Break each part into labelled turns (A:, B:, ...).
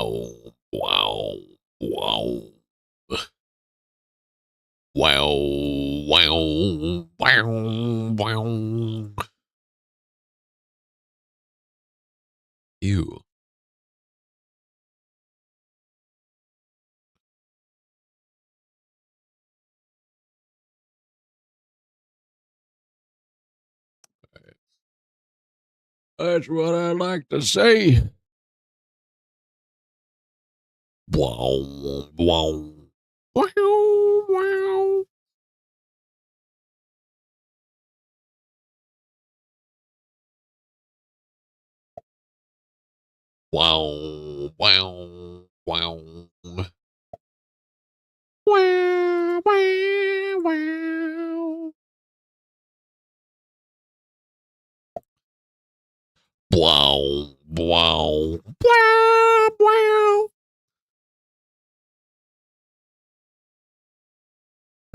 A: Wow. Wow. Wow. Wow. Wow. Wow. Wow. Ew. That's what I like to say. Wow. Wow. Wow. Wow. Wow. Wow. Wow. Wow. Wow. Wow. Wow. Wow. Wow. Wow.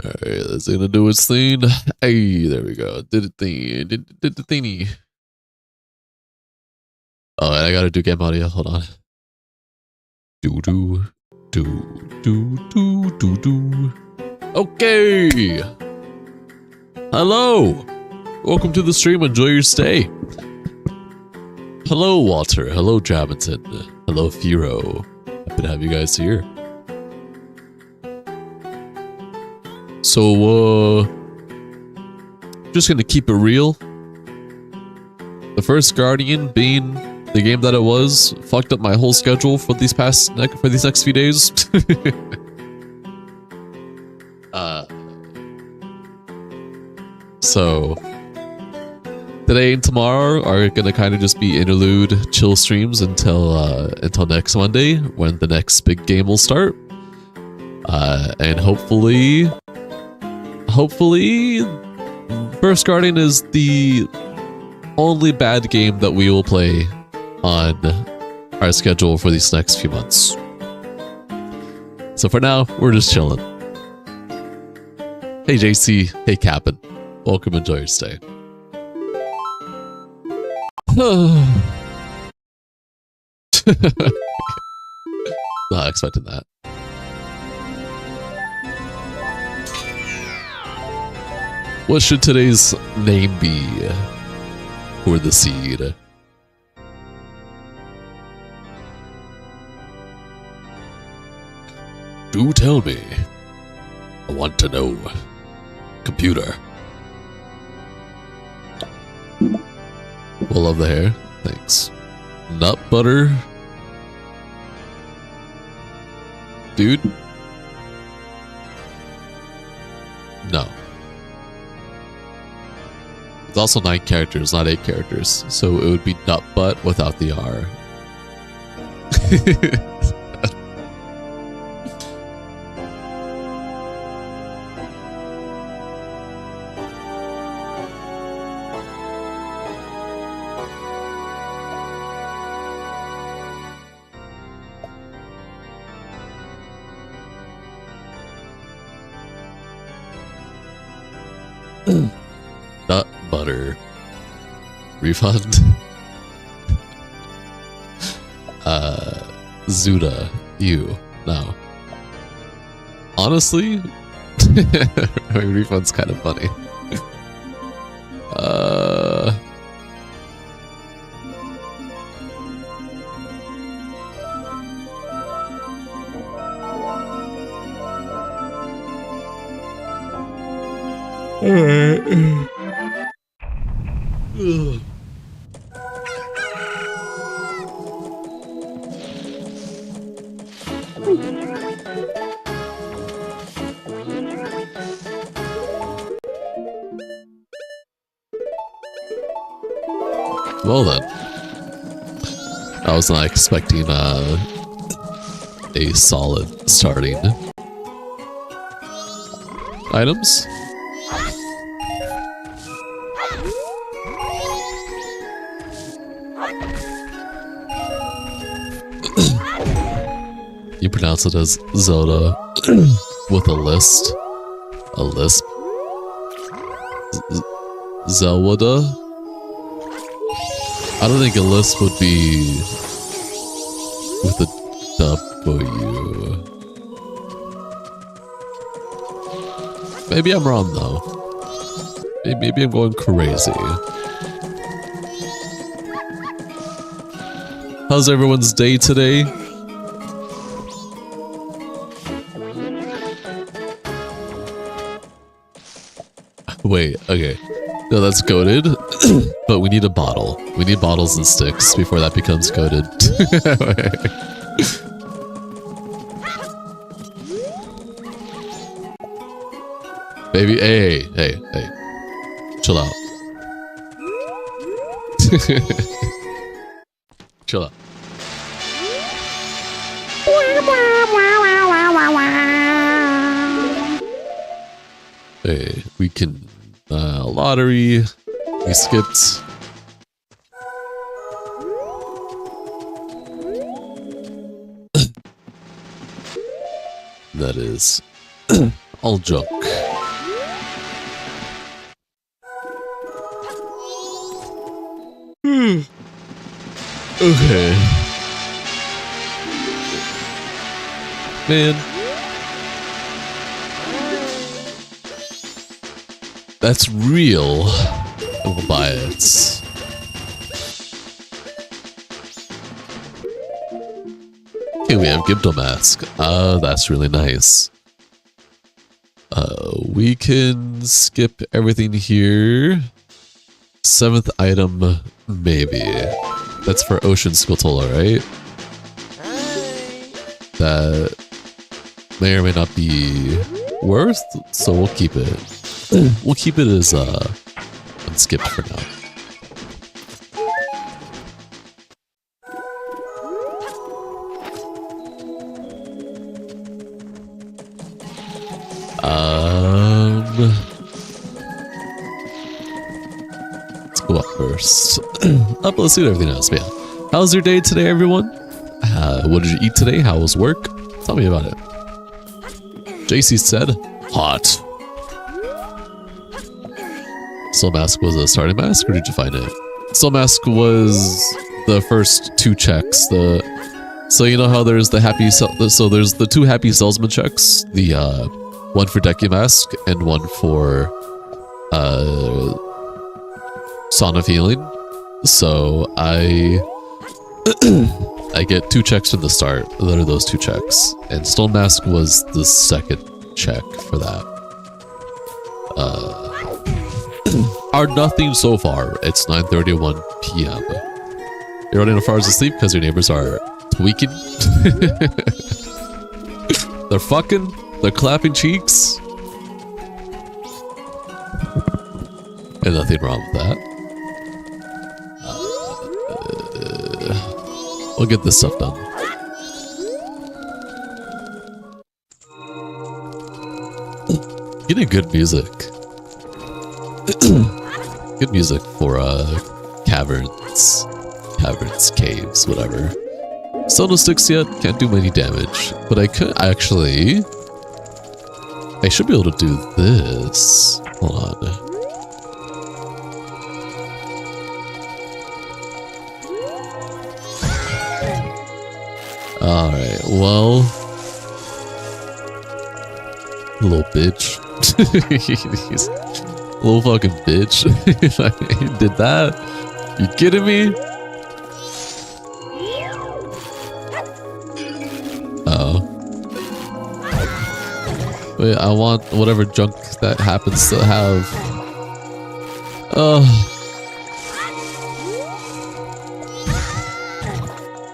A: Alright, that's gonna do its thing. Hey, there we go. Did it thing. Did the thingy. Oh, and I gotta do game audio. Hold on. Do do do do do do do. Okay. Hello. Welcome to the stream. Enjoy your stay. Hello, Walter. Hello, Jabington. Hello, Firo. Happy to have you guys here. So, just gonna keep it real. The first Guardian being the game that it was fucked up my whole schedule for these next few days. So today and tomorrow are gonna kind of just be interlude chill streams until next Monday when the next big game will start. And hopefully, First Guardian is the only bad game that we will play on our schedule for these next few months. So for now, we're just chilling. Hey JC, hey Cap'n. Welcome, enjoy your stay. Not expecting that. What should today's name be for the seed? Do tell me. I want to know. Computer. We'll love the hair. Thanks. Nut butter. Dude? No. It's also 9 characters, not 8 characters. So it would be nut butt without the R. Nut butter. Refund. Zuda. You. No. Honestly, I mean, refund's kind of funny. Well then, I was not expecting a solid starting. Items? You pronounce it as Zelda with a list. A lisp. Zelda? I don't think a lisp would be with a up for you. Maybe I'm wrong though. Maybe I'm going crazy. How's everyone's day today? Wait, okay. No, that's goated. But we need a bottle. We need bottles and sticks before that becomes goated. Baby, hey. Chill out. Chill out. Hey, we can lottery. We skipped. That is all junk. Okay. Man. That's real. I will buy it. Okay, we have Gibdo Mask. That's really nice. We can skip everything here. 7th item, maybe. That's for Ocean Skulltula, right? That may or may not be worth, so we'll keep it. We'll keep it as unskipped for now. Let's go up first. Up, let's do everything else, man. How's your day today, everyone? What did you eat today? How was work? Tell me about it. JC said, hot. Soul Mask was a starting mask, or did you find it? Soul Mask was the first 2 checks. So you know how there's the so there's the 2 happy salesman checks. The one for Decky Mask and one for Song of Healing. So I get 2 checks from the start. That are those 2 checks, and Stone Mask was the second check for that. Are nothing so far. It's 9:31 p.m. You're running as far as asleep because your neighbors are tweaking. They're fucking. They're clapping cheeks. And nothing wrong with that. We'll get this stuff done. Getting good music. Good music for caverns, caves, whatever. Still no sticks yet. Can't do any damage, but I could actually. I should be able to do this. Hold on. Alright, well... Little bitch. Little fucking bitch. I did that? You kidding me? Oh. Wait, I want whatever junk that happens to have.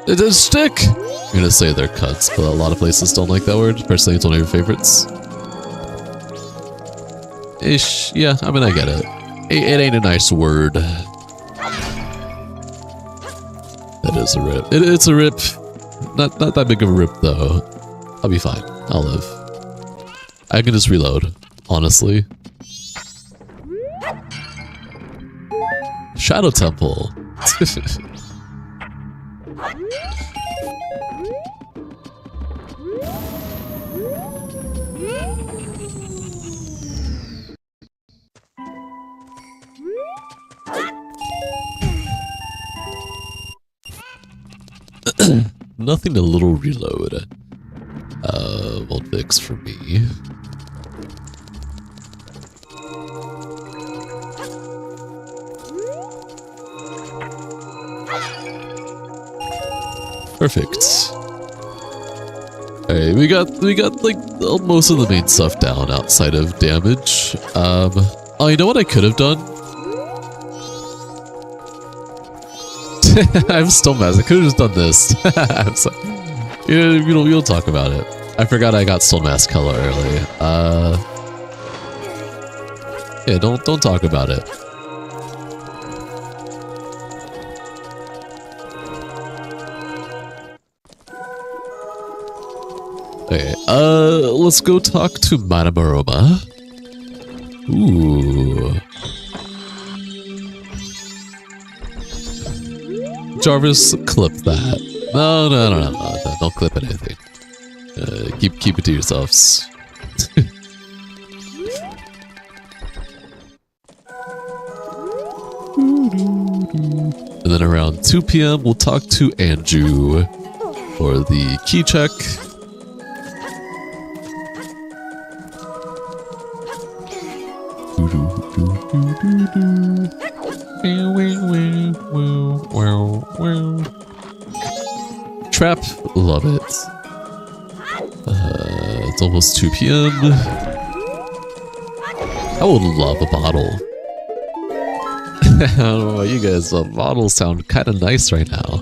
A: It does stick! I'm gonna say they're cuts, but a lot of places don't like that word. Personally, it's one of your favorites. Ish. Yeah, I mean, I get it. It ain't a nice word. That is a rip. It's a rip. Not that big of a rip, though. I'll be fine. I'll live. I can just reload, honestly. Shadow Temple. nothing a little reload won't fix for me. Perfect. Alright, we got like most of the main stuff down outside of damage. Oh, you know what I could have done? I'm still mad. I could have just done this. I'm sorry. We'll talk about it. I forgot I got Stone Mask hella early. Yeah, don't talk about it. Okay, let's go talk to Madame Aroma. Ooh. Jarvis, clip that. No, don't clip anything. Keep it to yourselves. And then around 2 p.m. we'll talk to Andrew for the key check. Trap, love it. It's almost 2 p.m. I would love a bottle. I don't know about you guys, but bottles sound kind of nice right now.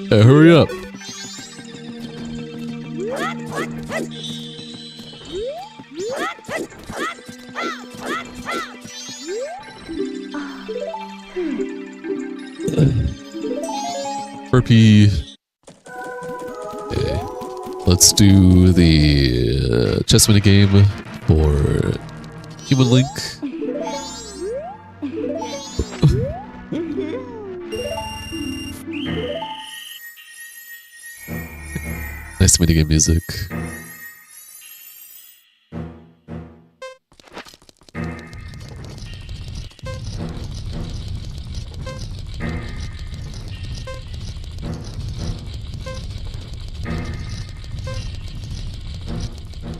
A: Hey, hurry up. Burpee. Okay. Let's do the chess mini game for Human Link. Nice minigame music.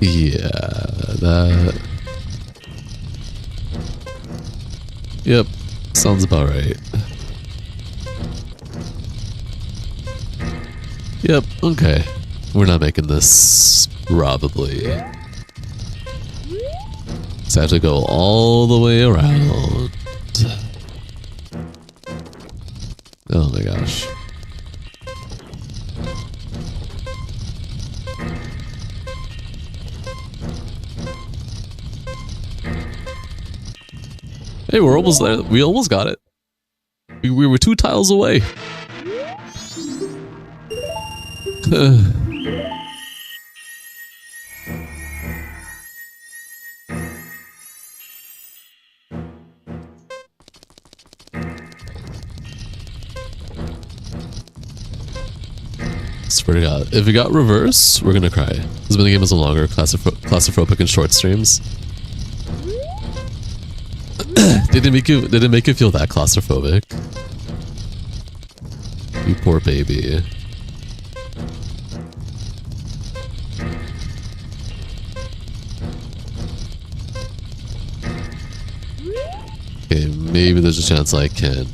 A: Yeah, that... Yep, sounds about right. Yep, okay. We're not making this, probably. So I have to go all the way around. Oh my gosh. Hey, we're almost there. We almost got it. We were 2 tiles away. Swear to God, if it got reverse, we're gonna cry. This minigame is no longer claustrophobic in short streams. Did it make you feel that claustrophobic? You poor baby. Okay, maybe there's a chance I can.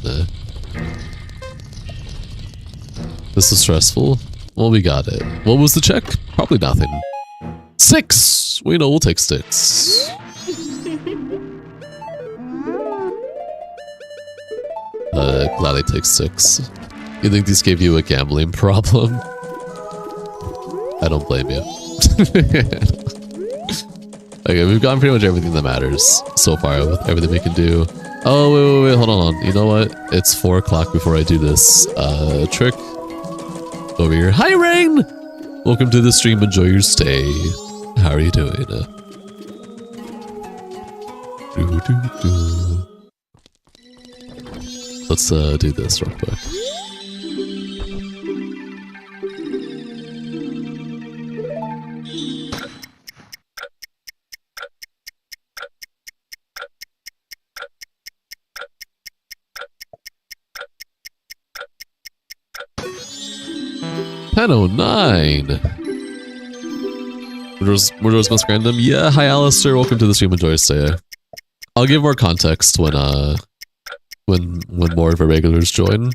A: This is stressful. Well, we got it. What was the check? Probably nothing. 6! We know we'll take 6. Glad I take 6. You think these gave you a gambling problem? I don't blame you. Okay, we've gotten pretty much everything that matters so far with everything we can do. Oh, wait, hold on. You know what? It's 4 o'clock before I do this trick. Over here. Hi, Rain! Welcome to the stream. Enjoy your stay. How are you doing? Let's do this real quick. 10:09. Where's most random? Yeah, hi Alistair, welcome to the stream, enjoy your stay. I'll give more context when more of our regulars join.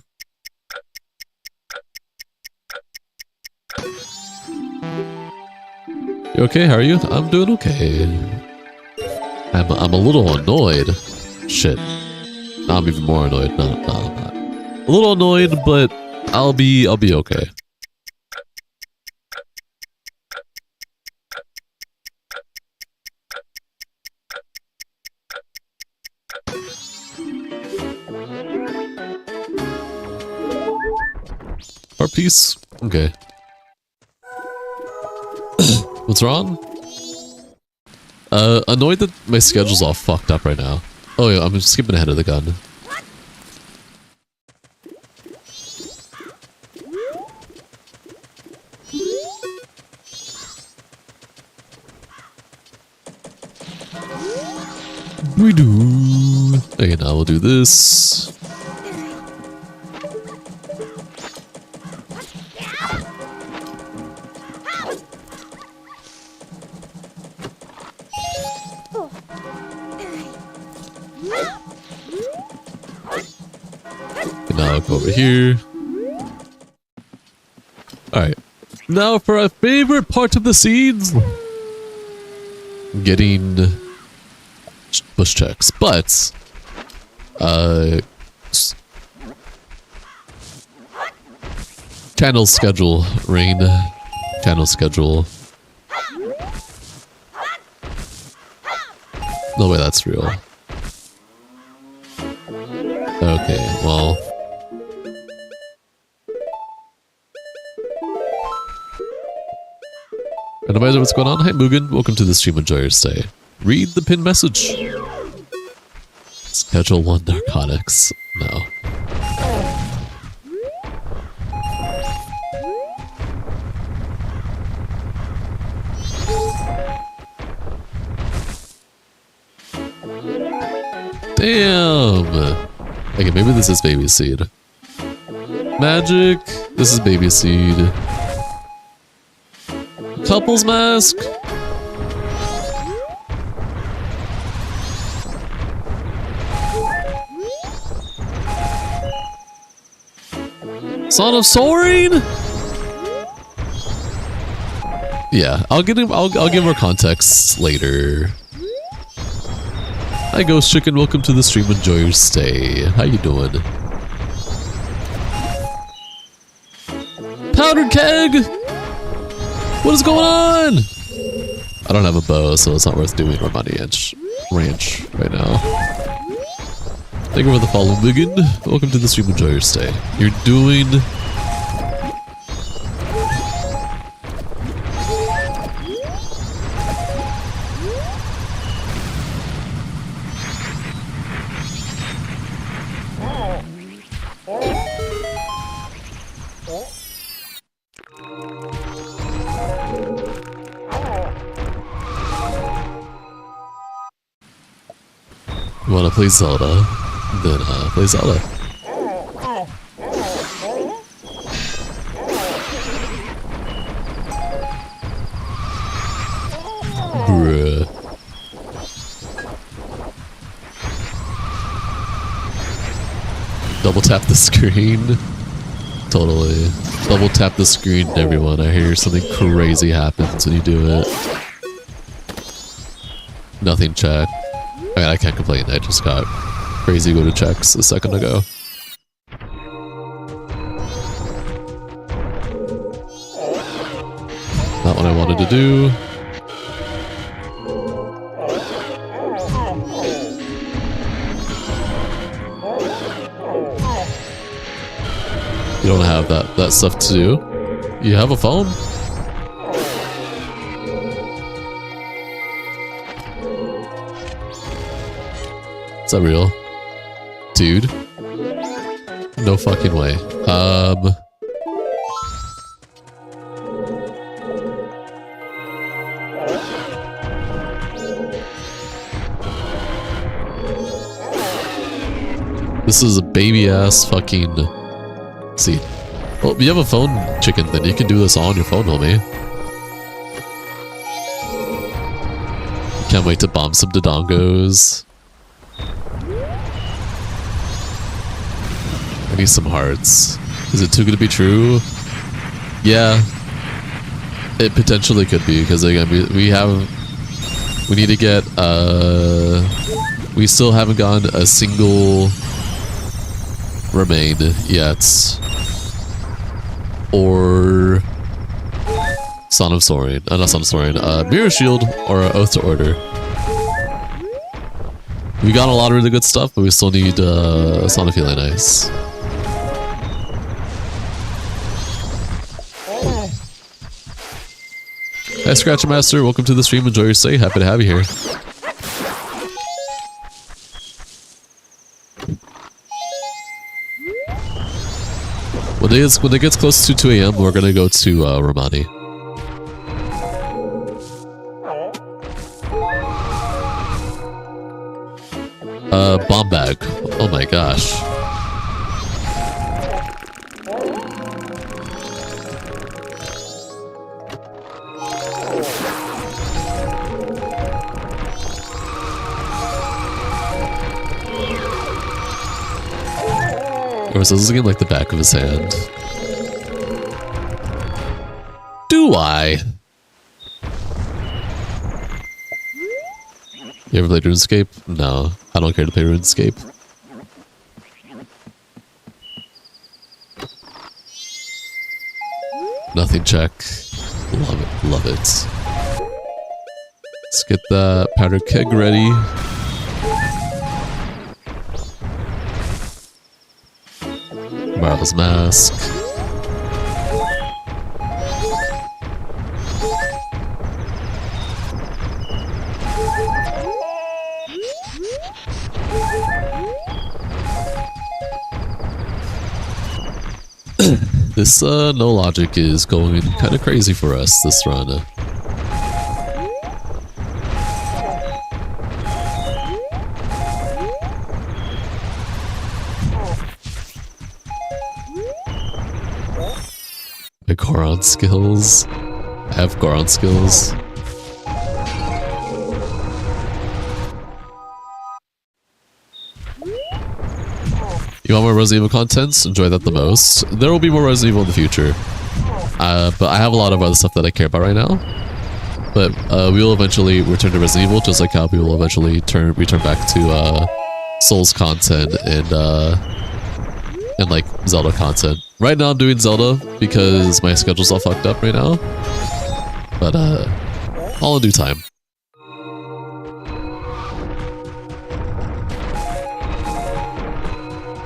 A: You okay? How are you? I'm doing okay. I'm a little annoyed. Shit. Now I'm even more annoyed. No, I'm not. A little annoyed, but I'll be okay. Our piece? Okay. What's wrong? Annoyed that my schedule's all fucked up right now. Oh yeah, I'm skipping ahead of the gun. We do. Okay, now we'll do this. Now I'll go over here. Alright. Now for our favorite part of the scenes. Getting bush checks. But channel schedule, Rain. Channel schedule. No way that's real. Okay, well. Randomizer, what's going on? Hi Mugen, welcome to the stream, enjoy your stay. Read the pinned message. Schedule 1 narcotics. No. Damn! Okay, maybe this is baby seed. Magic! This is baby seed. Couples mask! Son of Soaring? Yeah, I'll give more context later. Hi Ghost Chicken, welcome to the stream, enjoy your stay. How you doing? Powdered keg! What is going on? I don't have a bow, so it's not worth doing our money ranch right now. Thank you for the follow, Mugen. Welcome to the stream, enjoy your stay. You're doing... You wanna play Zelda? Then play Zelda. Bruh. Double tap the screen. Totally. Double tap the screen, everyone. I hear something crazy happens when you do it. Nothing, chat. I mean, I can't complain. I just got crazy go to checks a second ago. Not what I wanted to do. You don't have that stuff to do. You have a phone? Is that real? Dude? No fucking way. This is a baby ass fucking... See. Well, you have a phone, chicken, then you can do this all on your phone, homie. Can't wait to bomb some Dodongos. I need some hearts. Is it too good to be true? Yeah. It potentially could be, because again, we need to get, we still haven't gotten a single remain yet. Or Son of Saurian. Not Son of Saurian. Mirror Shield or Oath to Order. We got a lot of really good stuff, but we still need Son of Feeling Nice. Hi, Scratcher Master. Welcome to the stream. Enjoy your stay. Happy to have you here. When it gets close to 2 AM, we're gonna go to Romani. Bomb bag. Oh my gosh. Or so this is again like the back of his hand. Do I? You ever played RuneScape? No, I don't care to play RuneScape. Nothing check. Love it, love it. Let's get that powder keg ready. Marvel's Mask. This no logic is going kind of crazy for us this run. My Goron skills. I have Goron skills. You want more Resident Evil content? Enjoy that the most. There will be more Resident Evil in the future. But I have a lot of other stuff that I care about right now. But we will eventually return to Resident Evil, just like how we will eventually return back to Souls content and like Zelda content. Right now I'm doing Zelda because my schedule's all fucked up right now. But all in due time.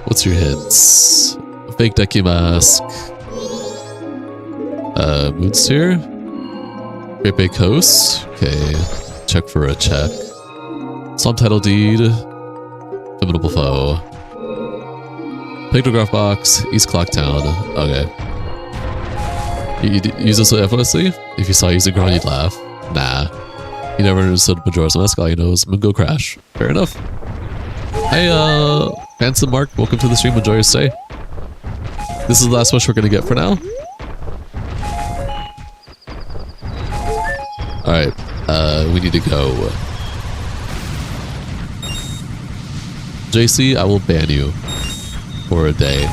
A: What's your hits? Fake Decky Mask. Moonsphere. Great Bay Coast. Okay. Check for a check. Subtitle Deed. Formidable Foe. Pictograph Box. East Clock Town. Okay. You use this effortlessly? If you saw using Gron, you'd laugh. Nah. You never understood Majora's Mask. All you know is Mungo Crash. Fair enough. Hey, Handsome Mark, welcome to the stream. Enjoy your stay. This is the last wish we're gonna get for now. Alright, we need to go. JC, I will ban you for a day.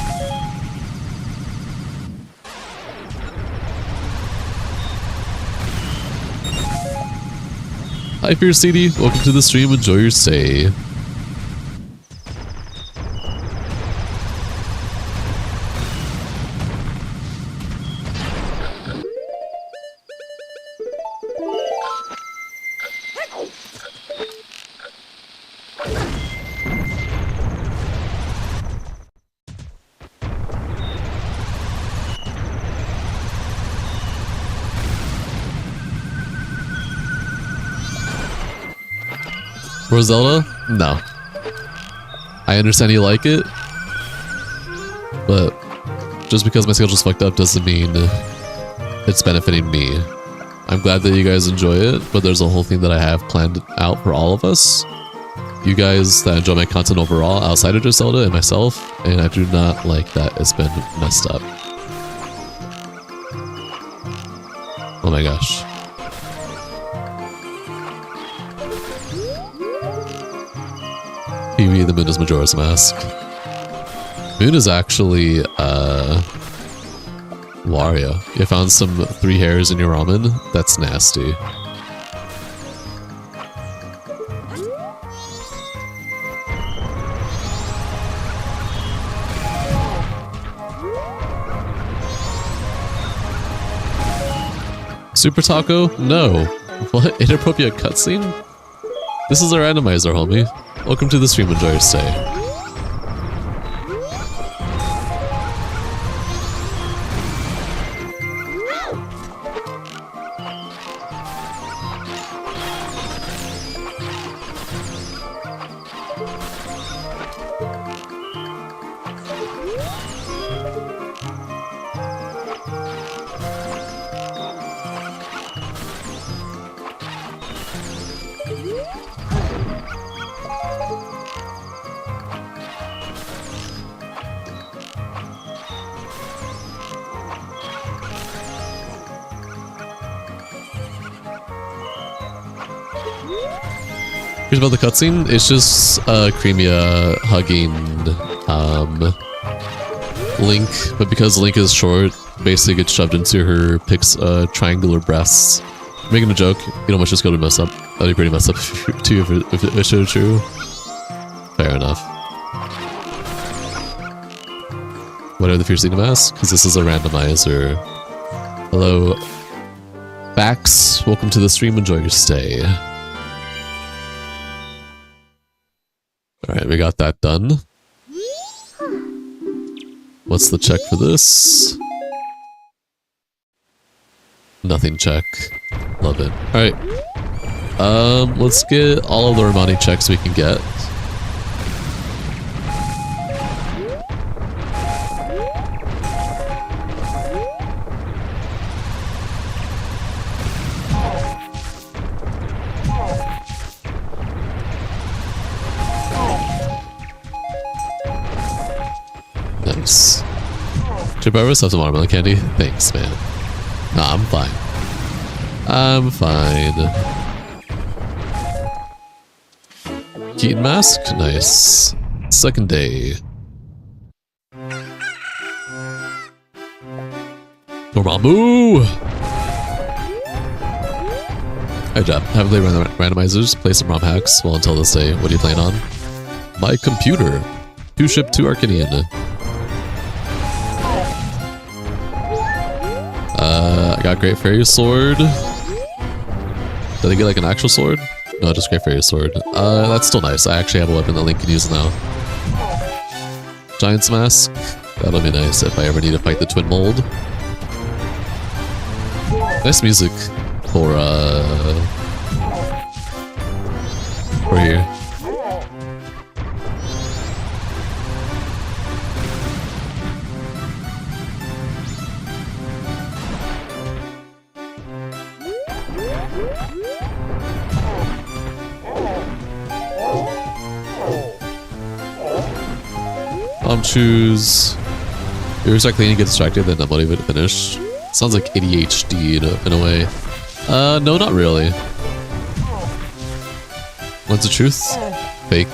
A: Hi, Fierce CD, welcome to the stream. Enjoy your stay. For Zelda? No. I understand you like it, but just because my schedule's fucked up doesn't mean it's benefiting me. I'm glad that you guys enjoy it, but there's a whole thing that I have planned out for all of us. You guys that enjoy my content overall outside of just Zelda and myself, and I do not like that it's been messed up. Oh my gosh. PV, the Moon is Majora's Mask. Moon is actually, Wario. You found some 3 hairs in your ramen? That's nasty. Super Taco? No. What? Inappropriate cutscene? This is a randomizer, homie. Welcome to the stream, enjoy your stay. Here's about the cutscene. It's just Cremia hugging Link, but because Link is short, basically gets shoved into her triangular breasts. Making a joke, you know, much just go to mess up. That'd be pretty messed up too if it showed true. Fair enough. What are the Fierce Lead Mask? Because this is a randomizer. Hello, Bax. Welcome to the stream. Enjoy your stay. Alright, we got that done. What's the check for this? Nothing check. Love it. Alright. Let's get all of the Romani checks we can get. Nice. Chip Iris have some watermelon candy? Thanks, man. Nah, I'm fine. I'm fine. Keaton mask? Nice. Second day. Dormammu! Hi, Jeb. Haven't played randomizers. Play some ROM hacks. Well, until this day, what are you playing on? My computer. 2-ship 2 Arcanian. I got Great Fairy Sword. Did I get like an actual sword? No, just Great Fairy Sword. That's still nice. I actually have a weapon that Link can use now. Giant's Mask. That'll be nice if I ever need to fight the Twin Mold. Nice music for here. Choose. You're exactly you get distracted, then not motivated to finish. Sounds like ADHD in a way. No, not really. What's the truth? Fake.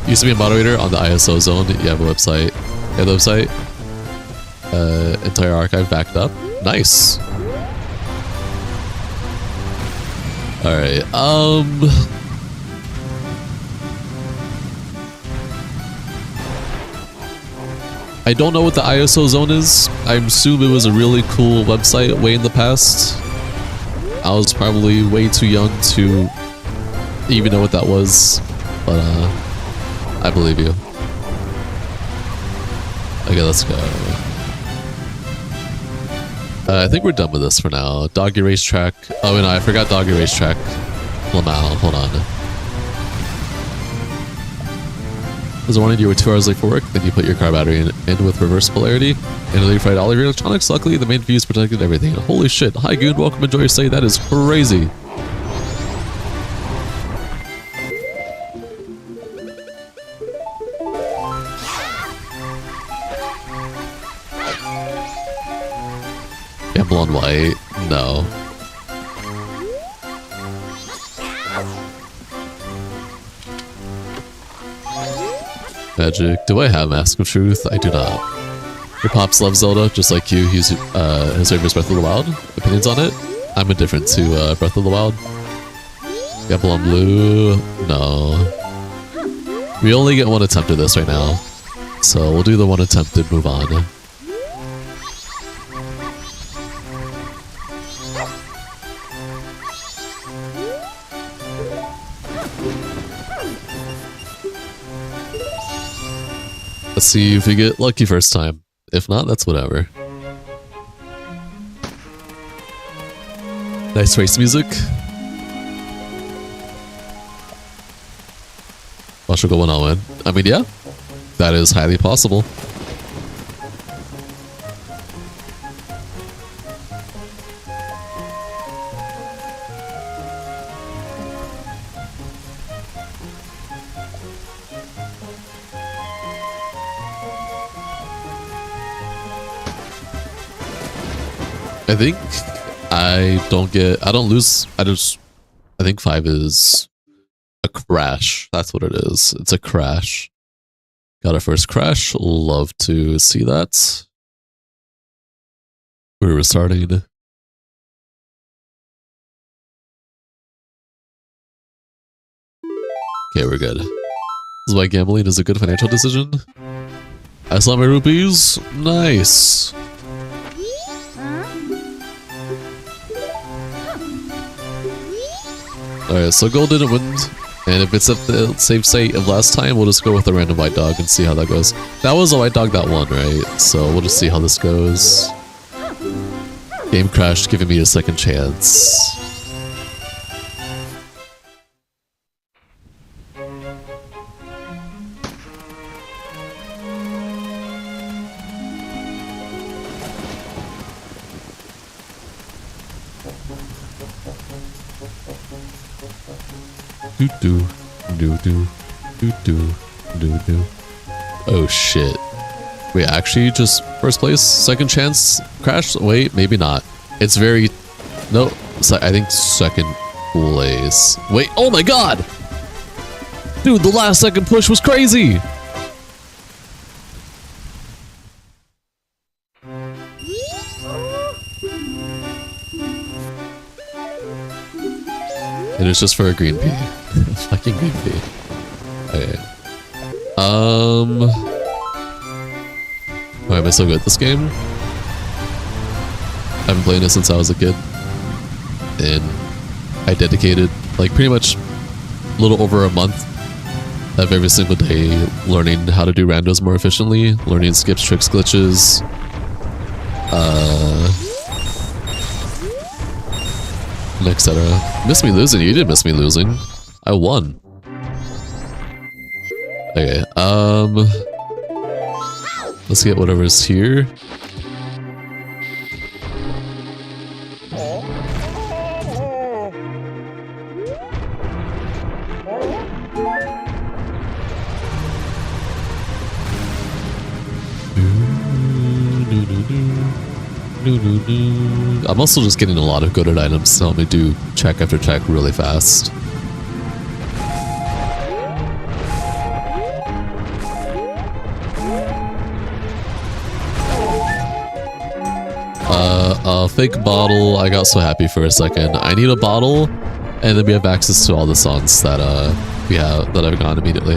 A: Used to be a moderator on the ISO zone. You have a website. You have the website. Entire archive backed up. Nice. Alright, I don't know what the ISO zone is. I assume it was a really cool website way in the past. I was probably way too young to even know what that was, but I believe you. Okay, let's go. I think we're done with this for now. Doggy Racetrack. Oh, no, I forgot Doggy Racetrack. Lamau, hold on. Was warning you were 2 hours late for work, then you put your car battery in with reverse polarity, and you fried all of your electronics. Luckily, the main fuse protected everything. Holy shit. Hi, Goon. Welcome. Enjoy your stay. That is crazy. Gamble on white? No. Magic. Do I have Mask of Truth? I do not. Your pops love Zelda, just like you. His favorite is Breath of the Wild. Opinions on it? I'm indifferent to Breath of the Wild. Got Blum Blue? No. We only get one attempt at this right now. So we'll do the one attempt and move on. Let's see if we get lucky first time. If not, that's whatever. Nice race music. Watch her go 1-on-1. I mean, yeah, that is highly possible. I think I don't lose. I think 5 is a crash. That's what it is. It's a crash. Got our first crash. Love to see that. We're restarting. Okay, we're good. This is why gambling is a good financial decision. I saw my rupees. Nice. Alright, so gold didn't win, and if it's at the same state of last time, we'll just go with a random white dog and see how that goes. That was a white dog that won, right? So we'll just see how this goes. Game crashed, giving me a second chance. Do. Oh shit. Wait, actually just first place, second chance crash? Wait, maybe not. It's very... No, I think second place. Wait, oh my god! Dude, the last second push was crazy! It is just for a green pea. Fucking green pea. Okay. Why am I so good at this game? I've been playing this since I was a kid. And I dedicated like pretty much a little over a month of every single day learning how to do randos more efficiently, learning skips, tricks, glitches, and etc. Miss me losing? You didn't miss me losing. I won. Okay, let's get whatever's here. I'm also just getting a lot of goated items to help me do check after check really fast. Fake bottle. I got so happy for a second. I need a bottle, and then we have access to all the songs that I've gotten immediately.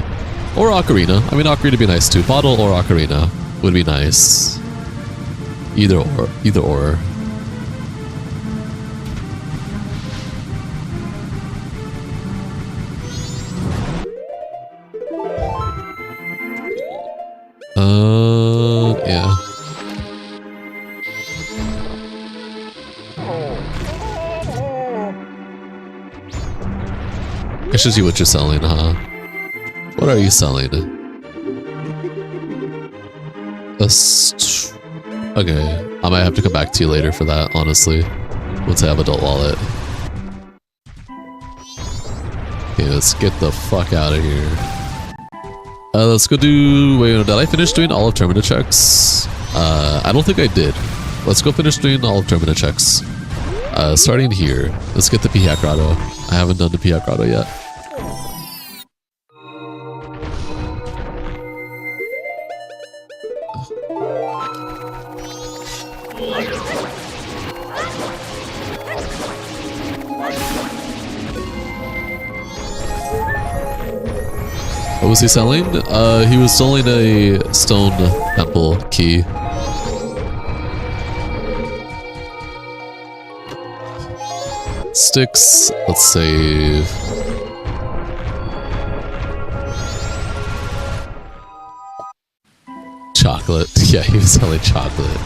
A: Or ocarina. I mean, ocarina would be nice too. Bottle or ocarina would be nice. Either or. Either or. Yeah. I should see what you're selling, huh? What are you selling? Okay, I might have to come back to you later for that, honestly. Once I have adult wallet. Okay, let's get the fuck out of here. Let's go do... Wait, did I finish doing all of Termina checks? I don't think I did. Let's go finish doing all of Termina checks. Starting here. Let's get the Piha Grotto. I haven't done the Piha Grotto yet. What was he selling? He was selling a stone temple key. Sticks. Let's save. Chocolate. Yeah, he was selling chocolate.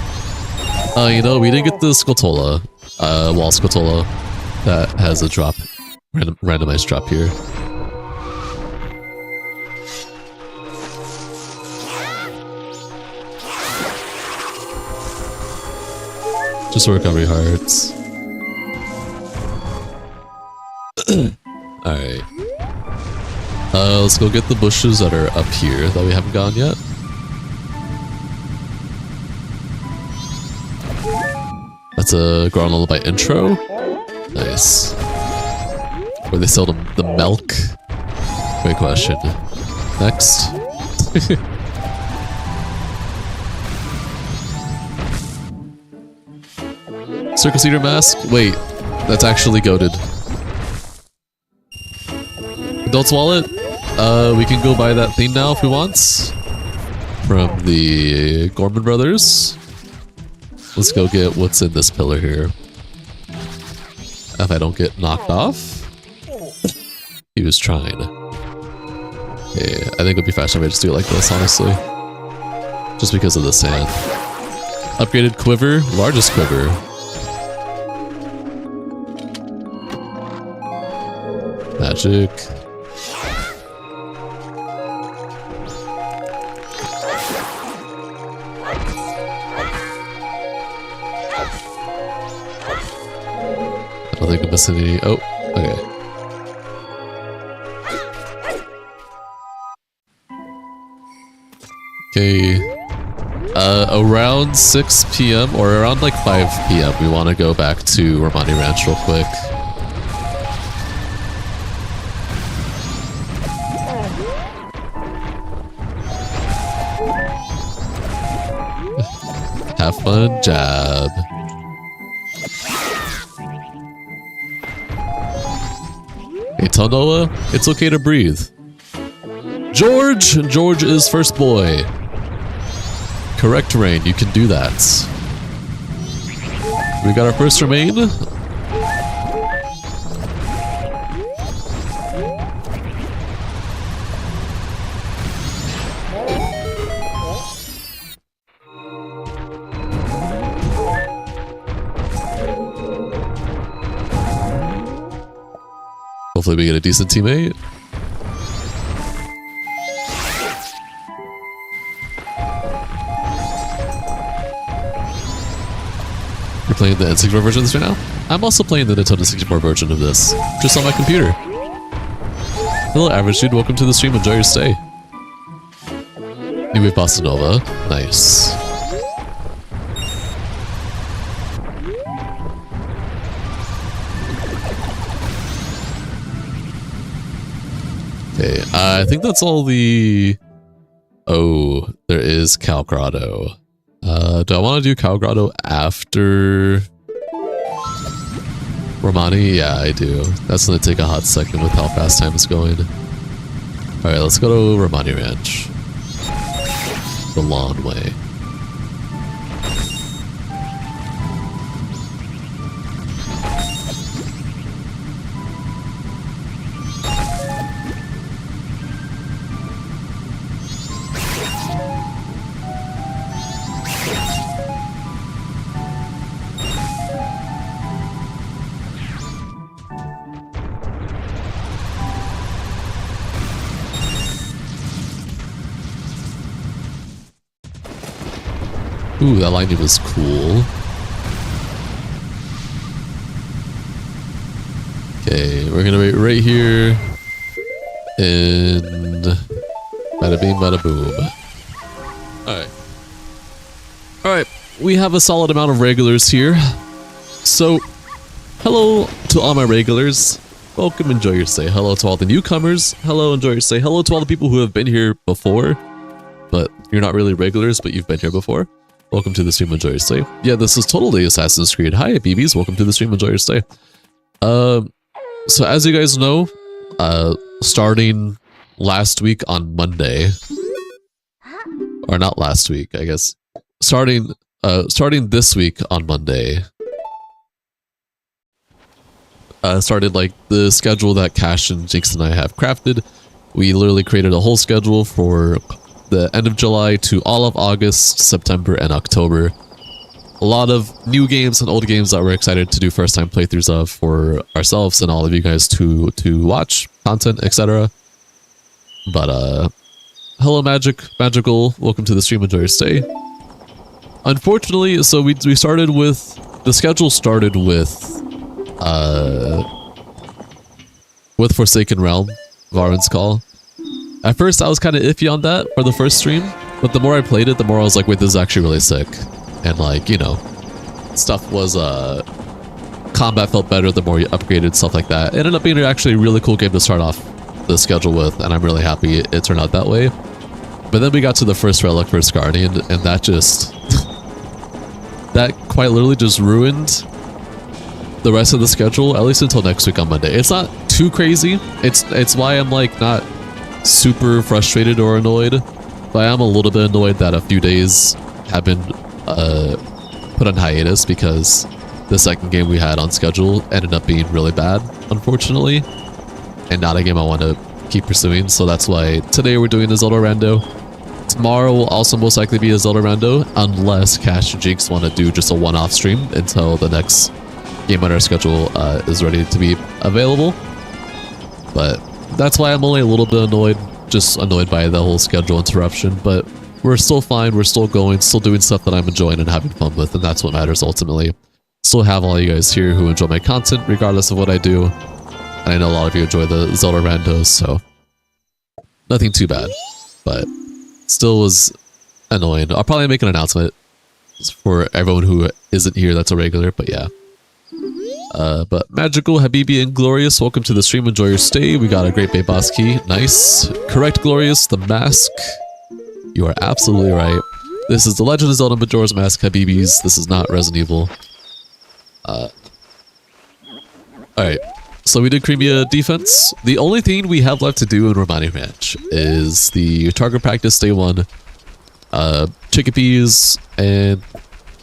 A: You know, we didn't get the Scotola, wall Scotola that has a drop, randomized drop here. Just recovery hearts. Alright. Let's go get the bushes that are up here that we haven't gone yet. That's a Ground Lullaby intro. Nice. Where they sell the milk? Great question. Next. Circus Eater mask? Wait, that's actually goated. Adult's wallet? We can go buy that thing now if we want. From the Gorman Brothers. Let's go get what's in this pillar here. If I don't get knocked off. He was trying. Okay, I think it'd be faster if I just do it like this, honestly. Just because of the sand. Upgraded quiver, largest quiver. Magic. I don't think I'm missing any. Oh, okay. Okay. Around 6 p.m. or around like 5 p.m. we want to go back to Romani Ranch real quick. Have fun, jab. Hey, tell Noah, it's okay to breathe. George! George is first boy. Correct, Rain, you can do that. We got our first remain. Hopefully we get a decent teammate. You're playing the N64 version of this right now? I'm also playing the Nintendo 64 version of this, just on my computer. Hello, average dude. Welcome to the stream. Enjoy your stay. New Wave Bossa Nova. Nice. Okay, I think that's all the... Oh, there is Cal Grotto. Do I want to do Cal Grotto after... Romani? Yeah, I do. That's going to take a hot second with how fast time is going. Alright, let's go to Romani Ranch. The long way. Ooh, that lightning was cool. Okay, we're gonna wait right here. And... Bada bing, bada boom. Alright. Alright, we have a solid amount of regulars here. So, hello to all my regulars. Welcome, enjoy your stay. Hello to all the newcomers. Hello, enjoy your stay. Hello to all the people who have been here before. But you're not really regulars, but you've been here before. Welcome to the stream, enjoy your stay. Yeah, this is totally Assassin's Creed. Hi, BBs. Welcome to the stream, enjoy your stay. So as you guys know, starting last week on Monday, or not last week, I guess. Starting this week on Monday. Started like the schedule that Cash and Jinx and I have crafted. We literally created a whole schedule for the end of July to all of August, September, and October. A lot of new games and old games that we're excited to do first time playthroughs of for ourselves and all of you guys to watch content, etc. But hello Magical, welcome to the stream, enjoy your stay. Unfortunately, so we started with, the schedule started with Forsaken Realm, Varun's Call. At first I was kind of iffy on that for the first stream, but the more I played it, the more I was like, wait, this is actually really sick. And like, you know, stuff was, combat felt better the more you upgraded, stuff like that. It ended up being actually a really cool game to start off the schedule with, and I'm really happy it turned out that way. But then we got to the first Relic, first Guardian, and that just... that quite literally just ruined the rest of the schedule, at least until next week on Monday. It's not too crazy. It's why I'm like not super frustrated or annoyed, but I am a little bit annoyed that a few days have been put on hiatus because the second game we had on schedule ended up being really bad, unfortunately, and not a game I want to keep pursuing. So that's why today we're doing a Zelda Rando. Tomorrow will also most likely be a Zelda Rando, unless Cash and Jinx want to do just a one-off stream until the next game on our schedule is ready to be available. But that's why I'm only a little bit annoyed, just annoyed by the whole schedule interruption. But we're still fine, we're still going, still doing stuff that I'm enjoying and having fun with, and that's what matters ultimately. Still have all you guys here who enjoy my content regardless of what I do, and I know a lot of you enjoy the Zelda Randos, so nothing too bad, but still was annoying. I'll probably make an announcement for everyone who isn't here that's a regular, but yeah. But Magical, Habibi, and Glorious, welcome to the stream, enjoy your stay. We got a Great Bay Boss Key, nice. Correct, Glorious, the mask. You are absolutely right. This is The Legend of Zelda Majora's Mask, Habibis. This is not Resident Evil. Alright, so we did Creamia defense. The only thing we have left to do in Romani Ranch is the target practice day 1, chickpeas, and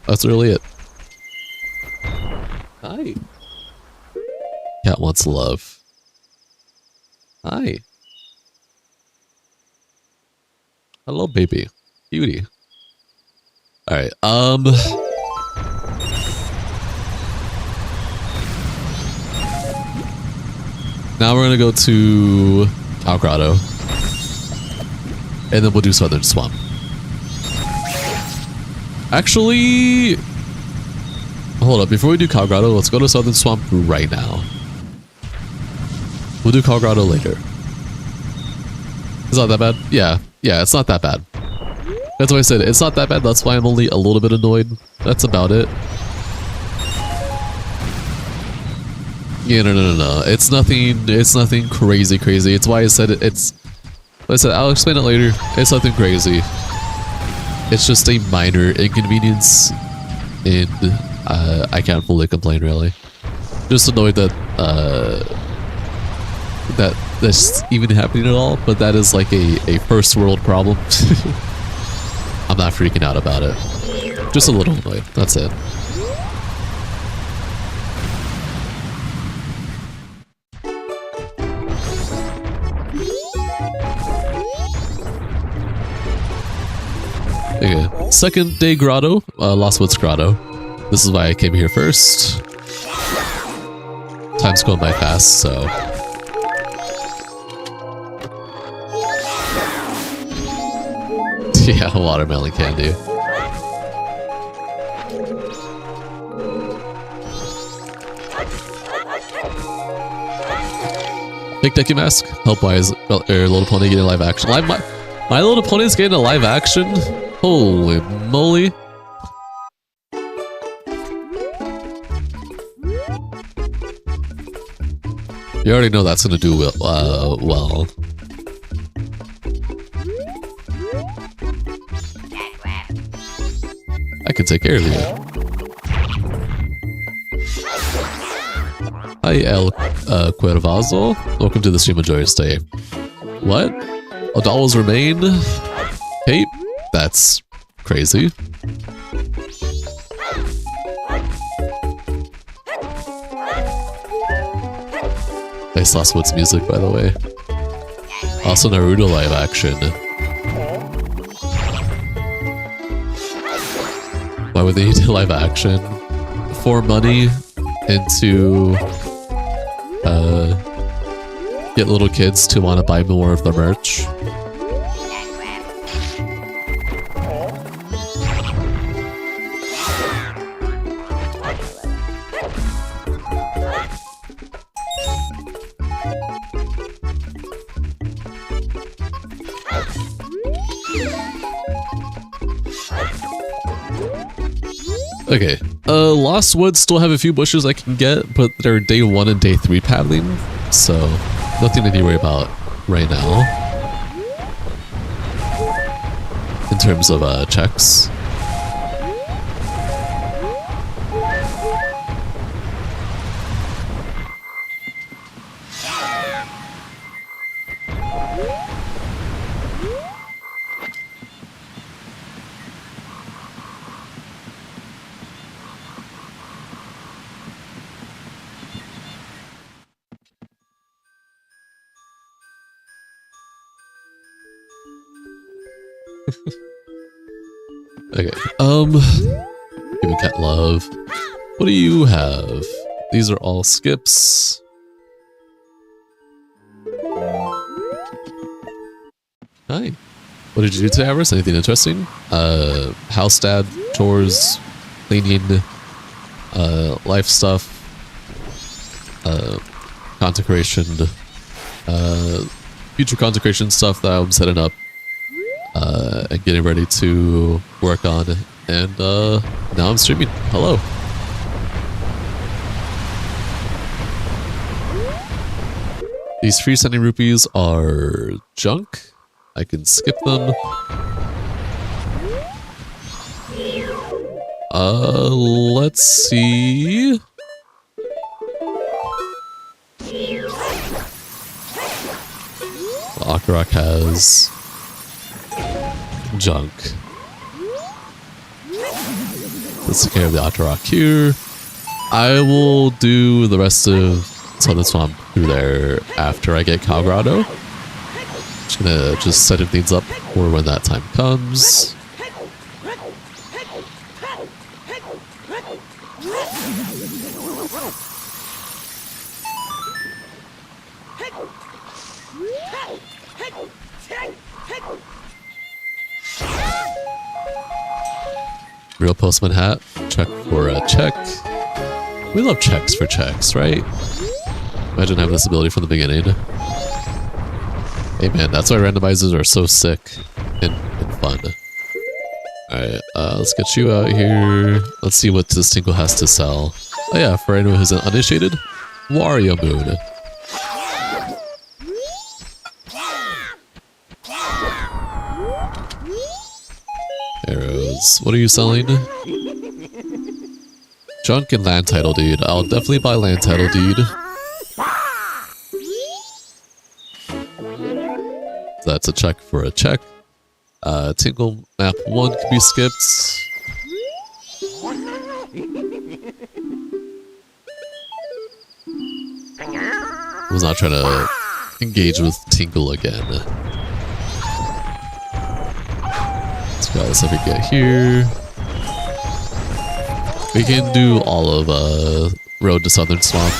A: that's really it. Hi. Cat wants love. Hi. Hello, baby. Beauty. Alright, now we're gonna go to Cow Grotto. And then we'll do Southern Swamp. Actually... hold up, before we do Cow Grotto, let's go to Southern Swamp right now. We'll do Cow Grotto later. It's not that bad? Yeah, it's not that bad. That's why I said it's not that bad, that's why I'm only a little bit annoyed. That's about it. Yeah, no. It's nothing crazy. It's why I said it's... like I said, I'll explain it later. It's nothing crazy. It's just a minor inconvenience, and I can't fully complain, really. Just annoyed that that's even happening at all, but that is like a first world problem. I'm not freaking out about it. Just a little annoyed, that's it. Okay, second day grotto, Lost Woods Grotto. This is why I came here first. Time's going by fast, so... yeah, watermelon candy. Big Dicky Mask, help-wise, Little Pony getting live action. My Little Pony's getting a live action? Holy moly. You already know that's gonna do well. I can take care of you. Hi, El Cuervazo. Welcome to the stream, enjoy your stay. What? Oh, dolls remain? Hey, that's crazy. Nice Lost Woods music, by the way. Also Naruto live action. Why would they need live action? For money into get little kids to want to buy more of the merch. Okay, Lost Woods still have a few bushes I can get, but they're day 1 and day 3 paddling, so nothing to worry about right now in terms of checks. Okay, give me cat love. What do you have? These are all skips. Hi. What did you do today, Iris? Anything interesting? House dad, chores, cleaning, life stuff, consecration, future consecration stuff that I'm setting up, and getting ready to work on, and now I'm streaming. Hello. These free sending rupees are junk. I can skip them. Let's see. Akarak has junk. Let's take care of the Akarak here. I will do the rest of Southern Swamp through there after I get Calgrado. Just gonna setting things up for when that time comes. Real postman hat. Check for a check. We love checks for checks, right? Imagine having this ability from the beginning. Hey man, that's why randomizers are so sick and fun. Alright, let's get you out here. Let's see what this Tinkle has to sell. Oh yeah, for anyone who's uninitiated, Wario Moon. Arrows. What are you selling? Junk and land title deed. I'll definitely buy land title deed. That's a check for a check. Tinkle map 1 can be skipped. I was not trying to engage with Tinkle again. Let's go, let's see if we get here. We can do all of Road to Southern Swamp.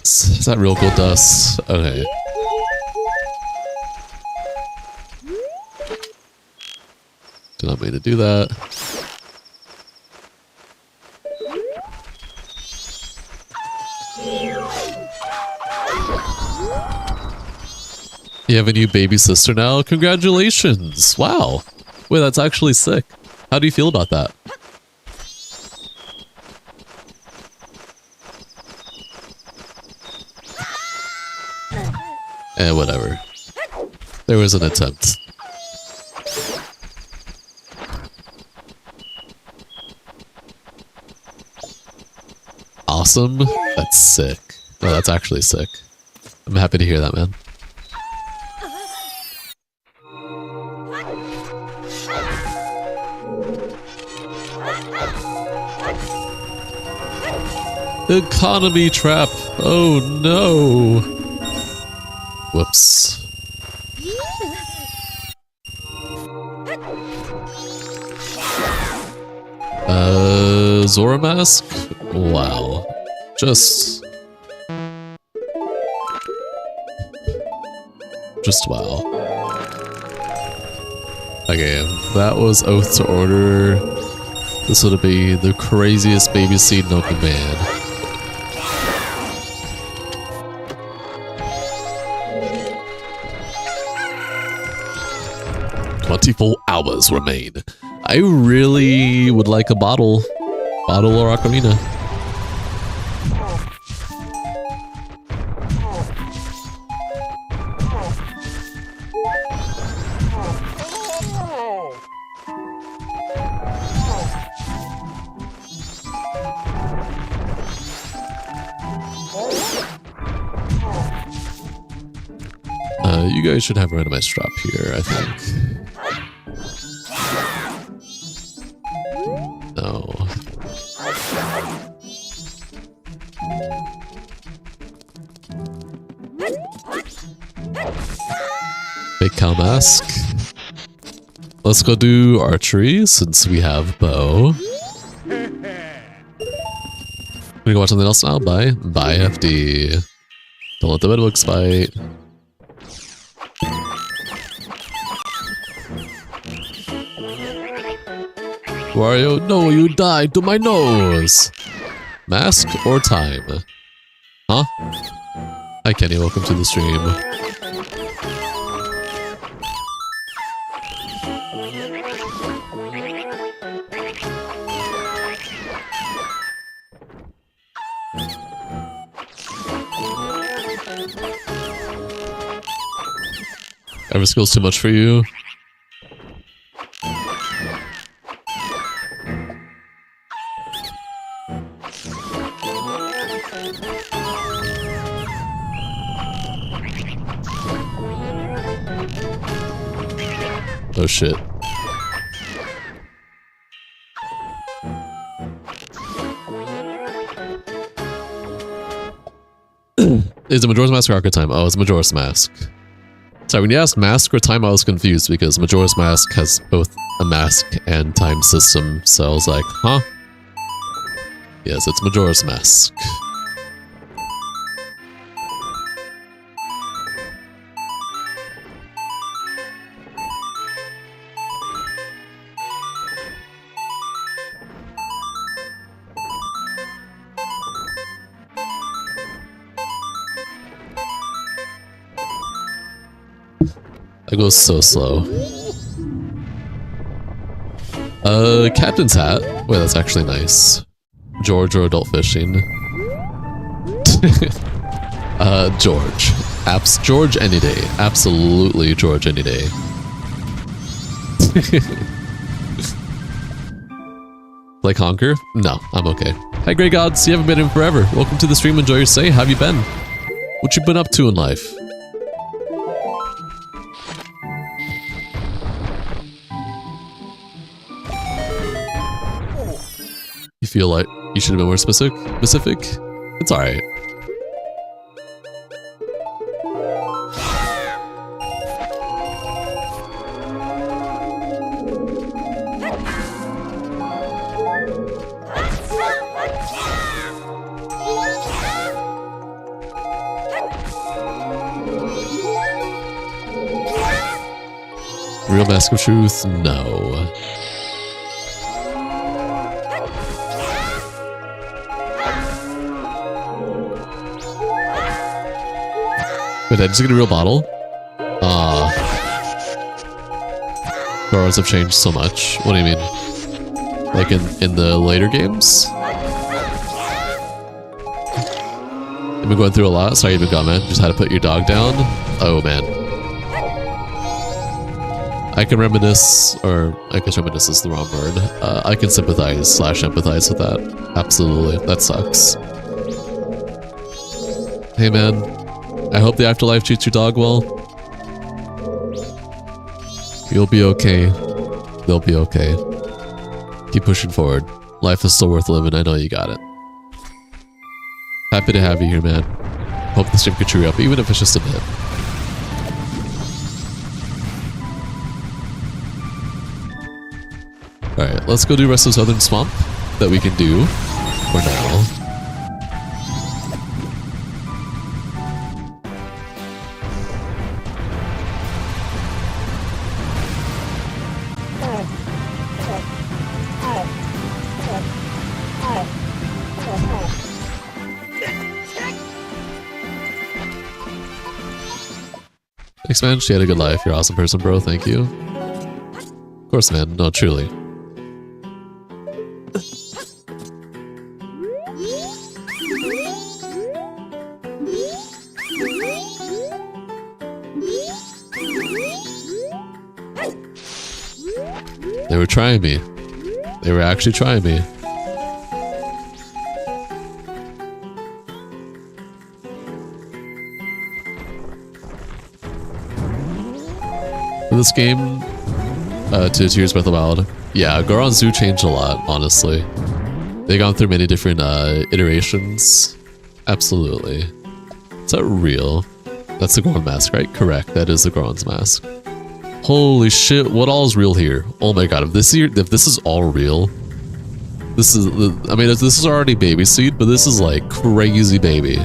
A: Is that real gold dust? Okay. Did not mean to do that. You have a new baby sister now? Congratulations! Wow! Wait, that's actually sick. How do you feel about that? Eh, whatever. There was an attempt. awesome. That's sick. Oh, that's actually sick. I'm happy to hear that, man. Economy trap. Oh no. Whoops. Zora mask? Wow. Just wow. Okay, that was Oath to Order. This would be the craziest baby seed milking man. "24 hours remain." I really would like a bottle or ocarina. You guys should have a randomized drop here, I think. No. Big cow mask. Let's go do archery since we have bow. I'm gonna go watch something else now. Bye. Bye, FD. Don't let the bedbugs bite. Wario, no, you died to my nose! Mask or time? Huh? Hi Kenny, welcome to the stream. Ever skill's too much for you? Oh shit. Is it Majora's Mask or Ocarina of Time? Oh, it's Majora's Mask. Sorry, when you asked Mask or Time, I was confused because Majora's Mask has both a mask and time system, so I was like, huh? Yes, it's Majora's Mask. It goes so slow. Captain's hat. Wait, that's actually nice. George or adult fishing. George. George any day. Absolutely George any day. Like Honker? No, I'm okay. Hi Grey Gods, you haven't been in forever. Welcome to the stream, enjoy your stay. How have you been? What you been up to in life? You feel like you should have been more specific? It's alright. Real Mask of Truth? No. Wait, did I just get a real bottle? Boros have changed so much. What do you mean? Like in the later games? You've been going through a lot? Sorry you've been gone, man. Just had to put your dog down? Oh, man. I can reminisce, or I guess reminisce is the wrong word. I can sympathize / empathize with that. Absolutely. That sucks. Hey man, I hope the afterlife treats your dog well. You'll be okay. They'll be okay. Keep pushing forward. Life is still worth living. I know you got it. Happy to have you here, man. Hope the stream can cheer you up, even if it's just a bit. Alright, let's go do the rest of Southern Swamp that we can do for now. Thanks, man. She had a good life. You're an awesome person, bro. Thank you. Of course, man. No, truly. They were trying me. They were actually trying me. This game, to Tears Breath of the Wild, yeah, Goron Zoo changed a lot, honestly. They've gone through many different iterations. Absolutely. Is that real? That's the Goron mask, right? Correct, that is the Goron's mask. Holy shit, what all is real here? Oh my god, if this is all real, this is, I mean, this is already baby seed, but this is like crazy baby.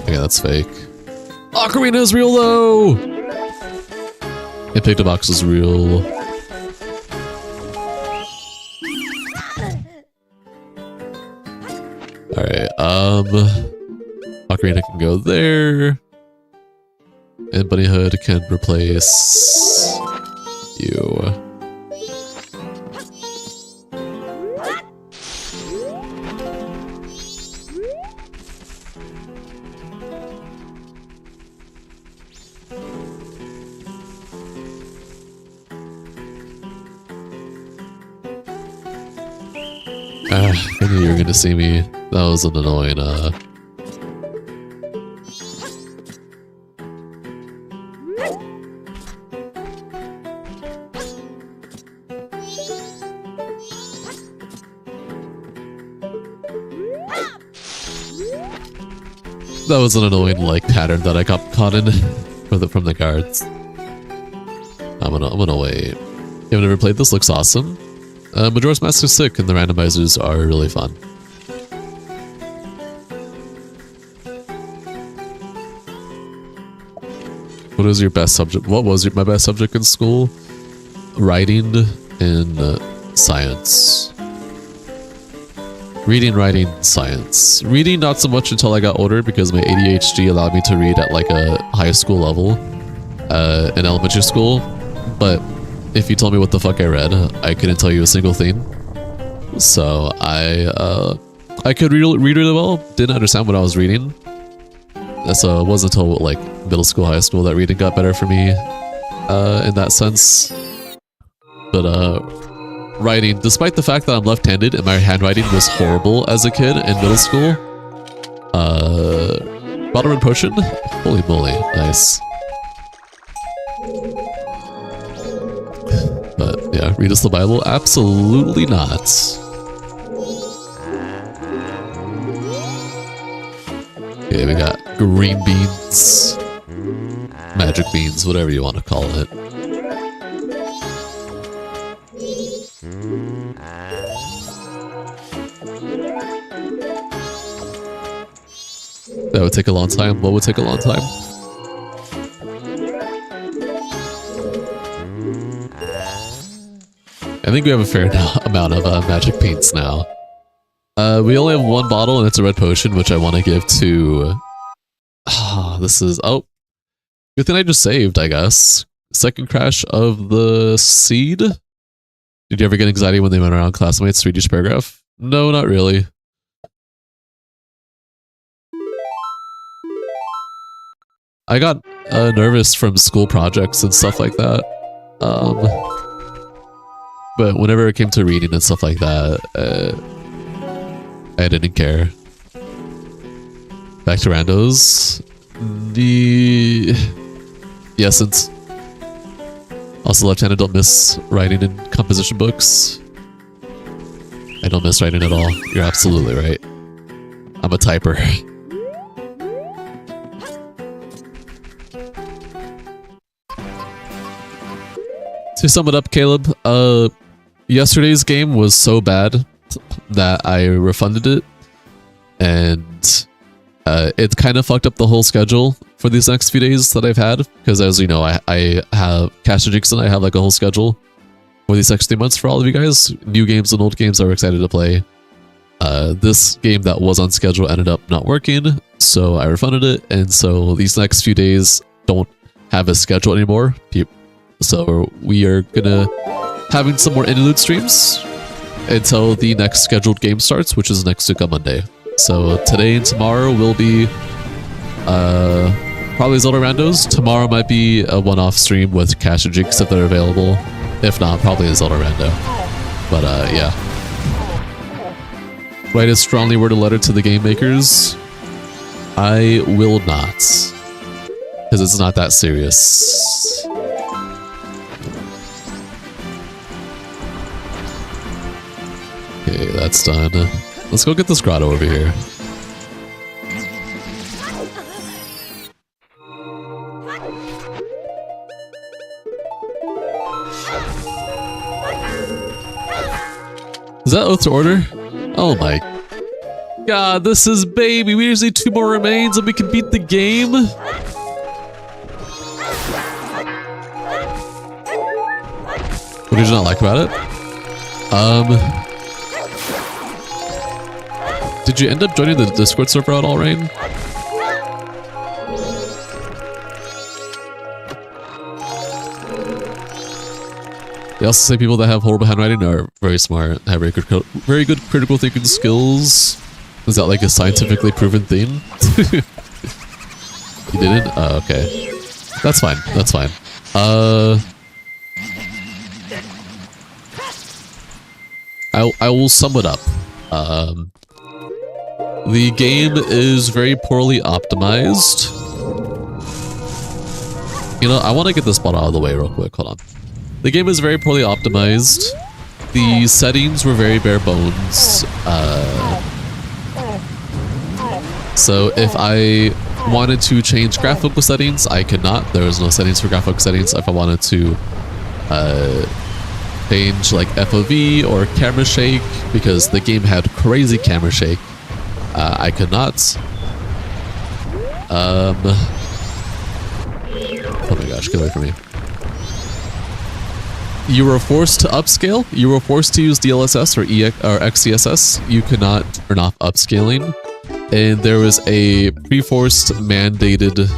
A: Okay, that's fake. Ocarina is real though! And Pictobox is real. Alright, Ocarina can go there. And Bunny Hood can replace you. I knew you were gonna see me. That was an annoying, that was an annoying, like, pattern that I got caught in from the guards. I'm gonna wait. You have never played this? Looks awesome. Majora's Mask is sick, and the randomizers are really fun. What was your best subject? What was my best subject in school? Writing and science. Reading, writing, science. Reading not so much until I got older because my ADHD allowed me to read at like a high school level in elementary school. But if you told me what the fuck I read, I couldn't tell you a single thing. So I could read really well, didn't understand what I was reading. So it wasn't until like middle school, high school that reading got better for me in that sense. But writing, despite the fact that I'm left-handed and my handwriting was horrible as a kid in middle school, Bottom and Potion, holy moly, nice. But yeah, read us the Bible? Absolutely not. Okay, we got green beans, magic beans, whatever you want to call it. That would take a long time. What would take a long time? I think we have a fair amount of magic beans now. We only have one bottle and it's a red potion, which I want to give to... this is... Oh. Good thing I just saved, I guess. Second crash of the seed? Did you ever get anxiety when they went around classmates to read each paragraph? No, not really. I got nervous from school projects and stuff like that. But whenever it came to reading and stuff like that, I didn't care. Back to randos. The essence. Also, left-handed don't miss writing in composition books. I don't miss writing at all. You're absolutely right. I'm a typer. To sum it up, Caleb, yesterday's game was so bad that I refunded it, and it kind of fucked up the whole schedule for these next few days that I've had, because as you know, I have Cash and I have like a whole schedule for these next 3 months for all of you guys. New games and old games are excited to play. This game that was on schedule ended up not working, so I refunded it, and so these next few days don't have a schedule anymore. So we are gonna having some more interlude streams until the next scheduled game starts, which is next week on Monday. So today and tomorrow will be probably Zelda randos. Tomorrow might be a one-off stream with Cash and Jinx if they're available. If not, probably a Zelda rando. But yeah. Write a strongly worded letter to the game makers. I will not, because it's not that serious. Okay, that's done. Let's go get this grotto over here. Is that Oath to Order? Oh my god, this is baby. We just need 2 more remains and we can beat the game. What did you not like about it? Did you end up joining the Discord server at all, Rain? They also say people that have horrible handwriting are very smart, have very good critical thinking skills. Is that like a scientifically proven thing? You didn't? Oh, okay. That's fine. That's fine. I will sum it up. The game is very poorly optimized. You know, I want to get this bottle out of the way real quick. Hold on. The game is very poorly optimized. The settings were very bare bones. So if I wanted to change graphical settings, I could not. There was no settings for graphical settings. If I wanted to change like FOV or camera shake, because the game had crazy camera shake, I could not. Oh my gosh, get away from me. You were forced to upscale. You were forced to use DLSS or XCSS. You could not turn off upscaling. And there was a pre-forced mandated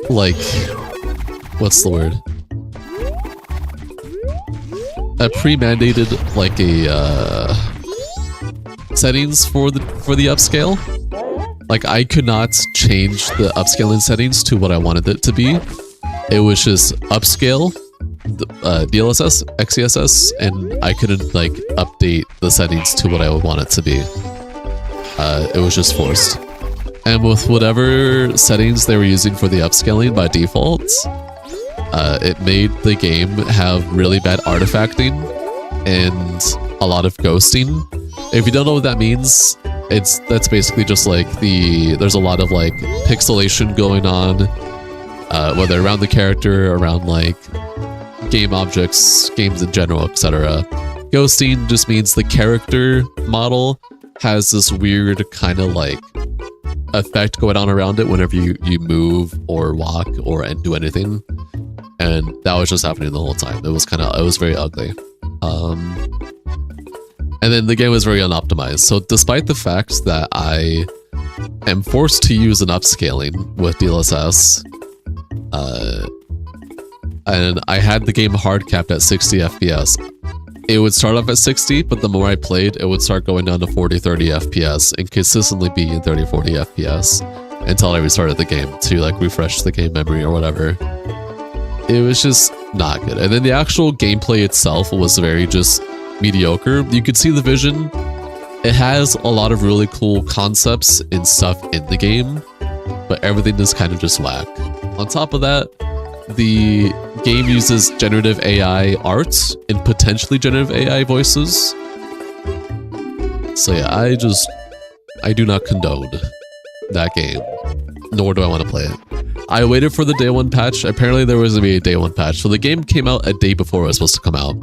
A: like, what's the word? A pre-mandated like a settings for the upscale. Like, I could not change the upscaling settings to what I wanted it to be. It was just upscale, DLSS, XCSS, and I couldn't like update the settings to what I would want it to be. It was just forced. And with whatever settings they were using for the upscaling by default, it made the game have really bad artifacting and a lot of ghosting. If you don't know what that means, that's basically just like there's a lot of like pixelation going on, whether around the character, around like game objects, games in general, etc. Ghosting just means the character model has this weird kind of like effect going on around it whenever you move or walk or do anything, and that was just happening the whole time. It was very ugly. And then the game was very unoptimized. So despite the fact that I am forced to use an upscaling with DLSS, and I had the game hard capped at 60 FPS, it would start off at 60, but the more I played, it would start going down to 40, 30 FPS and consistently be in 30, 40 FPS until I restarted the game to like refresh the game memory or whatever. It was just not good. And then the actual gameplay itself was very just mediocre. You could see the vision. It has a lot of really cool concepts and stuff in the game, but everything is kind of just whack. On top of that, the game uses generative AI art and potentially generative AI voices. So yeah, I do not condone that game, nor do I want to play it. I waited for the day one patch. Apparently there was going to be a day one patch. So the game came out a day before it was supposed to come out.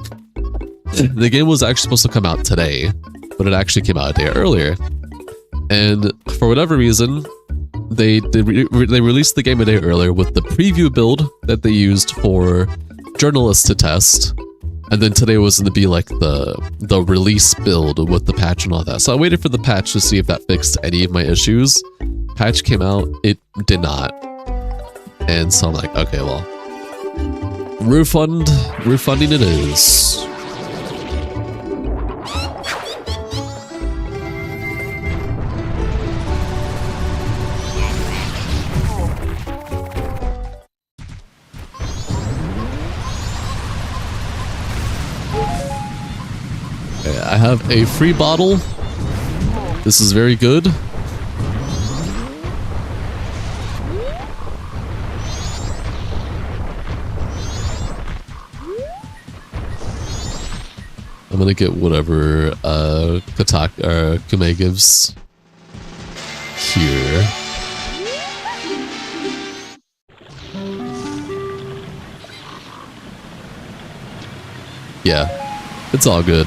A: The game was actually supposed to come out today, but it actually came out a day earlier. And for whatever reason, they released the game a day earlier with the preview build that they used for journalists to test. And then today was going to be like the release build with the patch and all that. So I waited for the patch to see if that fixed any of my issues. Patch came out, it did not. And so I'm like, okay, well, refunding it is. Okay, I have a free bottle. This is very good. I'm gonna get whatever Kume gives here. Yeah, it's all good.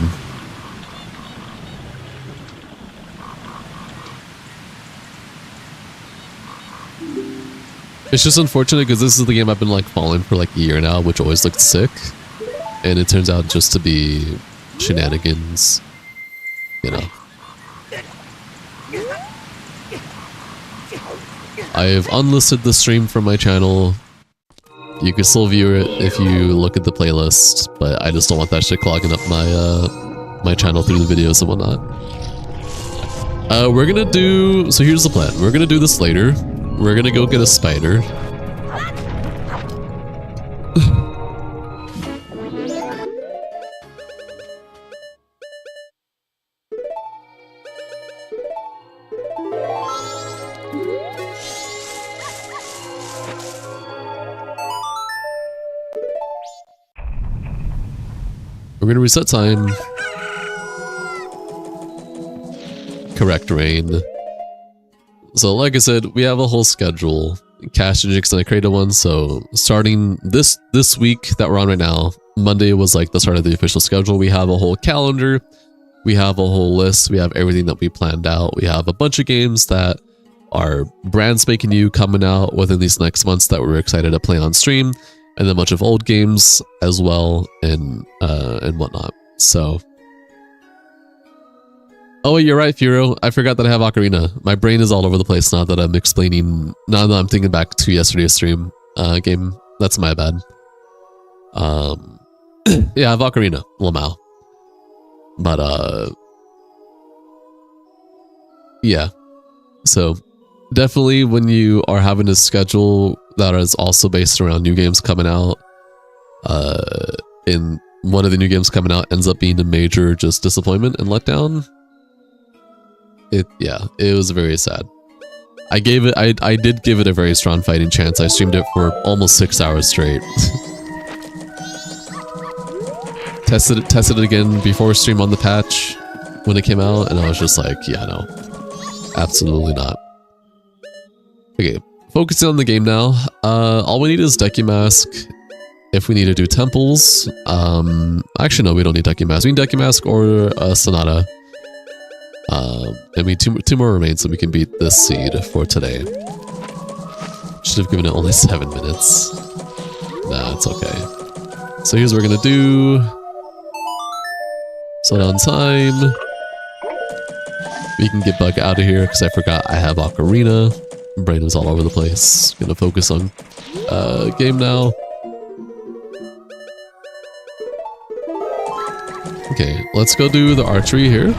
A: It's just unfortunate because this is the game I've been like following for like a year now, which always looked sick. And it turns out just to be shenanigans, you know. I have unlisted the stream from my channel. You can still view it if you look at the playlist, but I just don't want that shit clogging up my my channel through the videos and whatnot. We're gonna do, so here's the plan. We're gonna do this later. We're gonna go get a spider. We're gonna reset time. Correct rain. So like I said, we have a whole schedule. Cash and Jix and I created one, so starting this week that we're on right now, Monday was like the start of the official schedule. We have a whole calendar. We have a whole list. We have everything that we planned out. We have a bunch of games that are brand spanking new coming out within these next months that we're excited to play on stream. And then a bunch of old games as well, and whatnot. So, oh wait, you're right, Furo. I forgot that I have Ocarina. My brain is all over the place now that I'm explaining. Now that I'm thinking back to yesterday's stream game. That's my bad. Yeah, I have Ocarina, Lamau. But yeah. So definitely when you are having a schedule that is also based around new games coming out, and one of the new games coming out ends up being a major just disappointment and letdown. It was very sad. I did give it a very strong fighting chance. I streamed it for almost 6 hours straight. tested it again before stream on the patch when it came out, and I was just like, yeah, no, absolutely not. Okay, focusing on the game now. All we need is Deku Mask. If we need to do temples, actually no, we don't need Deku Mask. We need Deku Mask or Sonata. I mean, two more remain so we can beat this seed for today. Should have given it only 7 minutes. Nah, it's okay. So here's what we're gonna do. Slow down time. We can get Bug out of here because I forgot I have Ocarina. Brain is all over the place. Gonna focus on game now. Okay, let's go do the archery here.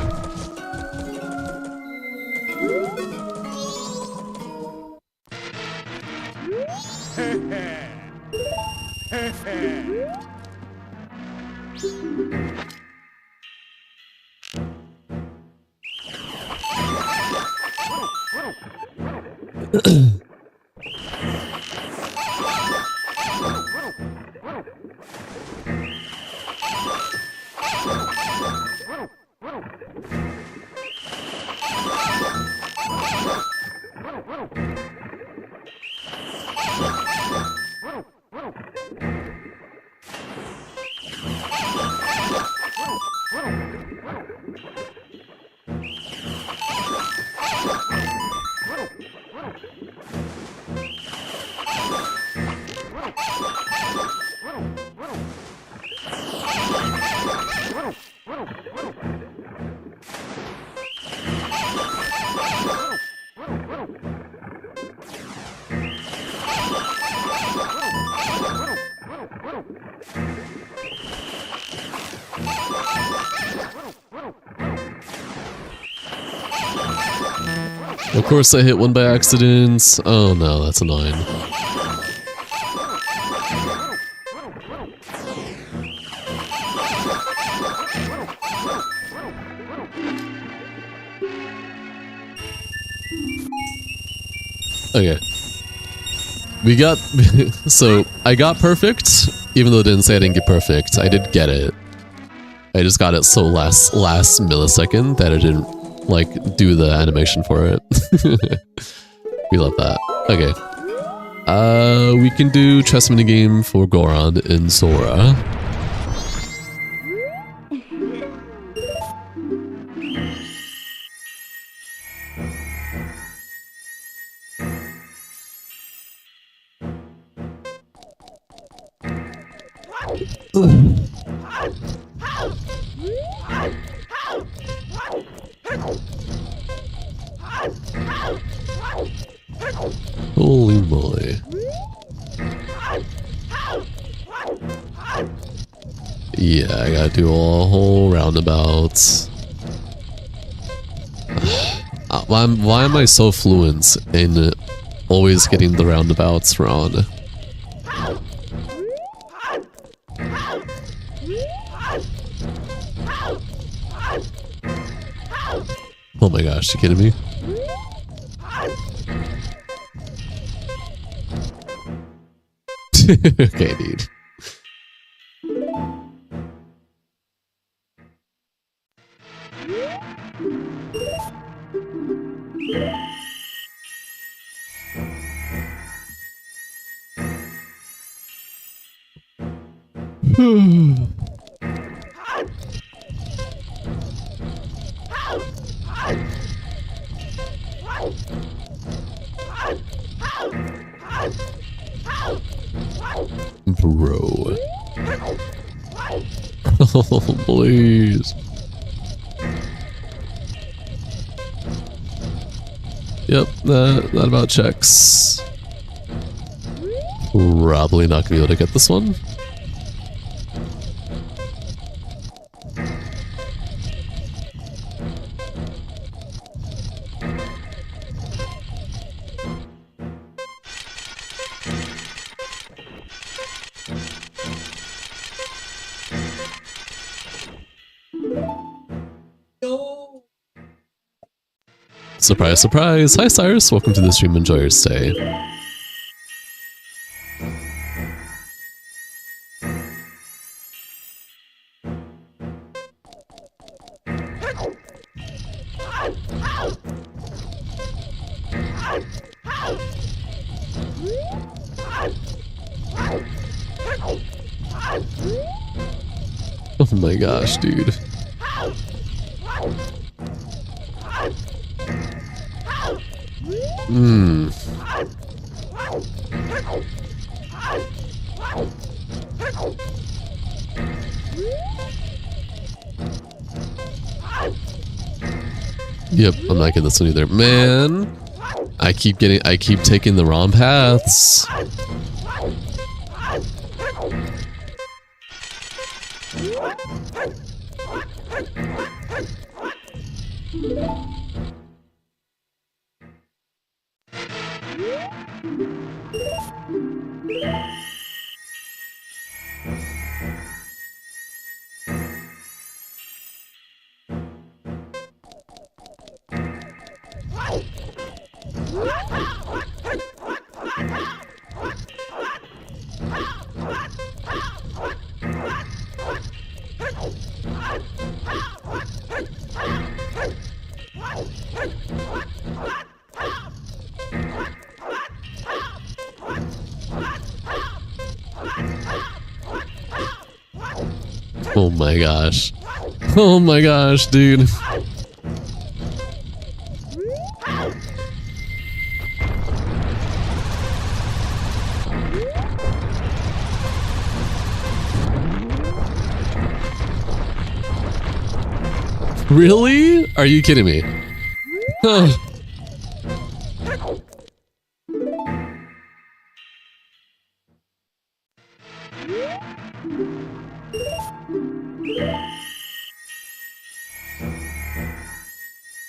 A: Of course I hit one by accident. Oh no, that's annoying. Okay. We got... so, I got perfect, even though it didn't say I didn't get perfect. I did get it. I just got it so last millisecond that I didn't, like, do the animation for it. We love that. Okay. We can do chess minigame for Goron and Sora. Holy moly. Yeah, I gotta do a whole roundabout. Why am I so fluent in always getting the roundabouts wrong? Oh my gosh, you kidding me? Okay, dude. Bro. Oh, please. Yep, that about checks. Probably not gonna be able to get this one. Surprise, surprise! Hi Cyrus, welcome to the stream, enjoy your stay. Oh my gosh, dude. Yep, I'm not getting this one either. Man, I keep taking the wrong paths. Oh my gosh. Oh my gosh, dude. Really? Are you kidding me? Huh.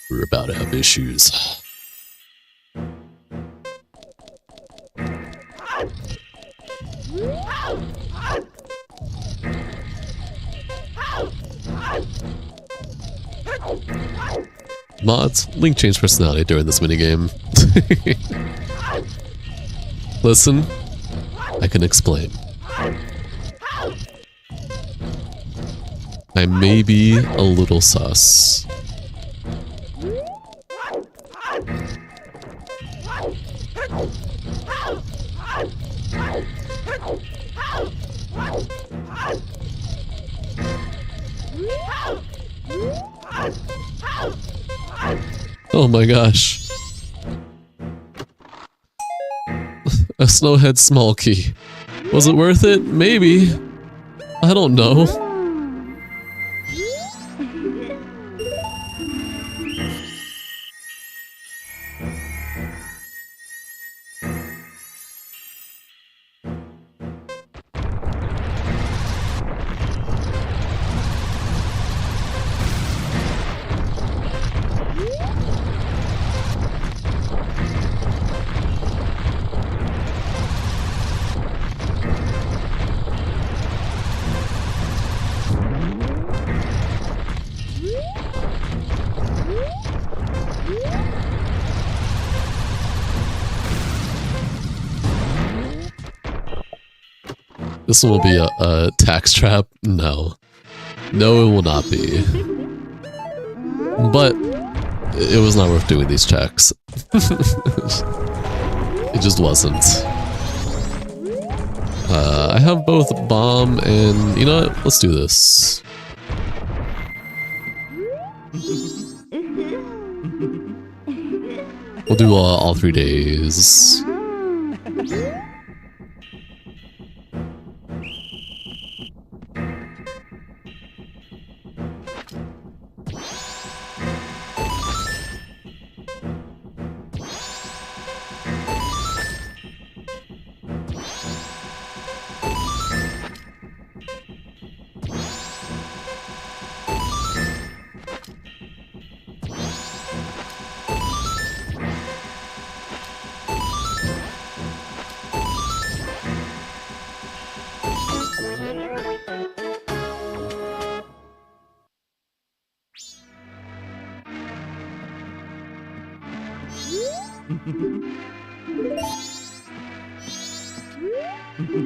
A: We're about to have issues. Mods, Link changed personality during this minigame. Listen, I can explain. I may be a little sus. Oh my gosh. A snowhead small key. Was it worth it? Maybe. I don't know. This one will be a tax trap? No. No, it will not be. But it was not worth doing these checks. It just wasn't. I have both bomb and... You know what? Let's do this. We'll do all 3 days.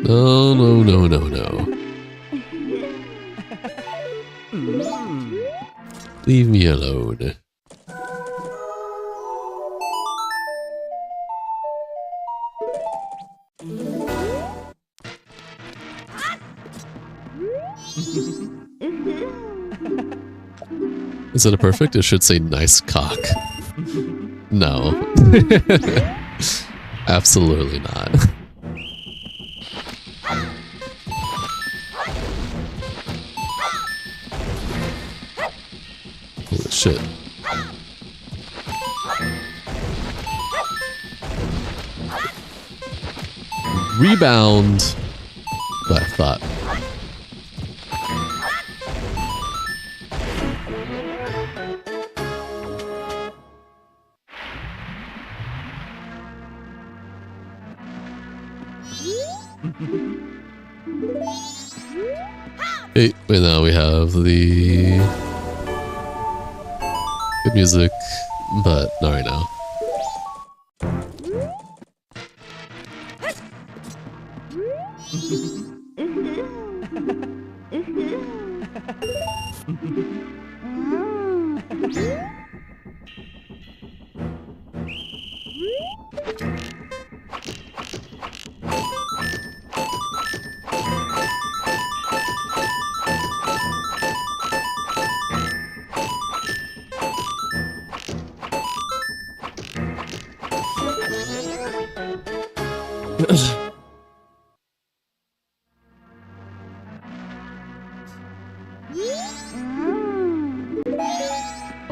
A: No, no, no, no, no. Leave me alone. Is it a perfect? It should say nice cock. No. Absolutely not. Holy shit. Rebound. What I thought. Hey, wait, now we have the good music, but not right now.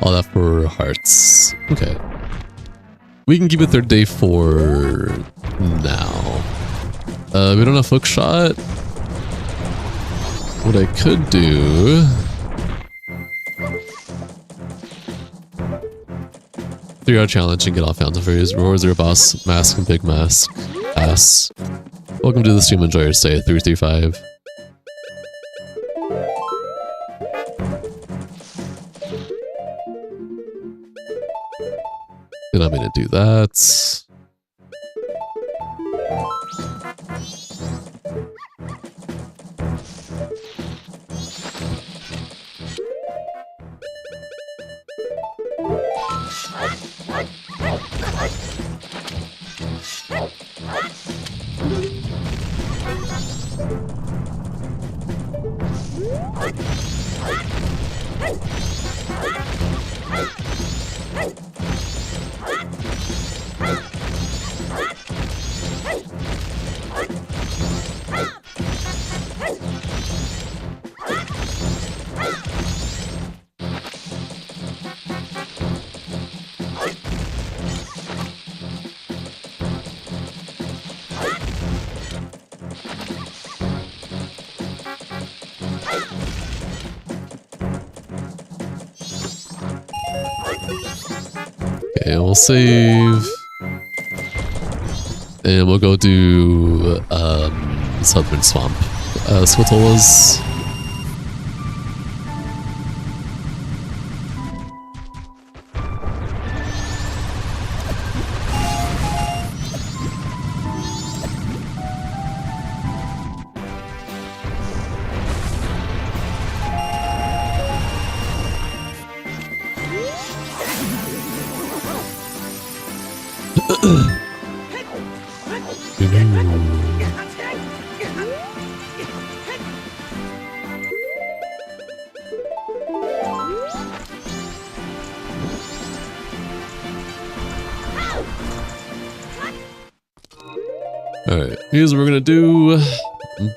A: All that for hearts. Okay. We can keep it third day for now. We don't have hook shot. What I could do... 3-hour challenge and get off Fountain Fairies. Roar, Zero Boss, Mask, and Big Mask. Pass. Welcome to the stream. Enjoy your stay. 335. Did not mean to do that. Okay, we'll save. And we'll go do Southern Swamp. Swatolas. Alright, here's what we're gonna do.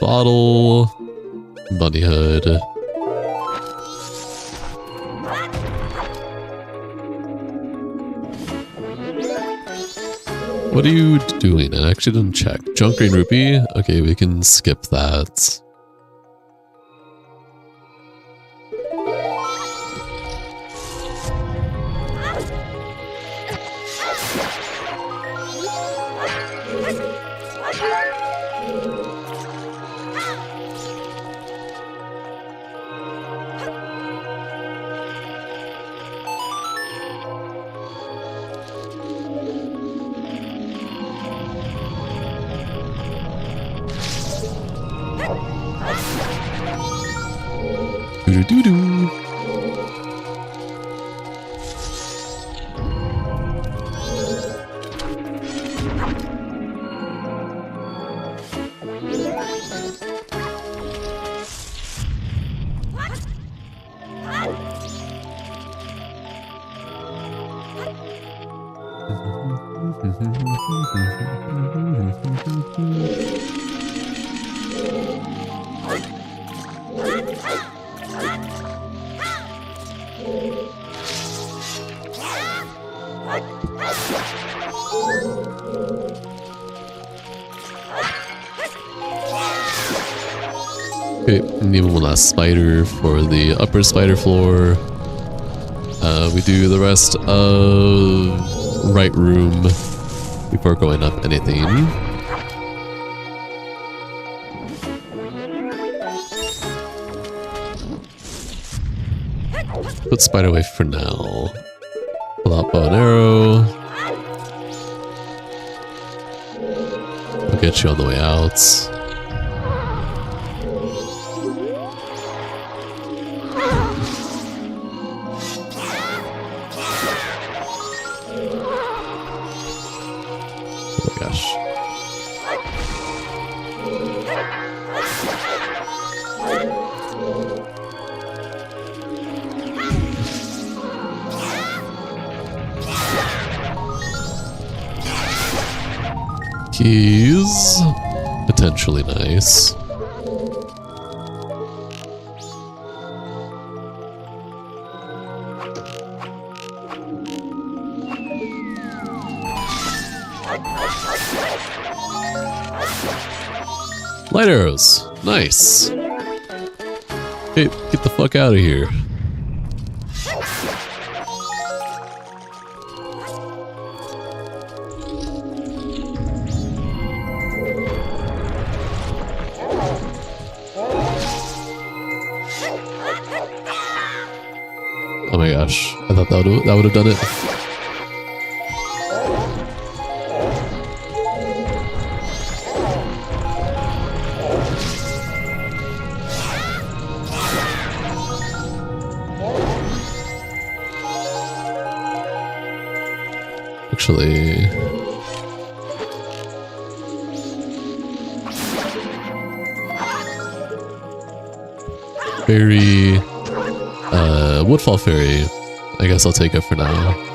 A: Bottle, bunny hood. What are you doing? I actually didn't check. Junk Green Rupee? Okay, we can skip that. Doo-doo-doo-doo. Okay, need one last spider for the upper spider floor. We do the rest of right room before going up anything. Put spider away for now. Pull out bow and arrow. I'll get you on the way out. gosh. Keys. Potentially nice. Light arrows. Nice. Hey, get the fuck out of here. Oh my gosh. I thought that would have done it. Actually, fairy, Woodfall Fairy. I guess I'll take it for now.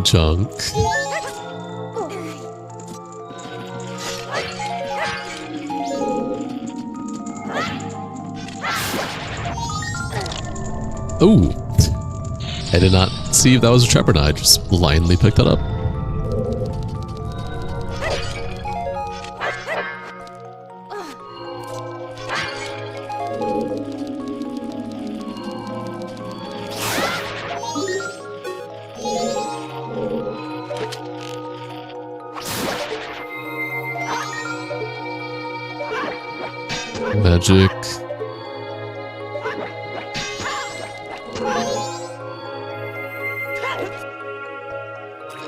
A: Junk. Ooh. I did not see if that was a trap or not. I just blindly picked that up. Magic.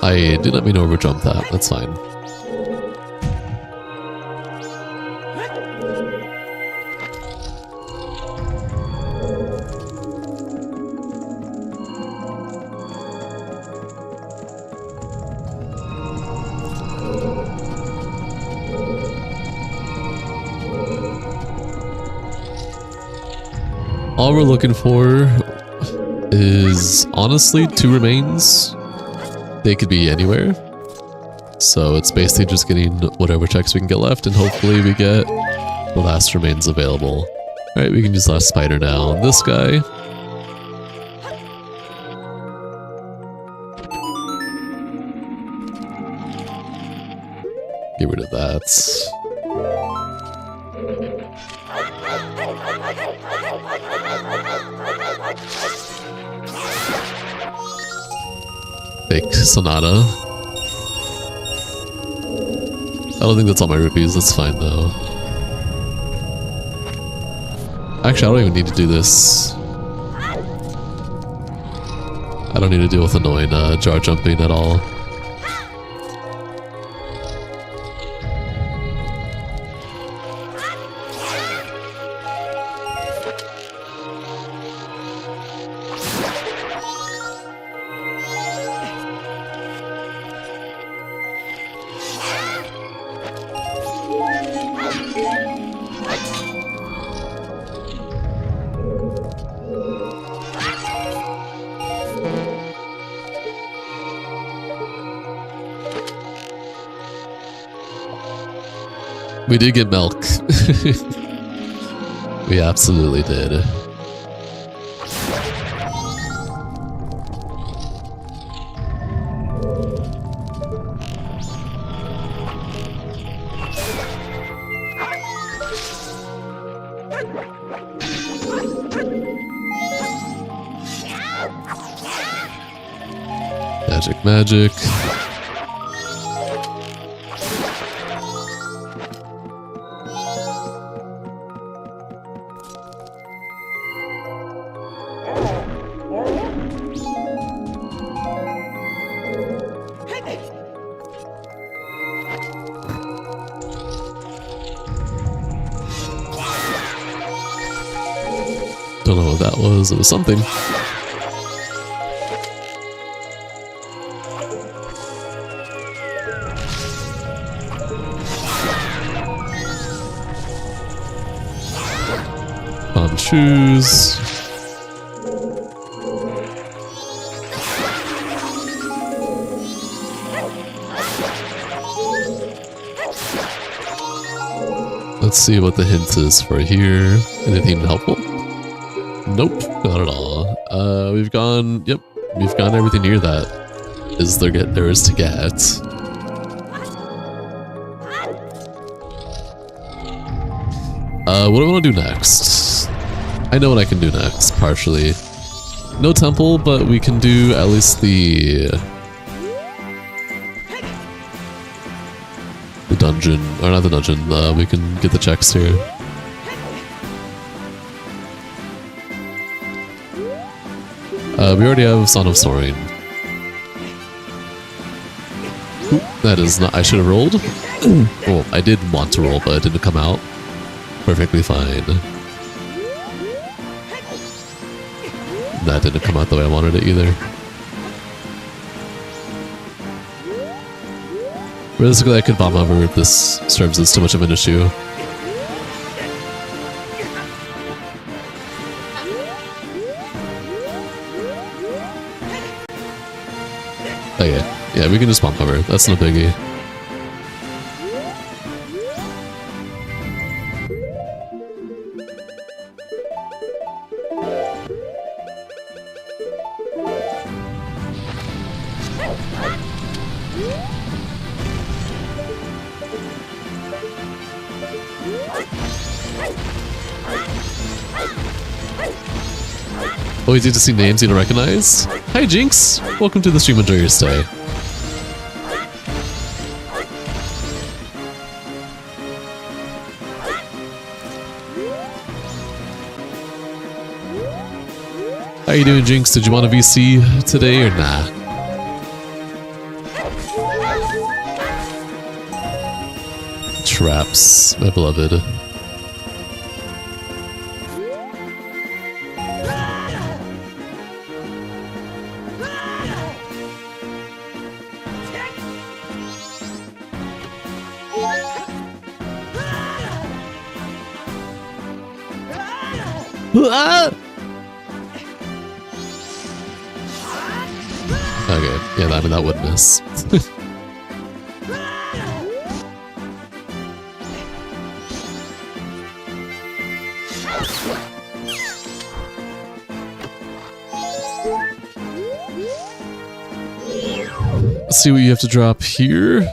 A: I did not mean to overjump that. That's fine. All we're looking for is honestly 2 remains. They could be anywhere. So it's basically just getting whatever checks we can get left, and hopefully we get the last remains available. Alright, we can use last spider now on this guy. Get rid of that. Fake Sonata. I don't think that's all my rupees, that's fine though. Actually, I don't even need to do this. I don't need to deal with annoying jar jumping at all. We did get milk. We absolutely did. Magic, magic. don't know what that was. It was something. Shoes. Let's see what the hint is for here. Anything helpful? Nope, not at all. We've gone. Yep, we've gone everything here that there is to get. What do I want to do next? I know what I can do next, partially. No temple, but we can do at least the dungeon, or not the dungeon, we can get the checks here. We already have Son of Soaring. Ooh, that is not, I should have rolled. Well, I did want to roll, but it didn't come out. Perfectly fine. That didn't come out the way I wanted it either. Realistically, I could bomb over if this serves as too much of an issue. Okay, yeah, we can just bomb cover. That's no biggie. Always need to see names you don't recognize. Hi Jinx! Welcome to the stream, enjoy your stay. How you doing, Jinx? Did you want a VC today or nah? Traps, my beloved. Okay, yeah, that would miss. Let's see what you have to drop here.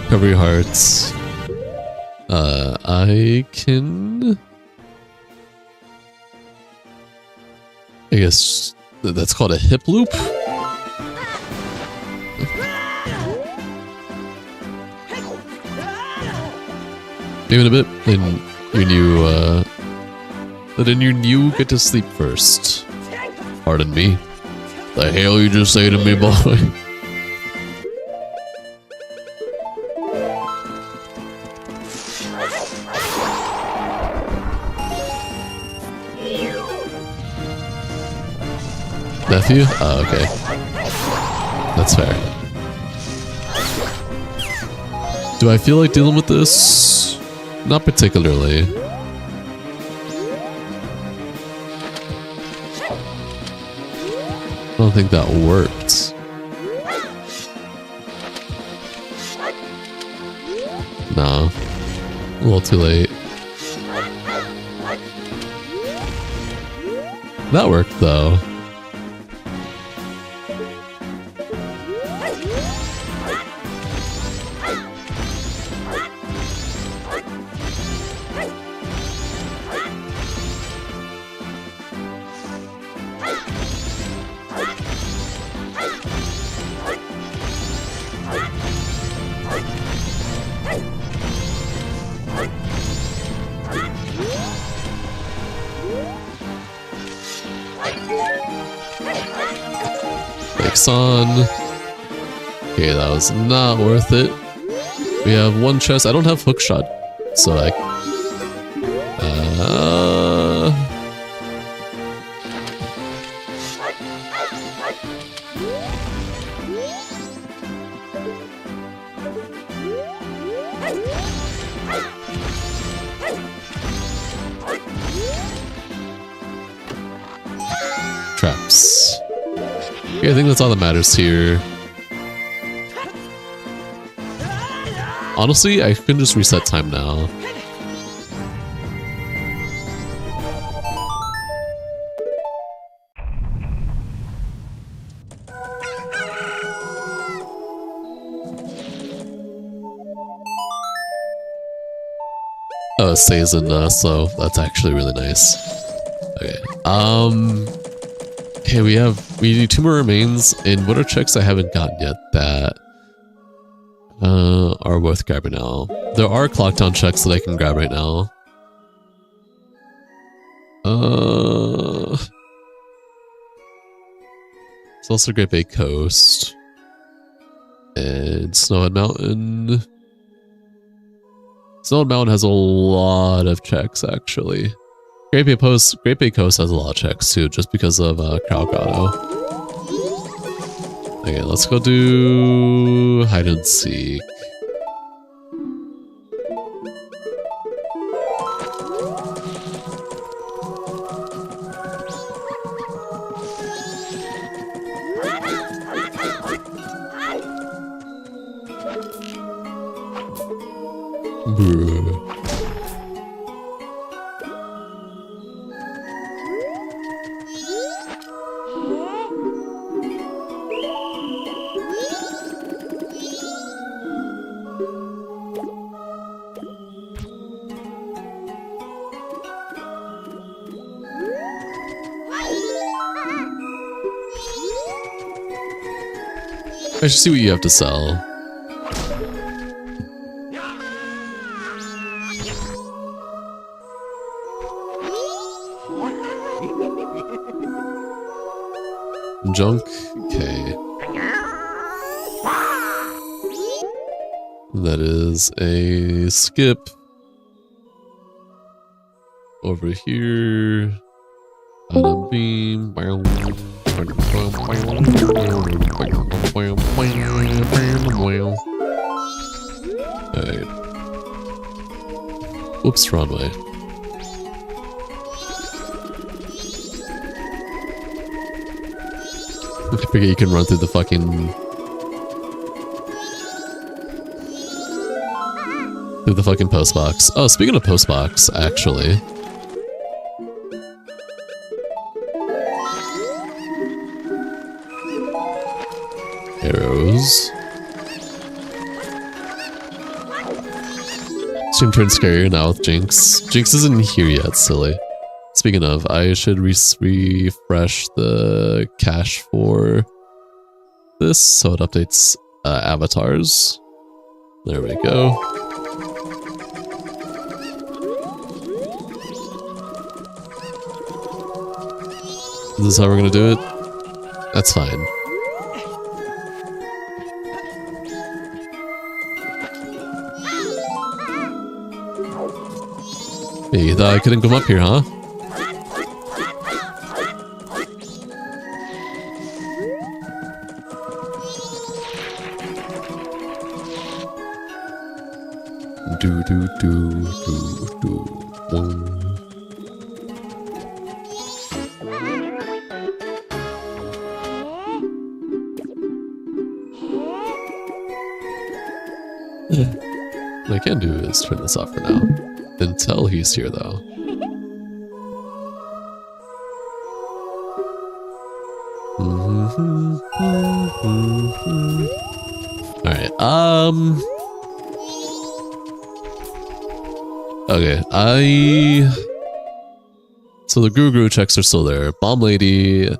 A: Cover your hearts. I can... I guess that's called a hip loop. Maybe in a bit, then your new get to sleep first. Pardon me. The hell you just say to me, boy? Nephew? Oh, okay. That's fair. Do I feel like dealing with this? Not particularly. I don't think that worked. No. A little too late. That worked though. On. Okay, that was not worth it. We have one chest. I don't have hook shot So like, traps. Okay, I think that's all that matters here. Honestly, I can just reset time now. Oh, it stays in slow. That's actually really nice. Okay. Okay, we need 2 more remains, and what are checks I haven't gotten yet that are worth grabbing now? There are clock down checks that I can grab right now. It's also Great Bay Coast and Snowhead Mountain. Snowhead Mountain has a lot of checks actually. Great Bay Coast has a lot of checks too, just because of Crow Grotto. Okay, let's go do hide and seek. I should see what you have to sell. Junk? Okay. That is a skip. Over here. Item beam. Alright. Whoops, wrong way. I forget you can run through the fucking... through the fucking post box. Oh, speaking of post box, actually... arrows. Stream turns scarier now with Jinx. Jinx isn't here yet, silly. Speaking of, I should refresh the cache for this so it updates avatars. There we go. This is how we're gonna do it? That's fine. Hey, you thought I couldn't come up here, huh? Do do do do do. What I can do is turn this off for now. Until he's here, though. Alright, okay, so the Guru checks are still there. Bomb Lady... Are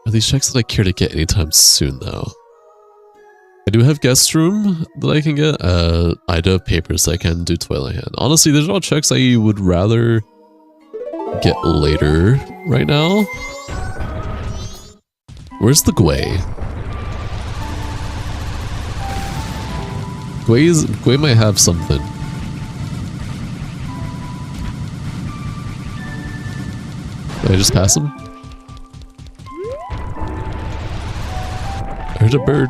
A: these checks that I care to get anytime soon, though? I do have guest room that I can get. I do have papers I can do Twilight Hand. Honestly, there's all checks I would rather get later right now. Where's the Gwei? Gwei might have something. Did I just pass him? I heard a bird.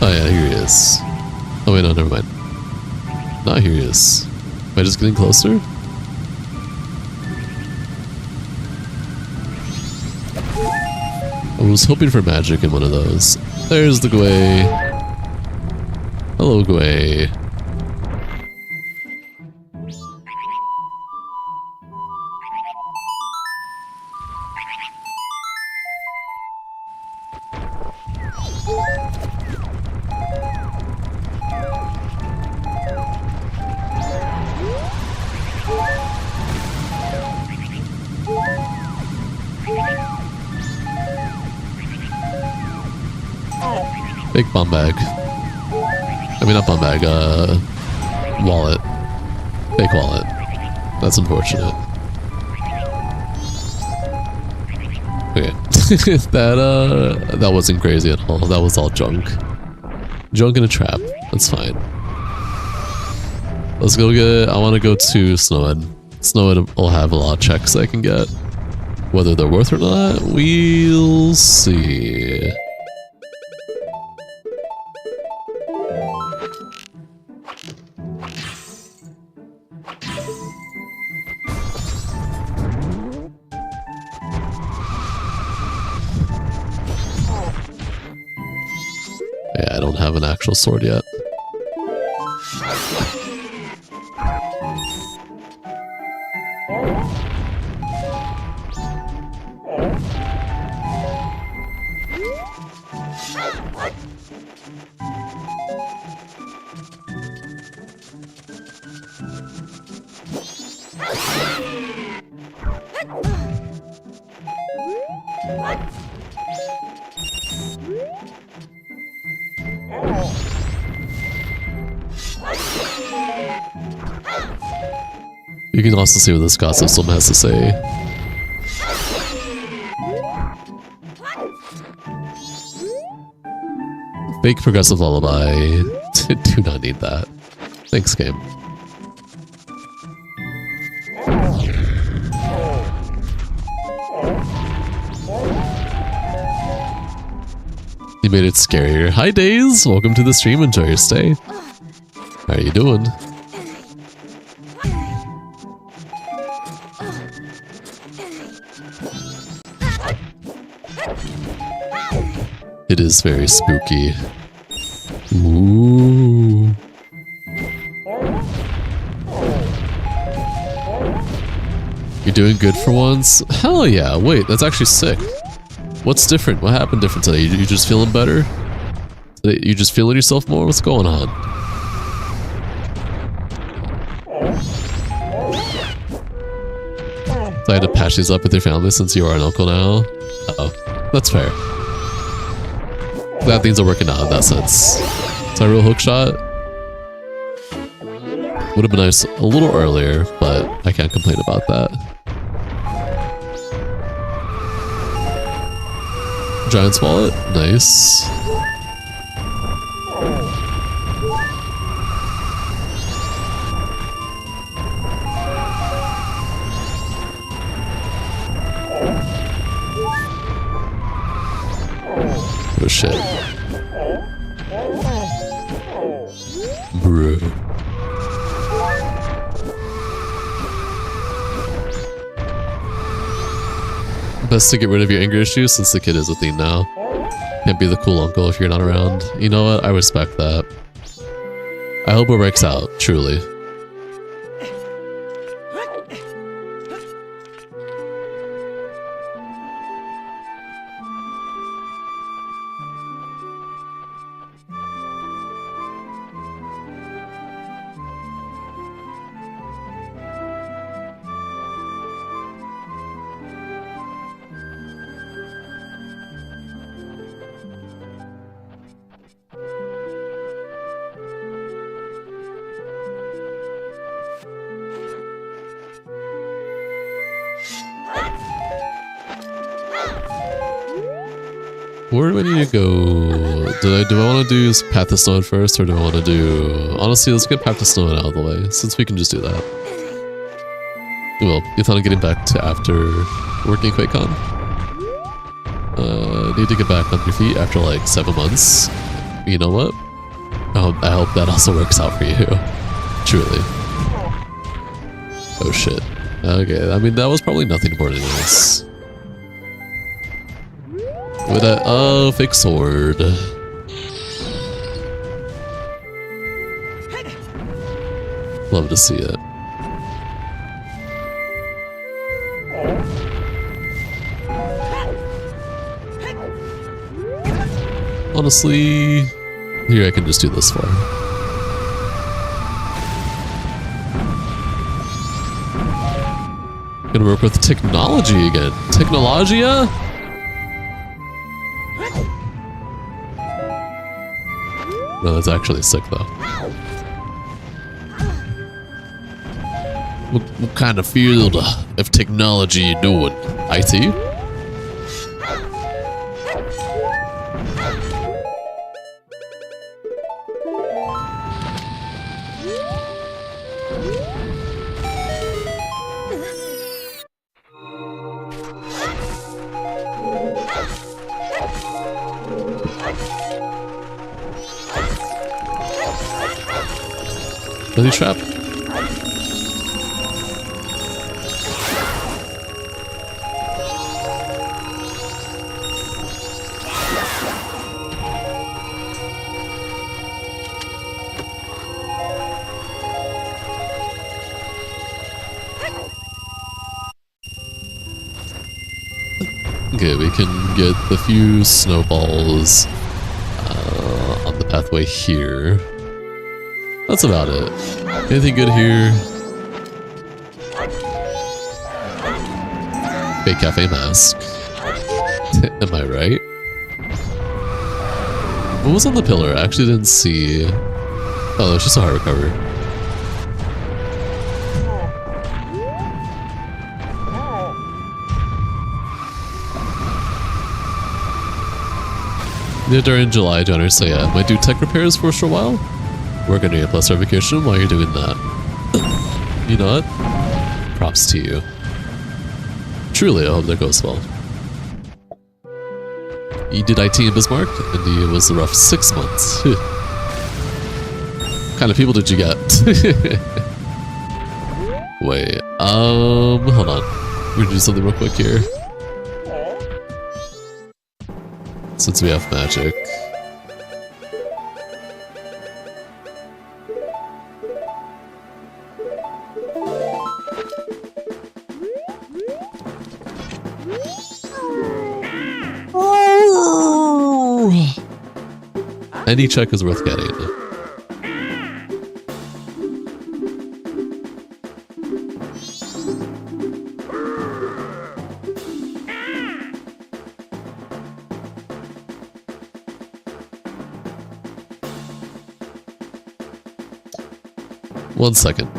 A: Oh yeah, here he is. Oh wait, no, never mind. Nah, here he is. Am I just getting closer? I was hoping for magic in one of those. There's the Gwei. Hello, Gwei. Big bomb bag. I mean, not bomb bag, wallet. Fake wallet. That's unfortunate. Okay. That wasn't crazy at all. That was all junk. Junk in a trap. That's fine. Let's go get, I want to go to Snowhead. Snowhead will have a lot of checks I can get. Whether they're worth it or not, we'll see. Yeah, I don't have an actual sword yet. You can also see what this god system has to say. Fake progressive lullaby. Do not need that. Thanks, game. You made it scarier. Hi, Days! Welcome to the stream. Enjoy your stay. How are you doing? It is very spooky. Ooh. You're doing good for once? Hell yeah, wait, that's actually sick. What's different? What happened different today? You just feeling better? You just feeling yourself more? What's going on? So I had to patch these up with your family since you are an uncle now? Oh, that's fair. Glad things are working out in that sense. So I real hook shot. Would have been nice a little earlier, but I can't complain about that. Giant's wallet, nice. Oh shit. Bro. Best to get rid of your anger issues since the kid is a thing now. Can't be the cool uncle if you're not around. You know what? I respect that. I hope it works out, truly. Where do I need to go? Do I want to do Path to Snowhead first, or do I want to do... Honestly, let's get Path to Snowhead out of the way, since we can just do that. Well, you thought of getting back to after working at QuakeCon? Need to get back on your feet after like 7 months. You know what? I hope that also works out for you. Truly. Oh shit. Okay, I mean that was probably nothing important anyways. With a fake sword. Love to see it. Honestly, here I can just do this for. Gonna work with technology again. Technologia? No, that's actually sick though. What kind of field of technology you doing? IT? Really trap? Okay, we can get the few snowballs on the pathway here. That's about it. Anything good here? Fake cafe mask. Am I right? What was on the pillar? I actually didn't see. Oh, it's just a heart recover. During July, Johnner say, yeah, might do tech repairs for a short while. We're gonna get plus certification while you're doing that. You know what? Props to you. Truly, I hope that goes well. You did IT in Bismarck, and it was a rough 6 months. What kind of people did you get? Wait, hold on. We're gonna do something real quick here. Since we have magic. Any check is worth getting. One second.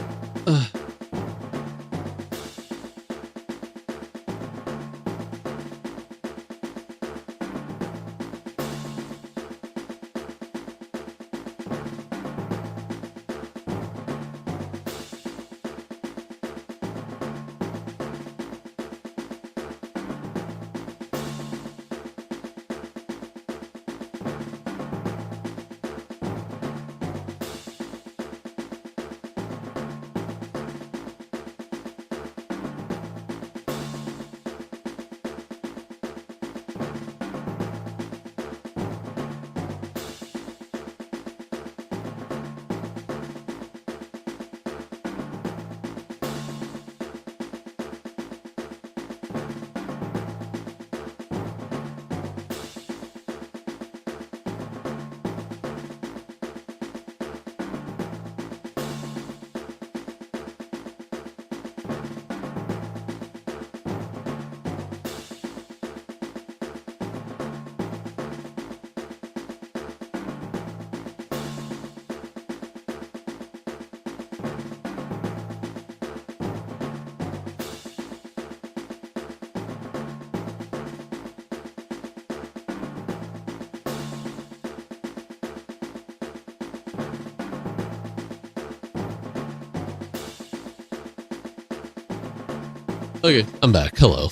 A: Okay, I'm back. Hello.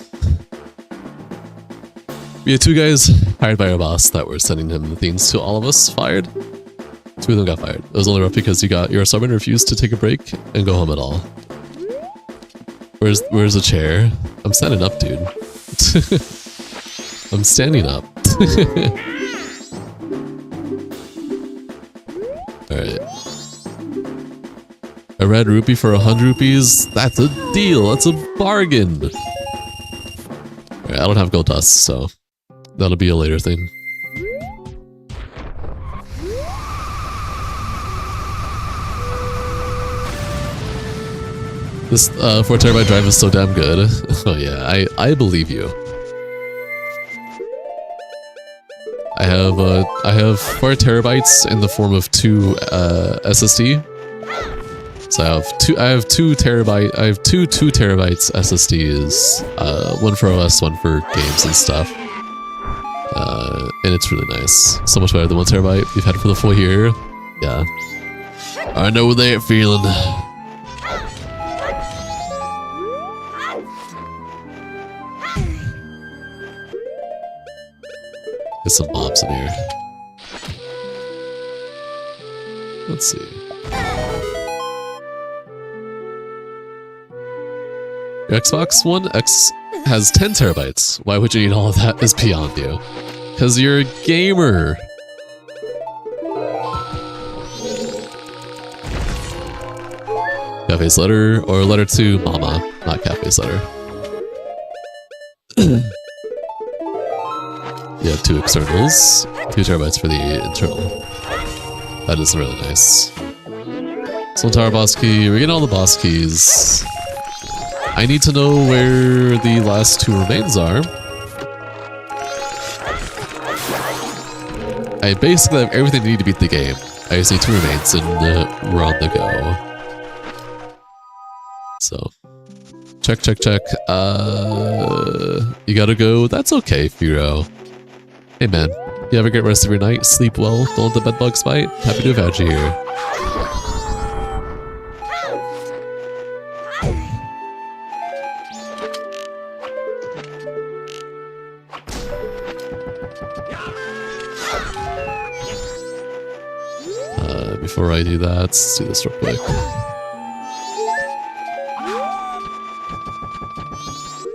A: We had 2 guys hired by our boss that were sending him the things to all of us fired. 2 of them got fired. It was only rough because your sergeant refused to take a break and go home at all. Where's the chair? I'm standing up, dude. I'm standing up. Alright. A red rupee for 100 rupees? That's a deal. That's a bargain. Alright, I don't have gold dust, so that'll be a later thing. This 4TB drive is so damn good. Oh yeah, I believe you. I have 4 terabytes in the form of 2 SSD. So I have two 2 terabytes SSDs. One for OS, one for games and stuff. And it's really nice. So much better than 1 terabyte we've had for the full year. Yeah. I know that feeling. There's some mobs in here. Let's see. Your Xbox One X has 10 terabytes. Why would you need all of that is beyond you. Because you're a gamer. Cafe's letter or letter to Mama, not Cafe's letter. You have 2 externals, 2 terabytes for the internal. That is really nice. So entire boss key, we're getting all the boss keys. I need to know where the last 2 remains are. I basically have everything I need to beat the game. I just need 2 remains and we're on the go. So, check. You gotta go. That's okay, Firo. Hey man, you have a great rest of your night. Sleep well. Don't let the bed bugs bite. Happy to have had you here. Before I do that, let's do this real quick.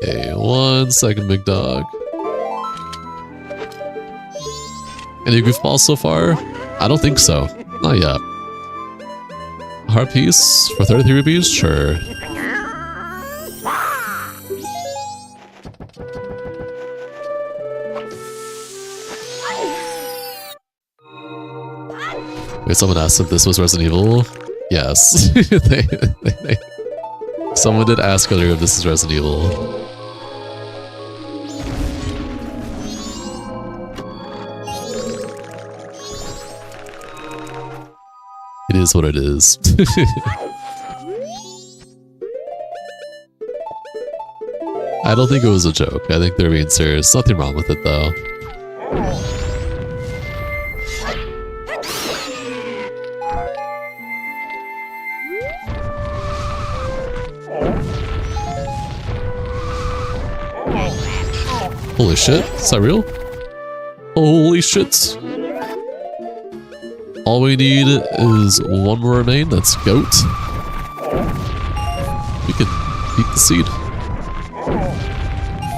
A: Okay, 1 second, big dog. Any goofballs so far? I don't think so. Not yet. Heart piece for 33 rupees? Sure. Wait, someone asked if this was Resident Evil? Yes. Someone did ask earlier if this is Resident Evil. It is what it is. I don't think it was a joke. I think they're being serious. Nothing wrong with it though. Holy shit, is that real? Holy shit. All we need is 1 more remain, that's goat. We can beat the seed.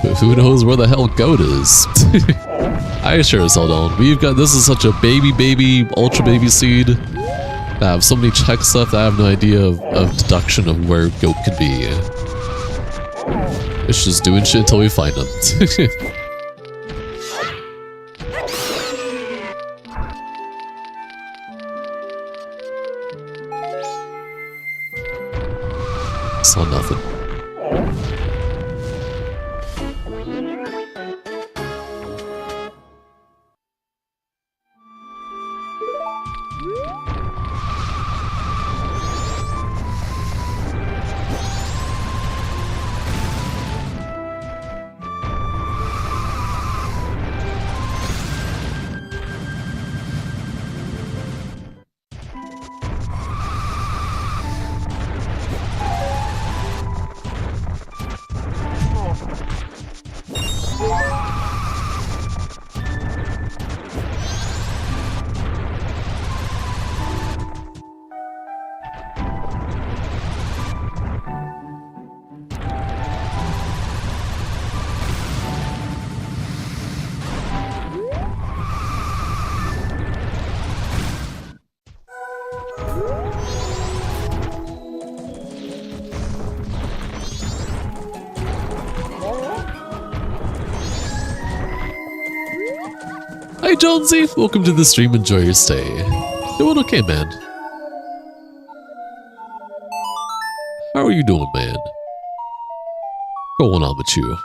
A: But who knows where the hell goat is? I sure as hell don't. This is such a baby, ultra baby seed. I have so many checks left I have no idea of deduction of where goat could be. It's just doing shit until we find them. Saw nothing. Hi Jonesy, welcome to the stream, enjoy your stay. Doing okay, man. How are you doing, man? What's going on with you?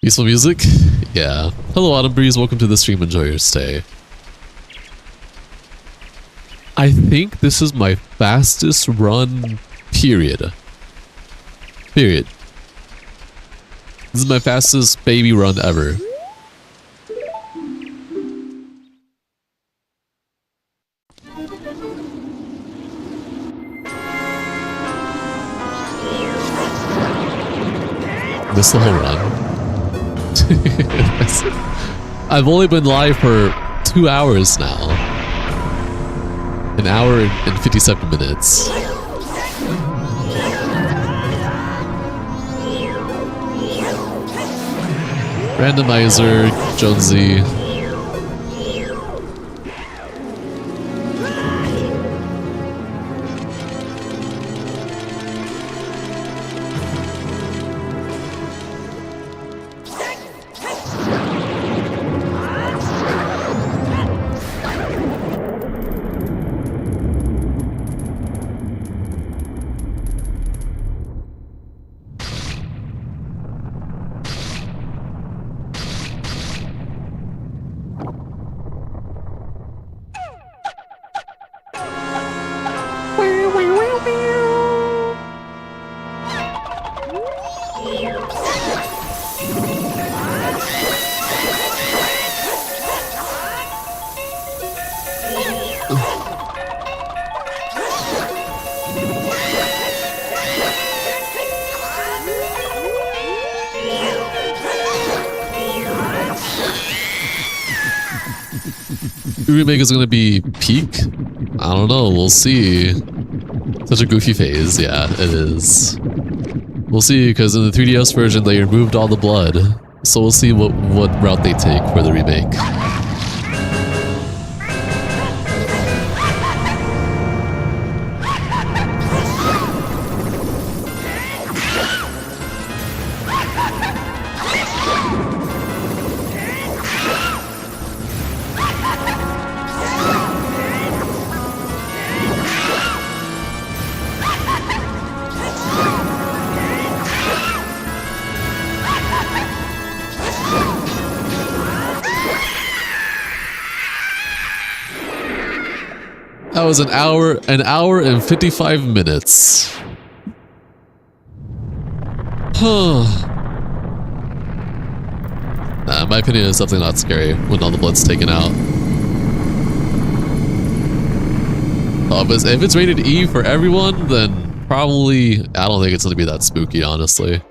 A: Peaceful music? Yeah. Hello Autumn Breeze, welcome to the stream, enjoy your stay. I think this is my fastest run, period. Period. This is my fastest baby run ever. Missed the whole run. I've only been live for 2 hours now. An hour and 57 minutes. Randomizer, Jonesy. Remake is gonna be peak? I don't know, we'll see. Such a goofy phase, yeah, it is. We'll see, because in the 3DS version they removed all the blood. So we'll see what route they take for the remake. That was an hour and 55 minutes. Huh. Nah, in my opinion, it's definitely not scary when all the blood's taken out. But if it's rated E for everyone, then probably, I don't think it's gonna be that spooky, honestly.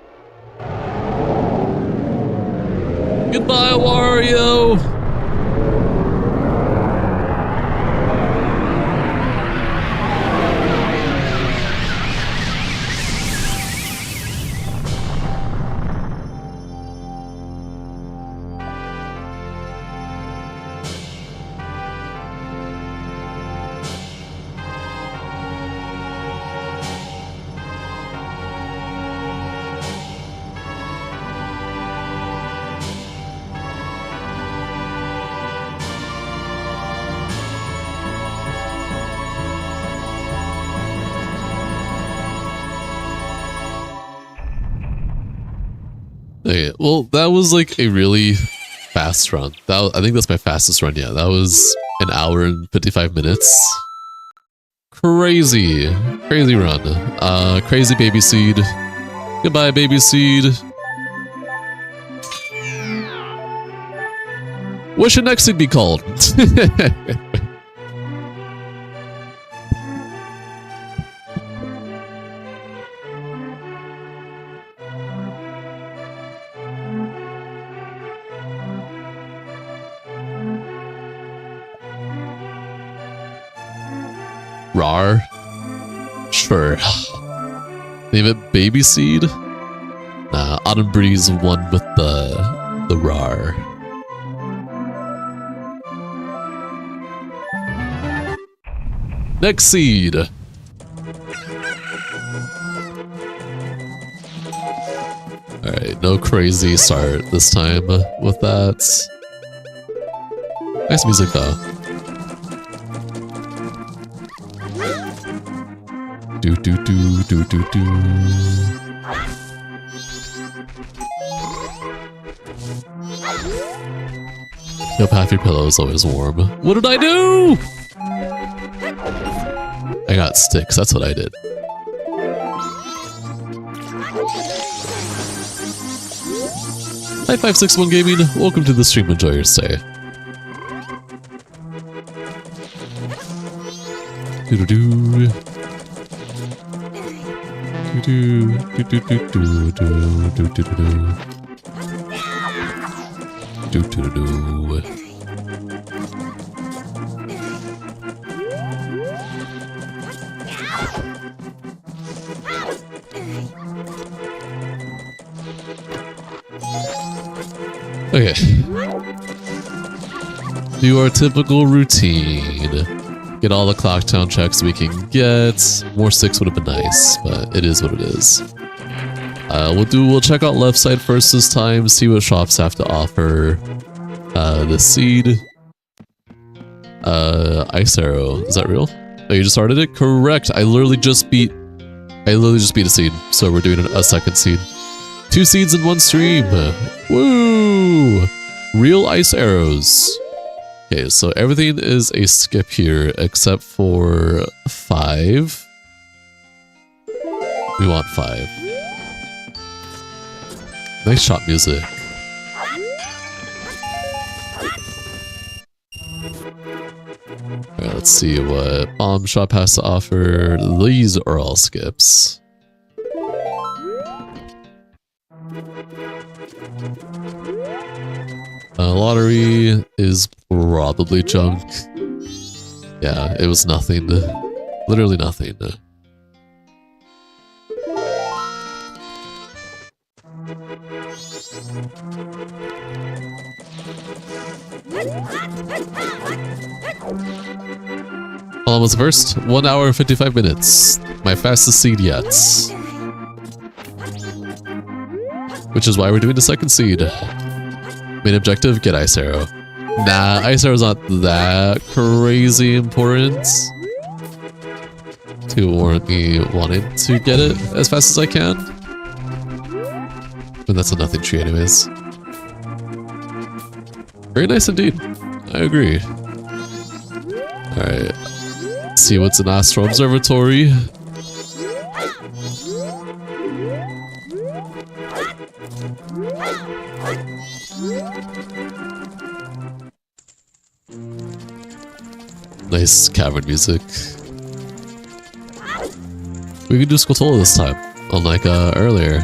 A: Goodbye, Wario! Okay, well, that was like a really fast run. I think that's my fastest run yet. That was an hour and 55 minutes. Crazy. Crazy run. Crazy baby seed. Goodbye, baby seed. What should next thing be called? Rar? Sure. Name it Baby Seed? Nah, Autumn Breeze won with the Rar. Next seed. Okay, no crazy start this time with that. Nice music though. Do do do do do do. Yep, half your pillow is always warm. What did I do? I got sticks, that's what I did. Hi 561 Gaming, welcome to the stream, enjoy your stay. Do do do. Do do do do do do do do do do do do. Okay. Do our typical routine. Get all the clock town checks we can get. More sticks would have been nice, but it is what it is. We'll check out left side first this time, see what shops have to offer. The seed. Ice arrow. Is that real? Oh, you just started it? Correct. I literally just beat a seed. So we're doing a second seed. 2 seeds in 1 stream. Woo! Real ice arrows. Okay, so everything is a skip here except for 5. We want 5. Nice shop music. Alright, let's see what Bomb Shop has to offer. These are all skips. Lottery is probably junk. Yeah, it was nothing. Literally nothing. Almost first. 1 hour and 55 minutes. My fastest seed yet. Which is why we're doing the second seed. Main objective, get Ice Arrow. Nah, Ice Arrow's not that crazy important to warrant me wanting to get it as fast as I can. But that's a nothing tree anyways. Very nice indeed. I agree. Alright. See what's in Astro Observatory. Nice cavern music. We can do Skulltula this time, unlike earlier.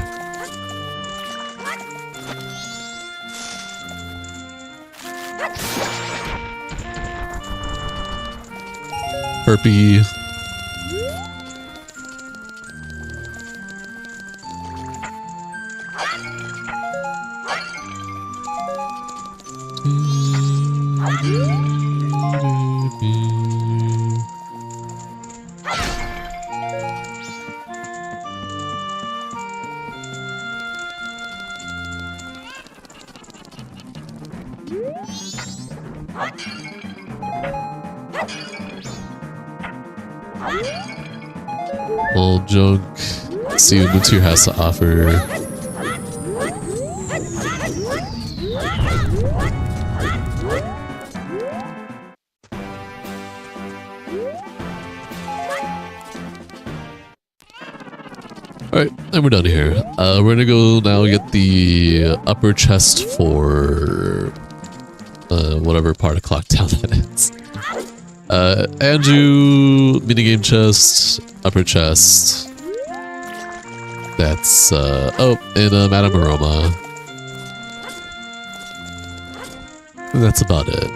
A: Herpy. Old junk. See what Mutir has to offer. Alright, and we're done here. We're gonna go now get the upper chest for whatever part of Clock Town that is. Andrew, minigame chest, upper chest. That's, and Madame Aroma. And that's about it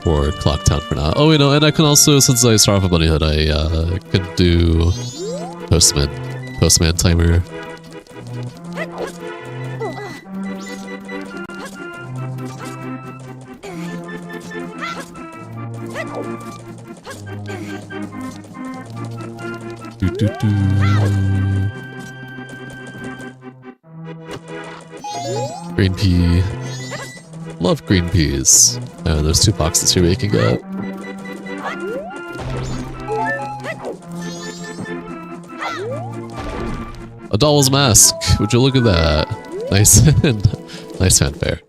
A: for Clock Town for now. Oh, you know, and I can also, since I start off a bunny hood, I can do Postman timer. Green pea. Love green peas. And there's 2 boxes here we can get. A doll's mask. Would you look at that? Nice, nice fanfare.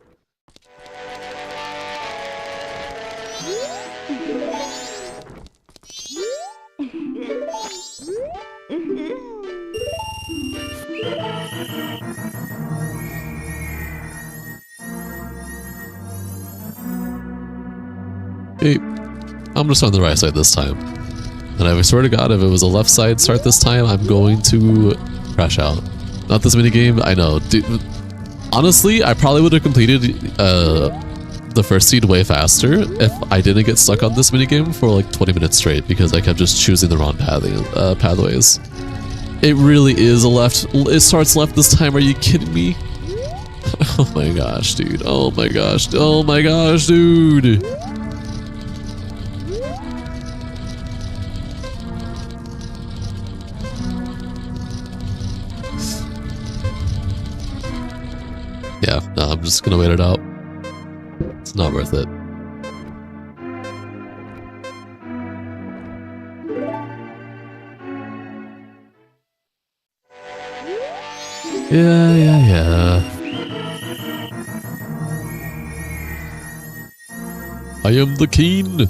A: Hey, I'm just on the right side this time. And I swear to God, if it was a left side start this time, I'm going to crash out. Not this minigame, I know. Dude, honestly, I probably would have completed the first seed way faster if I didn't get stuck on this minigame for like 20 minutes straight because I kept just choosing the wrong pathways. It really is a left. It starts left this time, are you kidding me? Oh my gosh, dude. Oh my gosh. Oh my gosh, dude. Yeah, no, I'm just gonna wait it out. It's not worth it. Yeah. I am the king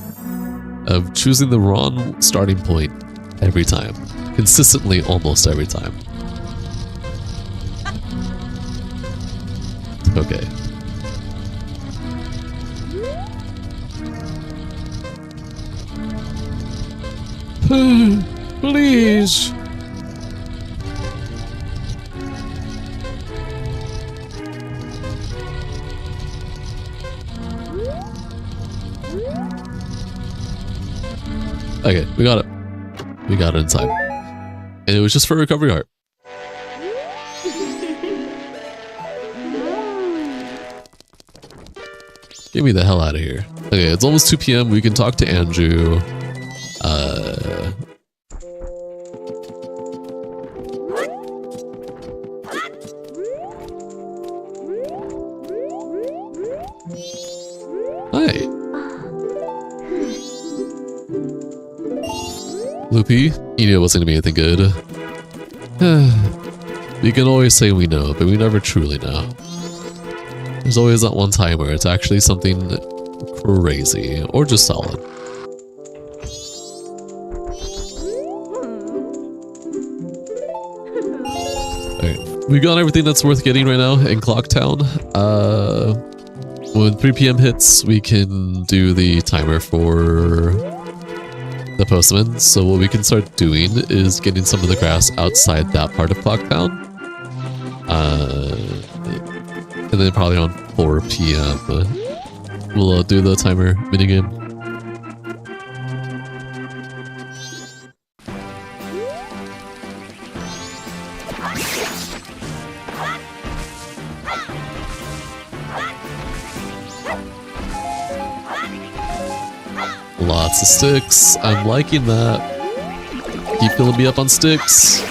A: of choosing the wrong starting point every time. Consistently, almost every time. Okay. Please. Okay, we got it. We got it in time. And it was just for recovery art. Get me the hell out of here. Okay, it's almost 2 p.m. We can talk to Andrew. Hi. Loopy, you knew it wasn't gonna be anything good. We can always say we know, but we never truly know. There's always that one time where it's actually something crazy, or just solid. Alright, we got everything that's worth getting right now in Clocktown. When 3 p.m. hits, we can do the timer for the postman. So what we can start doing is getting some of the grass outside that part of Clocktown. And then probably around 4 p.m. We'll do the timer minigame. Lots of sticks. I'm liking that. Keep filling me up on sticks.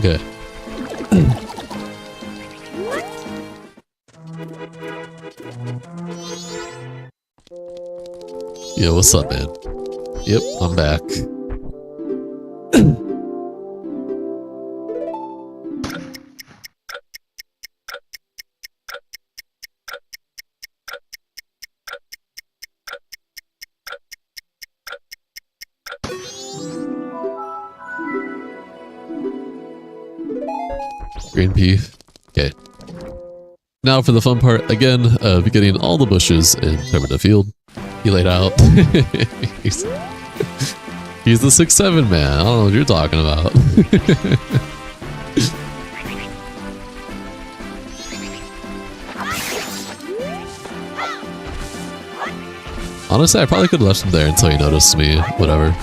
A: Okay. Yo, what's up, man? Yep, I'm back. Green pea. Okay. Now for the fun part, again, of getting all the bushes in Primitive Field. He laid out. he's the 6'7" man. I don't know what you're talking about. Honestly, I probably could have left him there until he noticed me. Whatever.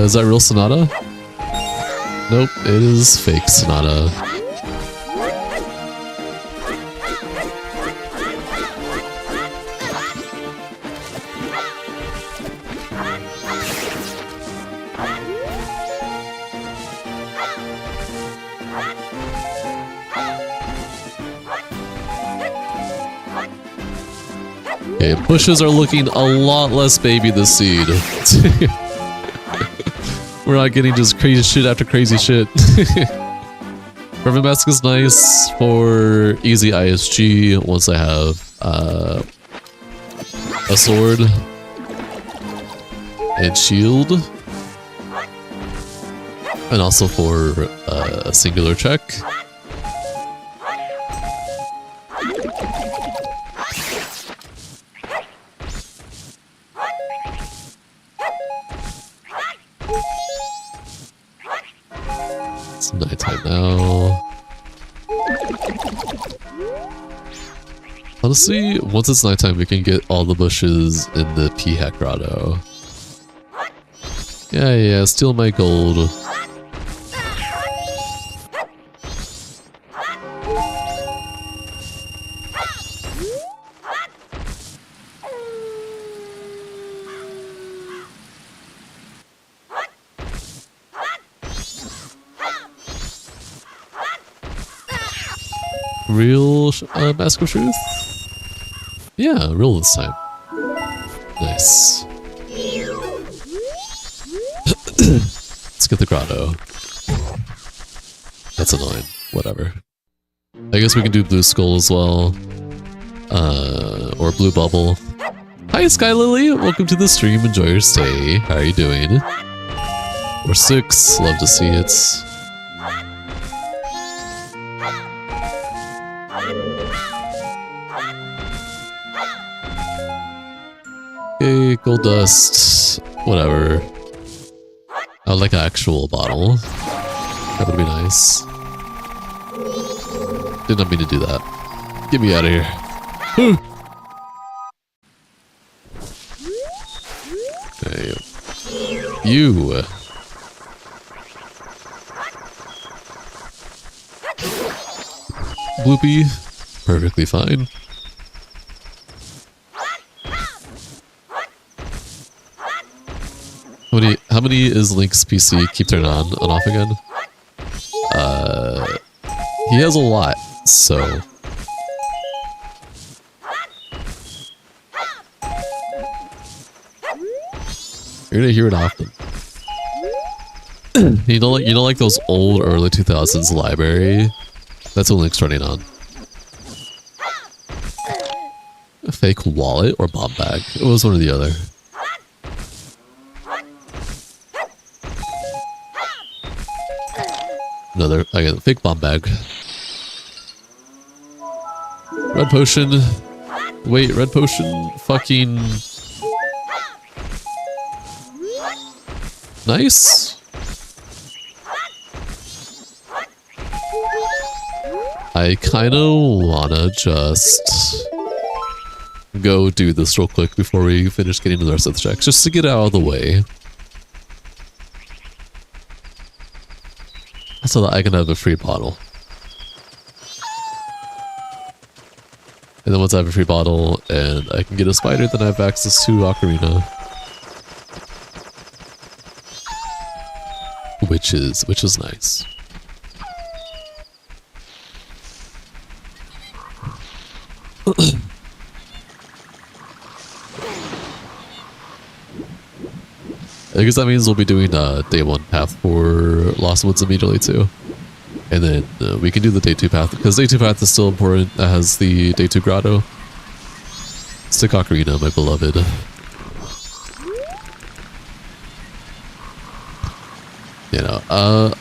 A: Is that real Sonata? Nope, it is fake Sonata. Okay, bushes are looking a lot less baby this seed. We're not getting just crazy shit after crazy shit. Revenant Mask is nice for easy ISG once I have a sword and shield. And also for a singular check. It's nighttime now. Honestly, once it's nighttime, we can get all the bushes in the P-Hack Grotto. Yeah, steal my gold. Real Mask of Truth? Yeah, real this time. Nice. Let's get the grotto. That's annoying. Whatever. I guess we can do Blue Skull as well. Or Blue Bubble. Hi, Sky Lily! Welcome to the stream. Enjoy your stay. How are you doing? We're 6. Love to see it. Okay, gold dust. Whatever. I would like an actual bottle. That would be nice. Did not mean to do that. Get me out of here. Okay. You. Bloopy. Perfectly fine. How many is Link's PC keep turning on and off again? He has a lot, so. You're gonna hear it often. you know like those old early 2000s library? That's what Link's running on. A fake wallet or bomb bag? It was one or the other. Another, again, fake bomb bag. Red potion. Wait, red potion? Fucking... Nice. I kinda wanna just... go do this real quick before we finish getting the rest of the checks, just to get out of the way. So that I can have a free bottle. And then once I have a free bottle and I can get a spider, then I have access to Ocarina. Which is nice. I guess that means we'll be doing day 1 path for Lost Woods immediately too. And then we can do the day 2 path, because day 2 path is still important. That has the day 2 grotto. Stick Ocarina, my beloved. You know,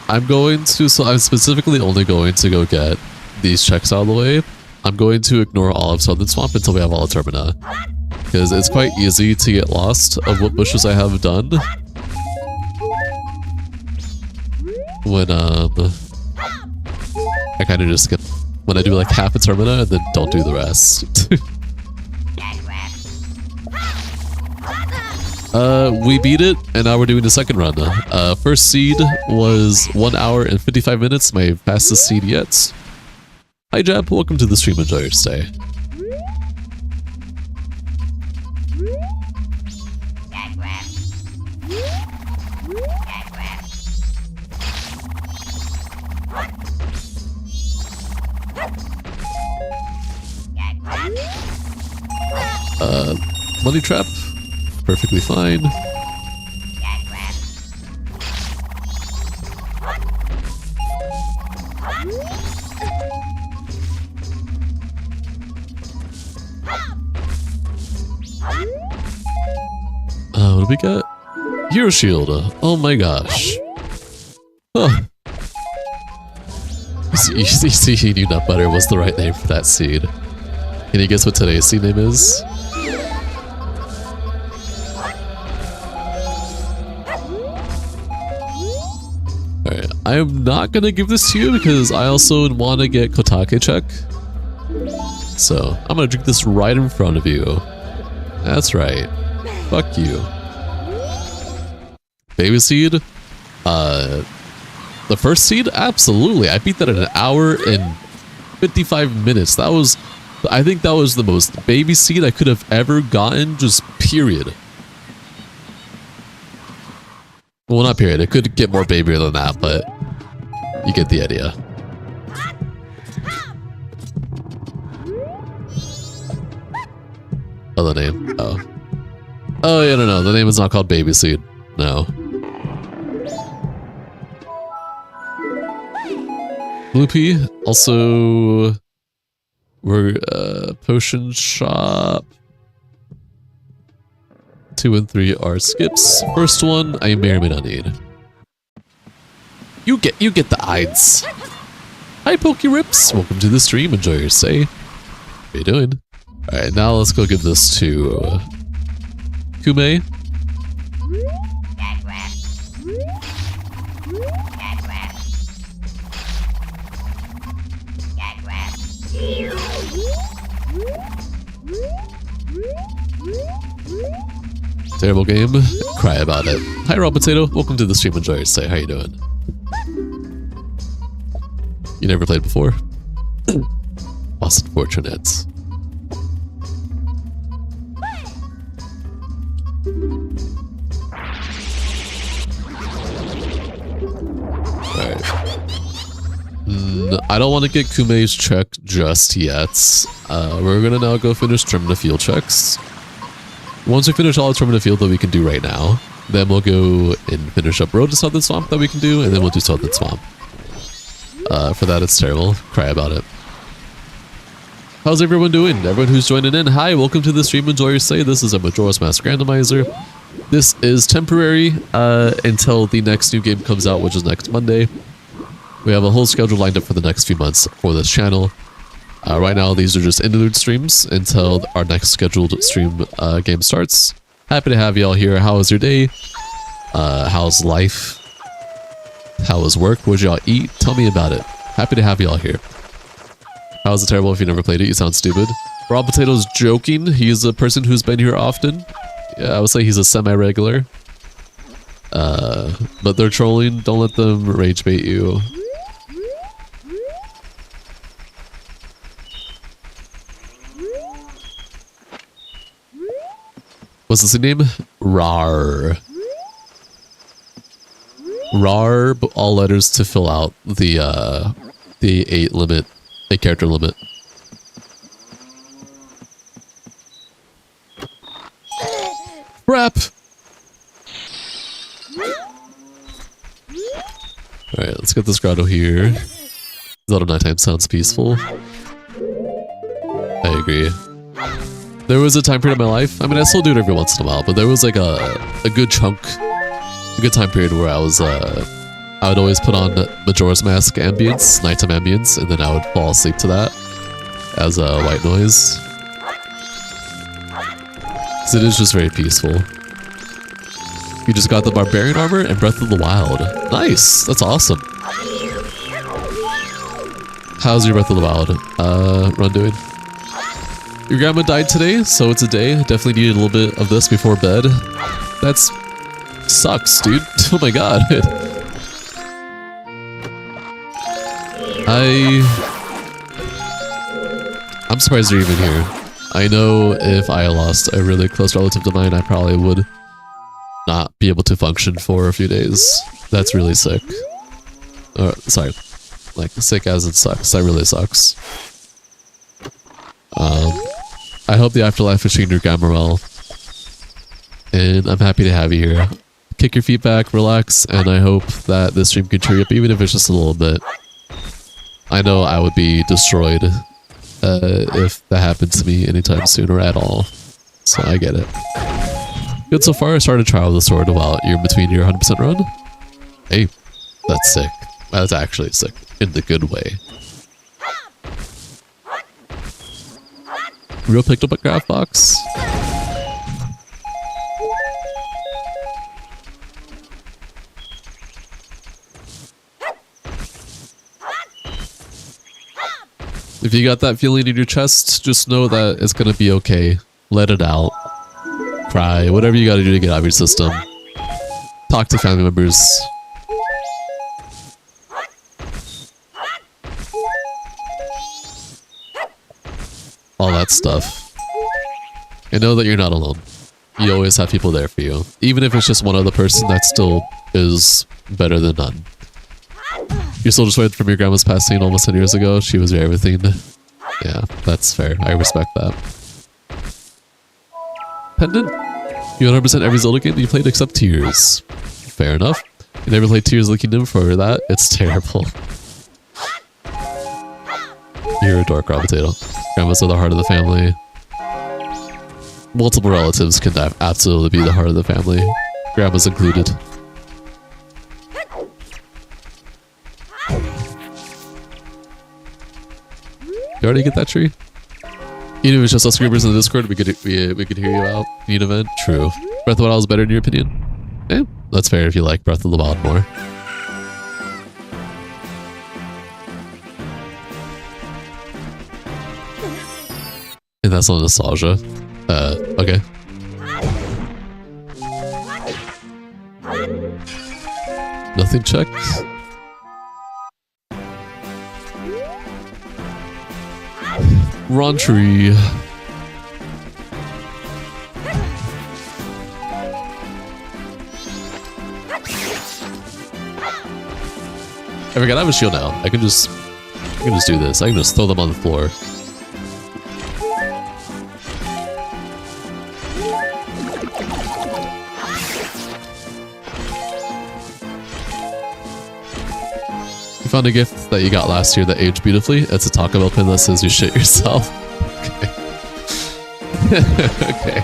A: I'm specifically only going to go get these checks out of the way. I'm going to ignore all of Southern Swamp until we have all of Termina. Because it's quite easy to get lost of what bushes I have done. When, I kind of just skip when I do like half a Termina and then don't do the rest. We beat it, and now we're doing the second run. First seed was 1 hour and 55 minutes, my fastest seed yet. Hi Jab, welcome to the stream, enjoy your stay. Money trap, perfectly fine. What do we got? Hero shield. Oh my gosh. Huh. You see, he knew nut butter was the right name for that seed. Can you guess what today's seed name is? Alright, I'm not gonna give this to you because I also want to get Kotake check. So, I'm gonna drink this right in front of you. That's right. Fuck you. Baby seed? The first seed? Absolutely. I beat that in 1 hour and 55 minutes. That was, I think that was the most baby seed I could have ever gotten, just period. Well, not period. It could get more babyier than that, but you get the idea. Oh, the name. Oh. Oh, yeah, no. The name is not called Baby Seed. No. Blue Pea. Also, we're potion shop. 2 and 3 are skips. First one, I may or may not need. You get the Ides. Hi, Pokerips. Welcome to the stream. Enjoy your stay. How you doing? All right, now let's go give this to Kume. Terrible game. Cry about it. Hi, Raw Potato. Welcome to the stream. Enjoy your stay. How you doing? You never played before? Lost unfortunate. Alright. I don't want to get Kume's check just yet. We're gonna now go finish trimming the field checks. Once we finish all the trimming the field that we can do right now, then we'll go and finish up Road to Southern Swamp that we can do, and then we'll do Southern Swamp. For that, it's terrible. Cry about it. How's everyone doing? Everyone who's joining in, hi, welcome to the stream. Enjoy your stay. This is a Majora's Mask randomizer. This is temporary until the next new game comes out, which is next Monday. We have a whole schedule lined up for the next few months for this channel. Right now, these are just interlude streams until our next scheduled stream game starts. Happy to have y'all here. How was your day? How's life? How was work? What'd y'all eat? Tell me about it. Happy to have y'all here. How is it terrible if you never played it? You sound stupid. Raw Potato's joking. He's a person who's been here often. Yeah, I would say he's a semi-regular. But they're trolling. Don't let them rage bait you. What's the name? RAR. RAR, but all letters to fill out the 8 character limit. Crap! Alright, let's get this grotto here. Zelda nighttime sounds peaceful. I agree. There was a time period in my life, I mean I still do it every once in a while, but there was like a good chunk, a good time period where I would always put on Majora's Mask ambience, nighttime ambience, and then I would fall asleep to that as a white noise. Because it is just very peaceful. You just got the Barbarian armor and Breath of the Wild. Nice! That's awesome. How's your Breath of the Wild run doing? Your grandma died today, so it's a day. Definitely needed a little bit of this before bed. That's sucks, dude. Oh my god. I'm surprised you're even here. I know if I lost a really close relative to mine, I probably would not be able to function for a few days. That's really sick. Sorry. Like, sick as it sucks. That really sucks. I hope the afterlife is treating your grandma well. And I'm happy to have you here. Kick your feet back, relax, and I hope that this stream can cheer you up, even if it's just a little bit. I know I would be destroyed if that happened to me anytime soon or at all. So I get it. Good so far. I started a trial with the sword while you're in between your 100% run. Hey, that's sick. That's actually sick. In the good way. Real picked up a craft box. If you got that feeling in your chest, just know that it's gonna be okay. Let it out. Cry. Whatever you gotta do to get out of your system. Talk to family members. All that stuff. And know that you're not alone. You always have people there for you. Even if it's just one other person, that still is better than none. You're still destroyed from your grandma's passing almost 10 years ago. She was your everything. Yeah, that's fair. I respect that. Pendant? You 100% every Zelda game you played except Tears. Fair enough. You never played Tears of the Kingdom for that? It's terrible. You're a dork, raw potato. Grandmas are the heart of the family. Multiple relatives can absolutely be the heart of the family. Grandma's included. You already get that tree? Even if it was just us screamers in the Discord, we could hear you out. Need an event? True. Breath of the Wild is better in your opinion? Eh, that's fair if you like Breath of the Wild more. And that's not nostalgia. Okay. Nothing checked. Wrong tree. I forgot I have a shield now. I can just do this. I can just throw them on the floor. You found a gift that you got last year that aged beautifully. It's a Taco Bell pin that says you shit yourself. Okay. Okay.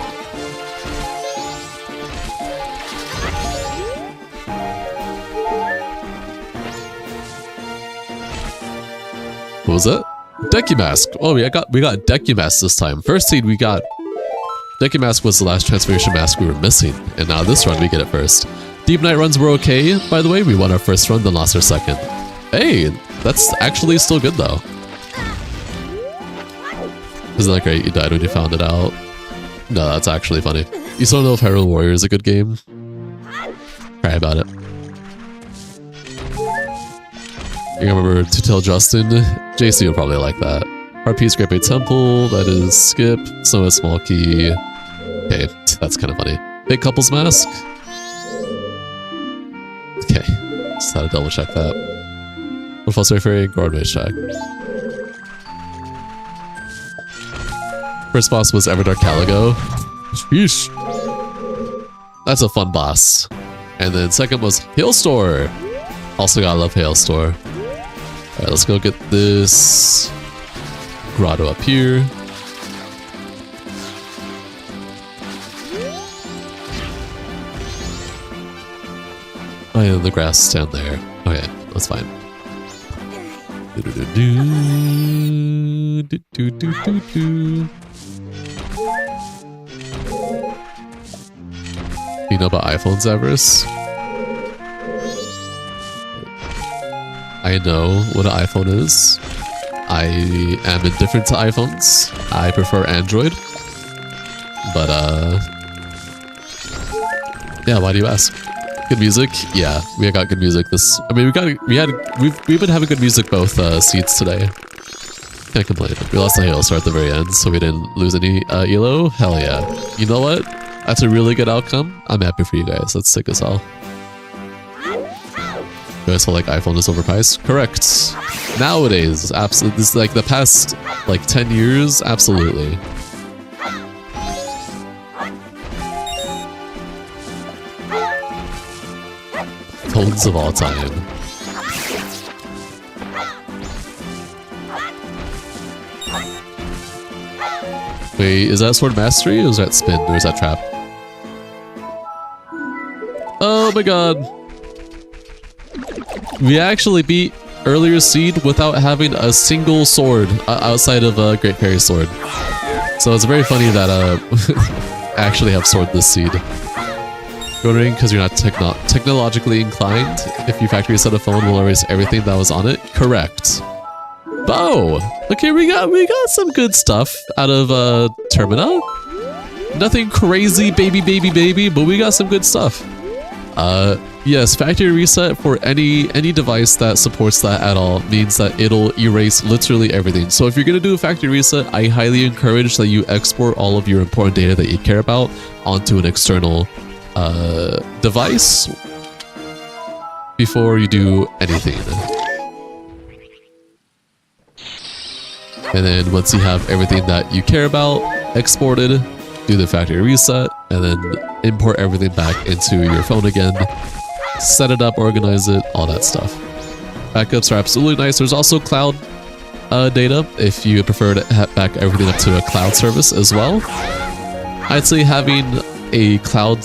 A: What was that? Decumask. Oh, we got Decumask this time. First seed we got. Decumask was the last transformation mask we were missing, and now this run we get it first. Deep Night runs were okay, by the way. We won our first run, then lost our second. Hey, that's actually still good though. Isn't that great? You died when you found it out. No, that's actually funny. You still don't know if Hyrule Warrior is a good game? Cry about it. You remember to tell Justin? JC will probably like that. RP's Great Bay Temple, that is Skip. Snow is Small Key. Okay, that's kind of funny. Big Couples Mask. Okay, just had to double check that. Professor Fairy, Guardways check. First boss was Everdark Caligo. Sheesh. That's a fun boss. And then second was Hailstore. Also gotta love Hailstore. Alright, let's go get this grotto up here. Oh yeah, the grass stand there. Okay, that's fine. You know about iPhones, Everest? I know what an iPhone is. I am indifferent to iPhones. I prefer Android. But, Yeah, why do you ask? Good music? Yeah, we got good music we've been having good music both seeds today. Can't complain. We lost the Hailstar at the very end, so we didn't lose any ELO. Hell yeah. You know what? That's a really good outcome. I'm happy for you guys. Let's take us all. You guys feel like iPhone is overpriced? Correct. Nowadays, absolutely. This is like the past, like 10 years, absolutely. Phones of all time. Wait, is that Sword Mastery or is that Spin or is that Trap? Oh my god. We actually beat earlier seed without having a single sword outside of Great Fairy's sword. So it's very funny that I actually have sword this seed. Wondering because you're not technologically inclined, if you factory reset a phone will erase everything that was on it? Correct. Bow! Okay, we got some good stuff out of Termina. Nothing crazy baby, but we got some good stuff. Yes, factory reset for any device that supports that at all means that it'll erase literally everything. So if you're gonna do a factory reset, I highly encourage that you export all of your important data that you care about onto an external device before you do anything. And then once you have everything that you care about exported, do the factory reset, and then import everything back into your phone again. Set it up, organize it, all that stuff. Backups are absolutely nice. There's also cloud data if you prefer to back everything up to a cloud service as well. I'd say having a cloud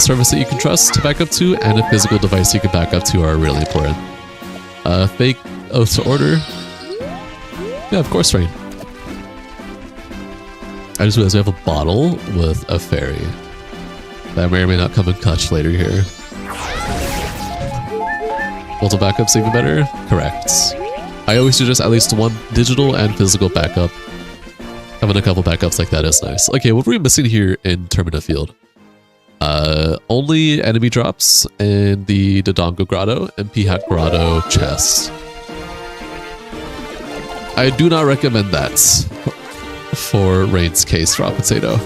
A: service that you can trust to back up to and a physical device you can back up to are really important. Fake oath to order. Yeah, of course, Rain. I just realized we have a bottle with a fairy. That may or may not come in clutch later here. Multiple backups even better? Correct. I always suggest at least one digital and physical backup. Having a couple backups like that is nice. Okay, what are we missing here in Termina Field? Only enemy drops in the Dodongo Grotto and Pihat Grotto chest. I do not recommend that for Rain's case, Raw Potato.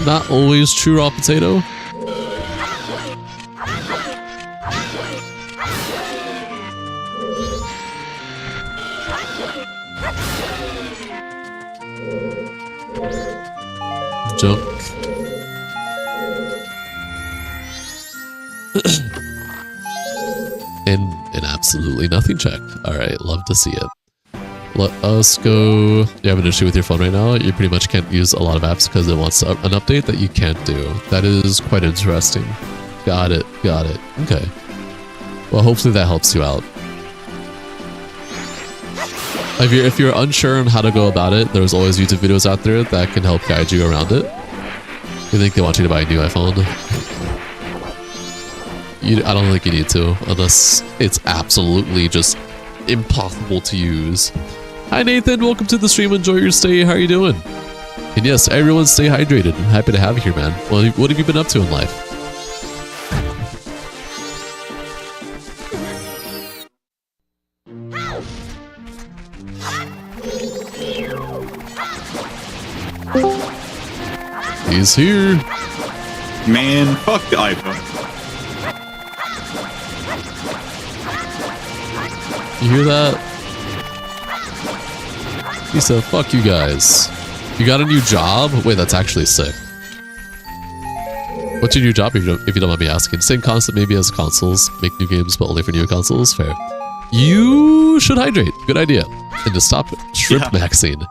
A: Not always true, Raw Potato. Junk. And an absolutely nothing check. Alright, love to see it. Let us go. You have an issue with your phone right now? You pretty much can't use a lot of apps because it wants an update that you can't do. That is quite interesting. Got it. Okay. Well, hopefully that helps you out. If you're unsure on how to go about it, there's always YouTube videos out there that can help guide you around it. You think they want you to buy a new iPhone? I don't think you need to, unless it's absolutely just impossible to use. Hi Nathan, welcome to the stream. Enjoy your stay. How are you doing? And yes, everyone stay hydrated. I'm happy to have you here, man. Well, what have you been up to in life? He's here.
B: Man, fuck the iPhone.
A: You hear that? He said, fuck you guys. You got a new job? Wait, that's actually sick. What's your new job if you don't mind me asking? Same concept maybe as consoles. Make new games, but only for new consoles? Fair. You should hydrate. Good idea. And to stop shrimp maxing.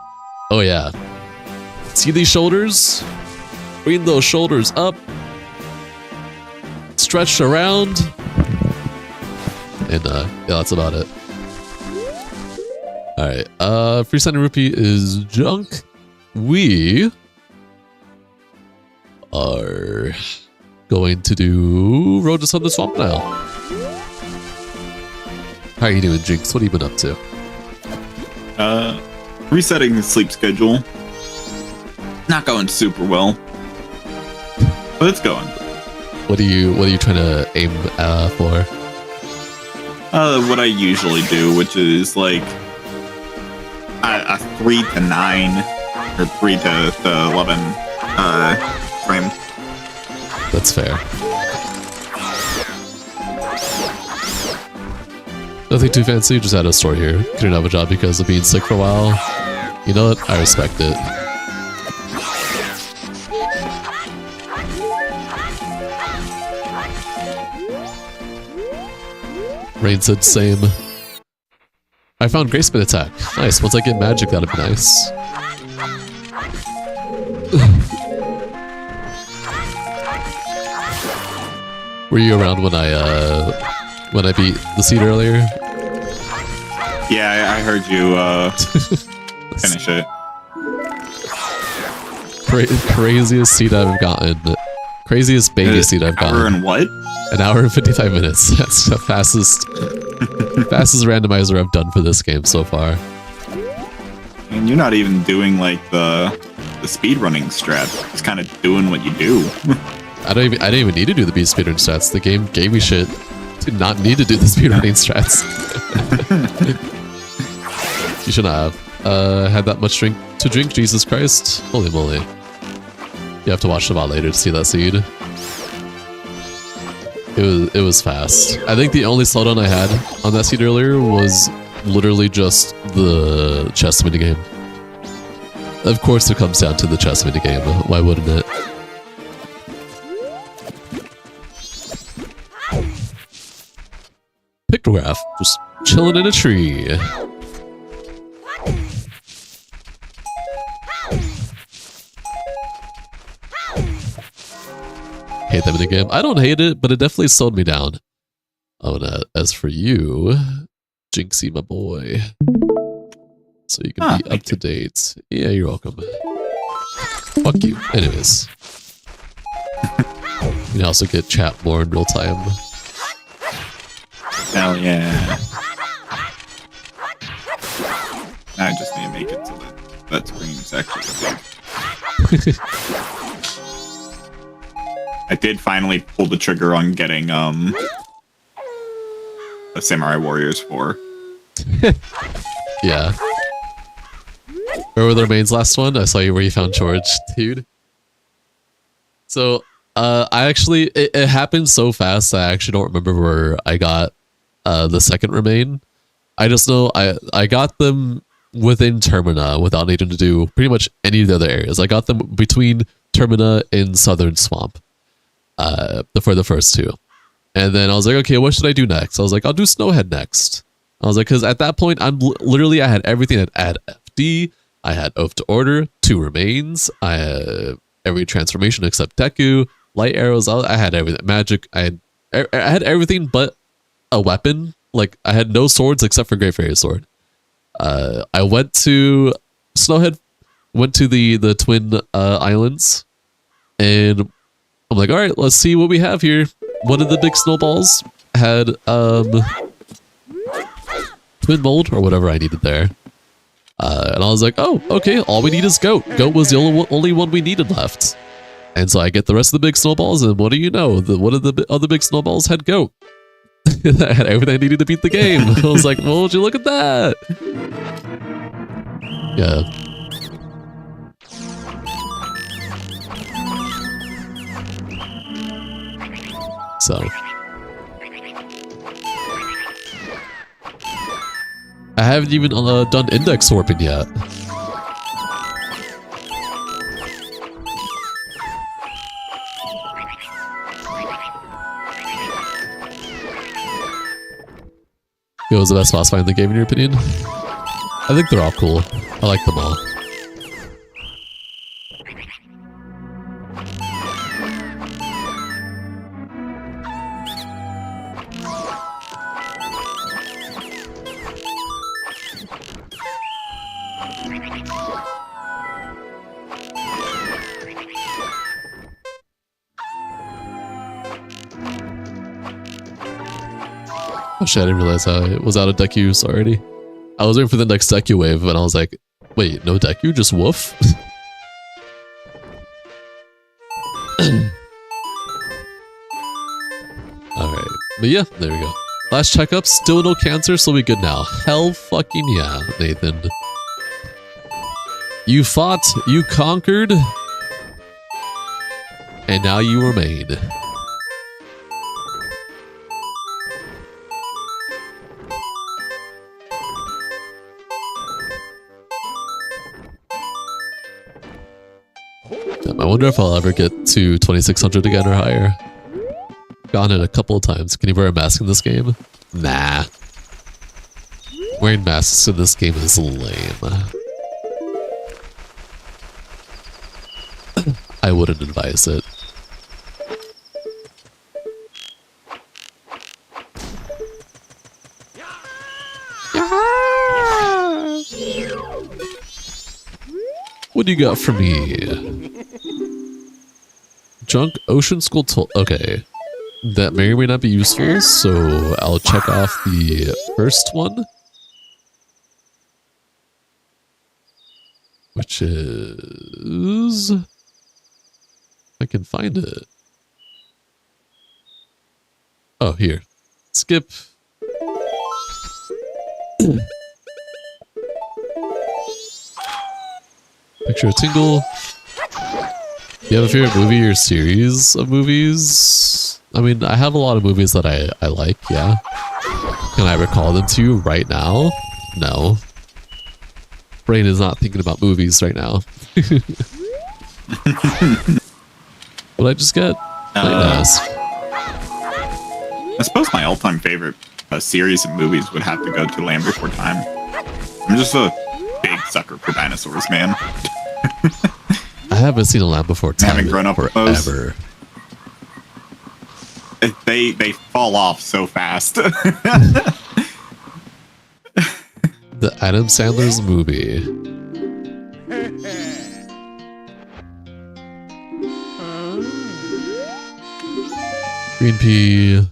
A: Oh yeah. See these shoulders? Bring those shoulders up. Stretch around. And yeah, that's about it. Alright, free standing rupee is junk. We are going to do Road to Southern Swamp now. How are you doing, Jinx? What have you been up to?
B: Resetting the sleep schedule. Not going super well, but it's going.
A: What are you trying to aim for?
B: What I usually do, which is like a 3 to 9 or 3 to 11 frame.
A: That's fair. Nothing too fancy, just had a story here. Couldn't have a job because of being sick for a while. You know what? I respect it. Rain said same. I found Grace Spin attack. Nice. Once I get magic, that'd be nice. Were you around when I beat the seed earlier?
B: Yeah, I heard you finish it.
A: Craziest seed I've gotten. Craziest baby seed I've gotten.
B: Hour and what?
A: An hour and 55 minutes. That's the fastest randomizer I've done for this game so far.
B: And you're not even doing like the speedrunning strat. Just kind of doing what you do.
A: I didn't even need to do the speedrun stats. The game gave me shit to not need to do the speedrunning strats. You shouldn't have had that much drink to drink. Jesus Christ! Holy moly! You have to watch the VOD later to see that seed. It was fast. I think the only slowdown I had on that seed earlier was literally just the chess minigame. Of course, it comes down to the chess minigame. Why wouldn't it? Pictograph, just chilling in a tree. Hate that minigame. I don't hate it, but it definitely slowed me down. Oh, and as for you, Jinxie, my boy. So you can be up to date. Yeah, you're welcome. Fuck you. Anyways. You can also get chat more in real time.
B: Hell yeah. I just need to make it so that screen is actually big. I did finally pull the trigger on getting a Samurai Warriors 4.
A: Yeah. Where were the remains last one? I saw you where you found George, dude. So, I actually, it happened so fast I actually don't remember where I got the second remain. I just know I got them within Termina without needing to do pretty much any of the other areas. I got them between Termina and Southern Swamp for the first two. And then I was like, okay, what should I do next? I was like, I'll do Snowhead next. I was like, because at that point, I had everything. I had FD, I had Oath to Order, 2 remains, I had every transformation except Deku, light arrows, I had everything. Magic, I had everything but a weapon. Like, I had no swords except for Great Fairy Sword. I went to Snowhead, went to the Twin Islands, and I'm like, all right, let's see what we have here. One of the big snowballs had Twin Mold or whatever I needed there. And I was like, oh, okay, all we need is Goat. Goat was the only one we needed left. And so I get the rest of the big snowballs, and what do you know? One of the other big snowballs had Goat. I had everything I needed to beat the game. I was like, well, would you look at that? Yeah. So. I haven't even done index warping yet. It was the best boss fight in the game, in your opinion? I think they're all cool. I like them all. Oh shit, I didn't realize it was out of deck use already. I was waiting for the next Deku wave, and I was like, wait, no Deku, just woof? Alright, but yeah, there we go. Last checkup, still no cancer, so we good now. Hell fucking yeah, Nathan. You fought, you conquered, and now you remain. Damn, I wonder if I'll ever get to 2600 again or higher. Gotten it a couple of times. Can you wear a mask in this game? Nah. Wearing masks in this game is lame. I wouldn't advise it. What do you got for me? Drunk Ocean School okay. That may or may not be useful, so I'll check off the first one. Which is... I can find it. Oh, here. Skip. Picture a tingle. Do you have a favorite movie or series of movies? I mean, I have a lot of movies that I like, yeah. Can I recall them to you right now? No. Brain is not thinking about movies right now. What I just get?
B: I suppose my all-time favorite series of movies would have to go to Land Before Time. I'm just a big sucker for dinosaurs, man.
A: I haven't seen a Land Before Time. I haven't grown up forever.
B: They fall off so fast.
A: The Adam Sandler's movie. Green pea.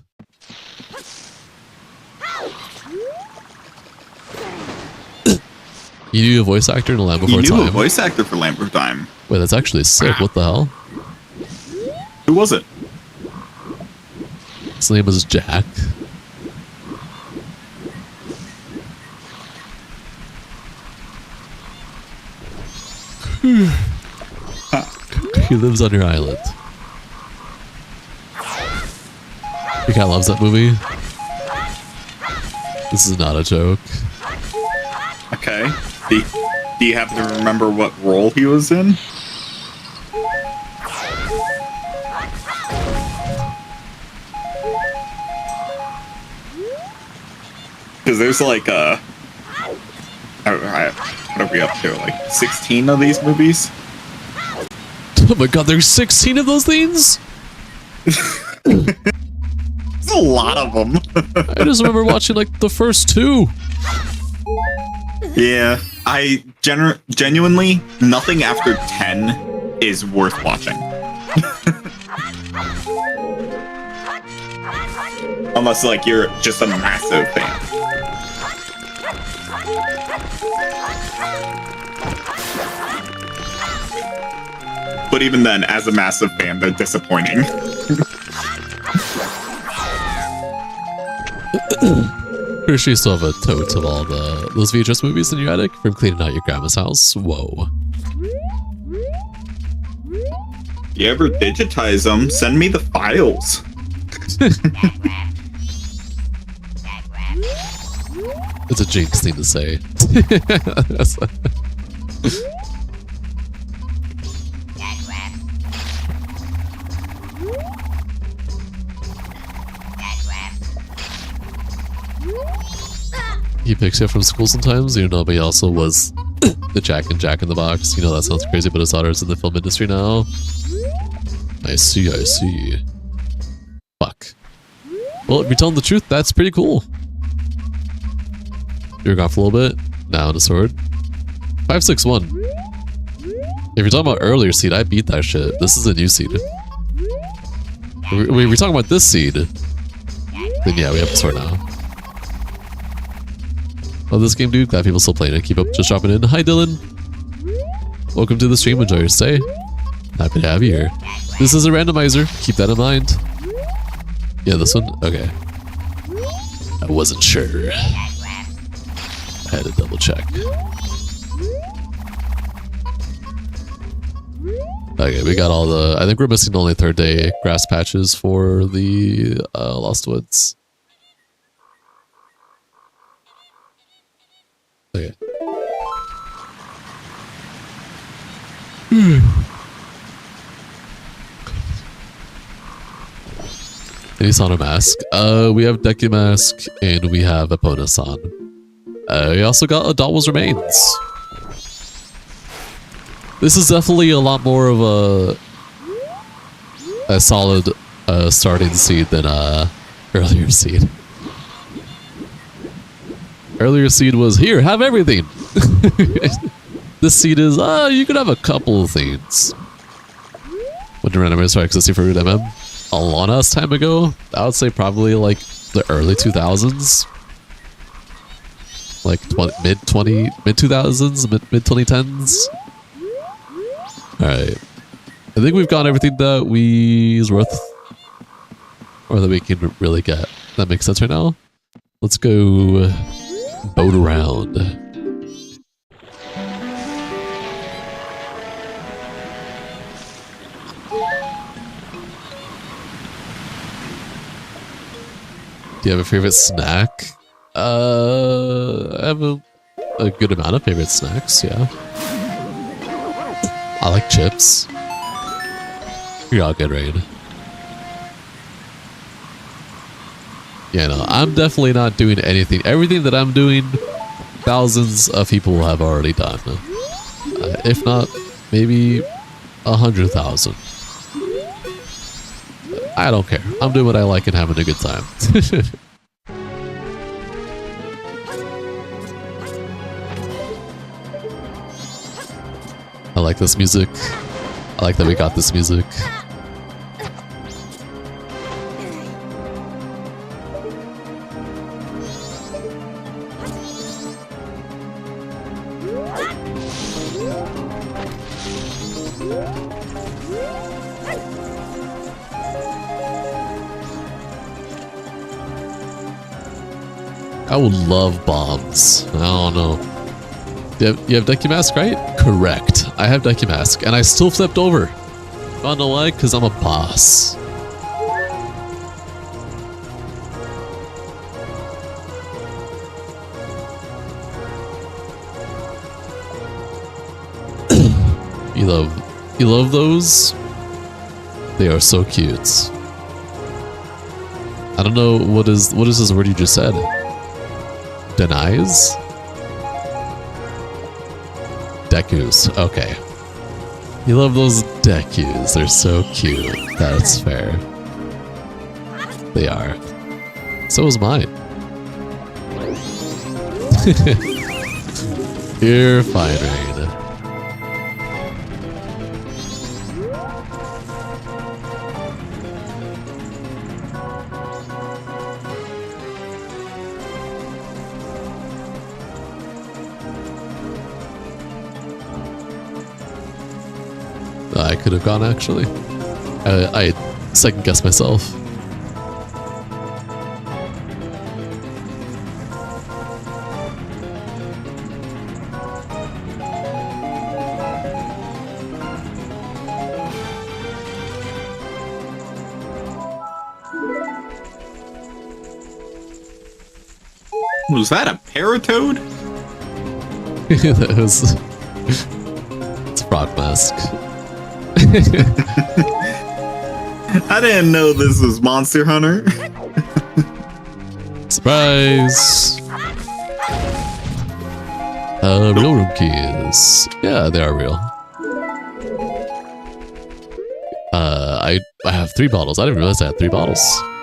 A: You knew a voice actor in a Land Before Time?
B: You knew a voice actor for Land Before Time.
A: Wait, that's actually sick. What the hell?
B: Who was it?
A: His name was Jack. He lives on your island. Your cat loves that movie. This is not a joke.
B: Okay. Do you happen to remember what role he was in? Because there's like what are we up to? Like 16 of these movies?
A: Oh my god, there's 16 of those things?
B: There's a lot of them.
A: I just remember watching like the first two.
B: Yeah, I genuinely, nothing after 10 is worth watching. Unless like you're just a massive fan. But even then, as a massive fan, they're disappointing.
A: Pretty sure you still have a tote of all those VHS movies in your attic from cleaning out your grandma's house. Whoa.
B: You ever digitize them? Send me the files.
A: It's a Jinx thing to say. He picks you up from school sometimes, you know, but he also was the Jack and Jack in the Box. You know, that sounds crazy, but his daughter's in the film industry now. I see, I see. Fuck. Well, if you're telling the truth, that's pretty cool. You're gone for a little bit. Now the sword. 561. If you're talking about earlier seed, I beat that shit. This is a new seed. If we're talking about this seed, then yeah, we have the sword now. Love this game, dude. Glad people still playing it. Keep up just dropping in. Hi, Dylan. Welcome to the stream. Enjoy your stay. Happy to have you here. This is a randomizer. Keep that in mind. Yeah, this one? Okay. I wasn't sure. I had to double check. Okay, we got all the... I think we're missing only third day grass patches for the Lost Woods. Okay. Any Sauna mask? We have Deku mask and we have Epona-san. We also got Adalwa's Remains. This is definitely a lot more of a solid starting seed than earlier seed. Earlier seed was here, have everything. This seed is you could have a couple of things. When the randomizer started existing for MM a long ass time ago, I would say probably like the early 2000s. Like mid 2000s, mid 2010s. Alright. I think we've got everything that is worth or that we can really get. That makes sense right now. Let's go boat around. Do you have a favorite snack? I have a good amount of favorite snacks, yeah. I like chips. You're all good, Rain. Yeah, no, I'm definitely not doing anything. Everything that I'm doing, thousands of people have already done. If not, maybe 100,000. I don't care. I'm doing what I like and having a good time. I like this music. I like that we got this music. I would love bombs. I don't know. You have Deku Mask, right? Correct. I have Deku Mask, and I still flipped over. I don't know why, because I'm a boss. You love those? They are so cute. I don't know what is this word you just said? Denies? Dekus, okay. You love those Dekus, they're so cute. That's fair. They are. So is mine. You're fine, Rain. I could have gone, actually. I second guessed myself.
B: Was that a paratoad?
A: That was... It's a frog mask.
B: I didn't know this was Monster Hunter.
A: Surprise! Real room keys. Yeah, they are real. I have 3 bottles. I didn't realize I had 3 bottles.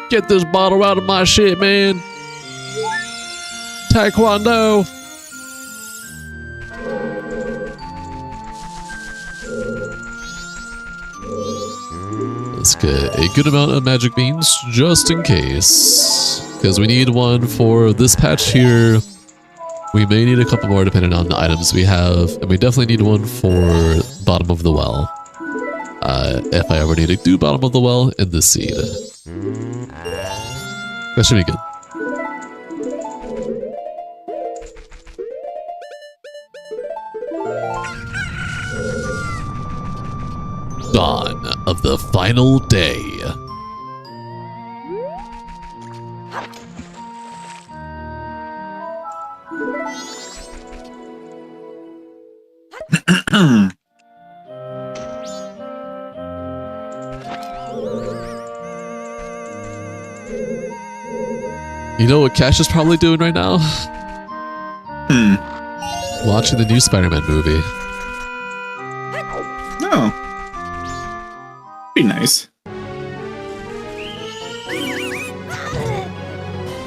A: Get this bottle out of my shit, man! Taekwondo! Let's get a good amount of magic beans just in case. Because we need one for this patch here. We may need a couple more depending on the items we have, and we definitely need one for bottom of the well. If I ever need to do bottom of the well in this seed. That should be good. Dawn of the final day. You know what Cash is probably doing right now? Watching the new Spider-Man movie.
B: No. Be nice.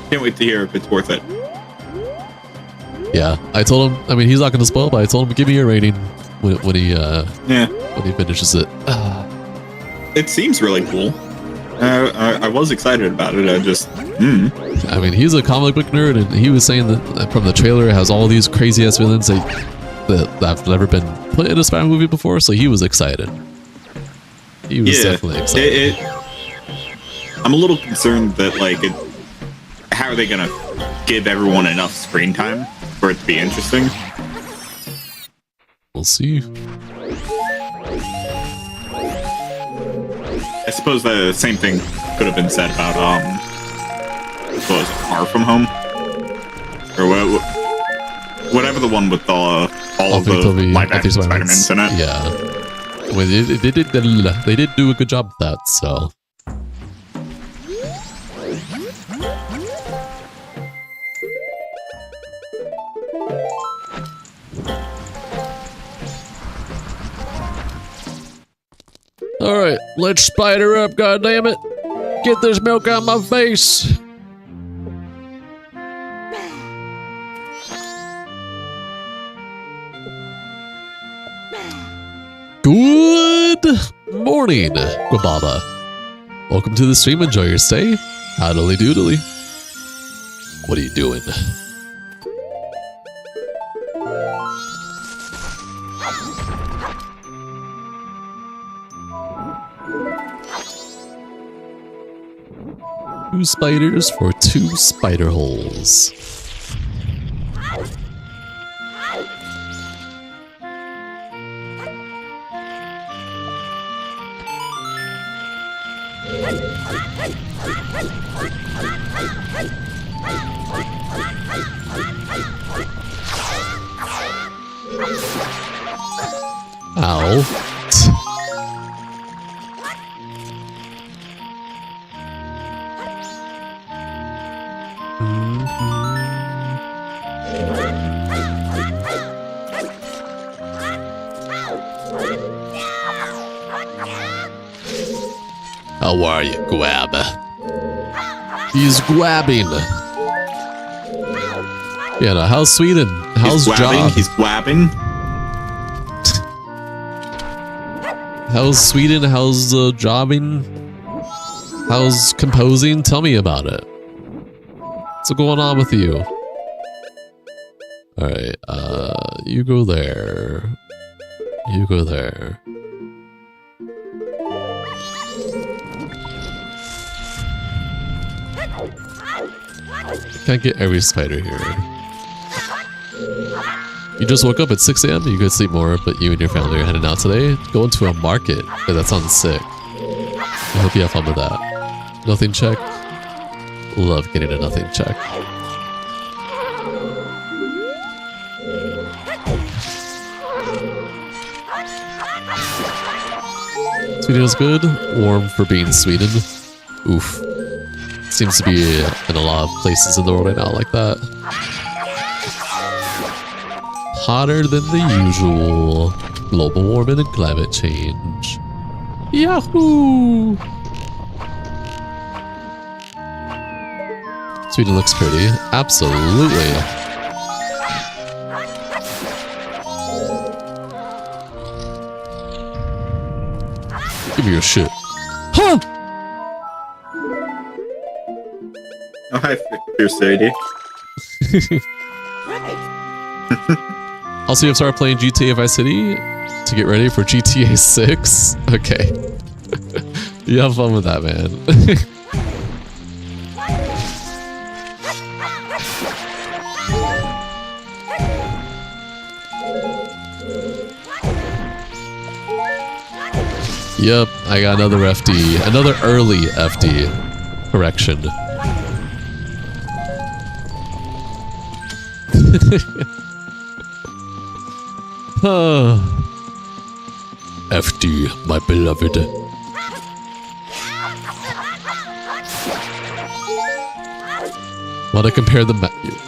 B: Can't wait to hear if it's worth it.
A: Yeah, I told him. I mean, he's not going to spoil, but I told him give me your rating when he finishes it.
B: It seems really cool. I was excited about it.
A: I mean, he's a comic book nerd, and he was saying that from the trailer it has all these crazy ass villains that have never been put in a Spider-Man movie before. So he was excited. He was definitely excited.
B: I'm a little concerned that how are they gonna give everyone enough screen time for it to be interesting?
A: We'll see.
B: I suppose the same thing could have been said about what was it, Far From Home, or whatever the one with all of the live action Spider-Mans in it.
A: Yeah, well, they did do a good job with that. So. Alright, let's spider up, goddammit! Get this milk out my face! Good morning, Guababa. Welcome to the stream, enjoy your stay. Howdly doodly. What are you doing? Two spiders for two spider holes. Ow. How are you, Gwab? He's gwabbing. Yeah, no, how's Sweden? How's job?
B: He's gwabbing.
A: How's Sweden? How's jobbing? How's composing? Tell me about it. What's going on with you? Alright, you go there. You go there. Can't get every spider here. You just woke up at 6 a.m. You could sleep more, but you and your family are heading out today. Going to a market. Yeah, that sounds sick. I hope you have fun with that. Nothing check. Love getting a nothing check. Sweden is good. Warm for being Sweden. Oof. Seems to be in a lot of places in the world right now like that. Hotter than the usual. Global warming and climate change. Yahoo! Sweden looks pretty. Absolutely. Give me your shit. Huh!
B: Oh, hi, Fierce Lady.
A: Also, you have started playing GTA Vice City to get ready for GTA 6. Okay. You have fun with that, man. Yep, I got another FD. Another early FD. Correction. FD, my beloved. Want to compare the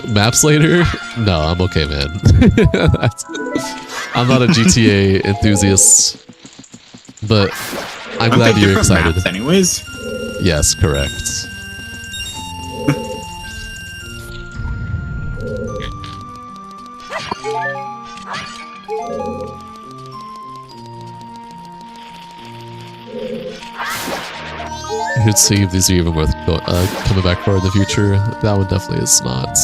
A: maps later? No, I'm okay, man. I'm not a GTA enthusiast, but I'm glad you're excited.
B: Maps anyways?
A: Yes, correct. You should see if these are even worth coming back for in the future. That one definitely is not.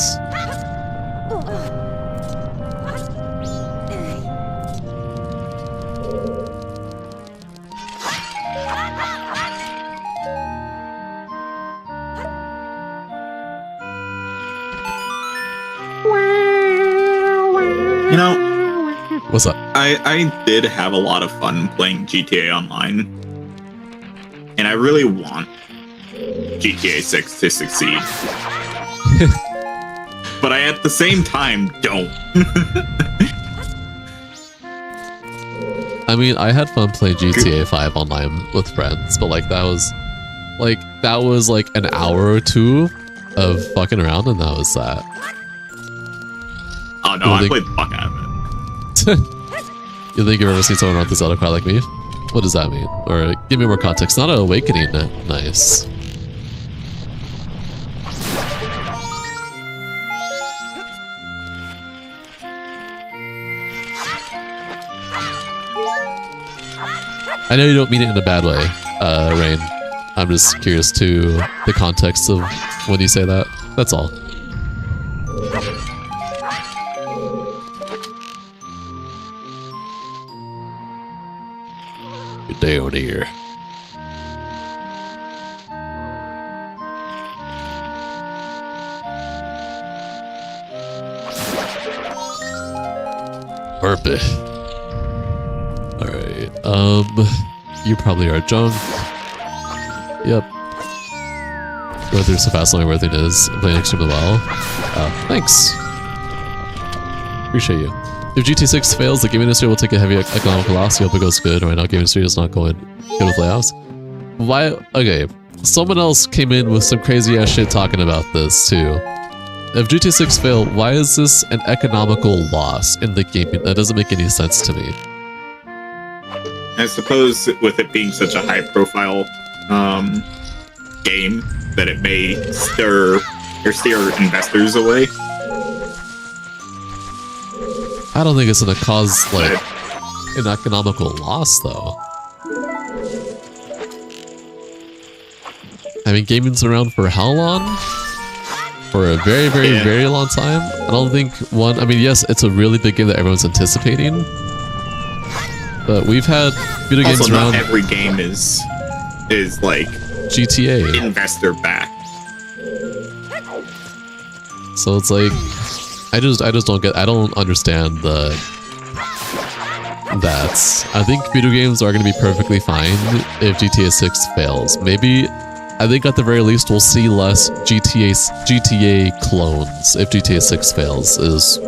B: You know,
A: what's up?
B: I did have a lot of fun playing GTA Online, and I really want GTA 6 to succeed. But I, at the same time, don't.
A: I mean, I had fun playing GTA 5 online with friends, but like that was like an hour or two of fucking around, and that was that.
B: Oh no, I played the fuck out of it.
A: You think you've ever seen someone run through Zelda cry like me? What does that mean? Or give me more context. Not an awakening. Nice. I know you don't mean it in a bad way, Rain. I'm just curious to the context of when you say that. That's all. You're down here. Perfect. Alright, you probably are junk. Yep. Going through so fast, only worth it is playing extremely well. Thanks. Appreciate you. If GT6 fails, the game industry will take a heavy economic loss. I hope it goes good. Right now, game industry is not going good with layoffs. Why? Okay, someone else came in with some crazy ass shit talking about this too. If GT6 failed, why is this an economical loss in the game? That doesn't make any sense to me.
B: I suppose with it being such a high-profile game, that it may steer investors away.
A: I don't think it's gonna cause like an economical loss, though. I mean, gaming's around for how long? For a very, very, very long time. I don't think one. I mean, yes, it's a really big game that everyone's anticipating. But we've had video games
B: also,
A: around.
B: Not every game is like
A: GTA
B: investor backed.
A: So it's like I just don't get. I don't understand that. I think video games are going to be perfectly fine if GTA 6 fails. Maybe I think at the very least we'll see less GTA clones if GTA 6 fails. Is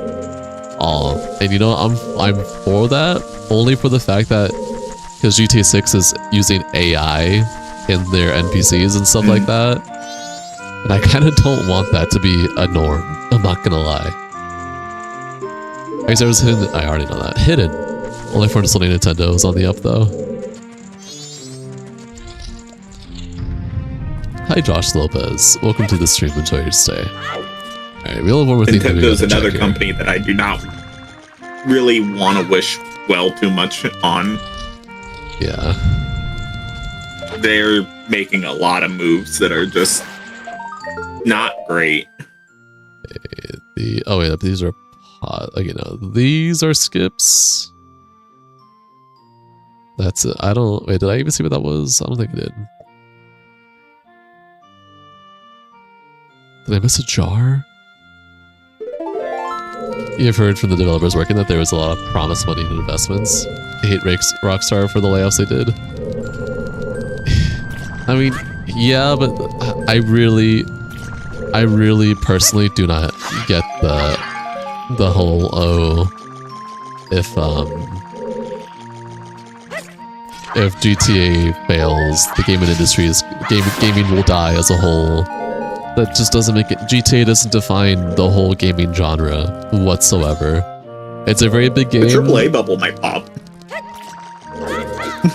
A: all. And you know I'm for that. Only for the fact that, because GTA 6 is using AI in their NPCs and stuff like that. And I kind of don't want that to be a norm. I'm not gonna lie. I already know that. Hidden. Only for Sony Nintendo is on the up though. Hi Josh Lopez. Welcome to the stream. Enjoy your stay. Alright, we'll have one more thing.
B: Nintendo's another company that I do not really want to wish well too much on.
A: Yeah.
B: They're making a lot of moves that are just not great.
A: Oh wait, these are you know, these are skips. That's it. I don't... Wait, did I even see what that was? I don't think I did. Did I miss a jar? You've heard from the developers working that there was a lot of promised money in investments. I hate Rockstar for the layoffs they did. I mean, yeah, but I really personally do not get the whole, if GTA fails, the gaming will die as a whole. That just doesn't make it. GTA doesn't define the whole gaming genre whatsoever. It's a very big game.
B: The AAA bubble might pop.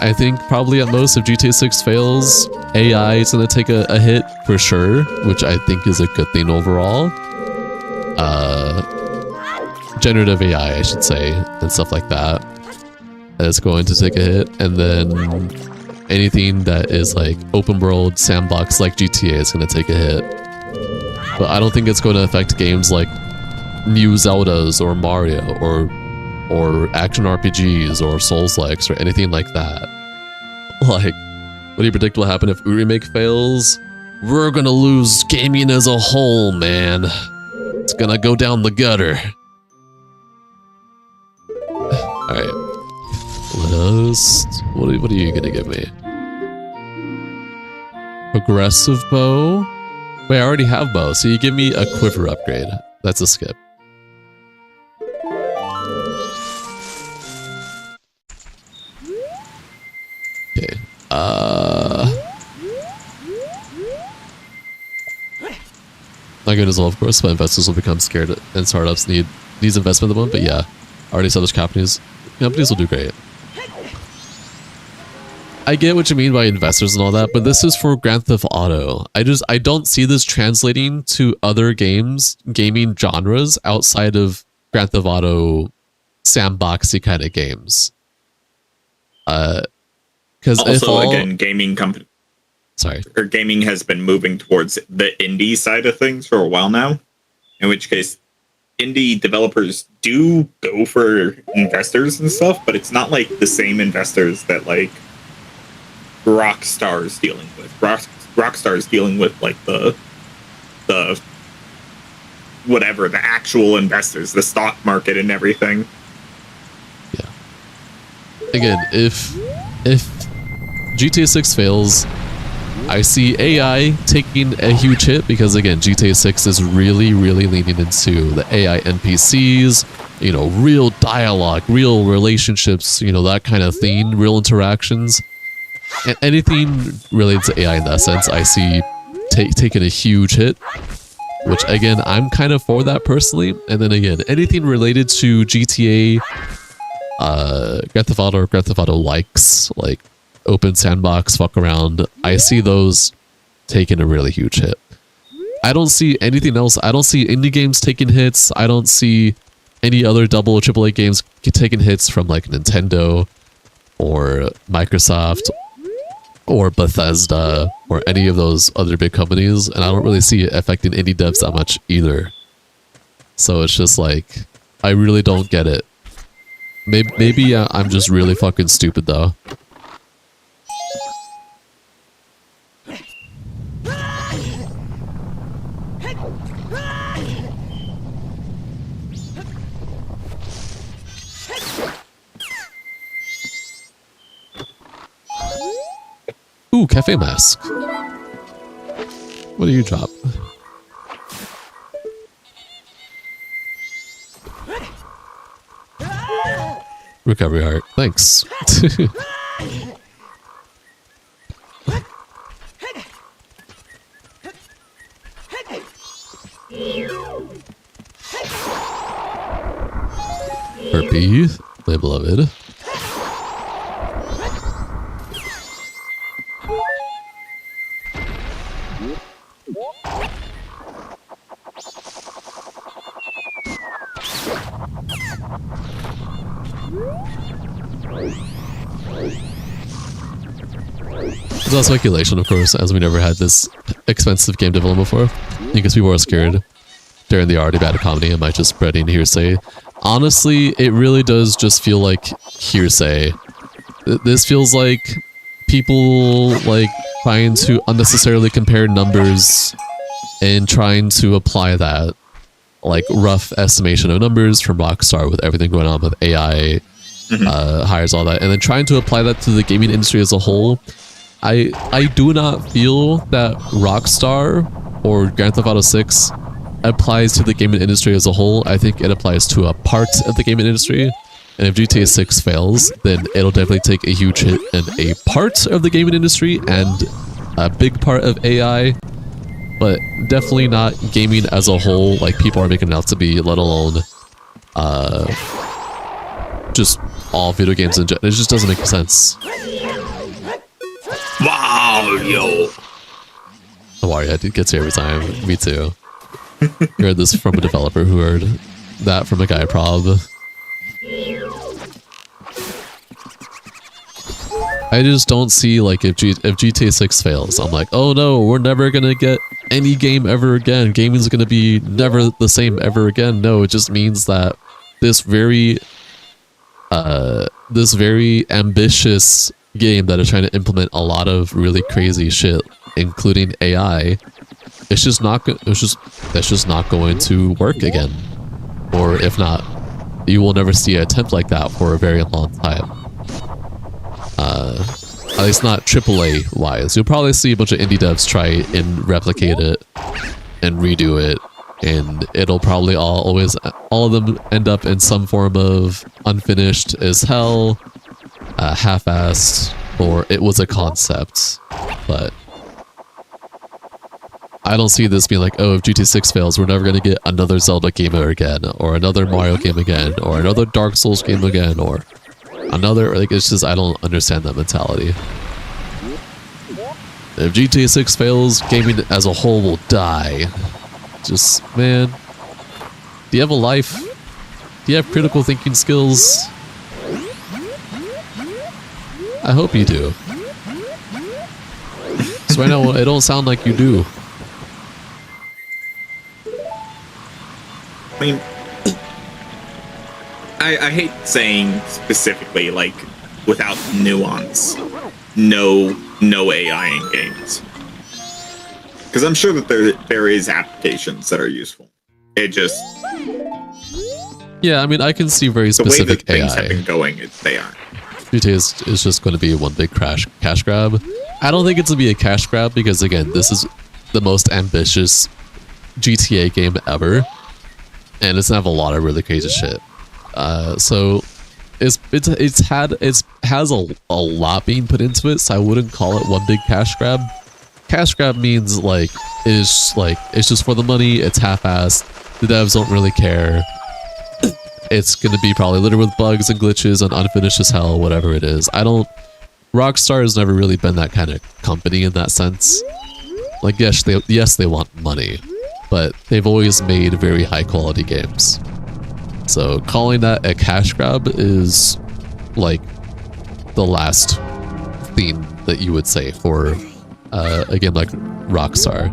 A: I think probably at most, if GTA 6 fails, AI is going to take a hit for sure, which I think is a good thing overall. Generative AI, I should say, and stuff like that is going to take a hit, and then anything that is like open world sandbox like GTA is going to take a hit. But I don't think it's going to affect games like new Zeldas or Mario or action RPGs or Souls-likes or anything like that. Like, what do you predict will happen if Remake fails? We're gonna lose gaming as a whole, man. It's gonna go down the gutter. Alright. What are you gonna give me? Progressive bow? Wait, I already have bow, so you give me a quiver upgrade. That's a skip. Okay. Not good as well, of course, but investors will become scared and startups needs investment at the moment, but yeah. Already established companies will do great. I get what you mean by investors and all that, but this is for Grand Theft Auto. I don't see this translating to other gaming genres outside of Grand Theft Auto sandboxy kind of games. Because
B: also, again, gaming has been moving towards the indie side of things for a while now, in which case indie developers do go for investors and stuff, but it's not like the same investors that like Rockstar's dealing with. Rockstar's dealing with like the whatever, the actual investors, the stock market and everything.
A: Yeah. Again, if GTA 6 fails, I see AI taking a huge hit because again, GTA 6 is really leaning into the AI NPCs, you know, real dialogue, real relationships, you know, that kind of thing, real interactions. And anything related to AI in that sense, I see taking a huge hit, which again, I'm kind of for that personally. And then again, anything related to GTA, Grand Theft Auto or Grand Theft Auto likes, like open sandbox, fuck around, I see those taking a really huge hit. I don't see anything else. I don't see indie games taking hits. I don't see any other double or AAA games taking hits from like Nintendo or Microsoft or Bethesda or any of those other big companies, and I don't really see it affecting indie devs that much either. So it's just like, I really don't get it. Maybe I'm just really fucking stupid though. Ooh, cafe mask. What do you drop? Recovery heart. Thanks. Herpy, my beloved. It's all speculation, of course, as we never had this expensive game development before, because people are scared. during the already bad economy, am I just spreading hearsay? Honestly, it really does just feel like hearsay. This feels like people like trying to unnecessarily compare numbers and trying to apply that like rough estimation of numbers from Rockstar with everything going on with AI hires, all that, and then trying to apply that to the gaming industry as a whole. I do not feel that Rockstar or Grand Theft Auto 6 applies to the gaming industry as a whole. I think it applies to a part of the gaming industry. And if GTA 6 fails, then it'll definitely take a huge hit in a part of the gaming industry and a big part of AI, but definitely not gaming as a whole like people are making it out to be, let alone just all video games in general. It just doesn't make sense.
B: Wow, yo.
A: Don't worry, it gets here every time. Me too. Heard this from a developer who heard that from a guy prob. I just don't see, like, if GTA 6 fails, I'm like, oh no, we're never gonna get any game ever again. Gaming's gonna be never the same ever again. No, it just means that this very ambitious game that is trying to implement a lot of really crazy shit, including AI, it's just not going to work again. Or if not, you will never see an attempt like that for a very long time. At least not AAA wise. You'll probably see a bunch of indie devs try and replicate it and redo it, and it'll probably all of them end up in some form of unfinished as hell, half-assed, or it was a concept. But I don't see this being like, oh, if GTA 6 fails, we're never going to get another Zelda game again, or another Mario game again, or another Dark Souls game again, or another, like, it's just, I don't understand that mentality. If GTA 6 fails, gaming as a whole will die. Just, man, do you have a life? Do you have critical thinking skills? I hope you do. So right now, it don't sound like you do.
B: I mean, I hate saying specifically, like, without nuance, no AI in games. Because I'm sure that there is applications that are useful. It just...
A: Yeah, I mean, I can see very specific
B: the way that things
A: AI.
B: have been going, they aren't.
A: GTA is just going to be one big cash grab. I don't think it's going to be a cash grab because, again, this is the most ambitious GTA game ever. And it's going to have a lot of really crazy shit. So it has a lot being put into it, so I wouldn't call it one big cash grab. Cash grab means it's just for the money, it's half-assed, the devs don't really care. It's gonna be probably littered with bugs and glitches and unfinished as hell, whatever it is. Rockstar has never really been that kind of company in that sense. Like, yes, they want money, but they've always made very high quality games. So calling that a cash grab is like the last thing that you would say for a game like Rockstar.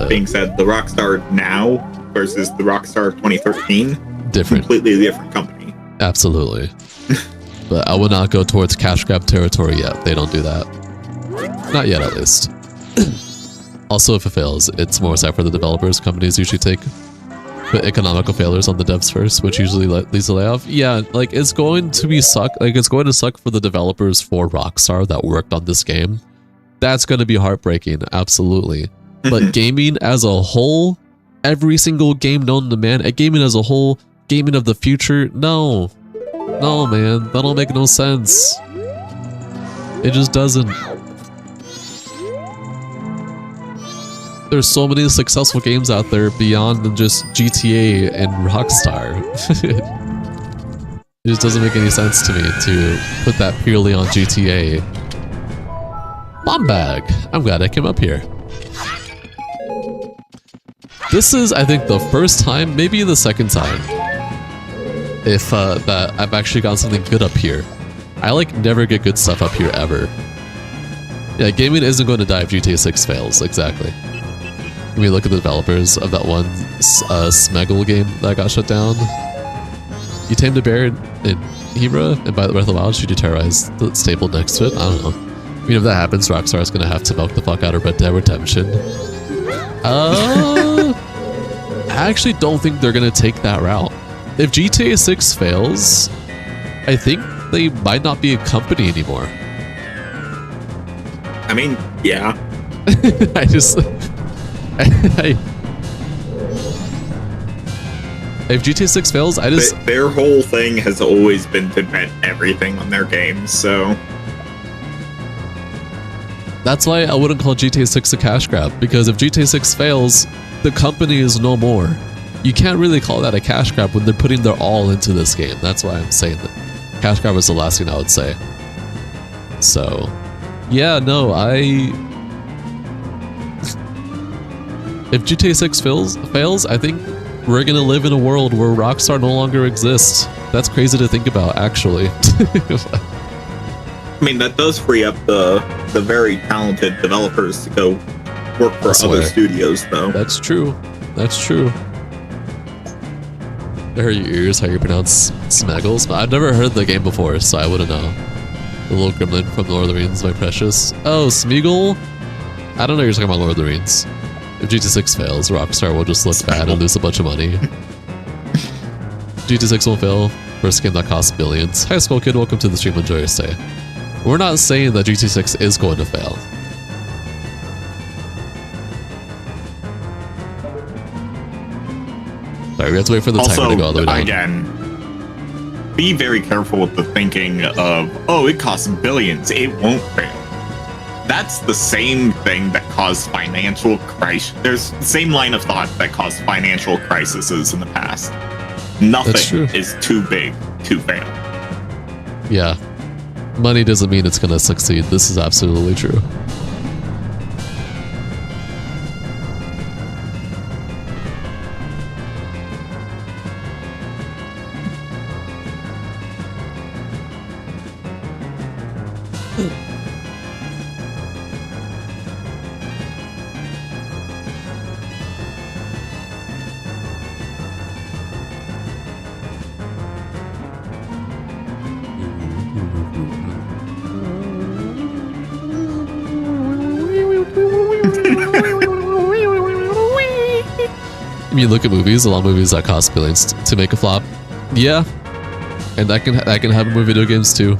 B: Being said, the Rockstar now versus the Rockstar of 2013,
A: different,
B: completely different company.
A: Absolutely. But I would not go towards cash grab territory yet. They don't do that. Not yet, at least. Also, if it fails, it's more sad for the developers. Companies usually put economical failures on the devs first, which usually leads to layoff. Yeah, like, it's going to suck for the developers for Rockstar that worked on this game. That's going to be heartbreaking, absolutely. But gaming as a whole, every single game known to man, gaming as a whole, gaming of the future, no, man, that don't make no sense. It just doesn't. There's so many successful games out there beyond just GTA and Rockstar. It just doesn't make any sense to me to put that purely on GTA. Bomb bag. I'm glad I came up here. This is, I think, the first time, maybe the second time, that I've actually gotten something good up here. I never get good stuff up here ever. Yeah, gaming isn't going to die if GTA 6 fails, exactly. I mean, look at the developers of that one Smeggle game that got shut down. You tamed a bear in Hebra, and by the Breath of the Wild, should you terrorize the stable next to it? I don't know. I mean, if that happens, Rockstar is gonna have to milk the fuck out of Red Dead Redemption. I actually don't think they're gonna take that route. If GTA 6 fails, I think they might not be a company anymore.
B: I mean, yeah.
A: If GTA 6 fails,
B: their whole thing has always been to bet everything on their games, so...
A: That's why I wouldn't call GTA 6 a cash grab, because if GTA 6 fails, the company is no more. You can't really call that a cash grab when they're putting their all into this game. That's why I'm saying that cash grab is the last thing I would say. So, yeah, no, if GTA 6 fails, I think we're gonna live in a world where Rockstar no longer exists. That's crazy to think about, actually.
B: I mean, that does free up the very talented developers to go work for other studios, though.
A: That's true. That's true. I heard your ears, how you pronounce Smeggles. I've never heard the game before, so I wouldn't know. The little gremlin from Lord of the Rings, my precious. Oh, Smeagol? I don't know, you're talking about Lord of the Rings. If GTA 6 fails, Rockstar will just look bad and lose a bunch of money. GTA 6 won't fail. First game that costs billions. Hi, Skull Kid. Welcome to the stream. Enjoy your stay. We're not saying that GTA 6 is going to fail. Sorry, we have to wait for the timer to go all the way down.
B: Again, be very careful with the thinking of, oh, it costs billions, it won't fail. That's the same thing that caused financial crisis. There's the same line of thought that caused financial crises in the past. Nothing is too big to fail.
A: Yeah. Money doesn't mean it's going to succeed. This is absolutely true. I mean, look at movies. A lot of movies that cost billions to make a flop. Yeah, and that can happen with video games too.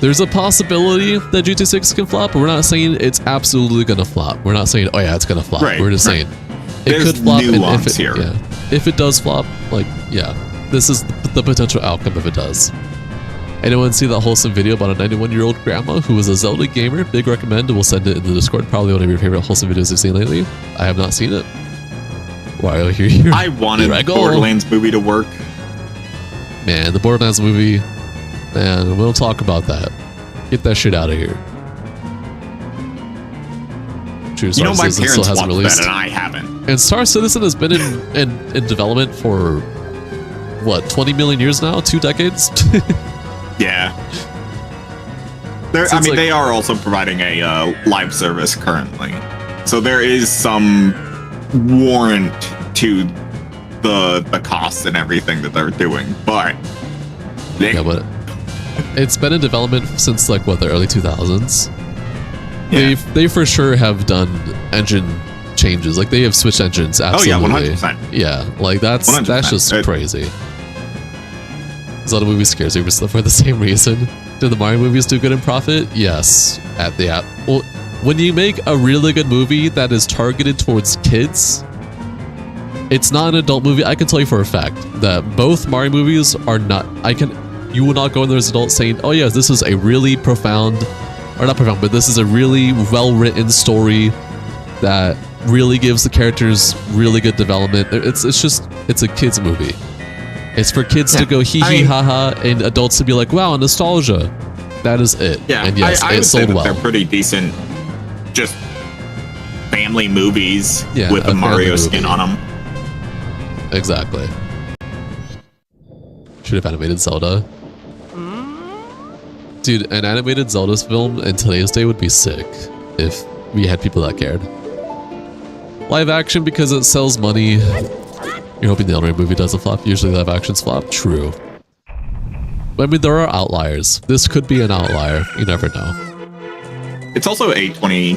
A: There's a possibility that GTA 6 can flop, but we're not saying it's absolutely gonna flop. We're not saying, oh yeah, it's gonna flop. We're just saying it could flop.
B: And
A: if it does flop, like yeah, this is the potential outcome if it does. Anyone see that wholesome video about a 91-year-old grandma who was a Zelda gamer? Big recommend. We'll send it in the Discord. Probably one of your favorite wholesome videos you've seen lately. I have not seen it. Wario, here.
B: I wanted the Borderlands movie to work.
A: Man, the Borderlands movie. Man, we'll talk about that. Get that shit out of here. True,
B: you know, my parents watched that and I haven't.
A: And Star Citizen has been in development for, what, 20 million years now? 2 decades?
B: Yeah. I mean, they are also providing a live service currently. So there is some warrant to the costs and everything that they're doing, but it's been in development since like what, the early 2000s. Yeah. They for sure have done engine changes, like they have switched engines. Absolutely. Oh yeah, 100%.
A: Yeah, like that's 100%. That's just crazy. Zelda movie scares me for the same reason. Did the Mario movies do good in profit? Yes. Well, when you make a really good movie that is targeted towards kids, it's not an adult movie. I can tell you for a fact that both Mario movies are not. You will not go in there as adults saying, "Oh yeah, this is a really profound, or not profound, but this is a really well-written story that really gives the characters really good development." It's a kids movie. It's for kids to go hee hee ha ha, and adults to be like, "Wow, nostalgia." That is it.
B: Yeah,
A: and yes,
B: I
A: it sold well.
B: They're pretty decent. Just family movies with a Mario skin on them.
A: Exactly. Should have animated Zelda. Dude, an animated Zelda film in today's day would be sick if we had people that cared. Live action because it sells money. You're hoping the Elden Ring movie doesn't flop. Usually live actions flop. True. But I mean, there are outliers. This could be an outlier. You never know.
B: It's also 820,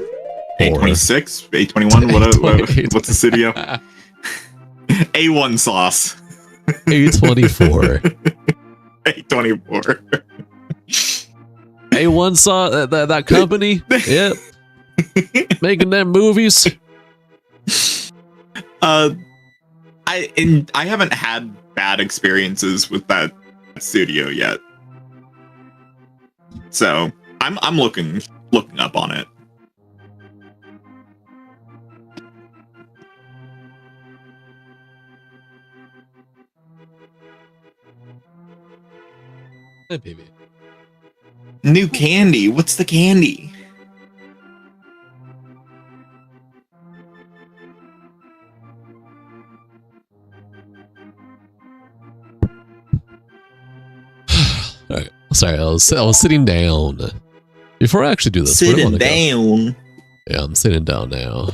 B: 826, 821. What's the studio? A1 sauce.
A: 824.
B: 824.
A: A1 saw that company. Yep. Making them movies.
B: I haven't had bad experiences with that studio yet. So I'm looking up on it.
A: Hey, baby.
B: New candy. What's the candy?
A: Alright. Sorry, I was sitting down. Before I actually do this,
B: sitting down.
A: Yeah, I'm sitting down now.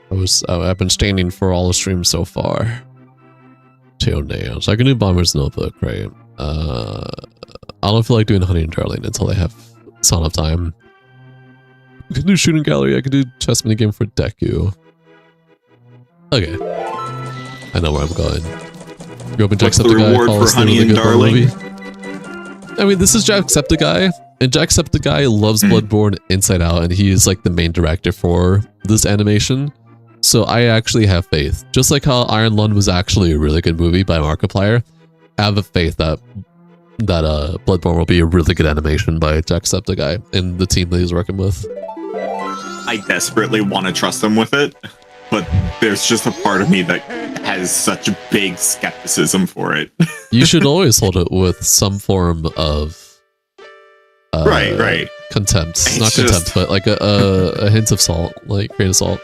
A: I've been standing for all the streams so far. Till now. So I can do Bomber's Notebook, right? I don't feel like doing Honey and Darling until I have Son of Time. I can do Shooting Gallery, I can do Chess Minigame for Deku. Okay. I know where I'm going. You open Jacksepticeye, fall asleep with a good movie. I mean, this is Jacksepticeye, and Jacksepticeye loves Bloodborne inside out, and he is like the main director for this animation. So I actually have faith. Just like how Iron Lung was actually a really good movie by Markiplier, I have a faith that Bloodborne will be a really good animation by Jacksepticeye and the team that he's working with.
B: I desperately want to trust him with it, but there's just a part of me that has such a big skepticism for it.
A: You should always hold it with some form of
B: right
A: contempt. Not contempt, but like a hint of salt, like grain of salt.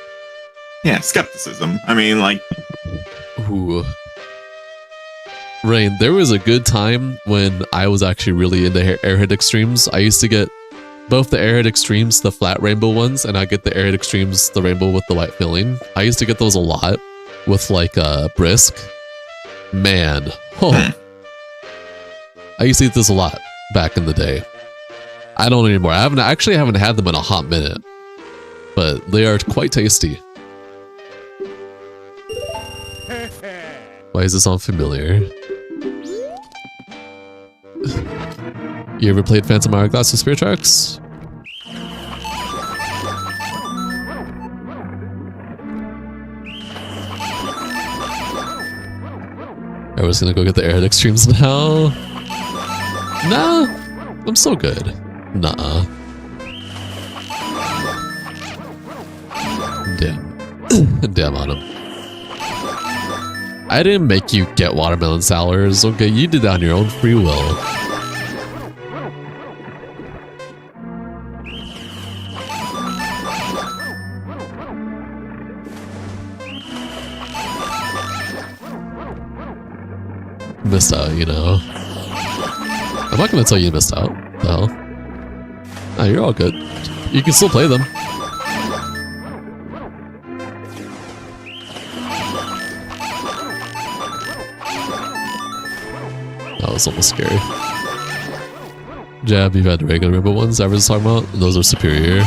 B: Yeah, skepticism. I mean, like,
A: ooh. Rain, there was a good time when I was actually really into Airhead Extremes. I used to get both the Airhead Extremes, the flat rainbow ones, and I get the Airhead Extremes, the rainbow with the white filling. I used to get those a lot with like Brisk. Man, I used to eat this a lot back in the day. I don't anymore. I actually haven't had them in a hot minute, but they are quite tasty. Why is this unfamiliar? You ever played Phantom Hourglass with Spirit Tracks? I was gonna go get the Airhead Extremes now. Nah, I'm so good. Nuh-uh. Damn. Damn on him. I didn't make you get watermelon sours, okay? You did that on your own free will. Missed out, you know. I'm not gonna tell you missed out. The hell? Nah, you're all good. You can still play them. That was almost scary. Jab, you've had the regular rainbow ones I was talking about. Those are superior.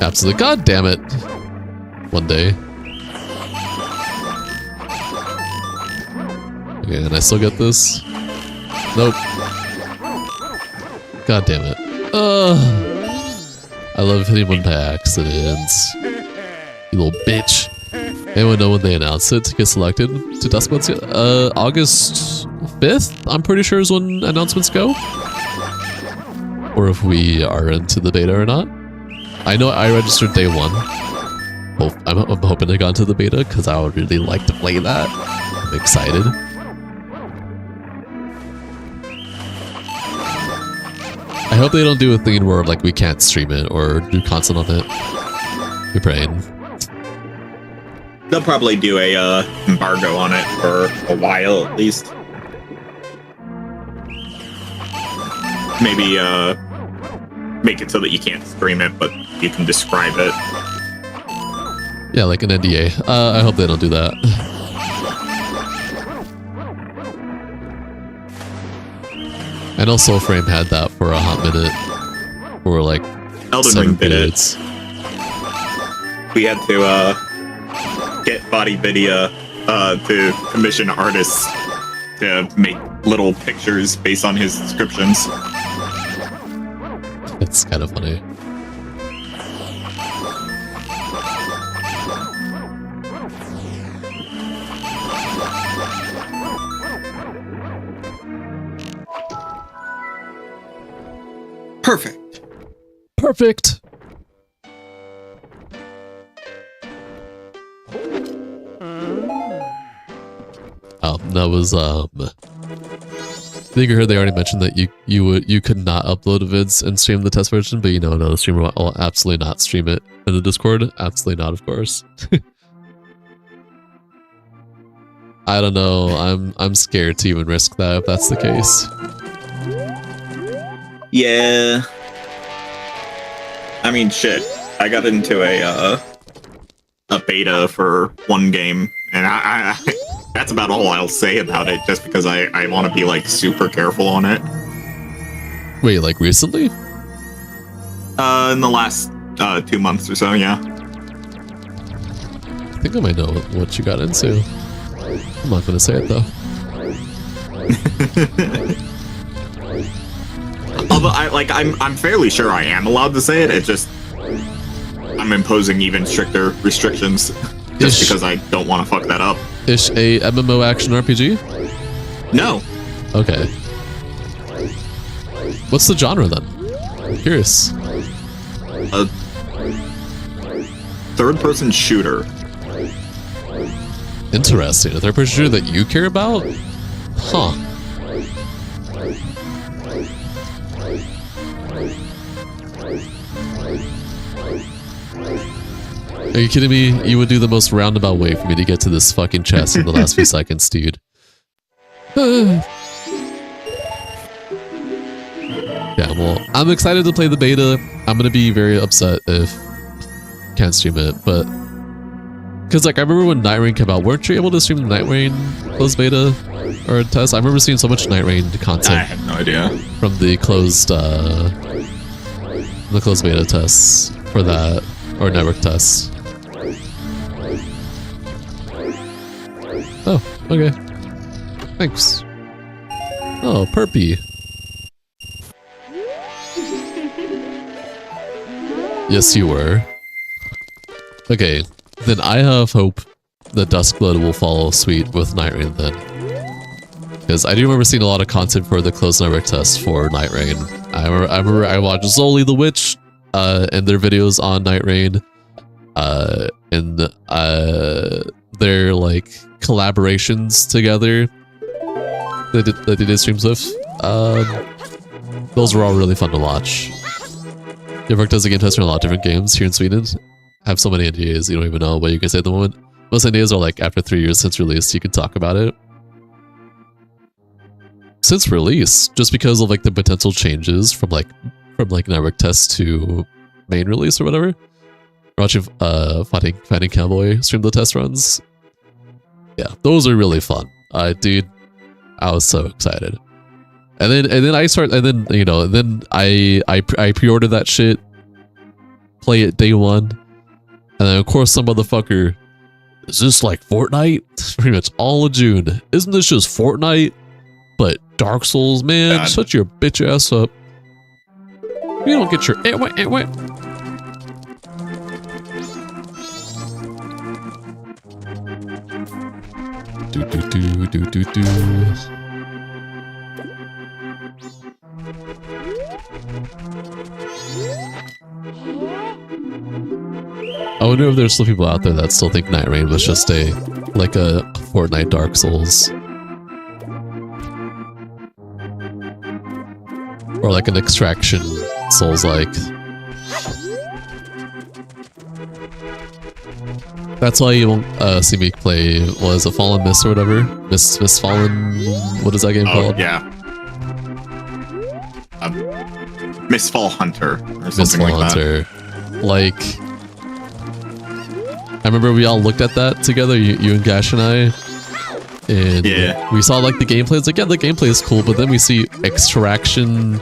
A: Absolutely. God damn it. One day. Okay, and I still get this? Nope. God damn it. I love hitting one by accident. You little bitch. Anyone know when they announce it to get selected to Duskblades yet? August 5th, I'm pretty sure is when announcements go. Or if we are into the beta or not. I know I registered day one. I'm hoping I got into the beta because I would really like to play that. I'm excited. I hope they don't do a thing where like we can't stream it or do content on it. You're praying.
B: They'll probably do a embargo on it for a while at least. Maybe make it so that you can't stream it, but you can describe it.
A: Yeah, like an NDA. I hope they don't do that. I know Soulframe had that for a hot minute. For like
B: Elden Ring did it. We had to get Body Vidya to commission artists to make little pictures based on his descriptions.
A: It's kind of funny.
B: Perfect.
A: Perfect. Oh, that was I think I heard they already mentioned that you could not upload vids and stream the test version, but no, the streamer will absolutely not stream it in the Discord. Absolutely not, of course. I don't know. I'm scared to even risk that if that's the case.
B: Yeah. I mean, shit. I got into a beta for one game, and I that's about all I'll say about it, just because I want to be, like, super careful on it.
A: Wait, like recently?
B: In the last 2 months or so, yeah.
A: I think I might know what you got into. I'm not gonna say it, though.
B: Although I'm fairly sure I am allowed to say it. It's just I'm imposing even stricter restrictions just because I don't want to fuck that up.
A: Ish a MMO action RPG?
B: No.
A: Okay. What's the genre then? I'm curious.
B: A third-person shooter.
A: Interesting. A third-person shooter that you care about? Huh. Are you kidding me? You would do the most roundabout way for me to get to this fucking chest in the last few seconds, dude. Yeah, well, I'm excited to play the beta. I'm gonna be very upset if can't stream it, but because like I remember when Night Rain came out, weren't you able to stream the Night Rain closed beta or test? I remember seeing so much Night Rain content.
B: I have no idea
A: From the closed beta tests for that, or network tests. Oh, okay. Thanks. Oh, Perpy. Yes, you were. Okay, then I have hope that Duskblood will follow suit with Night Rain then. Because I do remember seeing a lot of content for the closed network test for Night Rain. I remember I watched Zoli the Witch and their videos on Night Rain. And their like collaborations together that they did streams with. Those were all really fun to watch. York does a game test for a lot of different games here in Sweden. Have so many NDAs, you don't even know what you can say at the moment. Most NDAs are like after 3 years since release, you can talk about it. Since release, just because of like the potential changes from network test to main release or whatever. Watching Fighting Cowboy stream the test runs. Yeah, those are really fun. Dude, I was so excited. And then I pre-ordered that shit, play it day one, and then of course some motherfucker, is this like Fortnite? Pretty much all of June. Isn't this just Fortnite? But Dark Souls, man, God. Shut your bitch ass up. You don't get your do. I wonder if there's still people out there that still think Night Rain was just a Fortnite Dark Souls. Or like an Extraction Souls-like. That's why you won't see me play, was a Fallen Mist or whatever? Miss Fallen, what is that game called?
B: Yeah. Mistfall Hunter or something like that.
A: Like, I remember we all looked at that together, you and Gash and I. And we saw like the gameplay. It's like, yeah, the gameplay is cool, but then we see extraction,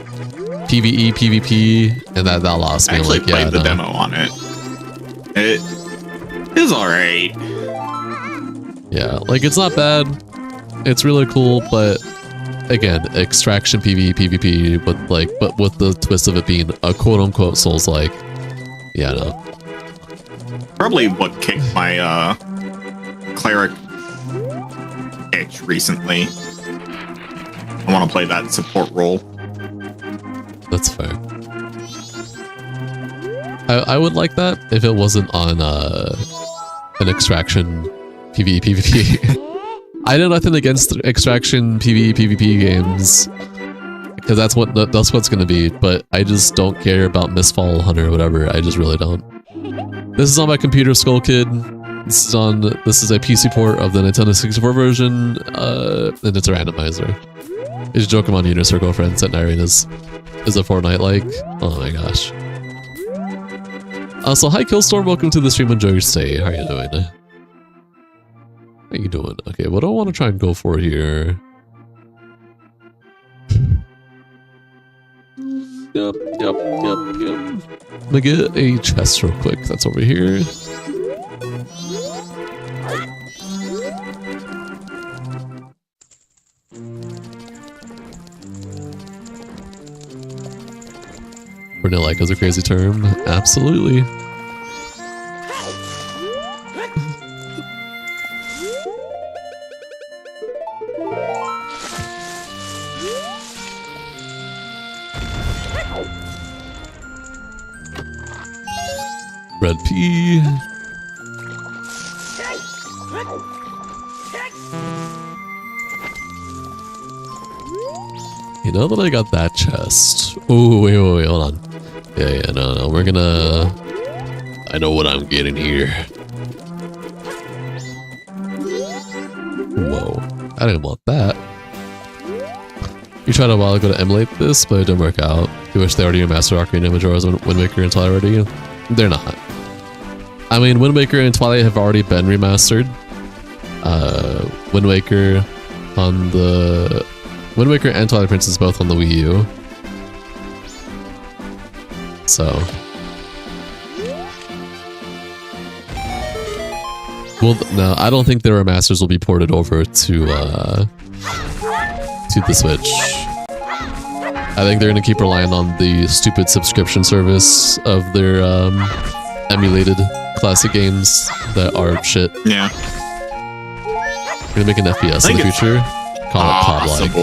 A: PvE, PvP, and that lost me.
B: I actually played the demo on it. It is alright.
A: Yeah, like it's not bad. It's really cool, but again, extraction, PvE, PvP, but with the twist of it being a quote unquote Souls-like. Yeah, no.
B: Probably what kicked my cleric itch recently. I want to play that support role.
A: That's fair. I would like that if it wasn't on an extraction PvE PvP. I know nothing against extraction PvE PvP games because that's what's gonna be. But I just don't care about Mistfall Hunter or whatever. I just really don't. This is on my computer, Skull Kid. This is a PC port of the Nintendo 64 version, and it's a randomizer. Is Jokemon Unisir girlfriend set Irene is a Fortnite like? Oh my gosh. So hi Killstorm, welcome to the stream. Enjoy your stay. How are you doing? How you doing? Okay, what do I want to try and go for here? Yep. I'm gonna get a chest real quick. That's over here. Vanilla is a crazy term. Absolutely. Red pea. You know that I got that chest. Oh, wait, hold on. Yeah, no, we're gonna... I know what I'm getting here. Whoa, I didn't want that. You tried a while ago to emulate this, but it didn't work out. You wish they already remastered Ocarina of Majora's Wind Waker and Twilight already? They're not. I mean, Wind Waker and Twilight have already been remastered. Wind Waker on the... Wind Waker and Twilight Princess both on the Wii U. So... Well, no, I don't think the remasters will be ported over to the Switch. I think they're gonna keep relying on the stupid subscription service of their emulated classic games that are shit.
B: Yeah.
A: We're gonna make an FPS in the future. Call it COD-like.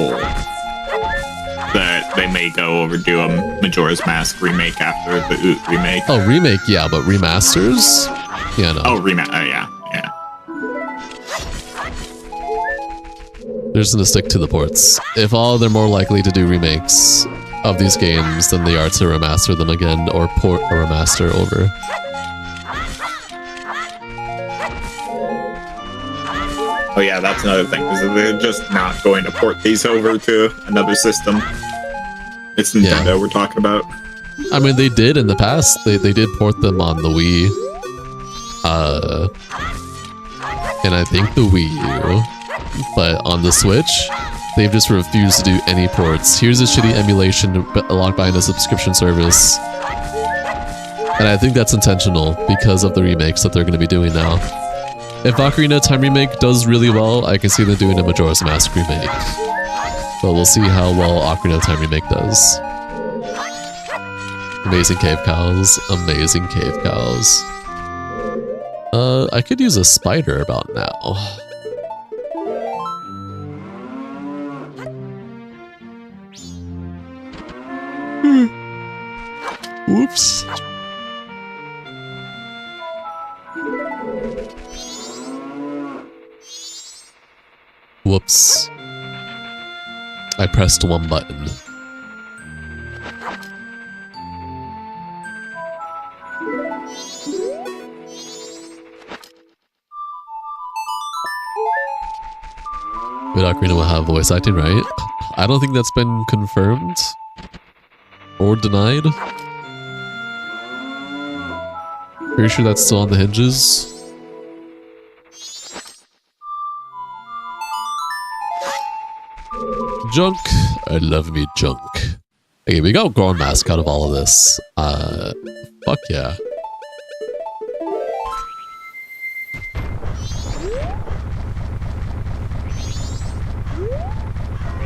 B: That they may go over do a Majora's Mask remake after the Oot remake.
A: Oh, remake, yeah, but remasters? Yeah, no.
B: Oh, yeah.
A: They're just gonna stick to the ports. If all, they're more likely to do remakes of these games than they are to remaster them again or port or remaster over.
B: Oh yeah, that's another thing, because they're just not going to port these over to another system. It's Nintendo we're talking about.
A: I mean, they did in the past. They did port them on the Wii. And I think the Wii U. But on the Switch, they've just refused to do any ports. Here's a shitty emulation locked behind a subscription service. And I think that's intentional because of the remakes that they're going to be doing now. If Ocarina of Time Remake does really well, I can see them doing a Majora's Mask remake. But we'll see how well Ocarina of Time Remake does. Amazing cave cows. Amazing cave cows. I could use a spider about now. Whoops. Whoops. I pressed one button. But Ocarina will have voice acting, right? I don't think that's been confirmed or denied. Pretty sure that's still on the hinges. junk. I love me junk. Okay, we got Grown Mask out of all of this. Fuck yeah.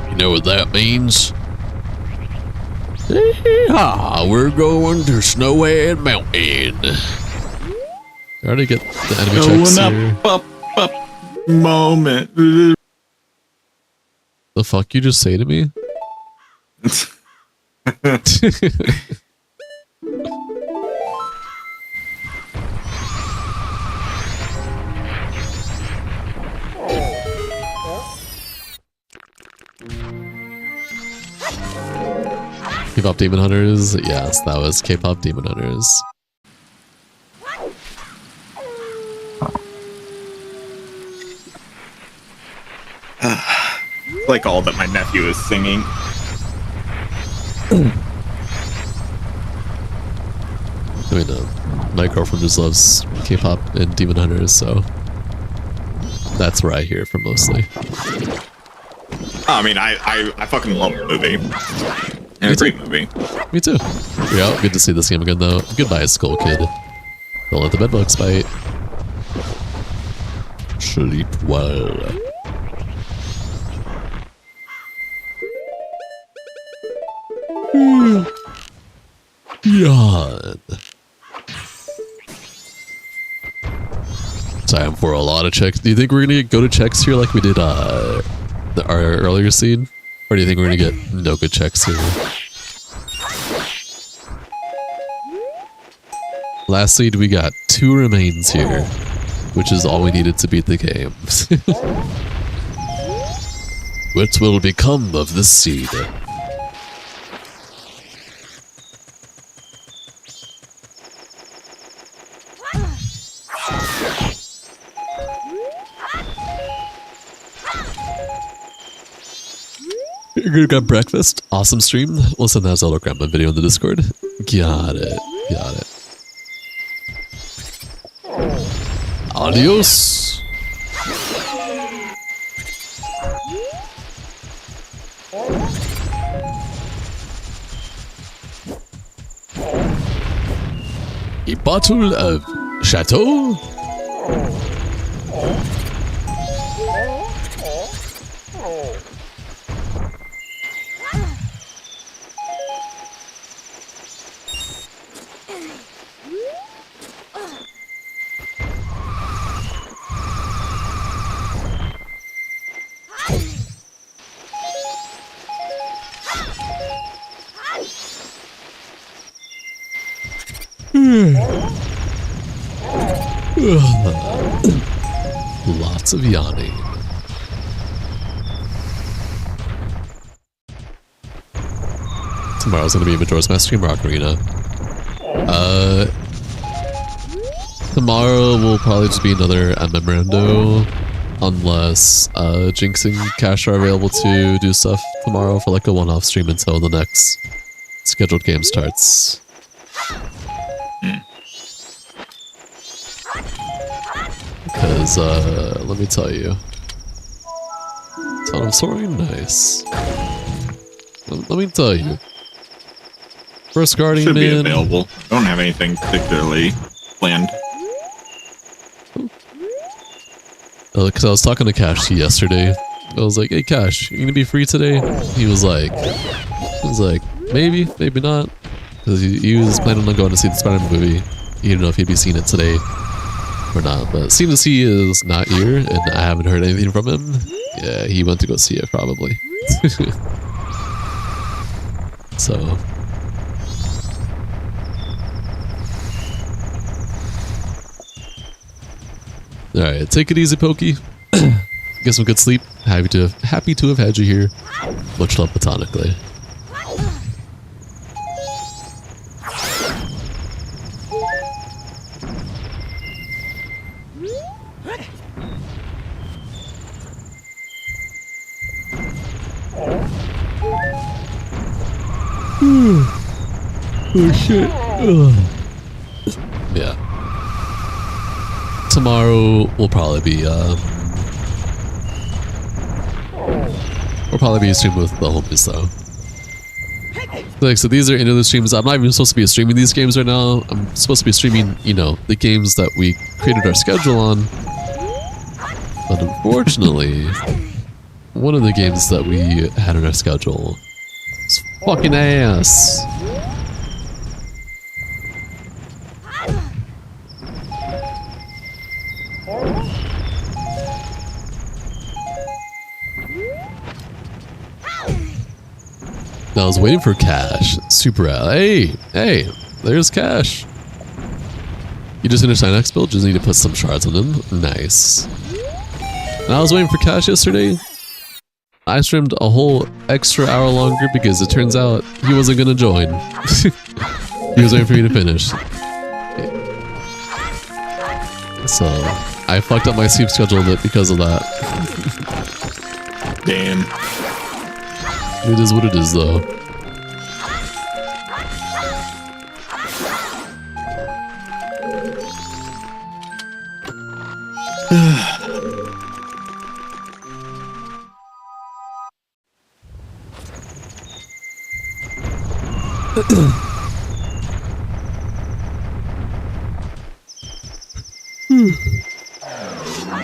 A: You know what that means? We're going to Snowhead Mountain. I already get the enemy checks here.
B: Up, moment.
A: The fuck you just say to me? K-pop Demon Hunters? Yes, that was K-pop Demon Hunters.
B: Like all that my nephew is singing.
A: I mean, my girlfriend just loves K-pop and Demon Hunters, so that's where I hear it from mostly.
B: I mean, I fucking love the movie. And it's a great movie.
A: Me too. Yeah, good to see this game again, though. Goodbye, Skull Kid. Don't let the bedbugs bite. Sleep well. Yawn. Time for a lot of checks. Do you think we're gonna go to checks here like we did our earlier scene? Or do you think we're gonna get no good checks here? Last seed, we got 2 remains here, which is all we needed to beat the game. What will become of this seed? You got breakfast? Awesome stream. We'll send that Zelda Grandma video in the Discord. Got it. Got it. Adios. A bottle of Chateau? Lots of yawning. Tomorrow's gonna be a Majora's Mask stream or Ocarina. Tomorrow will probably just be another memorando, unless Jinx and Cash are available to do stuff tomorrow for like a one-off stream until the next scheduled game starts. Because, let me tell you. Ton of soaring, nice. Let me tell you. First Guardian
B: should be
A: Man.
B: available. I don't have anything particularly planned.
A: Because I was talking to Cash yesterday. I was like, hey Cash, you gonna be free today? He was like, maybe, maybe not. Because he was planning on going to see the Spider-Man movie. He didn't know if he'd be seeing it today or not, but seems as he is not here and I haven't heard anything from him. Yeah, he went to go see it probably. So alright, take it easy, Pokey. Get some good sleep. Happy to have had you here. Much love platonically. Oh shit. Ugh. Yeah. Tomorrow will probably be I'll probably be streaming with the homies though. Like, so these are interlude streams. I'm not even supposed to be streaming these games right now. I'm supposed to be streaming, you know, the games that we created our schedule on. But unfortunately, one of the games that we had on our schedule is fucking ass. I was waiting for Cash. Super out. Hey, there's Cash. You just finished my next build, just need to put some shards on them. Nice. And I was waiting for Cash yesterday. I streamed a whole extra hour longer because it turns out he wasn't gonna join. He was waiting for me to finish. So I fucked up my sleep schedule a bit because of that.
B: Damn.
A: It is what it is, though.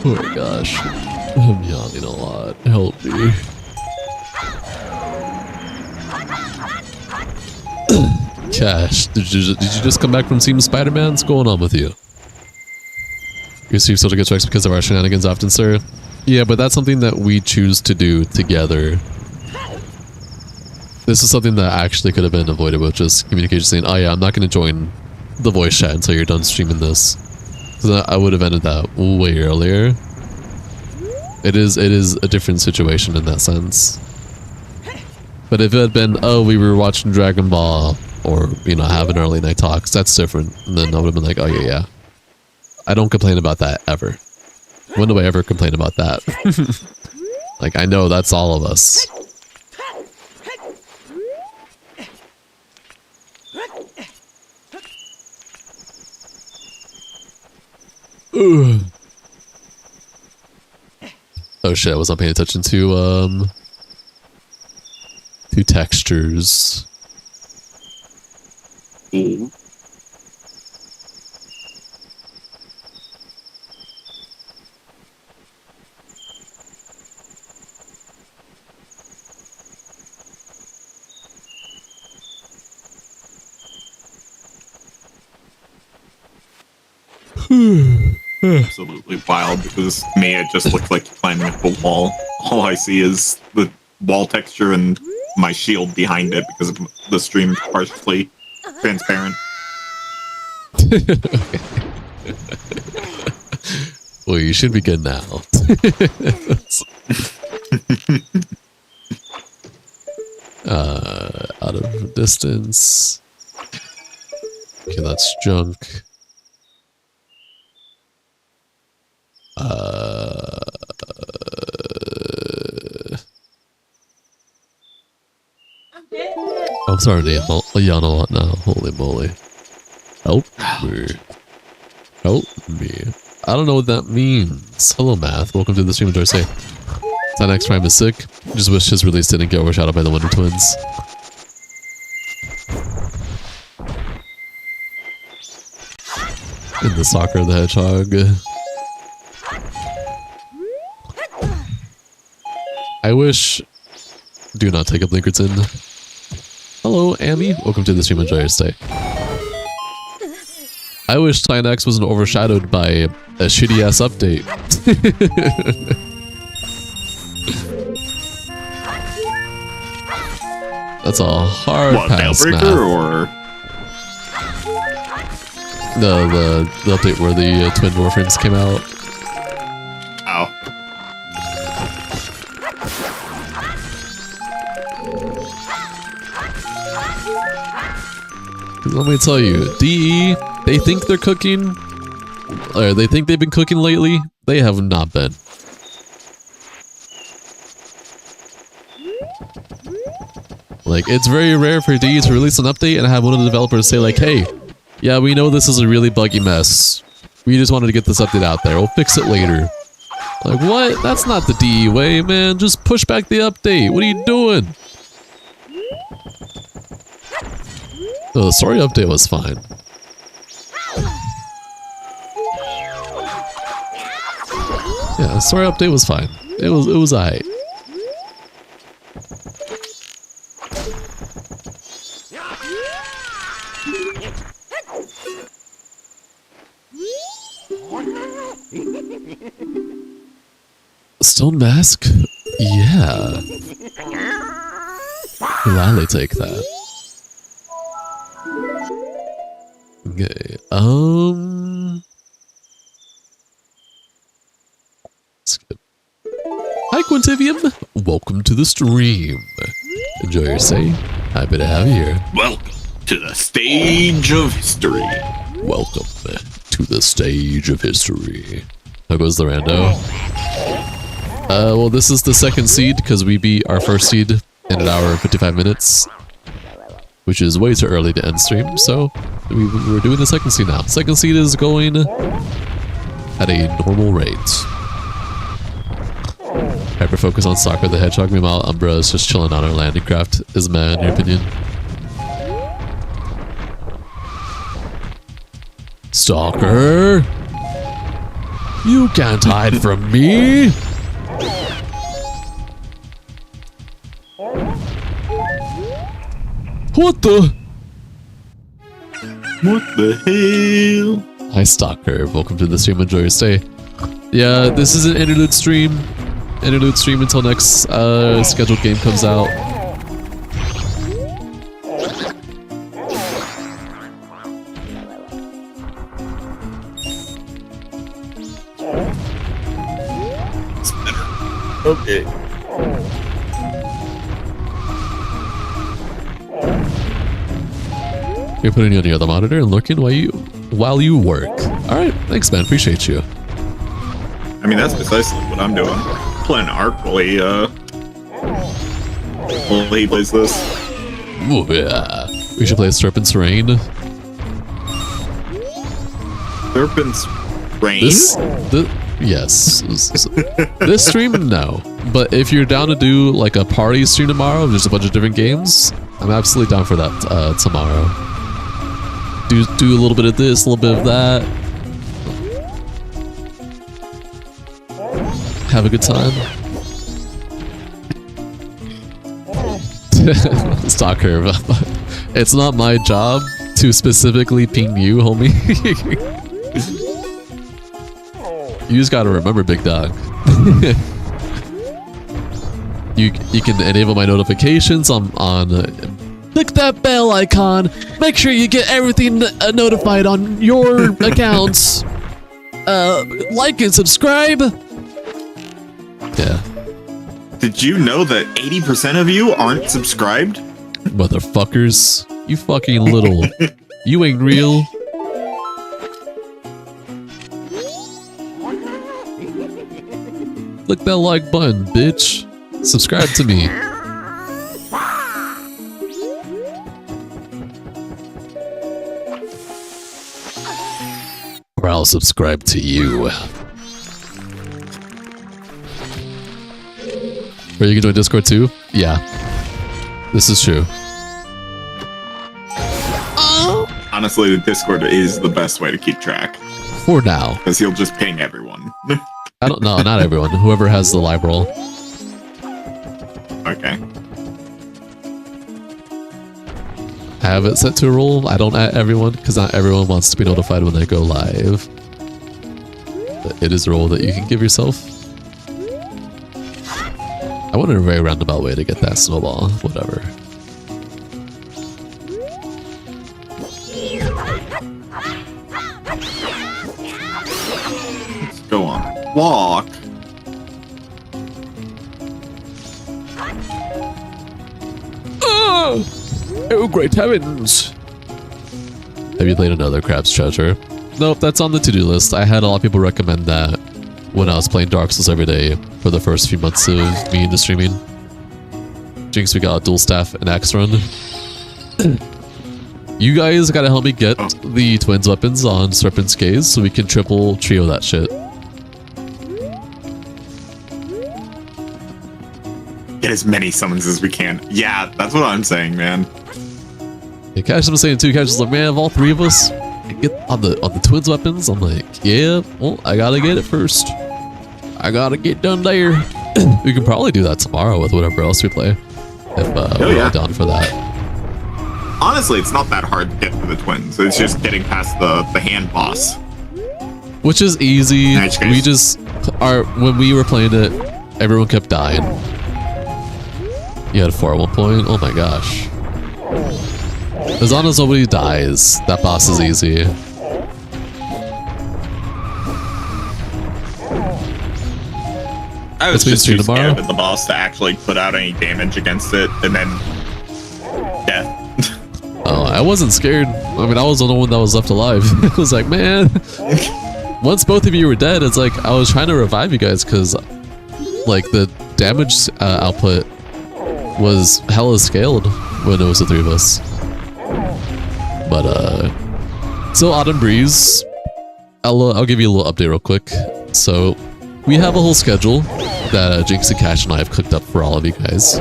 A: Oh my gosh. I'm yawning a lot. Help me. Cash, did you just come back from seeing Spider-Man? What's going on with you? Your stream still gets strikes because of our shenanigans often, sir. Yeah, but that's something that we choose to do together. This is something that actually could have been avoided with just communication saying, oh yeah, I'm not going to join the voice chat until you're done streaming this. So I would have ended that way earlier. It is a different situation in that sense. But if it had been, oh, we were watching Dragon Ball, or, you know, having early night talks, that's different. And then I would have been like, oh yeah. I don't complain about that ever. When do I ever complain about that? Like, I know that's all of us. Ugh. Oh shit, I wasn't paying attention to textures.
B: Absolutely wild, because to me it just looks like climbing up a wall. All I see is the wall texture and my shield behind it because the stream is partially transparent.
A: Well, you should be good now. Out of distance. Okay, that's junk. I'm sorry, Nate. I'll yawn a lot now. Holy moly. Help me. Help me. I don't know what that means. Hello, Math. Welcome to the stream. Enjoy. Say. That next Prime is sick. Just wish his release didn't get overshadowed by the Wonder Twins. In the Soccer the Hedgehog. I wish... Do not take up Linkerton. Hello, Amy. Welcome to the stream. Enjoy your stay. I wish Titan X wasn't overshadowed by a shitty-ass update. That's a hard pass,
B: Dailbreaker, or
A: the update where the twin Morphins came out.
B: Oh.
A: Let me tell you, DE, they think they're cooking, or they think they've been cooking lately. They have not been. Like, it's very rare for DE to release an update and have one of the developers say like, hey, yeah, we know this is a really buggy mess. We just wanted to get this update out there. We'll fix it later. Like, what? That's not the DE way, man. Just push back the update. What are you doing? The story update was fine. Yeah, the story update was fine. It was alright. Stone mask? Yeah. Gladly take that. Okay, skip. Hi Quintivium! Welcome to the stream. Enjoy your stay. Happy to have you here.
B: Welcome to the stage of history.
A: Welcome to the stage of history. How goes the rando? Well, this is the second seed because we beat our first seed in an hour and 55 minutes, which is way too early to end stream, so we're doing the second seed now. Second seed is going at a normal rate. Hyper focus on Soccer the Hedgehog. Meanwhile, Umbra is just chilling on her landing craft. Is mad, in your opinion? Stalker! You can't hide from me! What the?
B: What the hell?
A: Hi Stalker, welcome to the stream, enjoy your stay. Yeah, this is an interlude stream. Interlude stream until next scheduled game comes out.
B: Okay.
A: You're putting you on the other monitor and lurking while you work. All right, thanks, man. Appreciate you.
B: I mean, that's precisely what I'm doing. Playing Ark while he plays this.
A: Ooh, yeah. We should play Serpent's Reign.
B: Serpent's Reign?
A: Yes. This stream, no. But if you're down to do like a party stream tomorrow, there's a bunch of different games. I'm absolutely down for that tomorrow. Do a little bit of this, a little bit of that. Have a good time. Stalker. It's not my job to specifically ping you, homie. You just gotta remember, big dog. You can enable my notifications on click that bell icon. Make sure you get everything notified on your accounts. Like and subscribe. Yeah.
B: Did you know that 80% of you aren't subscribed?
A: Motherfuckers. You fucking little. You ain't real. Click that like button, bitch. Subscribe to me. Or I'll subscribe to you. Are you gonna join Discord too? Yeah. This is true.
B: Honestly, the Discord is the best way to keep track.
A: For now.
B: Because he'll just ping everyone.
A: I don't know, not everyone. Whoever has the live role.
B: Okay.
A: I have it set to a rule. I don't add everyone because not everyone wants to be notified when they go live. But it is a role that you can give yourself. I went in a very roundabout way to get that snowball. Whatever.
B: Let's go on a walk.
A: Oh, great heavens! Have you played another Crab's Treasure? Nope, that's on the to-do list. I had a lot of people recommend that when I was playing Dark Souls every day for the first few months of me into streaming. Jinx, we got a dual staff and axe run. You guys gotta help me get the twins weapons on Serpent's Gaze so we can triple trio that shit.
B: get as many summons as we can. Yeah, that's what I'm saying, man.
A: Yeah, Cash was saying too. Cash was like, man, of all three of us, get on the twins weapons. I'm like, yeah, well, I gotta get it first. I gotta get done there. We can probably do that tomorrow with whatever else we play, if we're all down for that.
B: Honestly, it's not that hard to get for the twins. It's just getting past the hand boss,
A: which is easy. We just when we were playing it, everyone kept dying. You had 4 at one point. Oh my gosh. As long as nobody dies, that boss is easy.
B: I was just too scared of the boss to actually put out any damage against it, and then death.
A: Oh, I wasn't scared. I mean, I was the only one that was left alive. It was like, man, once both of you were dead, it's like I was trying to revive you guys because, like, the damage output was hella scaled when it was the 3 of us. But so Autumn Breeze, I'll give you a little update real quick. So we have a whole schedule that Jinx and Cash and I have cooked up for all of you guys.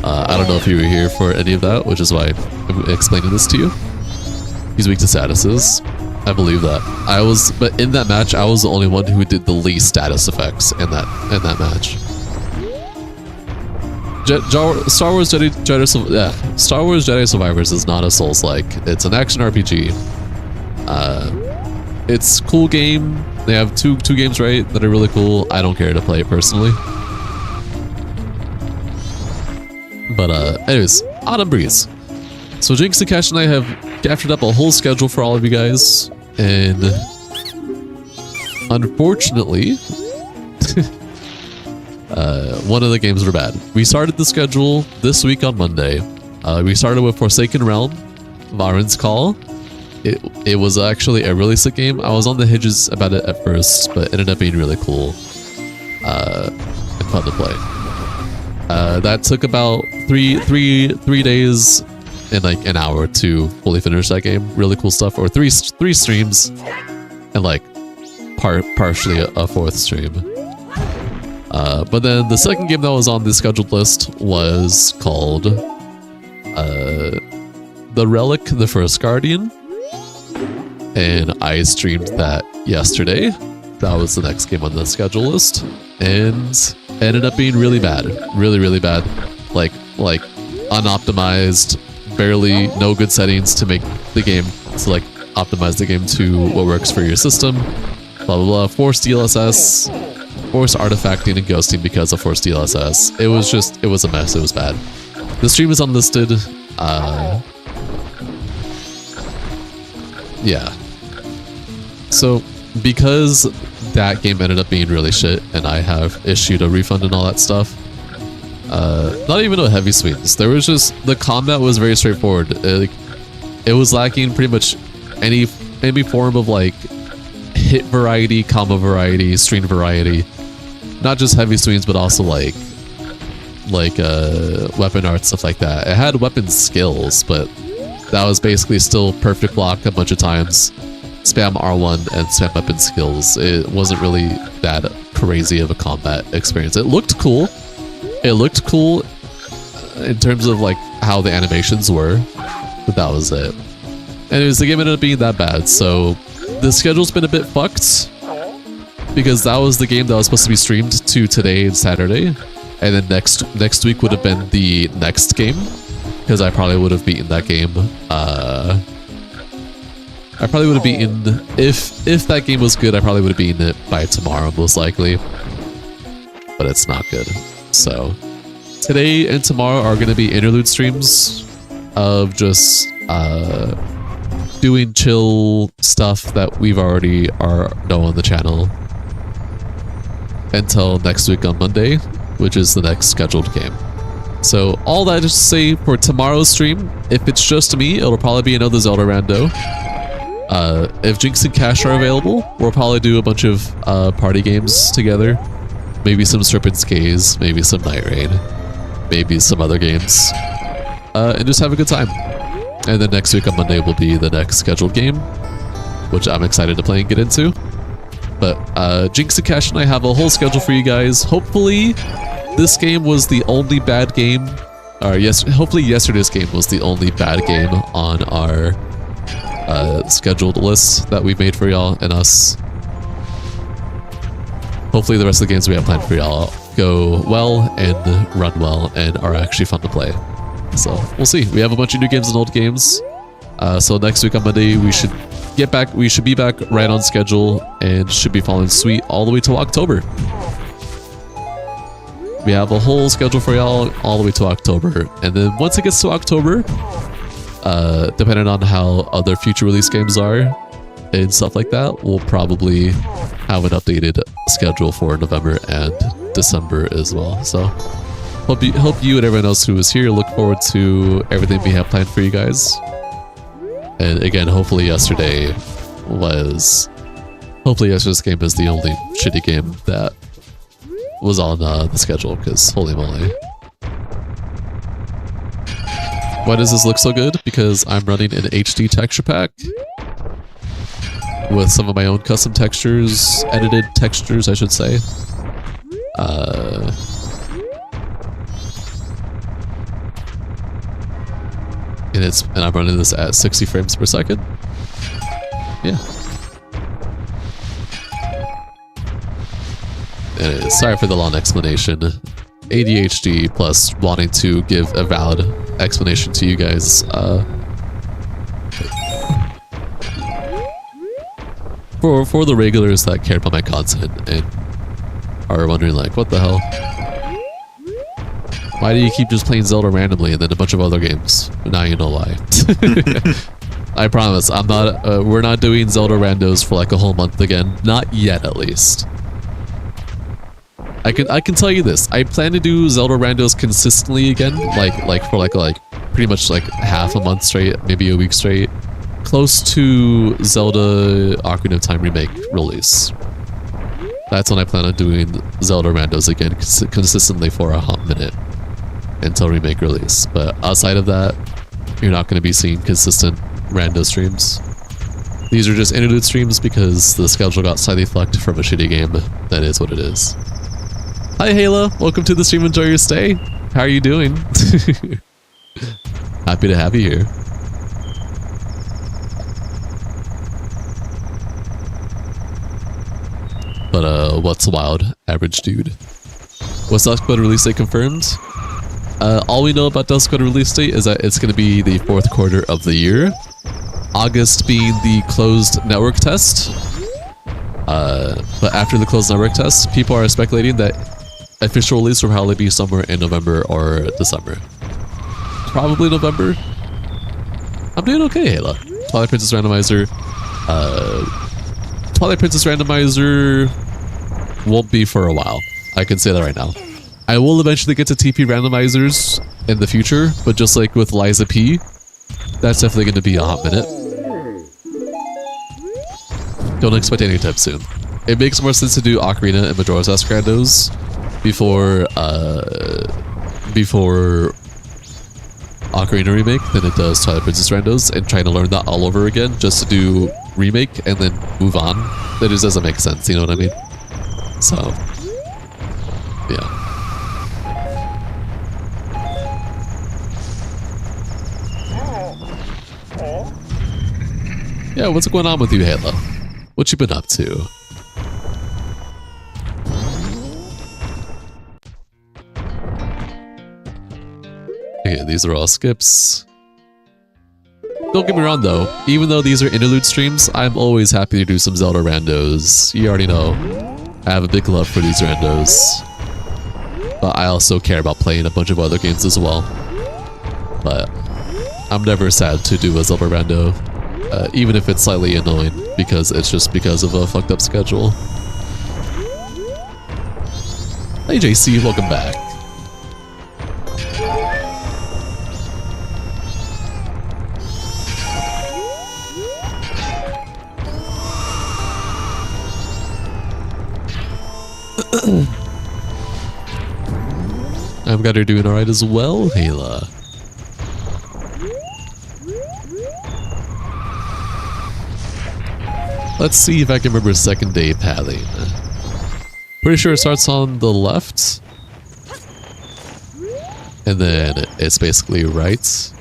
A: I don't know if you were here for any of that, which is why I'm explaining this to you. He's weak to statuses. I believe that. But in that match, I was the only one who did the least status effects in that match. Star Wars Jedi Survivors is not a Souls-like. It's an action RPG. It's a cool game. They have two games that are really cool. I don't care to play it personally. But anyways, Autumn Breeze. So Jinx and Cash and I have drafted up a whole schedule for all of you guys, and unfortunately, one of the games were bad. We started the schedule this week on Monday. We started with Forsaken Realm, Varen's Call. It was actually a really sick game. I was on the hinges about it at first, but it ended up being really cool and fun to play. That took about three days and like an hour to fully finish that game. Really cool stuff. Or three streams and like partially a 4th stream. But then the second game that was on the scheduled list was called The Relic, the First Guardian. And I streamed that yesterday. That was the next game on the schedule list. And ended up being really bad. Really, really bad. Like unoptimized, barely no good settings to make the game, to like optimize the game to what works for your system. Blah, blah, blah. Forced DLSS. Forced artifacting and ghosting because of forced DLSS. It was a mess. It was bad. The stream is unlisted. Yeah. So, because that game ended up being really shit, and I have issued a refund and all that stuff, not even no heavy swings. There was just, the combat was very straightforward. It was lacking pretty much any form of like hit variety, combo variety, string variety. Not just heavy swings, but also like weapon art, stuff like that. It had weapon skills, but that was basically still perfect block a bunch of times, spam R1 and spam weapon skills. It wasn't really that crazy of a combat experience. It looked cool. It looked cool in terms of like how the animations were, but that was it. Anyways, the game ended up being that bad, so the schedule's been a bit fucked because that was the game that was supposed to be streamed to today and Saturday, and then next week would have been the next game, because I probably would have beaten that game. I probably would have beaten, if that game was good, I probably would have beaten it by tomorrow, most likely. But it's not good. So, today and tomorrow are going to be interlude streams of just doing chill stuff that we've already know on the channel. Until next week on Monday, which is the next scheduled game. So all that is to say, for tomorrow's stream, if it's just me, it'll probably be another Zelda rando. If Jinx and Cash are available, we'll probably do a bunch of party games together. Maybe some Serpent's Gaze, maybe some Night Rain, maybe some other games. And just have a good time. And then next week on Monday will be the next scheduled game, which I'm excited to play and get into. But Jinx and Cash and I have a whole schedule for you guys. Hopefully this game was the only bad game. Or yes, hopefully yesterday's game was the only bad game on our scheduled list that we made for y'all and us. Hopefully the rest of the games we have planned for y'all go well and run well and are actually fun to play. So we'll see. We have a bunch of new games and old games. So next week on Monday we should get back. We should be back right on schedule and should be following sweet all the way till October. We have a whole schedule for y'all all the way to October, and then once it gets to October, depending on how other future release games are and stuff like that, we'll probably have an updated schedule for November and December as well. So hope you and everyone else who is here look forward to everything we have planned for you guys. And again, hopefully yesterday's game is the only shitty game that was on the schedule, because holy moly. Why does this look so good? Because I'm running an HD texture pack with some of my own custom textures, edited textures I should say. And I'm running this at 60 frames per second. Yeah. Sorry for the long explanation. ADHD plus wanting to give a valid explanation to you guys. For the regulars that care about my content and are wondering like, what the hell? Why do you keep just playing Zelda randomly and then a bunch of other games? Now you know why. I promise, I'm not. We're not doing Zelda randos for like a whole month again. Not yet, at least. I can tell you this. I plan to do Zelda randos consistently again, like for pretty much like half a month straight, maybe a week straight, close to Zelda Ocarina of Time remake release. That's when I plan on doing Zelda randos again consistently for a hot minute until remake release. But outside of that, you're not going to be seeing consistent rando streams. These are just interlude streams because the schedule got slightly fucked from a shitty game. That is what it is. Hi Hayla, welcome to the stream. Enjoy your stay. How are you doing? Happy to have you here. But what's wild, average dude? Was Dusk Code release date confirmed? All we know about Dusk Code release date is that it's going to be the 4th quarter of the year. August being the closed network test. But after the closed network test, people are speculating that official release will probably be somewhere in November or December. Probably November. I'm doing okay, Hayla. Twilight Princess Randomizer. Twilight Princess Randomizer won't be for a while. I can say that right now. I will eventually get to TP randomizers in the future, but just like with Liza P, that's definitely going to be a hot minute. Don't expect any time soon. It makes more sense to do Ocarina and Majora's Mask randos before Ocarina Remake than it does Twilight Princess randos, and trying to learn that all over again just to do Remake and then move on. That just doesn't make sense, you know what I mean? So, yeah. Yeah, what's going on with you, Hayla? What you been up to? Okay, these are all skips. Don't get me wrong though, even though these are interlude streams, I'm always happy to do some Zelda randos. You already know, I have a big love for these randos. But I also care about playing a bunch of other games as well. But I'm never sad to do a Zelda rando, even if it's slightly annoying, because it's just because of a fucked up schedule. Hey JC, welcome back. I've got her doing alright as well, Hayla. Let's see if I can remember second day pathing. Pretty sure it starts on the left. And then it's basically right.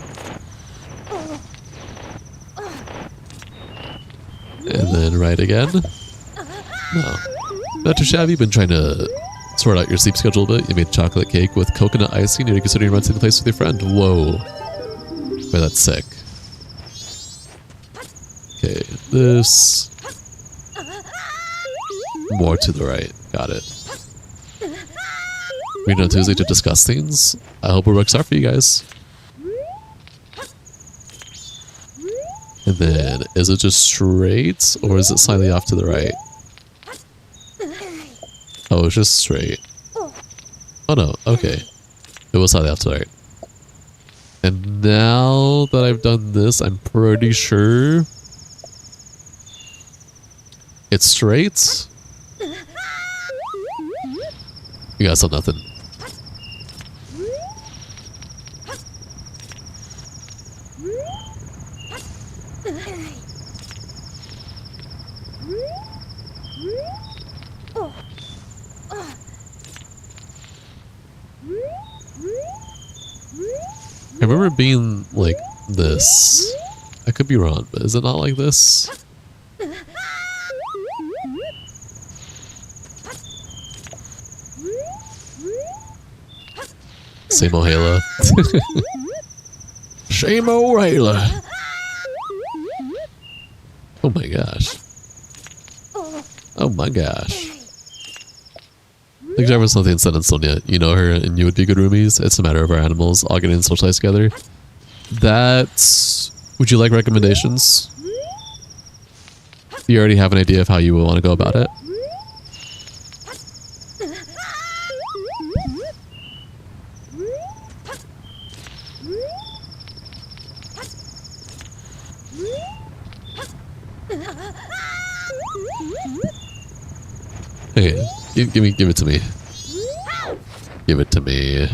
A: And then right again. No. Dr. Shav, you've been trying to sort out your sleep schedule a bit. You made chocolate cake with coconut icing. You're considering renting the place with your friend. Whoa. Wait, that's sick. Okay, this. More to the right. Got it. Meet on Tuesday to discuss things. I hope it works out for you guys. And then, is it just straight, or is it slightly off to the right? Oh, it's just straight. Oh no, okay. It was slightly off to the right. And now that I've done this, I'm pretty sure it's straight. You guys saw nothing. I remember it being like this. I could be wrong, but is it not like this? Same old Halo. Same old Halo. Oh my gosh. Oh my gosh. Like Jarvis something said on Sonia, you know her and you would be good roomies. It's a matter of our animals all getting socialized together. That's... Would you like recommendations? Do you already have an idea of how you would want to go about it? Okay, give it to me. Give it to me.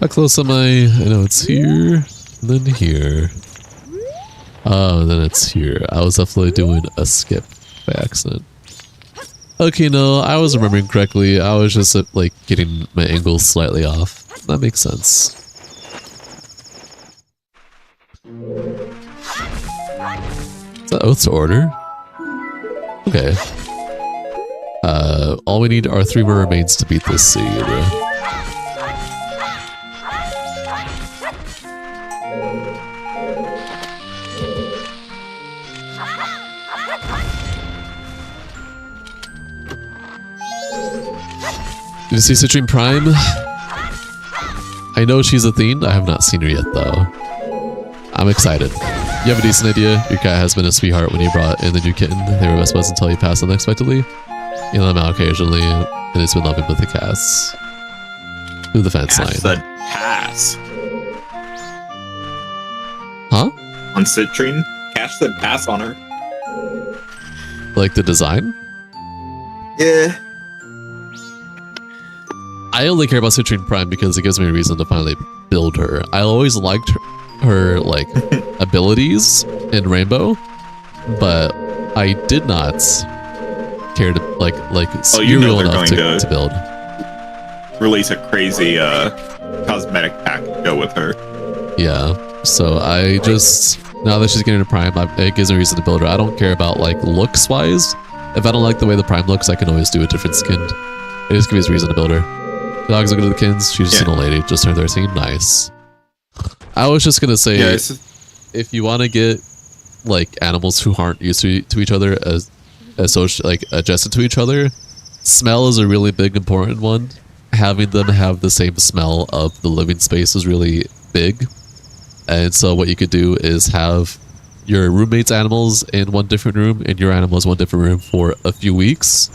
A: How close am I? I know it's here, and then here. Oh, and then it's here. I was definitely doing a skip by accident. Okay, no, I was remembering correctly. I was just like getting my angles slightly off. That makes sense. Is that oath to order? Okay. All we need are 3 more remains to beat this seed. Did you see Citrine Prime? I know she's a thing. I have not seen her yet, though. I'm excited. You have a decent idea? Your cat has been a sweetheart when you brought in the new kitten. They were best buds until you passed unexpectedly. You let them out occasionally, and it's been loving with the cats. Through the fence line.
B: Said pass.
A: Huh?
B: On Citrine? Cash said pass on her.
A: Like the design?
B: Yeah.
A: I only care about Citrine Prime because it gives me a reason to finally build her. I always liked her like abilities in Rainbow, but I did not care to like
B: you know
A: enough to build.
B: Release a crazy cosmetic pack to go with her.
A: Yeah. So I just now that she's getting a Prime, it gives me a reason to build her. I don't care about like looks wise. If I don't like the way the Prime looks, I can always do a different skin. It just gives me a reason to build her. The dog's looking at the kids. She's just an old lady. Just turned 13. Nice. I was just gonna say, if you want to get like animals who aren't used to each other as social, like adjusted to each other, smell is a really big important one. Having them have the same smell of the living space is really big. And so what you could do is have your roommate's animals in one different room and your animals in one different room for a few weeks,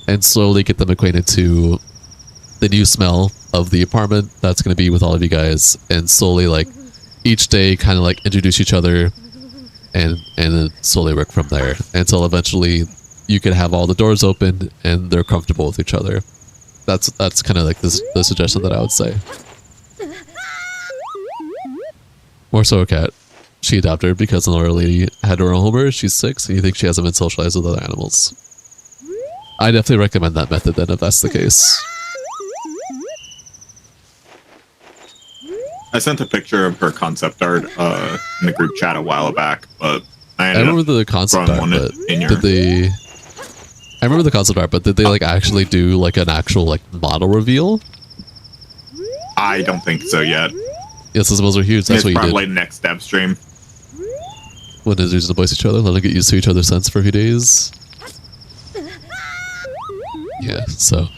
A: and slowly get them acquainted to the new smell of the apartment that's going to be with all of you guys, and slowly like each day kind of like introduce each other and then slowly work from there until eventually you can have all the doors open and they're comfortable with each other. That's kind of like the suggestion that I would say. More so a cat. She adopted her because another lady had her own homer. She's 6, and you think she hasn't been socialized with other animals. I definitely recommend that method then, if that's the case.
B: I sent a picture of her concept art in the group chat a while back, but I
A: remember the concept art, but did they... I remember the concept art, but did they like actually do like an actual like model reveal?
B: I don't think so yet.
A: Yes, those are huge. That's what you did.
B: Probably next dev stream.
A: When they used to voice each other, let them get used to each other's sense for a few days. Yeah, so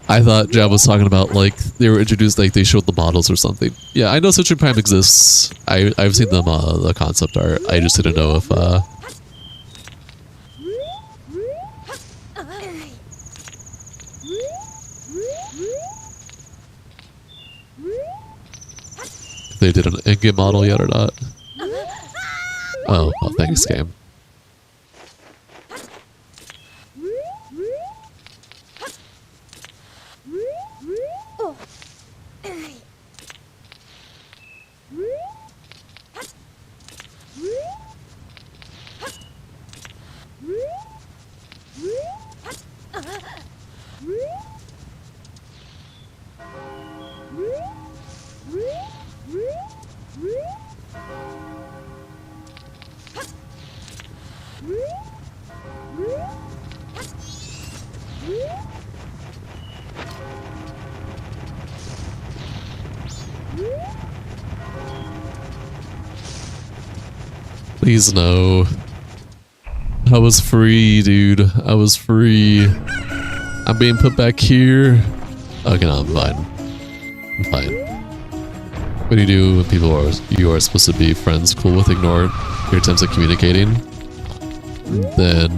A: I thought Jab was talking about like they were introduced, like they showed the models or something. Yeah, I know Citrus Prime exists. I've seen them the concept art. I just didn't know if they did an in-game model yet or not. Oh, well, thanks, game. Please no. I was free, dude. I was free. I'm being put back here. Okay, no, I'm fine. I'm fine. What do you do when people you are supposed to be friends cool with ignore your attempts at communicating? Then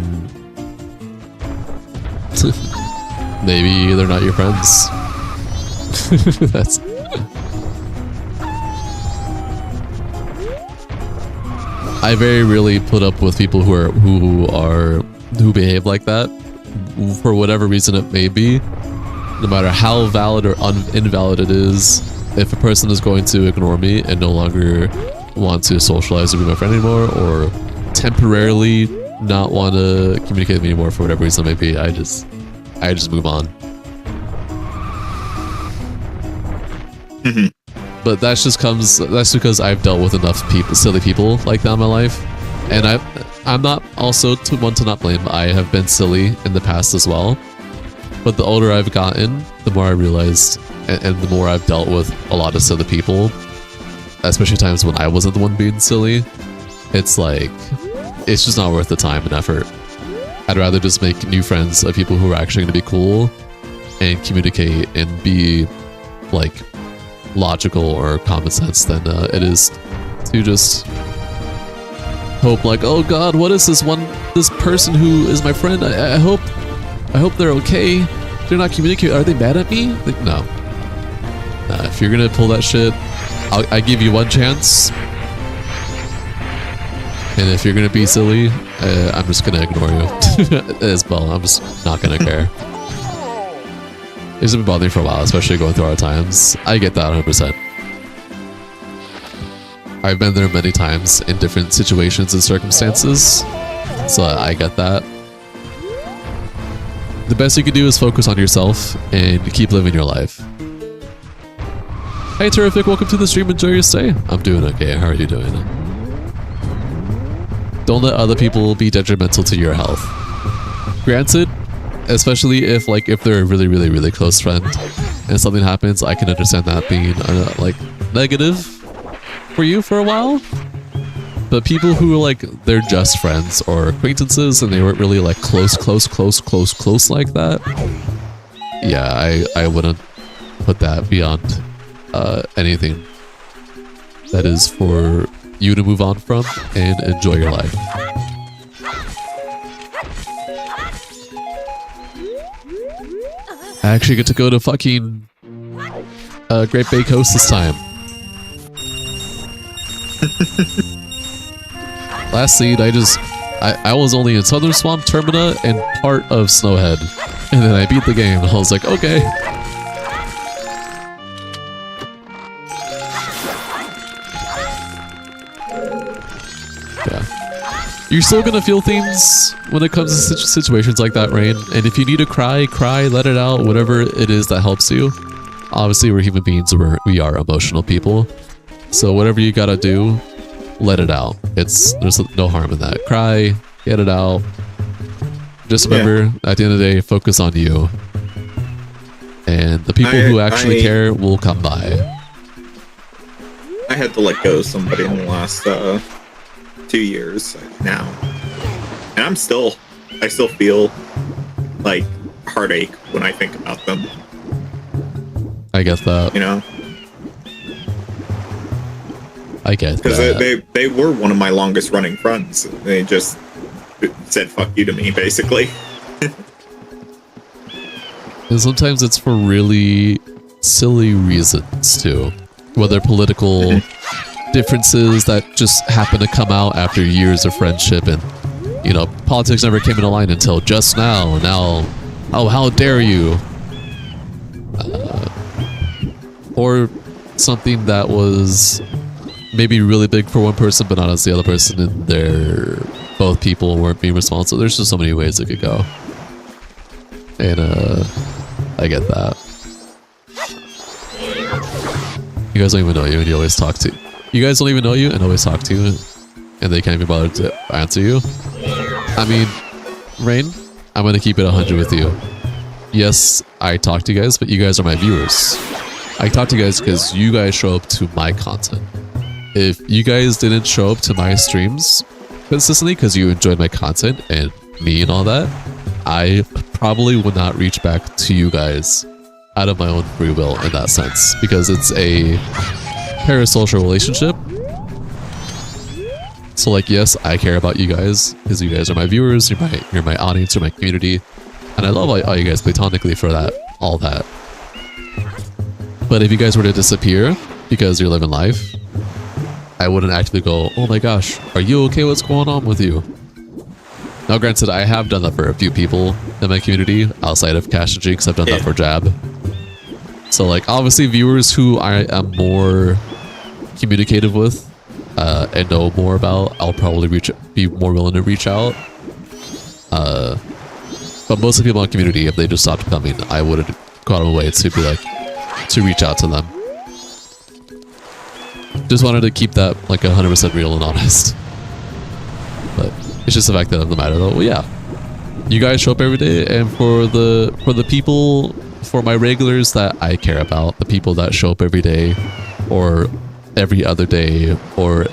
A: maybe they're not your friends. That's I very rarely put up with people who behave like that for whatever reason it may be. No matter how valid or invalid it is, if a person is going to ignore me and no longer want to socialize or be my friend anymore, or temporarily not want to communicate with me anymore for whatever reason it may be, I just move on. But that's because I've dealt with enough silly people like that in my life, and I'm not also one to not blame. I have been silly in the past as well, but the older I've gotten, the more I realized, and the more I've dealt with a lot of silly people, especially times when I wasn't the one being silly. It's like, it's just not worth the time and effort. I'd rather just make new friends of people who are actually going to be cool and communicate and be like logical or common sense than it is to just hope like, oh god, what is this person who is my friend? I hope they're okay. They're not communicating. Are they mad at me? Like, no. If you're gonna pull that shit, I give you one chance, and if you're gonna be silly, I'm just gonna ignore you as well. I'm just not gonna care. It's been bothering me for a while, especially going through hard times. I get that 100%. I've been there many times in different situations and circumstances, so I get that. The best you can do is focus on yourself and keep living your life. Hey Terrific, welcome to the stream, enjoy your stay. I'm doing okay, how are you doing? Don't let other people be detrimental to your health. Granted, especially if they're a really, really, really close friend and something happens, I can understand that being like negative for you for a while. But people who are like, they're just friends or acquaintances and they weren't really like close like that, yeah, I wouldn't put that beyond anything that is for you to move on from and enjoy your life. I actually get to go to fucking Great Bay Coast this time. Last seed, I was only in Southern Swamp, Termina, and part of Snowhead. And then I beat the game. I was like, okay. You're still gonna feel things when it comes to situations like that, Rain. And if you need to cry, let it out, whatever it is that helps you. Obviously, we're human beings, we are emotional people. So whatever you gotta do, let it out. There's no harm in that. Cry, get it out. Just remember, at the end of the day, focus on you. And the people who actually care will come by.
B: I had to let go of somebody in the last 2 years now, and I still feel like heartache when I think about them.
A: I get that.
B: You know,
A: I get
B: because
A: that.
B: they were one of my longest running friends. They just said "fuck you" to me, basically.
A: And sometimes it's for really silly reasons too, whether political differences that just happen to come out after years of friendship, and you know, politics never came into line until just now. Now, oh, how dare you? Or something that was maybe really big for one person, but not as the other person, and both people weren't being responsible. There's just so many ways it could go, and I get that. You guys don't even know you, and you always talk to. You guys don't even know you and always talk to you, and they can't even bother to answer you. I mean, Rain, I'm gonna keep it 100 with you. Yes, I talk to you guys, but you guys are my viewers. I talk to you guys because you guys show up to my content. If you guys didn't show up to my streams consistently because you enjoyed my content and me and all that, I probably would not reach back to you guys out of my own free will in that sense, because it's a parasocial relationship. So like, yes, I care about you guys because you guys are my viewers, you're my audience, you're my community, and I love all you guys platonically for that, all that. But if you guys were to disappear because you're living life, I wouldn't actually go, oh my gosh, are you okay? What's going on with you? Now granted, I have done that for a few people in my community outside of Cash and Jinx. I've done that for Jab. So like, obviously viewers who I am more communicative with and know more about, I'll probably be more willing to reach out. But most of the people in the community, if they just stopped coming, I would have gone away to be like, to reach out to them. Just wanted to keep that like 100% real and honest. But it's just the fact of the matter though. Well, yeah, you guys show up every day, and for the people, for my regulars that I care about, the people that show up every day or every other day or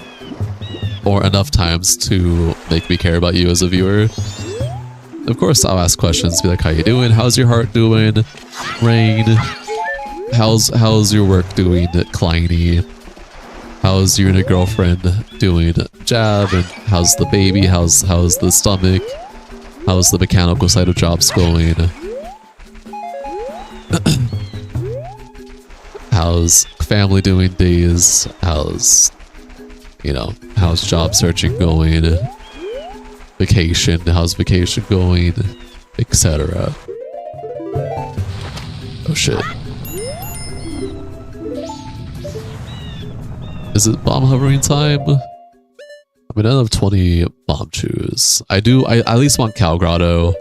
A: enough times to make me care about you as a viewer, of course I'll ask questions, be like, how you doing? How's your heart doing? Rain, how's your work doing? Kleiny, how's you and your girlfriend doing? Jab, and how's the baby? How's the stomach? How's the mechanical side of jobs going? How's family doing days? How's job searching going? Vacation, how's vacation going? Etc. Oh shit. Is it bomb hovering time? I mean, I have 20 bomb chews. I at least want Cow Grotto.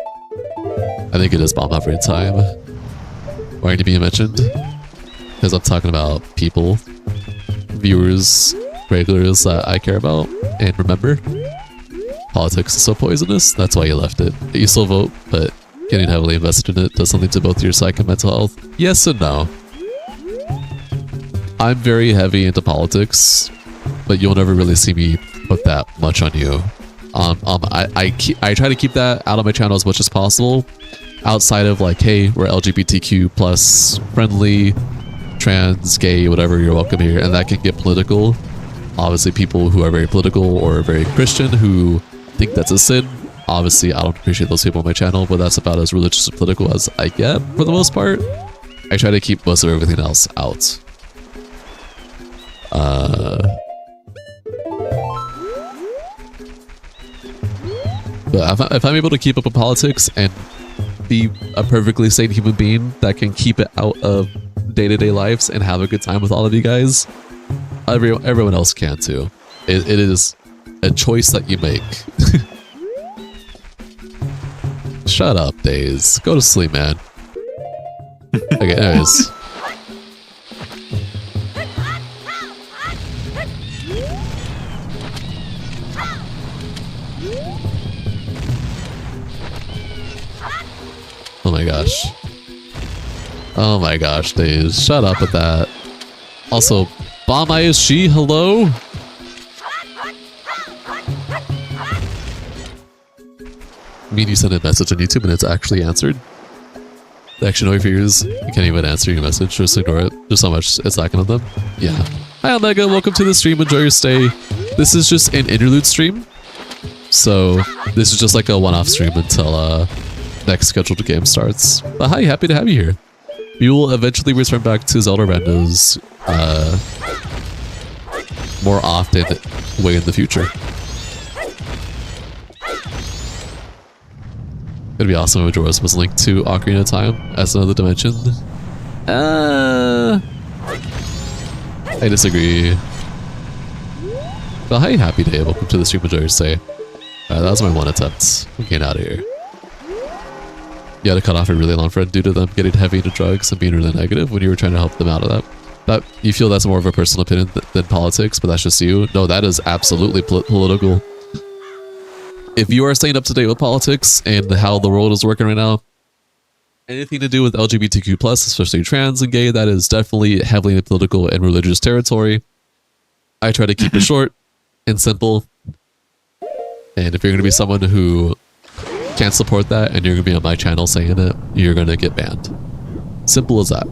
A: I think it is bomb hovering time. Why are you being mentioned? Because I'm talking about people, viewers, regulars that I care about. And remember, politics is so poisonous, that's why you left it. You still vote, but getting heavily invested in it does something to both your psyche and mental health. Yes and no. I'm very heavy into politics, but you'll never really see me put that much on you. I try to keep that out of my channel as much as possible, outside of like, hey, we're LGBTQ plus friendly, trans, gay, whatever, you're welcome here, and that can get political. Obviously, people who are very political or very Christian who think that's a sin, obviously I don't appreciate those people on my channel, but that's about as religious and political as I get for the most part. I try to keep most of everything else out. But if I'm able to keep up with politics and be a perfectly sane human being that can keep it out of day-to-day lives and have a good time with all of you guys, everyone else can too. It is a choice that you make. Shut up, Days. Go to sleep, man. Okay, anyways. Oh my gosh. Oh my gosh, Days. Shut up with that. Also, Bomb ISG, hello? I mean, you sent a message on YouTube and it's actually answered. They actually know your fears. You can't even answer your message, just ignore it. Just how much it's lacking on them. Yeah. Hi Omega, welcome to the stream, enjoy your stay. This is just an interlude stream. So, this is just like a one-off stream until next scheduled game starts. But hi, happy to have you here. We will eventually return back to Zelda Randos more often way in the future. It'd be awesome if Majora's was linked to Ocarina of Time as another dimension. I disagree. Well, hi, happy day. Welcome to the stream, enjoy your stay. That was my one attempt. I'm getting out of here. You had to cut off a really long friend due to them getting heavy into drugs and being really negative when you were trying to help them out of that. You feel that's more of a personal opinion than politics, but that's just you. No, that is absolutely political. If you are staying up to date with politics and how the world is working right now, anything to do with LGBTQ+, especially trans and gay, that is definitely heavily in political and religious territory. I try to keep it short and simple. And if you're going to be someone who can't support that and you're going to be on my channel saying it, you're going to get banned. Simple as that.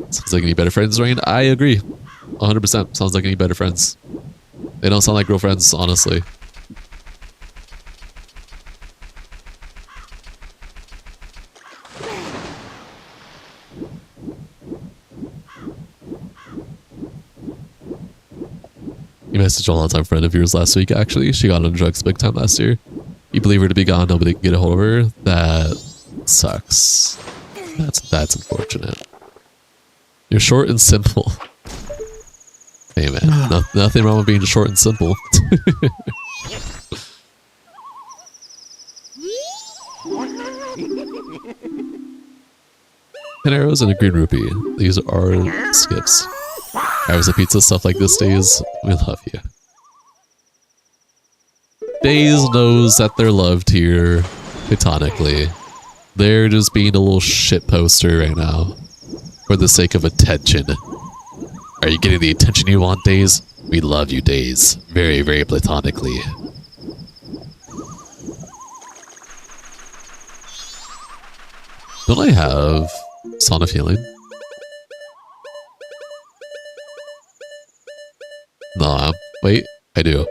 A: Sounds like any better friends, Rain? I agree. 100%. Sounds like any better friends. They don't sound like real friends, honestly. You messaged a long-time friend of yours last week, actually. She got on drugs big time last year. You believe her to be gone, nobody can get a hold of her. That sucks. That's unfortunate. You're short and simple. Hey man, nothing wrong with being short and simple. Ten arrows and a green rupee. These are skips. Arrows and pizza, stuff like this, Days. We love you. Days knows that they're loved here, platonically. They're just being a little shit poster right now. For the sake of attention. Are you getting the attention you want, Days? We love you, Days. Very, very platonically. Don't I have Song of Healing? Nah, wait, I do.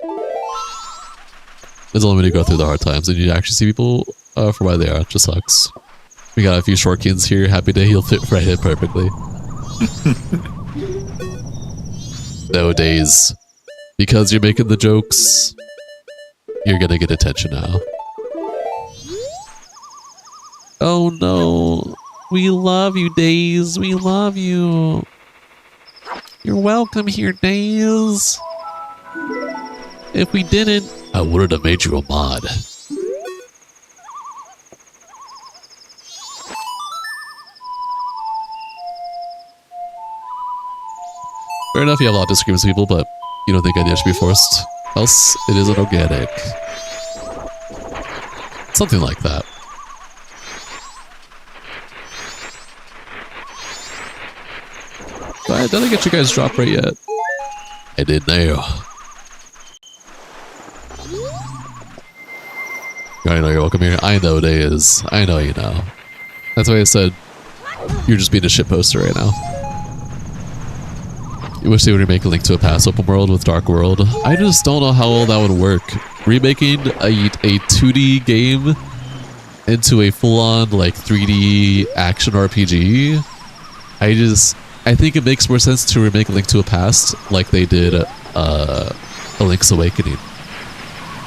A: It's only when you go through the hard times and you actually see people for why they are. It just sucks. We got a few shortkins here. Happy day, he'll fit right in perfectly. No, Days. Because you're making the jokes, you're gonna get attention now. Oh no. We love you, Days. We love you. You're welcome here, Days. If we didn't, I wouldn't have made you a mod. Fair enough, you have a lot of disagreements with people, but you don't think ideas should be forced. Else, it isn't organic. Something like that. But did I get you guys dropped right yet? I did now. I know you're welcome here. I know Days. I know you know. That's why I said you're just being a shit poster right now. You wish they would remake a Link to a Past open world with Dark World. I just don't know how well that would work. Remaking a 2D game into a full-on like 3D action RPG. I think it makes more sense to remake a Link to a Past like they did a Link's Awakening.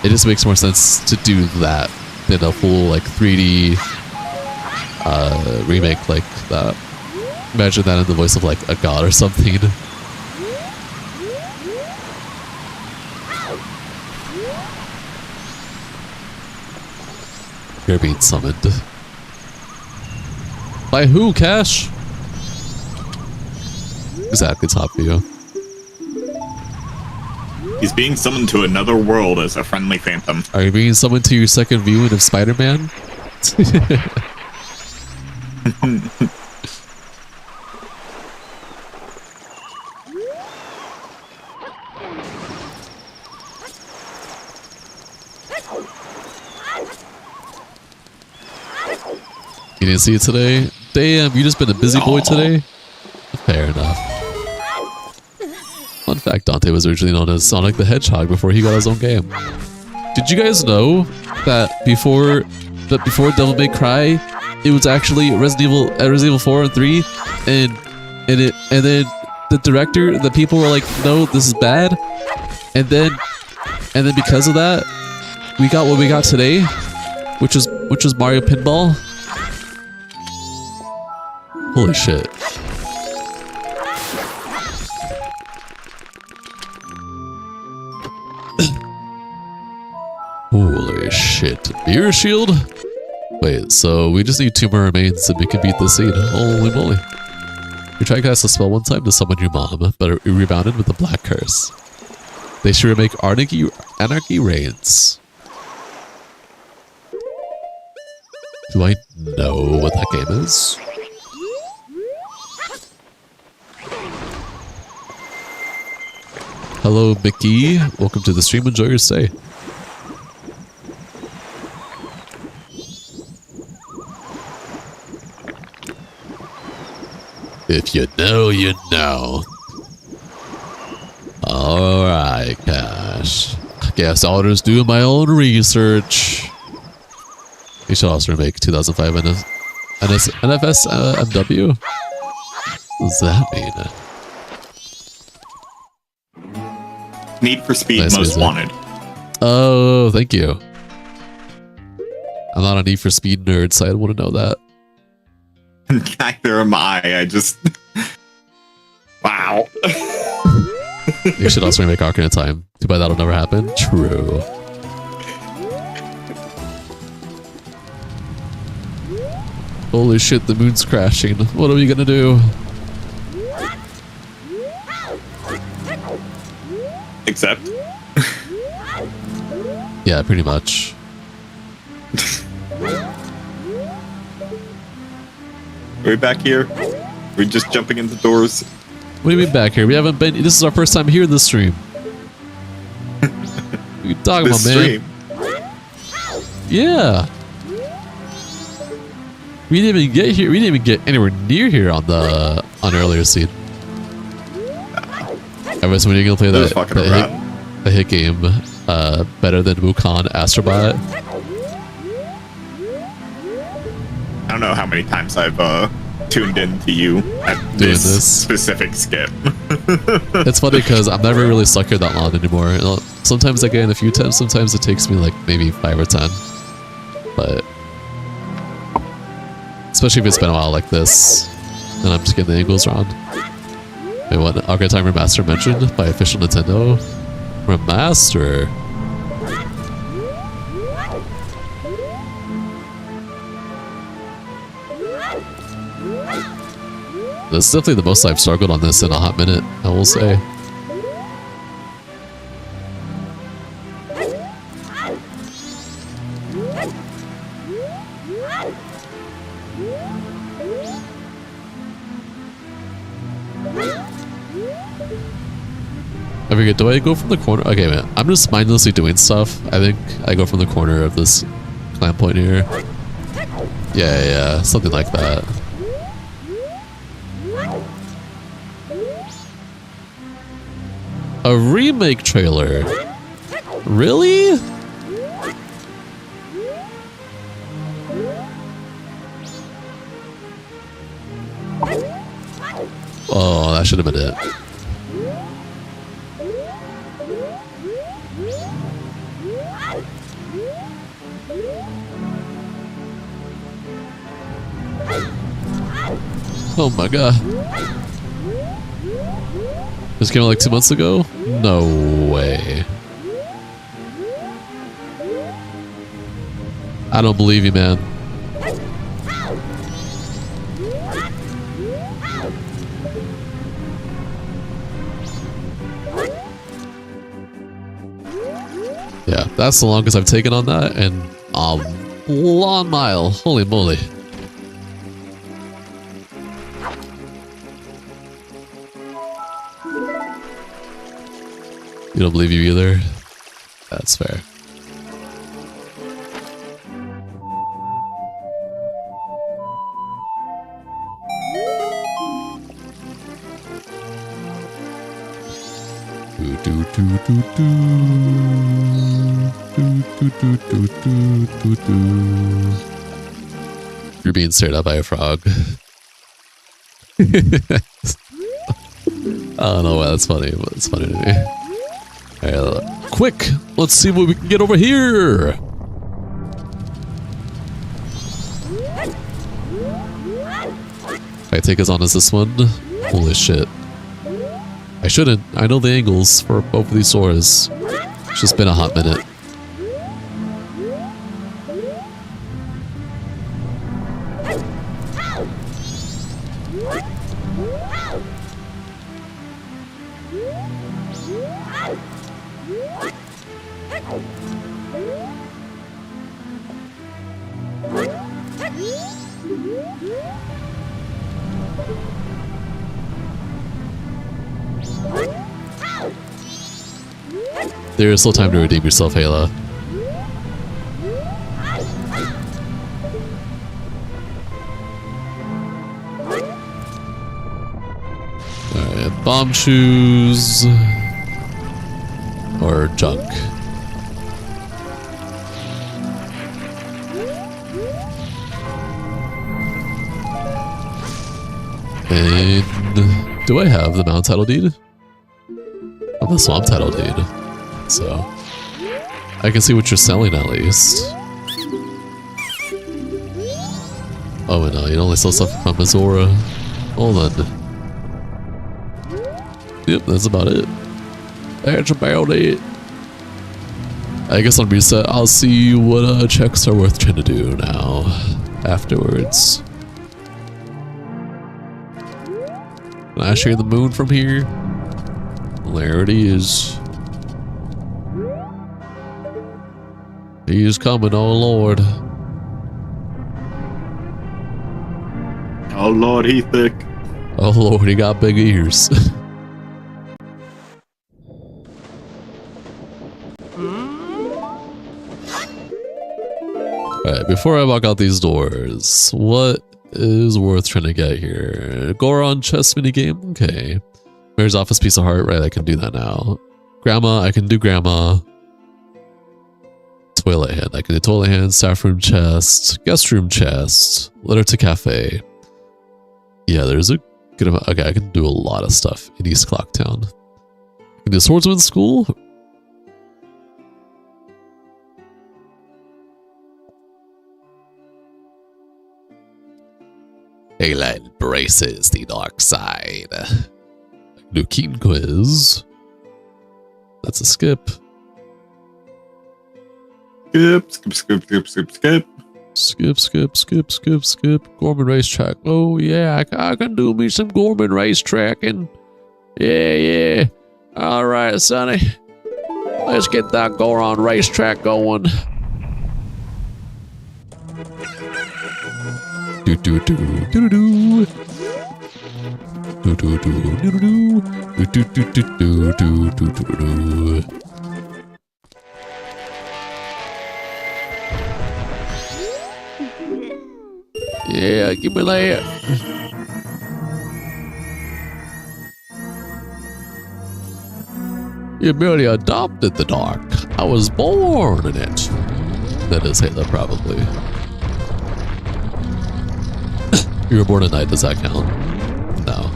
A: It just makes more sense to do that than a full like 3D remake like that. Imagine that in the voice of like a god or something. You're being summoned. By who, Cash? Exactly, top view.
B: He's being summoned to another world as a friendly phantom.
A: Are you being summoned to your second viewing of Spider-Man? You didn't see it today? Damn, you just been a busy boy today? Fair enough. Fun fact, Dante was originally known as Sonic the Hedgehog before he got his own game. Did you guys know that before Devil May Cry, it was actually Resident Evil 4 and 3, and then the director, the people were like, no, this is bad, and then because of that, we got what we got today, which was Mario Pinball. Holy shit. Holy shit. Beer shield? Wait, so we just need 2 more remains and we can beat this scene. Holy moly. You tried to cast a spell one time to summon your mom, but it rebounded with a black curse. They should remake Anarchy Reigns. Do I know what that game is? Hello, Mickey. Welcome to the stream. Enjoy your stay. If you know, you know. Alright, Cash. Guess I'll just do my own research. We should also remake 2005 NFS MW. What does that mean?
B: Need for Speed
A: nice
B: Most
A: music.
B: Wanted.
A: Oh, thank you. I'm not a Need for Speed nerd, so I want to know that.
B: Neither am I just... Wow.
A: You should also remake Ocarina of Time. Too bad that'll never happen. True. Holy shit, the moon's crashing. What are we gonna do?
B: Except?
A: Yeah, pretty much.
B: Are we back here? We're just jumping into doors.
A: What do you mean back here? We haven't been... This is our first time here in this stream. What are you talking about, man? Yeah. We didn't even get here. We didn't even get anywhere near here on the earlier scene. Everyone's when you're gonna play the hit game better than Wukong Astrobot.
B: I don't know how many times I've tuned in to you at this specific skip.
A: It's funny because I'm never really stuck here that long anymore. Sometimes I get in a few times, sometimes it takes me like maybe 5 or 10. But especially if it's been a while like this, and I'm just getting the angles wrong. Wait, what? Ocarina of Time Remaster mentioned by official Nintendo? Remaster? That's definitely the most I've struggled on this in a hot minute, I will say. I forget, do I go from the corner? Okay, man, I'm just mindlessly doing stuff. I think I go from the corner of this clamp point here. Yeah, something like that. A remake trailer? Really? Oh, that should have been it. Oh my god. This came out like 2 months ago? No way. I don't believe you, man. Yeah, that's the longest I've taken on that, and a long mile. Holy moly. You don't believe you either? That's fair. You're being stared at by a frog. I don't know why that's funny, but it's funny to me. Alright, quick! Let's see what we can get over here! I take as on as this one? Holy shit. I shouldn't. I know the angles for both of these swords. It's just been a hot minute. There is still time to redeem yourself, Hayla. Alright, bomb shoes or junk. And do I have the mountain title deed? I have the swamp title deed. So, I can see what you're selling at least. Oh, and no, you only sell stuff from Azora. Hold on. Yep, that's about it. That's about it. I guess on reset, I'll see what checks are worth trying to do now. Afterwards. Can I share the moon from here? There it is. He is coming, oh Lord.
B: Oh Lord, he thick.
A: Oh Lord, he got big ears. Alright, before I walk out these doors, what is worth trying to get here? Goron chess minigame? Okay. Mayor's office piece of heart, right? I can do that now. Grandma, I can do grandma. Toilet hand. I can do toilet hand, staff room chest, guest room chest, letter to cafe. Yeah, there's a good amount. Okay, I can do a lot of stuff in East Clocktown. I can do swordsman school. Ayla embraces the dark side. I can do Keen quiz. That's a skip.
B: Skip, skip, skip, skip, skip, skip.
A: Skip, skip, skip, skip, skip. Gorman racetrack. Oh, yeah, I can do me some Gorman racetracking. Yeah, yeah. All right, Sonny. Let's get that Goron racetrack going. Do do do do do. Do do do do do do do do do do do do. Yeah, give me that. You merely adopted the dark. I was born in it. That is Halo, probably. You were born at night, does that count? No.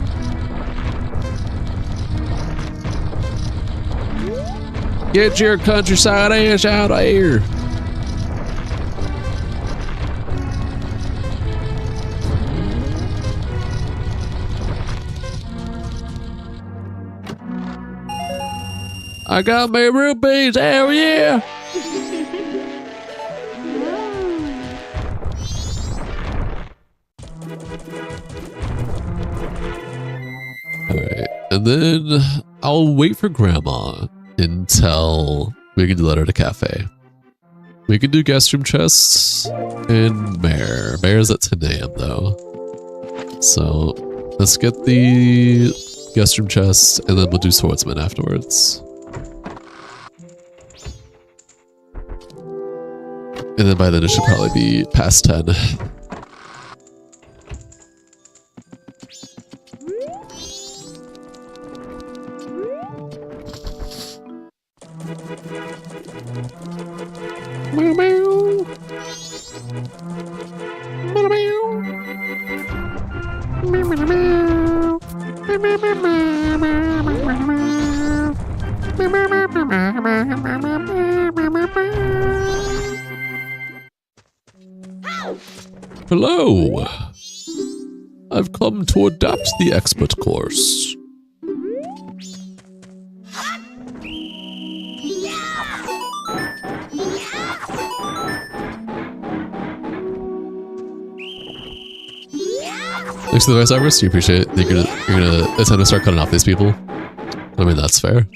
A: Get your countryside ass out of here. I got my rupees, hell yeah! And then I'll wait for Grandma until we can deliver the cafe. We can do guest room chests and Mare. Mare's at 10 a.m. though. So let's get the guest room chest and then we'll do swordsman afterwards. And then by then it should probably be past 10. Hello! I've come to adapt the expert course. Thanks to the voice actors, you appreciate it. You're gonna it's time to start cutting off these people. I mean, that's fair.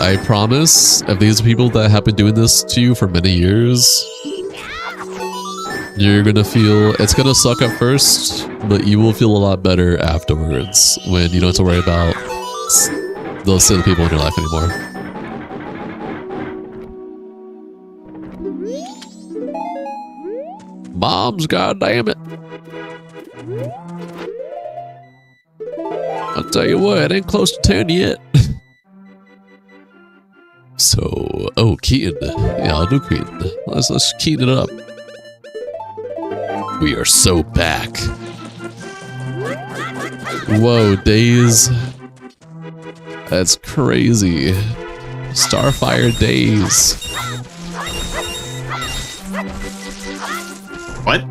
A: I promise, if these are people that have been doing this to you for many years, you're gonna feel, it's gonna suck at first, but you will feel a lot better afterwards when you don't have to worry about those silly people in your life anymore. Moms, goddammit. I'll tell you what, it ain't close to 10 yet. So, oh, Keaton. Yeah, I'll do Keaton. Let's Keaton it up. We are so back. Whoa, Days. That's crazy. Starfire Days.
B: What?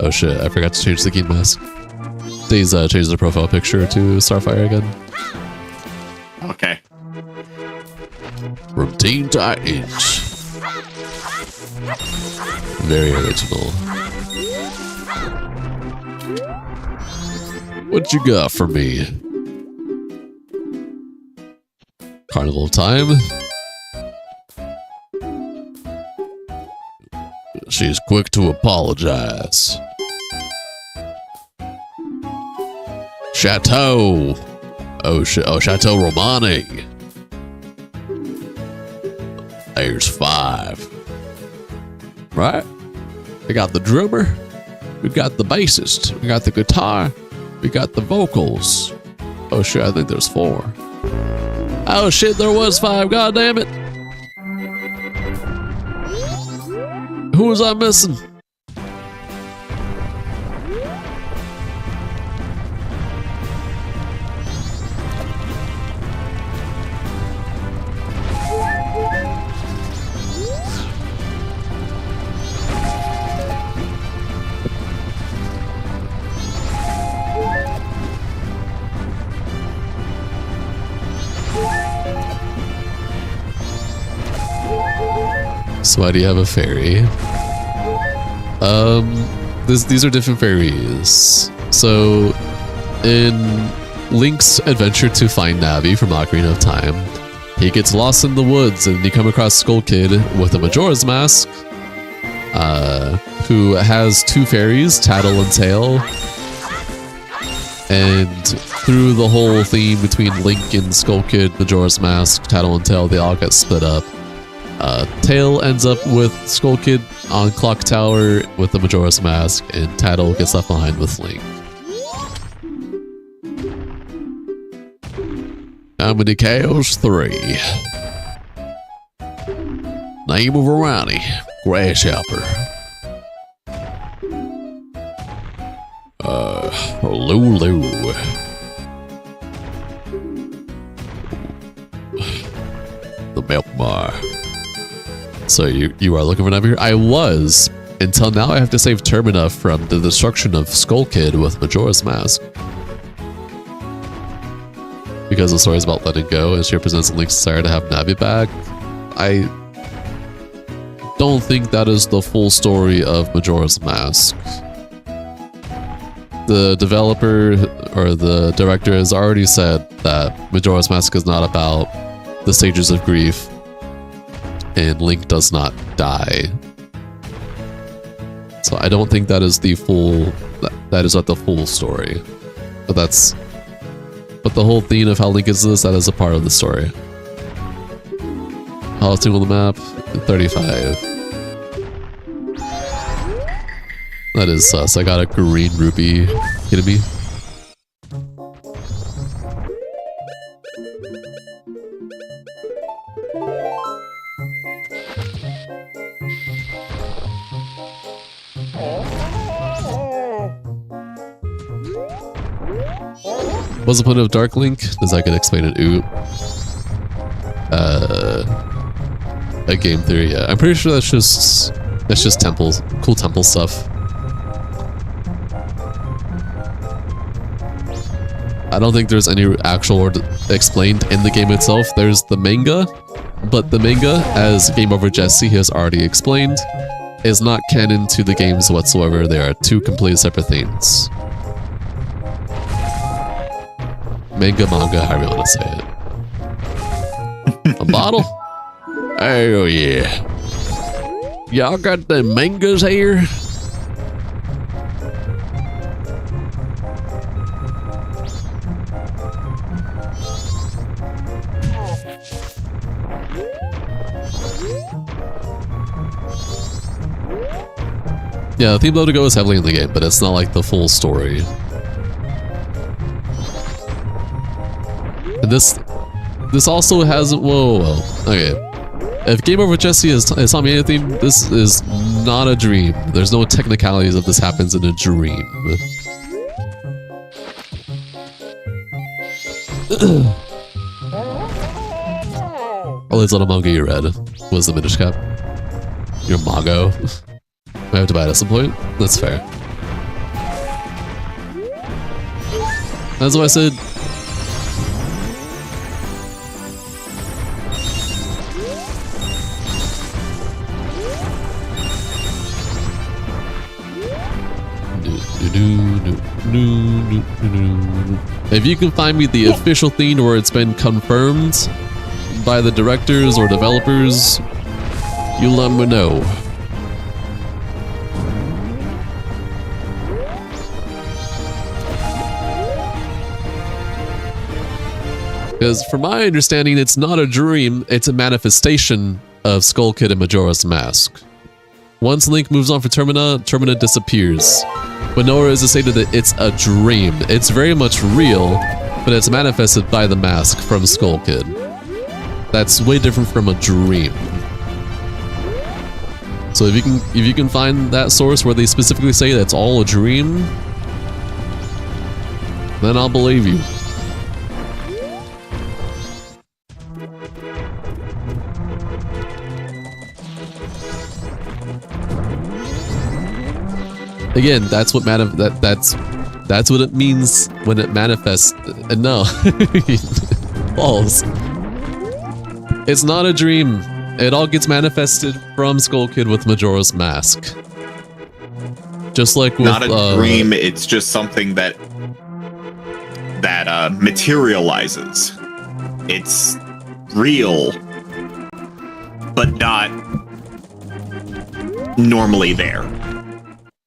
A: Oh shit, I forgot to change the Keaton mask. Days changed the profile picture to Starfire again.
B: Okay.
A: From Teen Titans. Very original. What you got for me? Carnival time. She's quick to apologize. Chateau. Oh shit! Oh, Chateau Romani. There's 5. Right? We got the drummer. We got the bassist. We got the guitar. We got the vocals. Oh shit! I think there's 4. Oh shit! There was 5. God damn it! Who was I missing? So why do you have a fairy? These are different fairies. So, in Link's adventure to find Navi from Ocarina of Time, he gets lost in the woods and you come across Skull Kid with a Majora's Mask, who has 2 fairies, Tattle and Tail. And through the whole theme between Link and Skull Kid, Majora's Mask, Tattle and Tail, they all get split up. Tail ends up with Skull Kid on Clock Tower with the Majora's Mask, and Tattle gets left behind with Link. How many cows? 3. Name of Rani, Grasshopper. Lulu. The Milk Bar. So you are looking for Navi here? I was, until now I have to save Termina from the destruction of Skull Kid with Majora's Mask. Because the story is about letting go and she represents Link's desire to have Navi back. I don't think that is the full story of Majora's Mask. the developer or the director has already said that Majora's Mask is not about the stages of grief, and Link does not die. So I don't think that is the full. That is not the full story, but the whole theme of how Link is this, that is a part of the story. Halting on the map, 35. That is sus. I got a green rupee. Kidding me? What's the point of Dark Link? Does I could explain it? Ooh. A game theory, yeah. I'm pretty sure that's just temples, cool temple stuff. I don't think there's any actual word explained in the game itself. There's the manga, but the manga, as Game Over Jesse has already explained, is not canon to the games whatsoever. They are two completely separate things. Manga, however you want to say it. A bottle? Oh yeah. Y'all got the mangas here? Yeah, the theme though to go is heavily in the game, but it's not like the full story. And this also has whoa. Okay. If Game Over Jesse is telling me anything, this is not a dream. There's no technicalities if this happens in a dream. All these little manga you read was the Minish Cap. Your Mago. I have to buy it at some point. That's fair. That's what I said. If you can find me the official theme where it's been confirmed by the directors or developers, you let me know. Because from my understanding, it's not a dream, it's a manifestation of Skull Kid and Majora's Mask. Once Link moves on for Termina disappears. But nowhere is it stated that it's a dream. It's very much real, but it's manifested by the mask from Skull Kid. That's way different from a dream. So if you can find that source where they specifically say that's all a dream, then I'll believe you. Again, that's what that's what it means when it manifests. No, false. It's not a dream. It all gets manifested from Skull Kid with Majora's Mask. Just like with
B: not a dream. It's just something that materializes. It's real, but not normally there.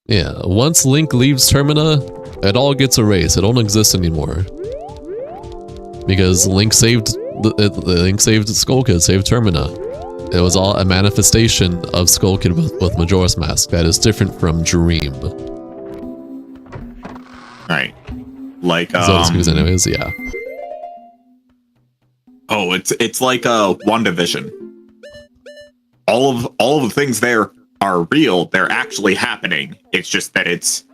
A: Yeah, once Link leaves Termina, it all gets erased. It don't exist anymore. Because Link saved Skull Kid, saved Termina. It was all a manifestation of Skull Kid with Majora's Mask. That is different from Dream.
B: Right. Like
A: anyways, yeah.
B: Oh, it's like WandaVision. All of the things there are real, they're actually happening. It's just that it's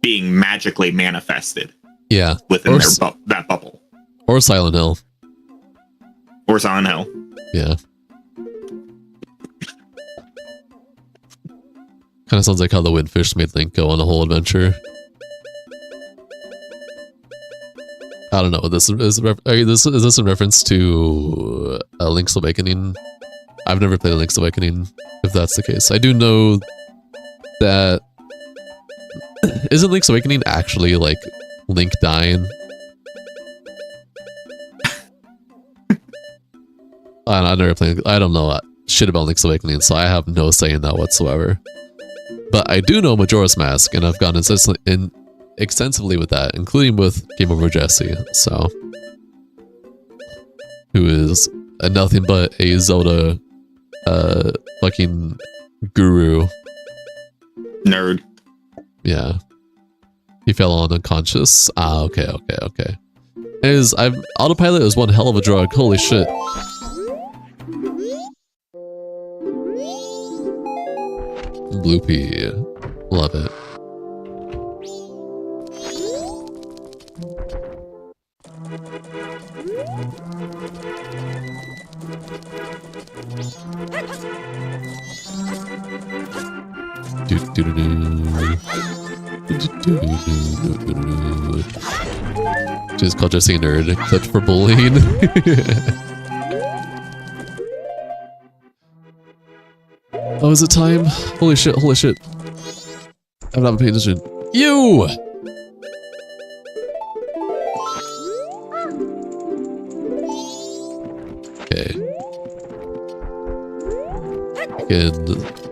B: being magically manifested.
A: Yeah.
B: Within that bubble.
A: Or Silent Hill.
B: Or Silent Hill.
A: Yeah. Kind of sounds like how the Windfish made Link go on a whole adventure. I don't know. This is this in reference to Link's Awakening? I've never played Link's Awakening, if that's the case. I do know that Isn't Link's Awakening actually like Link dying? I never played. I don't know shit about Link's Awakening, so I have no say in that whatsoever. But I do know Majora's Mask, and I've gone extensively with that, including with Game Over Jesse. So, who is nothing but a Zelda, fucking guru.
B: Nerd.
A: Yeah. He fell on unconscious. Ah, okay. Autopilot is one hell of a drug. Holy shit. Blue pea. Love it. Just called Jesse a nerd. Clipped for bullying. Oh, is it time? Holy shit. I'm not paying attention. You! Okay.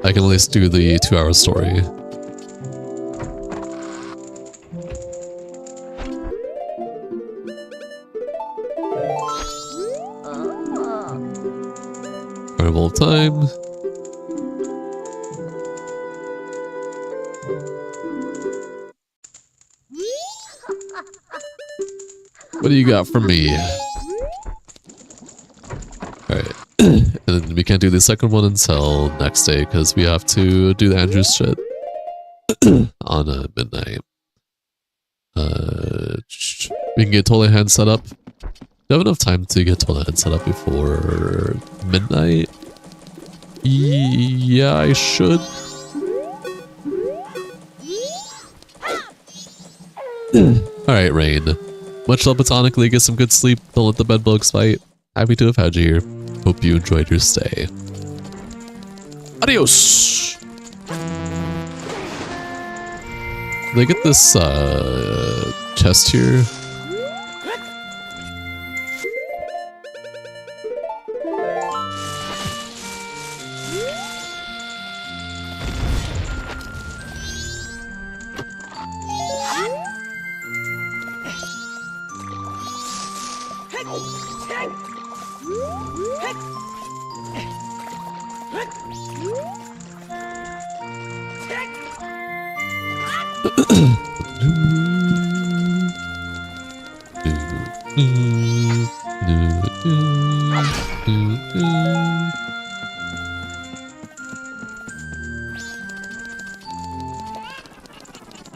A: I can at least do the 2-hour story. Carnival of Time. What do you got for me? Alright. And then we can't do the second one until next day because we have to do the Andrews shit on midnight. We can get Tola Hand set up. Do you have enough time to get Tola Hand set up before midnight? Yeah, I should. Alright, Rain. Much love platonically, get some good sleep, don't let the bedbugs fight. Happy to have had you here. Hope you enjoyed your stay. Adios! Did I get this, chest here?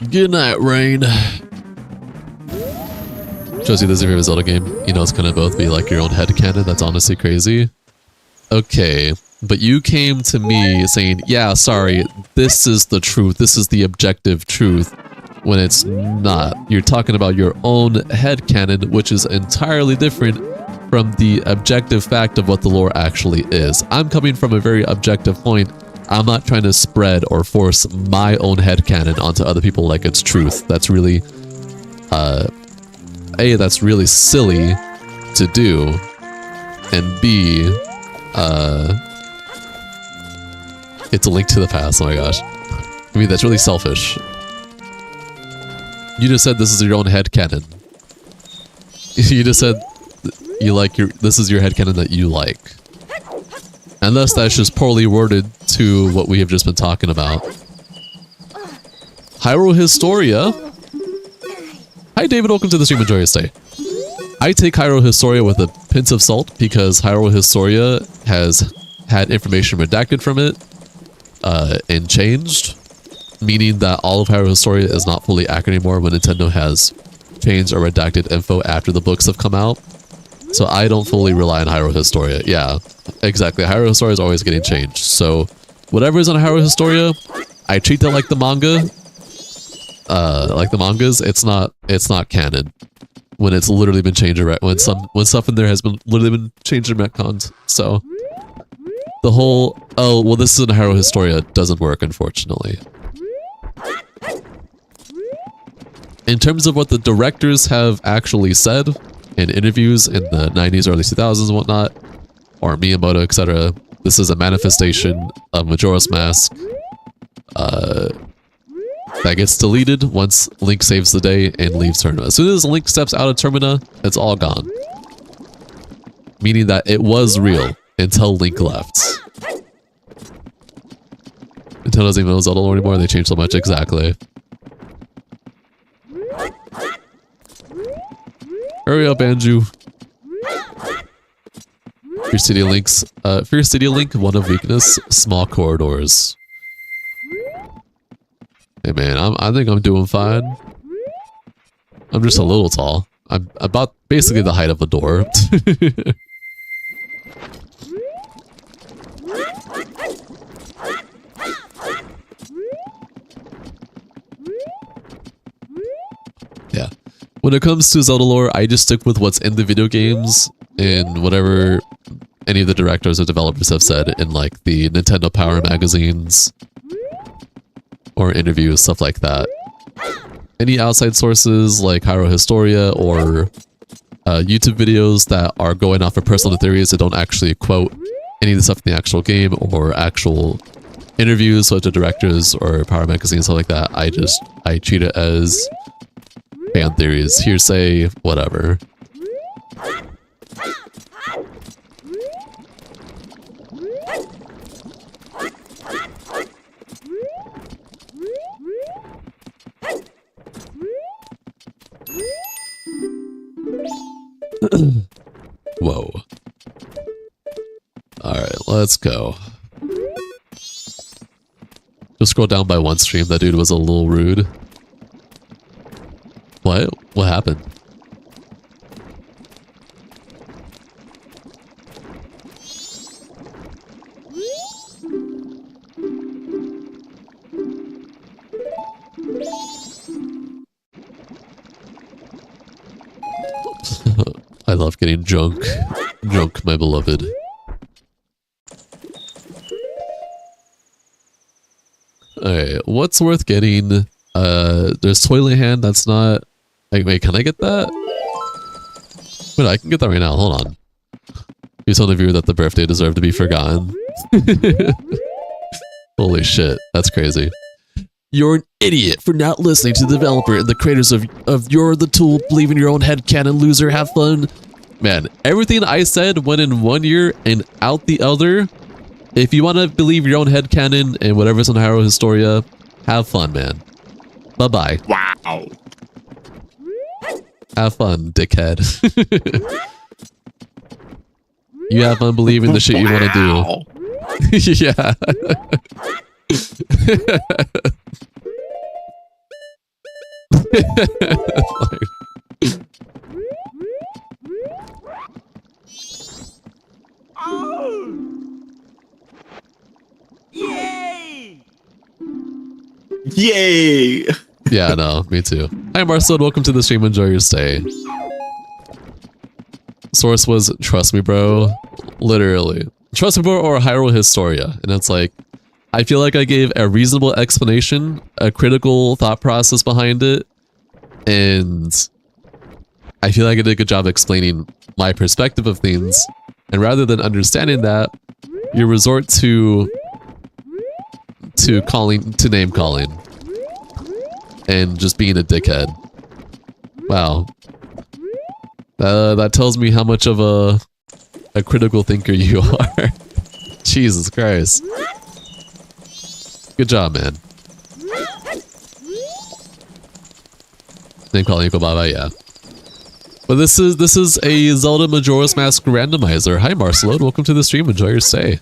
A: Good night, Rain. Shows you this is your favorite Zelda game. You know it's gonna both be like your own headcanon. That's honestly crazy. Okay, but you came to me saying, yeah, sorry, this is the truth. This is the objective truth. When it's not. You're talking about your own headcanon, which is entirely different from the objective fact of what the lore actually is. I'm coming from a very objective point. I'm not trying to spread or force my own headcanon onto other people like it's truth. That's really, A, that's really silly to do, and B, it's a link to the past, oh my gosh. I mean, that's really selfish. You just said this is your own headcanon. You just said you like this is your headcanon that you like. Unless that's just poorly worded to what we have just been talking about. Hyrule Historia. Hi David, welcome to the stream, enjoy your stay. I take Hyrule Historia with a pinch of salt because Hyrule Historia has had information redacted from it and changed. Meaning that all of Hyrule Historia is not fully accurate anymore when Nintendo has changed or redacted info after the books have come out. So I don't fully rely on Hyrule Historia. Yeah, exactly. Hyrule Historia is always getting changed. So whatever is on Hyrule Historia, I treat that like the manga. Like the mangas, it's not canon. When it's literally been changed, when stuff in there has been literally been changed in retcons. So the whole, oh, well this is in Hyrule Historia doesn't work, unfortunately. in terms of what the directors have actually said in interviews in the 90s, early 2000s and whatnot, or Miyamoto, etc., this is a manifestation of Majora's Mask that gets deleted once Link saves the day and leaves Termina. As soon as Link steps out of Termina, it's all gone. Meaning that it was real until Link left. Nintendo doesn't even know Zelda lore anymore, they changed so much, exactly. Hurry up, Andrew. Fierce City Link, one of weakness, small corridors. Hey man, I think I'm doing fine. I'm just a little tall. I'm about basically the height of a door. Yeah. When it comes to Zelda lore, I just stick with what's in the video games and whatever any of the directors or developers have said in like the Nintendo Power magazines or interviews, stuff like that. Any outside sources like Hyrule Historia or YouTube videos that are going off of personal theories that don't actually quote any of the stuff in the actual game or actual interviews with the directors or Power magazines, stuff like that, I treat it as fan theories, hearsay, whatever. Whoa. Alright, let's go. Just scroll down by one stream, that dude was a little rude. What? What happened? I love getting drunk. Drunk, my beloved. Alright, what's worth getting? There's Toilet Hand, that's not... Wait, can I get that? Wait, I can get that right now, hold on. You told the viewer that the birthday deserved to be forgotten. Holy shit, that's crazy. You're an idiot for not listening to the developer and the creators of You're the Tool, believe in your own headcanon, loser, have fun. Man, everything I said went in one ear and out the other. If you want to believe your own headcanon and whatever's on Hyrule Historia, have fun, man. Bye-bye.
B: Wow.
A: Have fun, dickhead. You have fun believing the shit you want to do. Yeah.
B: Yay! Yay!
A: Yeah, no, me too. Hi Marcel, welcome to the stream, enjoy your stay. Source was, trust me bro, literally. Trust me bro or Hyrule Historia. And it's like, I feel like I gave a reasonable explanation, a critical thought process behind it, and I feel like I did a good job explaining my perspective of things. And rather than understanding that, you resort to name calling and just being a dickhead. Wow. That tells me how much of a critical thinker you are. Jesus Christ. Good job, man. Name calling equal bye-bye, yeah. But this is a Zelda Majora's Mask randomizer. Hi Marcelo, welcome to the stream, enjoy your stay.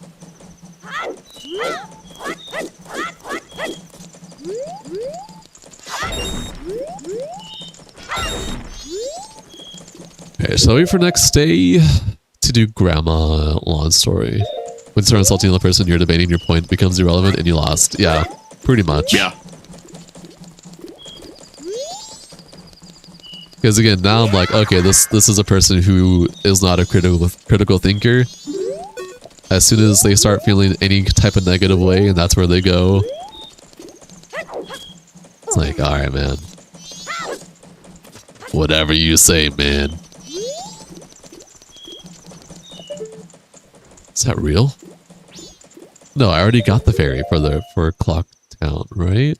A: Okay, so wait for next day to do Grandma Lawn Story. When you start insulting the person you're debating, your point becomes irrelevant and you lost. Yeah, pretty much.
B: Yeah.
A: Because again, now I'm like, okay, this is a person who is not a critical thinker. As soon as they start feeling any type of negative way, and that's where they go. It's like, alright, man. Whatever you say, man. Is that real? No, I already got the fairy for Clock Town, right?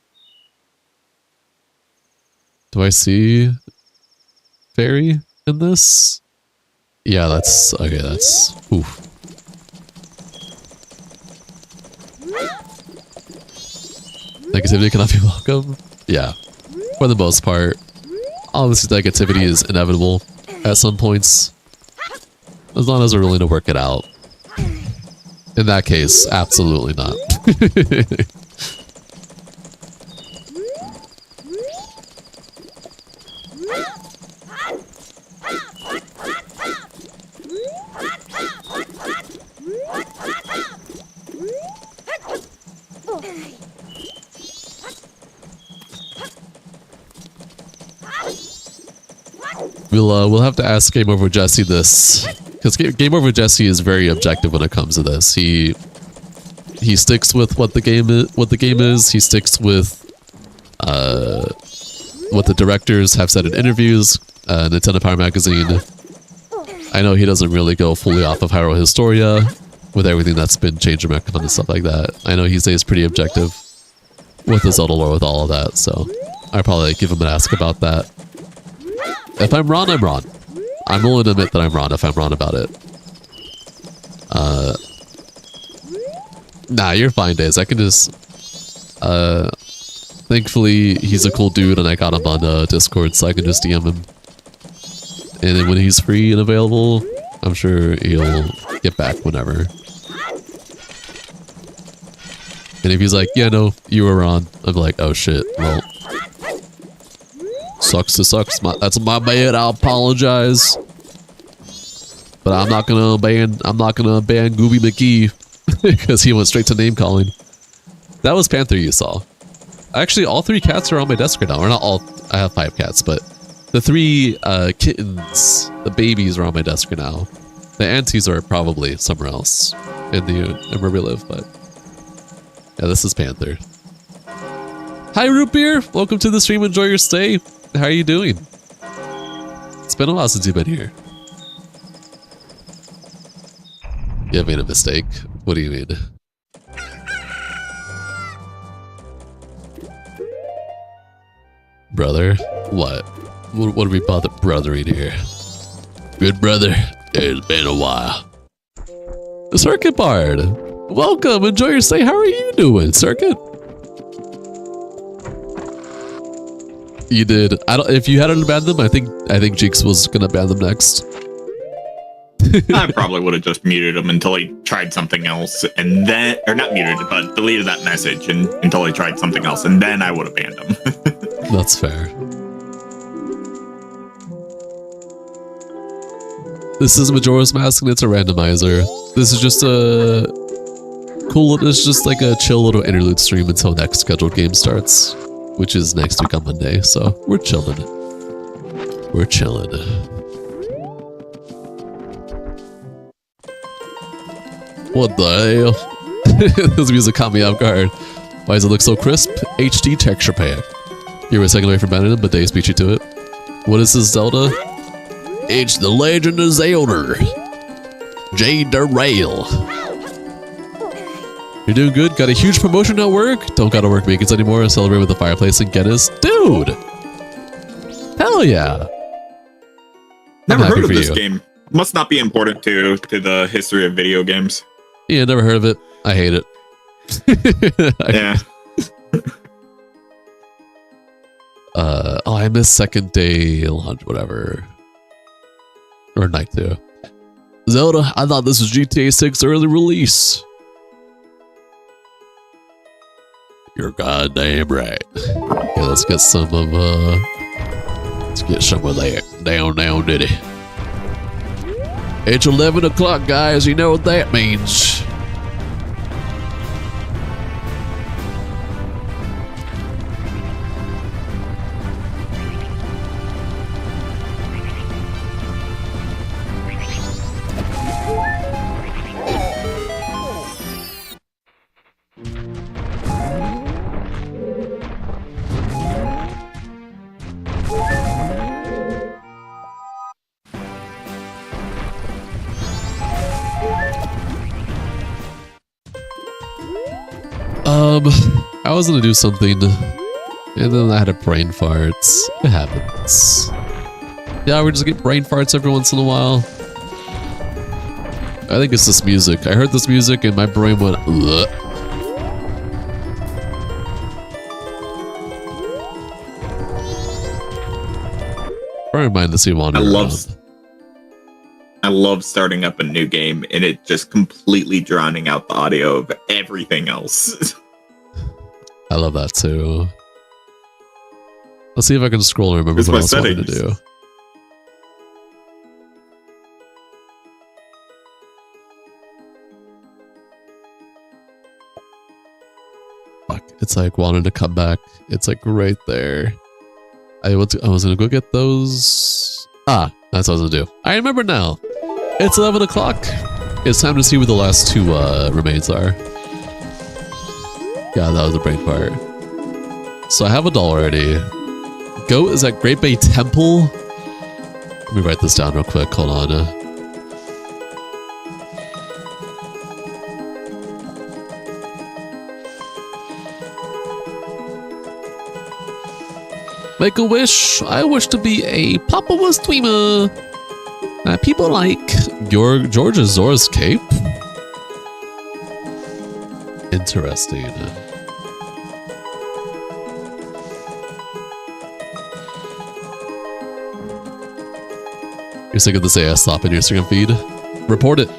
A: Do I see fairy in this? Yeah, that's okay. That's oof. Negativity cannot be welcome. Yeah, for the most part. Obviously, negativity is inevitable at some points, as long as we're willing to work it out. In that case, absolutely not. We'll have to ask Game Over Jesse this, because Game Over Jesse is very objective when it comes to this. He sticks with what the game is. He sticks with what the directors have said in interviews. Nintendo Power Magazine. I know he doesn't really go fully off of Hyrule Historia with everything that's been changed in Mechon and stuff like that. I know he stays pretty objective with the Zelda lore, with all of that. So I'd probably give him an ask about that. If I'm wrong, I'm wrong. I'm willing to admit that I'm wrong if I'm wrong about it. Nah, you're fine, Days. I can just... thankfully, he's a cool dude and I got him on Discord, so I can just DM him. And then when he's free and available, I'm sure he'll get back whenever. And if he's like, yeah, no, you were wrong, I'm like, oh shit, well... Sucks to sucks. That's my bad. I'll apologize, but I'm not gonna ban Gooby McGee because he went straight to name calling. That was Panther you saw. Actually, all 3 cats are on my desk right now. Or not all. I have 5 cats, but the 3 kittens, the babies, are on my desk right now. The aunties are probably somewhere else in where we live, but yeah, this is Panther. Hi, Root Beer. Welcome to the stream. Enjoy your stay. How are you doing? It's been a while since you've been here. You have made a mistake. What do you mean? Brother? What? What are we brothering here? Good brother. It's been a while. Circuit Bard! Welcome! Enjoy your stay. How are you doing, Circuit? You did. If you hadn't banned them, I think Jeeks was gonna ban them next.
B: I probably would have just muted him until he tried something else, and then, or not muted, but deleted that message until he tried something else, and then I would have banned him.
A: That's fair. This is Majora's Mask, and it's a randomizer. This is just a cool. It's just like a chill little interlude stream until next scheduled game starts, which is next week on Monday, so we're chilling. We're chilling. What the hell? This music caught me off guard. Why does it look so crisp? HD texture pack. You were a second away from banning it, but Days beat you to it. What is this, Zelda? It's the Legend of Zelda. Jade the Rail. You're doing good. Got a huge promotion at work. Don't gotta work weekends anymore. Celebrate with the fireplace and Guinness. Dude! Hell yeah.
B: Never heard of this game. Must not be important to the history of video games.
A: Yeah, never heard of it. I hate it.
B: Yeah.
A: Oh, I missed second day lunch, whatever. Or night 2. Zelda, I thought this was GTA 6 early release. You're goddamn right. Okay, let's get some of that down Diddy. It's 11 o'clock, guys. You know what that means. I was gonna do something, and then I had a brain fart. It happens. Yeah, we just get brain farts every once in a while. I think it's this music. I heard this music and my brain went, ugh. Bear mind to see wander around.
B: I love starting up a new game and it just completely drowning out the audio of everything else.
A: I love that too. Let's see if I can scroll and remember what else I wanted to do. Fuck, it's like wanting to come back. It's like right there. I was gonna go get those. Ah, that's what I was gonna do. I remember now. It's 11 o'clock. It's time to see where the last two remains are. God, that was a brain fart. So I have a doll already. Goat is at Great Bay Temple. Let me write this down real quick. Hold on. Make a wish. I wish to be a Papua streamer. People like George's Zora's Cape. Interesting. You're sick of this AS slop in your Instagram feed? Report it.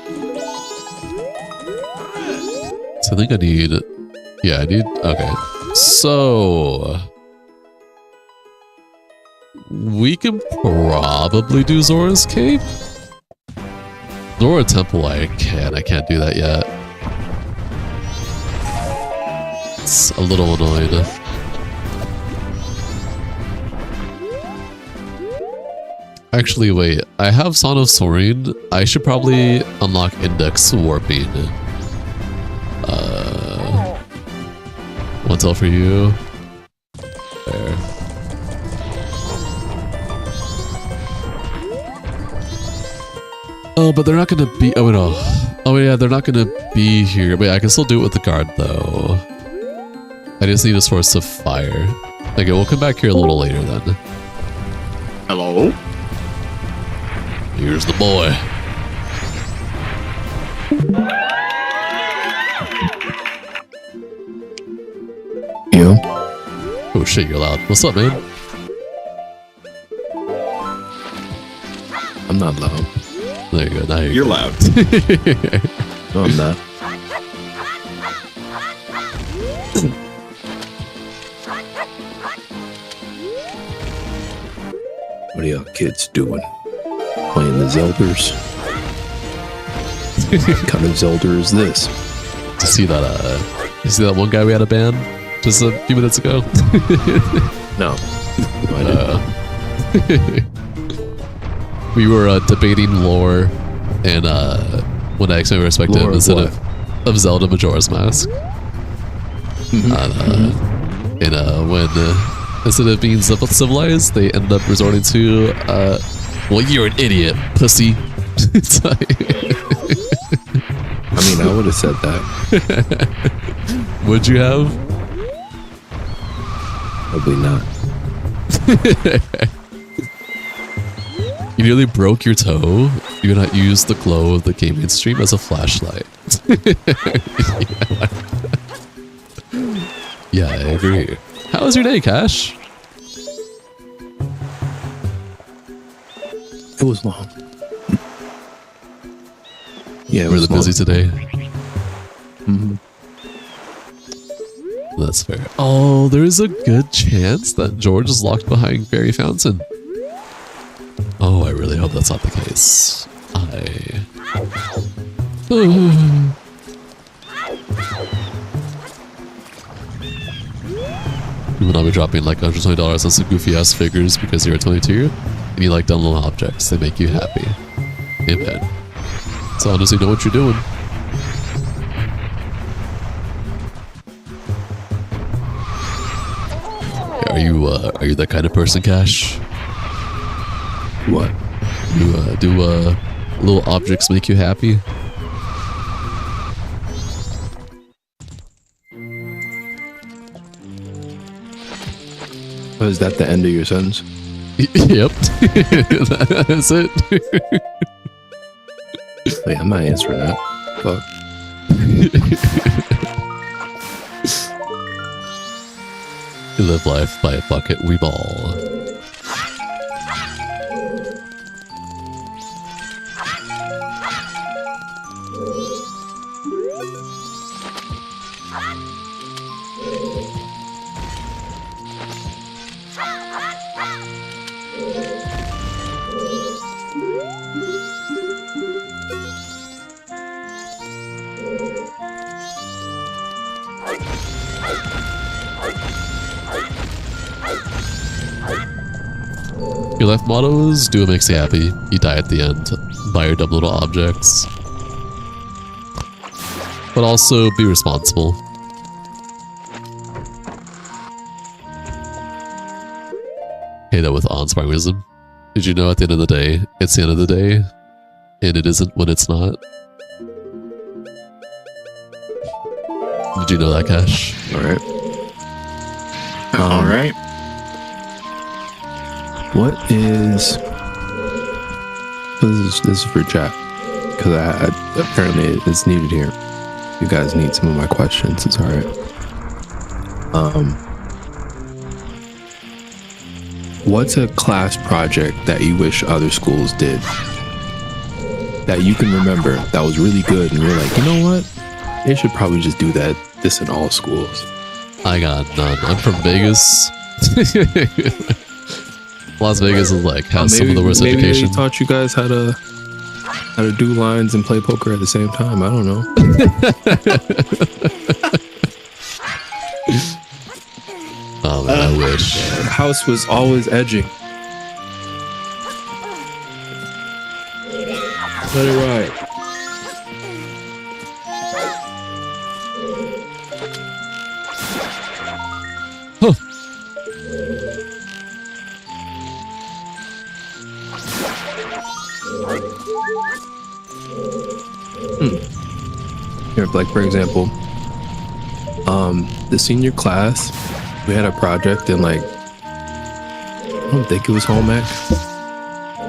A: So I think I need... Yeah, I need... Okay. So... we can probably do Zora's Cape. Zora Temple, I can't do that yet. It's a little annoying. Actually, wait. I have Son of Soaring. I should probably unlock Index Warping. One tell for you. There. Oh, but they're not gonna be. Oh no. Oh yeah, they're not gonna be here. Wait, I can still do it with the guard though. I just need a source of fire. Okay, we'll come back here a little later then.
B: Hello?
A: Here's the boy.
C: You?
A: Oh shit, you're loud. What's up, man?
C: I'm not loud.
A: There you go. Now
B: you're loud.
C: No, I'm not. What are y'all kids doing? Playing the Zelders? What kind of Zelda is this?
A: You see that one guy we had a ban just a few minutes ago?
C: No. I didn't.
A: We were debating lore and when I explained respect to him instead of Zelda Majora's Mask. And when instead of being civilized, they end up resorting to well, you're an idiot, pussy. It's like
C: I mean, I would have said that.
A: Would you have?
C: Probably not.
A: You nearly broke your toe. You not use the glow of the gaming stream as a flashlight. Yeah, I agree. How was your day, Cash?
C: It was long. Yeah, it
A: was
C: long.
A: Busy today.
C: Mm-hmm.
A: That's fair. Oh, there's a good chance that George is locked behind Fairy Fountain. Oh, I really hope that's not the case. You will not be dropping like $120 on some goofy ass figures because you're a 22 and you like dumb little objects. They make you happy. Amen. So honestly, know what you're doing. Are you that kind of person, Cash?
C: What?
A: Do little objects make you happy?
D: Was that the end of your sentence?
A: Yep. That's it.
D: Wait, I'm not answering that. Fuck.
A: You live life by a bucket, we ball. Your life motto is do what makes you happy. You die at the end. Buy your dumb little objects. But also be responsible. Hey, that with awe-inspiring wisdom. Did you know at the end of the day, it's the end of the day, and it isn't when it's not? Did you know that, Cash?
D: All right.
B: All right.
D: What is... This is for chat. Because I apparently it's needed here. You guys need some of my questions. It's all right. What's a class project that you wish other schools did? That you can remember that was really good and you're like, you know what? They should probably just do this in all schools.
A: I got none. I'm from Vegas. Las Vegas is like has some of the worst education.
D: Maybe they taught you guys how to do lines and play poker at the same time. I don't know.
A: Oh man, I wish.
D: The house was always edging. Let it ride.
A: Huh.
D: Here, like for example, the senior class, we had a project and like, I don't think it was home ec.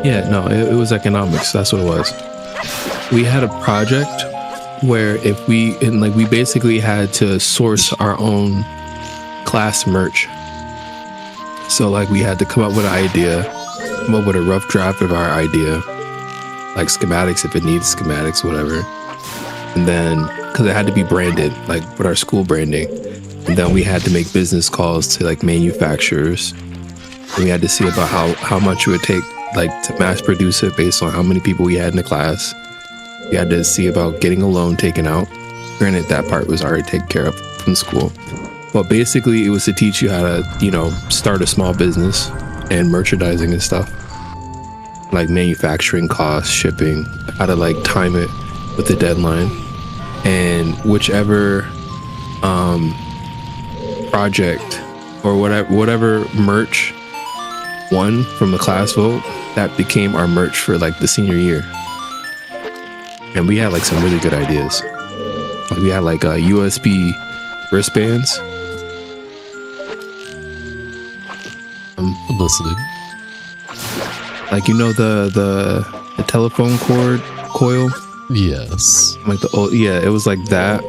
D: Yeah, no, it was economics. That's what it was. We had a project where we basically had to source our own class merch. So like we had to come up with an idea, come up with a rough draft of our idea, like schematics if it needs schematics, whatever. And then, because it had to be branded, like with our school branding. And then we had to make business calls to like manufacturers. And we had to see about how much it would take like to mass produce it based on how many people we had in the class. We had to see about getting a loan taken out. Granted, that part was already taken care of from school. But basically it was to teach you how to, start a small business and merchandising and stuff. Like manufacturing costs, shipping, how to like time it with the deadline. And whichever project or whatever merch won from the class vote, that became our merch for like the senior year. And we had like some really good ideas. Like we had like USB wristbands.
A: I'm listening.
D: Like the telephone cord coil.
A: Yes.
D: Like it was like that,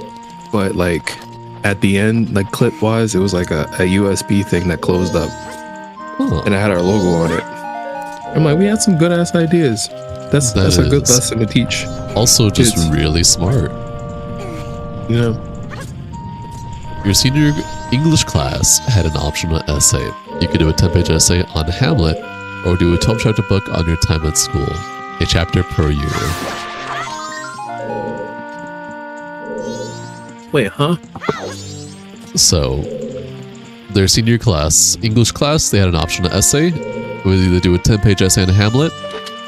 D: but like at the end, like clip wise, it was like a USB thing that closed up, and it had our logo on it. I'm like, we had some good ass ideas. That's a good lesson to teach.
A: Also, just kids. Really smart.
D: Yeah.
A: Your senior English class had an optional essay. You could do a 10-page essay on Hamlet, or do a 12-chapter book on your time at school. A chapter per year.
D: Wait, huh?
A: So, their senior class, English class, they had an optional essay. It would either do a 10-page essay on Hamlet,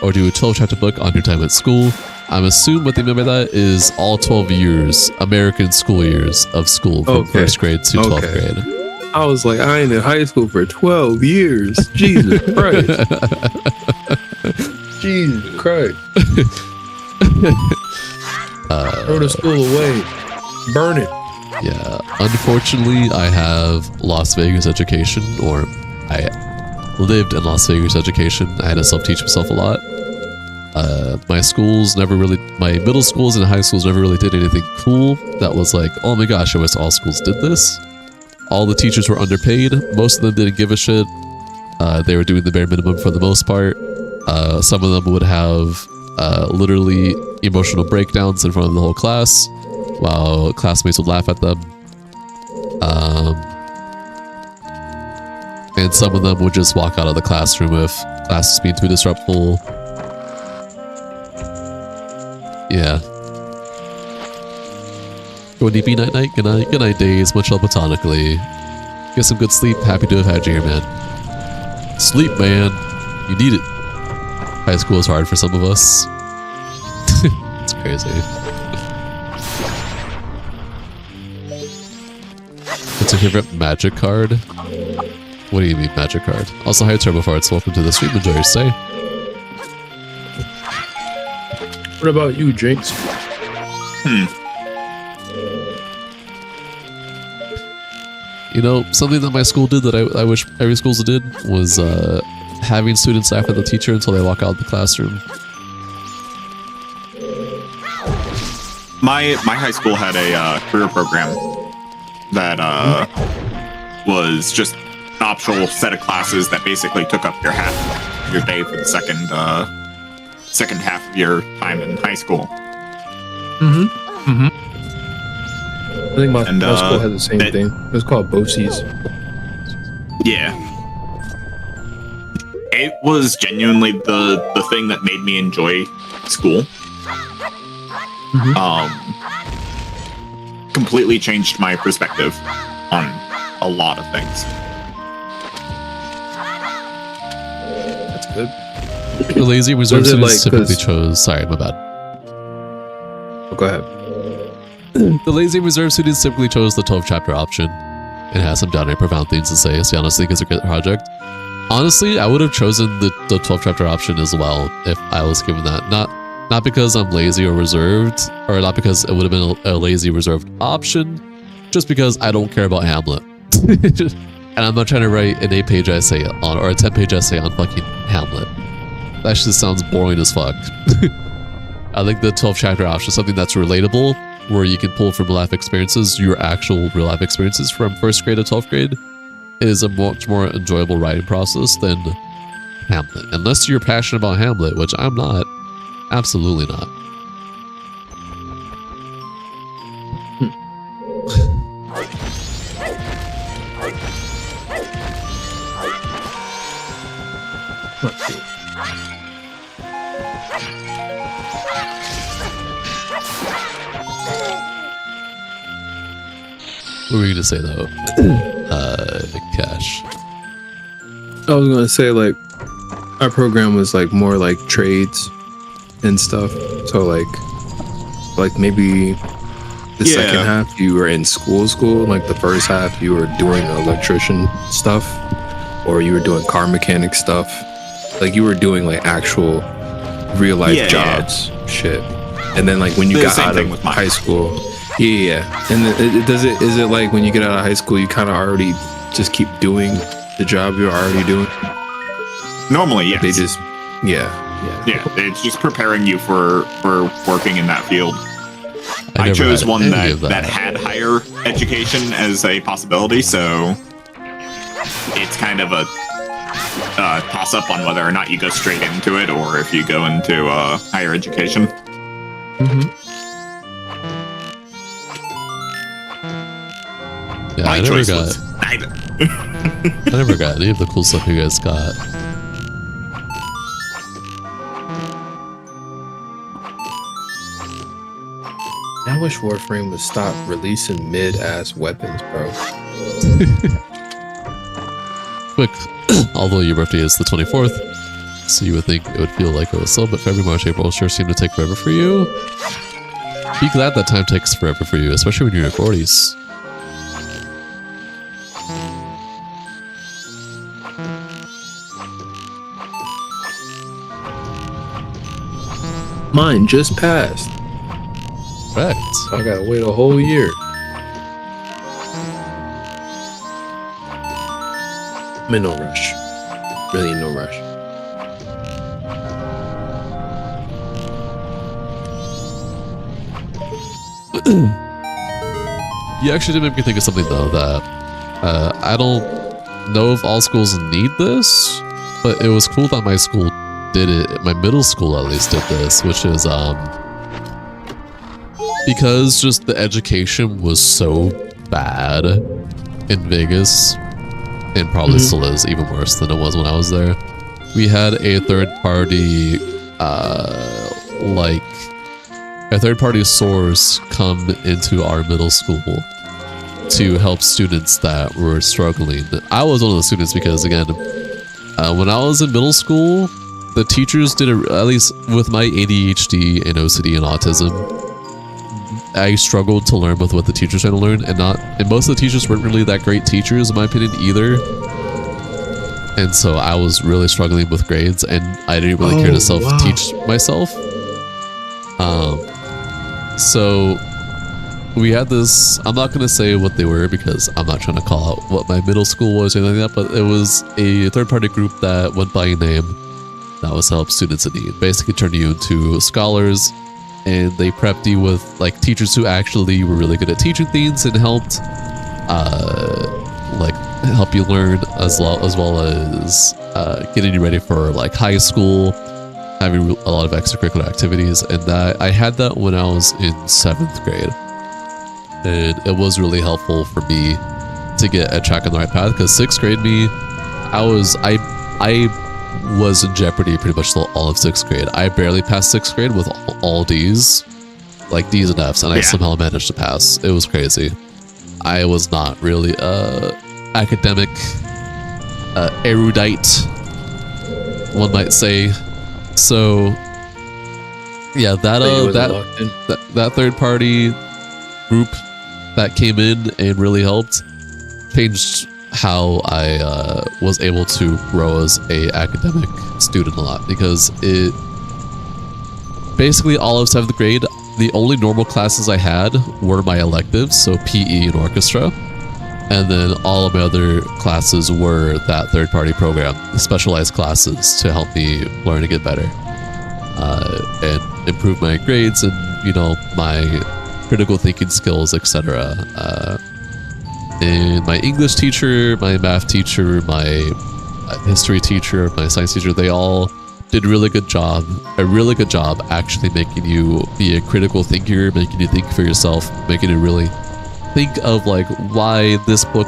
A: or do a 12-chapter book on your time at school. I'm assuming what they mean by that is all 12 years, American school years of school from first grade to 12th grade.
D: I was like, I ain't in high school for 12 years. Jesus Christ. Jesus Christ. Throw the school away. Burn it.
A: Yeah. Unfortunately, I have Las Vegas education, or I lived in Las Vegas education. I had to self-teach myself a lot. My middle schools and high schools never really did anything cool that was like, oh my gosh, I wish all schools did this. All the teachers were underpaid. Most of them didn't give a shit. They were doing the bare minimum for the most part. Some of them would have literally emotional breakdowns in front of the whole class while classmates would laugh at them. And some of them would just walk out of the classroom if classes being too disruptful. Yeah. Go nippy night night, good night days, much love platonically. Get some good sleep, happy to have had you here, man. Sleep, man. You need it. High school is hard for some of us. It's crazy. What's your favorite magic card? What do you mean magic card? Also, hi Turbo Farts, welcome to the stream, enjoy your stay.
D: What about you, Jinx?
A: You know, something that my school did that I wish every school did was having students laugh at the teacher until they walk out of the classroom.
B: My high school had a career program that was just an optional set of classes that basically took up your half of your day for the second half of your time in high school.
D: I think my school had the same thing. It was called BOCES.
B: Yeah. It was genuinely the thing that made me enjoy school. Completely changed my perspective on a lot of things.
D: That's good.
A: The lazy reserve students typically chose... Sorry, my bad.
D: Oh, go ahead.
A: The lazy reserve students typically chose the 12 chapter option. It has some downright profound things to say, so I honestly think it's a great project. Honestly, I would have chosen the 12 chapter option as well if I was given that. Not because I'm lazy or reserved, or not because it would have been a lazy reserved option, just because I don't care about Hamlet. And I'm not trying to write an 8-page essay on, or a 10-page essay on fucking Hamlet. That just sounds boring as fuck. I think the 12 chapter option is something that's relatable, where you can pull from life experiences, your actual real life experiences from 1st grade to 12th grade, is a much more enjoyable writing process than Hamlet. Unless you're passionate about Hamlet, which I'm not. Absolutely not. What were you gonna say though? Cash.
D: I was gonna say like our program was like more like trades and stuff. So like maybe the second half you were in school, like the first half you were doing electrician stuff, or you were doing car mechanic stuff. Like you were doing like actual real life jobs shit. And then like when you got out of high school, and is it like when you get out of high school you kind of already just keep doing the job you're already doing?
B: Normally, yes.
D: They just
B: it's just preparing you for working in that field. I chose one that had higher education as a possibility, so it's kind of a toss up on whether or not you go straight into it or if you go into higher education.
A: Yeah, I never got
B: neither.
A: I never got any of the cool stuff you guys got.
D: I wish Warframe would stop releasing mid-ass weapons, bro.
A: Quick, although your birthday is the 24th, so you would think it would feel like it was so, but February, March, April sure seem to take forever for you. Be glad that time takes forever for you, especially when you're in your 40s.
D: Mine just passed.
A: Correct.
D: I gotta wait a whole year. I'm in no rush. Really in no rush.
A: You actually did make me think of something though that I don't know if all schools need this, but it was cool that my school did it. My middle school at least did this, which is because just the education was so bad in Vegas, and probably still is even worse than it was when I was there. We had a third party source come into our middle school to help students that were struggling. I was one of the students because, again, when I was in middle school, the teachers did it, at least with my ADHD and OCD and autism, I struggled to learn with what the teachers trying to learn, and most of the teachers weren't really that great teachers in my opinion either. And so I was really struggling with grades, and I didn't really care to self-teach myself. So we had this, I'm not going to say what they were because I'm not trying to call out what my middle school was or anything like that, but it was a third-party group that went by a name that was help students in need. Basically turned you into scholars, and they prepped you with like teachers who actually were really good at teaching things and helped help you learn as well as getting you ready for like high school, having a lot of extracurricular activities. And I had that when I was in 7th grade, and it was really helpful for me to get a track on the right path, because 6th grade me, I was in jeopardy pretty much all of 6th grade. I barely passed 6th grade with all D's, like D's and F's, and I somehow managed to pass. It was crazy. I was not really academic erudite, one might say. So yeah, that third party group that came in and really helped changed how I was able to grow as a academic student a lot, because it basically all of 7th grade, the only normal classes I had were my electives, so PE and orchestra, and then all of my other classes were that third-party program, the specialized classes to help me learn and get better and improve my grades and, you know, my critical thinking skills, etc. And my English teacher, my math teacher, my history teacher, my science teacher, they all did a really good job actually making you be a critical thinker, making you think for yourself, making you really think of like why this book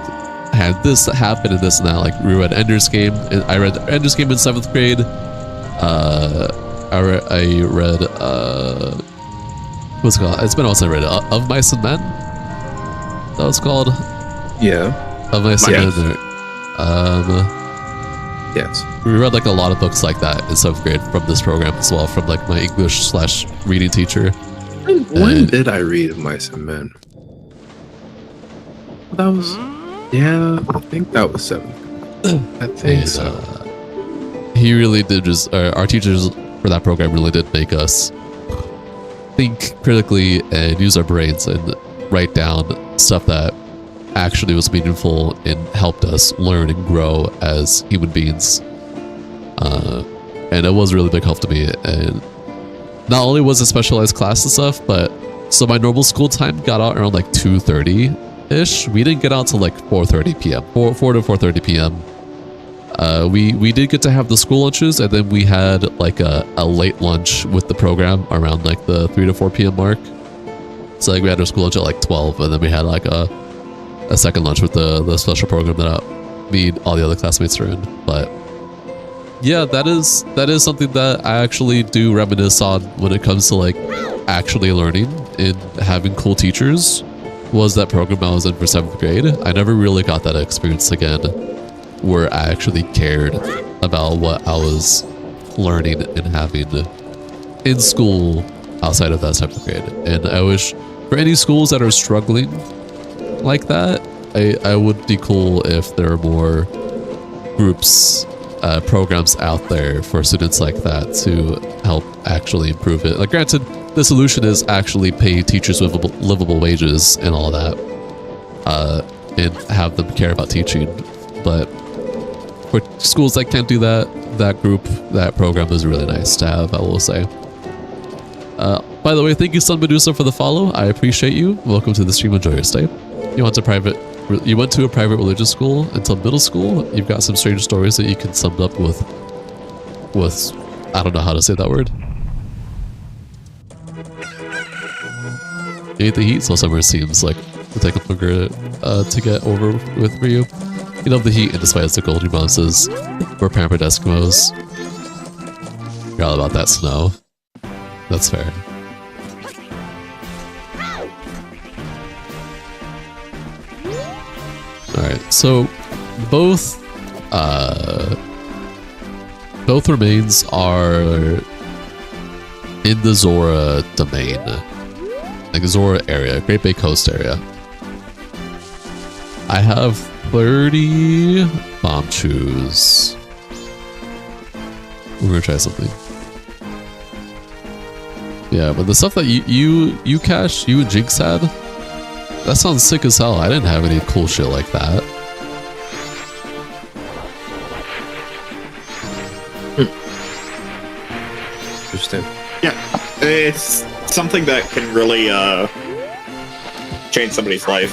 A: had this happen and this and that. Like we read Ender's Game, and I read Ender's Game in 7th grade. I read what's it called? It's been a while since I read it. Of Mice and Men. That was called.
D: Yeah.
A: Of Mice and Men.
D: Yes.
A: We read like a lot of books like that in 7th grade from this program as well, from like my English/reading teacher.
D: When did I read Mice and Men? That was, I think that was 7th. I think so.
A: He really did just, our teachers for that program really did make us think critically and use our brains and write down stuff that actually was meaningful and helped us learn and grow as human beings. And it was a really big help to me. And not only was it specialized class and stuff, but so my normal school time got out around like 2:30-ish. We didn't get out till like 4:30 p.m. 4 to 4:30 p.m. We did get to have the school lunches, and then we had like a late lunch with the program around like the 3 to 4 p.m. mark. So like we had our school lunch at like 12, and then we had like a second lunch with the special program that me and all the other classmates are in. But yeah, that is something that I actually do reminisce on when it comes to like actually learning and having cool teachers. Was that program I was in for 7th grade. I never really got that experience again where I actually cared about what I was learning and having in school outside of that 7th grade. And I wish for any schools that are struggling like that, I would be cool if there are more groups, programs out there for students like that to help actually improve it. Like granted, the solution is actually pay teachers with livable wages and all that, and have them care about teaching. But for schools that can't do that, that program is really nice to have, I will say. By the way, thank you, Sun Medusa, for the follow. I appreciate you. Welcome to the stream. Enjoy your stay. You went to a private religious school until middle school. You've got some strange stories that you can sum up with I don't know how to say that word. You hate the heat, so summer seems like will take longer to get over with for you. You love the heat and despite the cold, your mom says we're pampered Eskimos. You're all about that snow. That's fair. Alright, so both remains are in the Zora domain. Like Zora area, Great Bay Coast area. I have 30 bomb chews. We're gonna try something. Yeah, but the stuff that you Cash, you and Jinx had, that sounds sick as hell. I didn't have any cool shit like that.
D: Interesting.
B: Yeah, it's something that can really change somebody's life.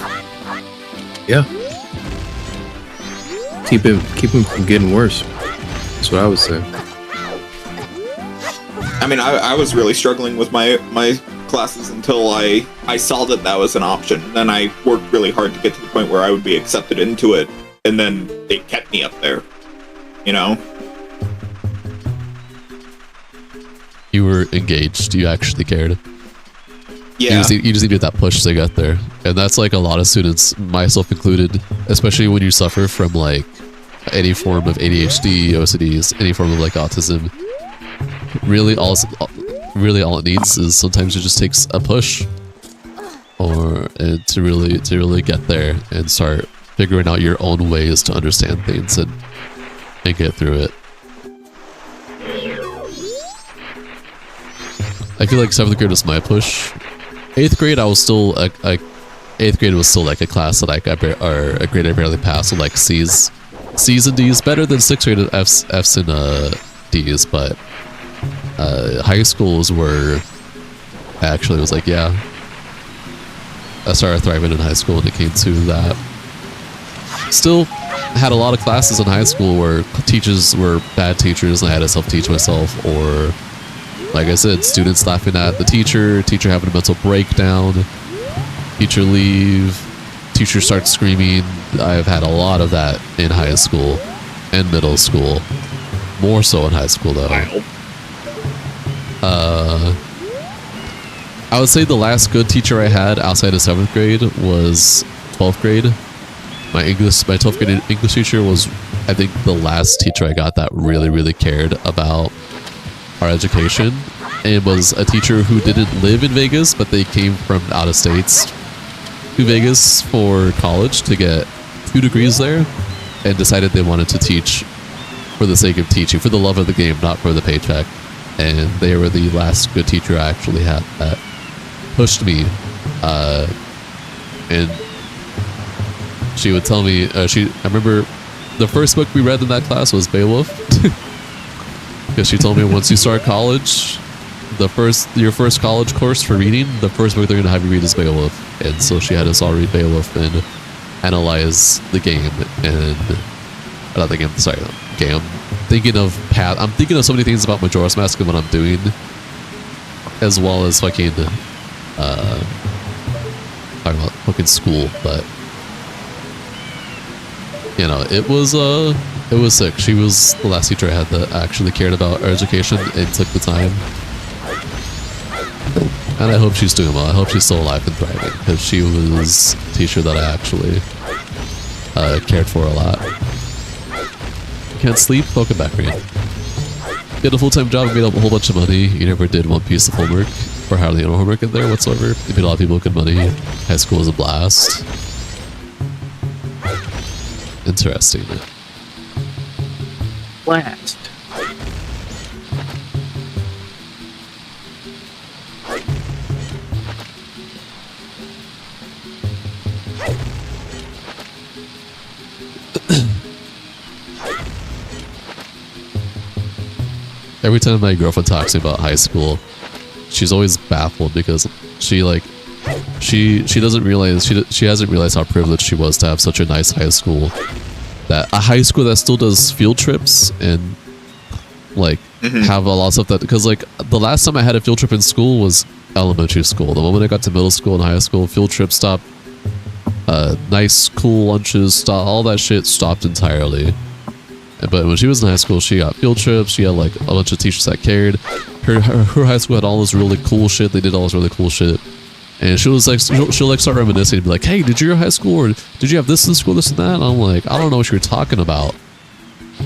D: Yeah. Keep him from getting worse. That's what I would say.
B: I mean, I was really struggling with my classes until I saw that was an option. Then I worked really hard to get to the point where I would be accepted into it, and then they kept me up there. You know?
A: You were engaged. You actually cared.
B: Yeah.
A: You just needed that push to get there. And that's like a lot of students, myself included, especially when you suffer from like any form of ADHD, OCDs, any form of like autism. Really all it needs is sometimes it just takes a push to really get there and start figuring out your own ways to understand things and get through it. I feel like 7th grade was my push. 8th grade, I was still 8th grade was still like a class that or a grade I barely passed with like C's and D's, better than 6th grade F's and D's, but high schools were actually was like, yeah, I started thriving in high school when it came to that. Still had a lot of classes in high school where teachers were bad teachers and I had to self-teach myself, or like I said, students laughing at the teacher having a mental breakdown, teacher leave, teacher starts screaming. I've had a lot of that in high school and middle school. More so in high school though. I would say the last good teacher I had outside of 7th grade was 12th grade. My 12th grade English teacher was, I think, the last teacher I got that really cared about our education, and was a teacher who didn't live in Vegas, but they came from out of states to Vegas for college to get 2 degrees there, and decided they wanted to teach for the sake of teaching, for the love of the game, not for the paycheck. And they were the last good teacher I actually had that pushed me. And she would tell me, I remember the first book we read in that class was Beowulf. Because she told me once you start college, your first college course for reading, the first book they're going to have you read is Beowulf. And so she had us all read Beowulf and analyze the game. And not the game, sorry, okay, I'm thinking of so many things about Majora's Mask and what I'm doing, as well as fucking talking about fucking school. But you know, it was sick. She was the last teacher I had that actually cared about our education and took the time. And I hope she's doing well. I hope she's still alive and thriving, because she was a teacher that I actually cared for a lot. Can't sleep? Welcome back, Ryan. You had a full-time job and made a whole bunch of money. You never did one piece of homework, or hardly any homework in there whatsoever. You paid a lot of people good money. High school was a blast. Interesting.
D: Blast.
A: every time my girlfriend talks to me about high school, she's always baffled because she doesn't realize she hasn't realized how privileged she was to have such a nice high school. That a high school that still does field trips and like have a lot of stuff that, because like the last time I had a field trip in school was elementary school. The moment I got to middle school and high school, field trip stopped. Nice cool lunches stopped. All that shit stopped entirely. But when she was in high school, she got field trips. She had like a bunch of teachers that cared. Her high school had all this really cool shit. They did all this really cool shit. And she was like, she'll like start reminiscing and be like, hey, did you go to high school? Or did you have this in school, this and that? And I'm like, I don't know what you're talking about.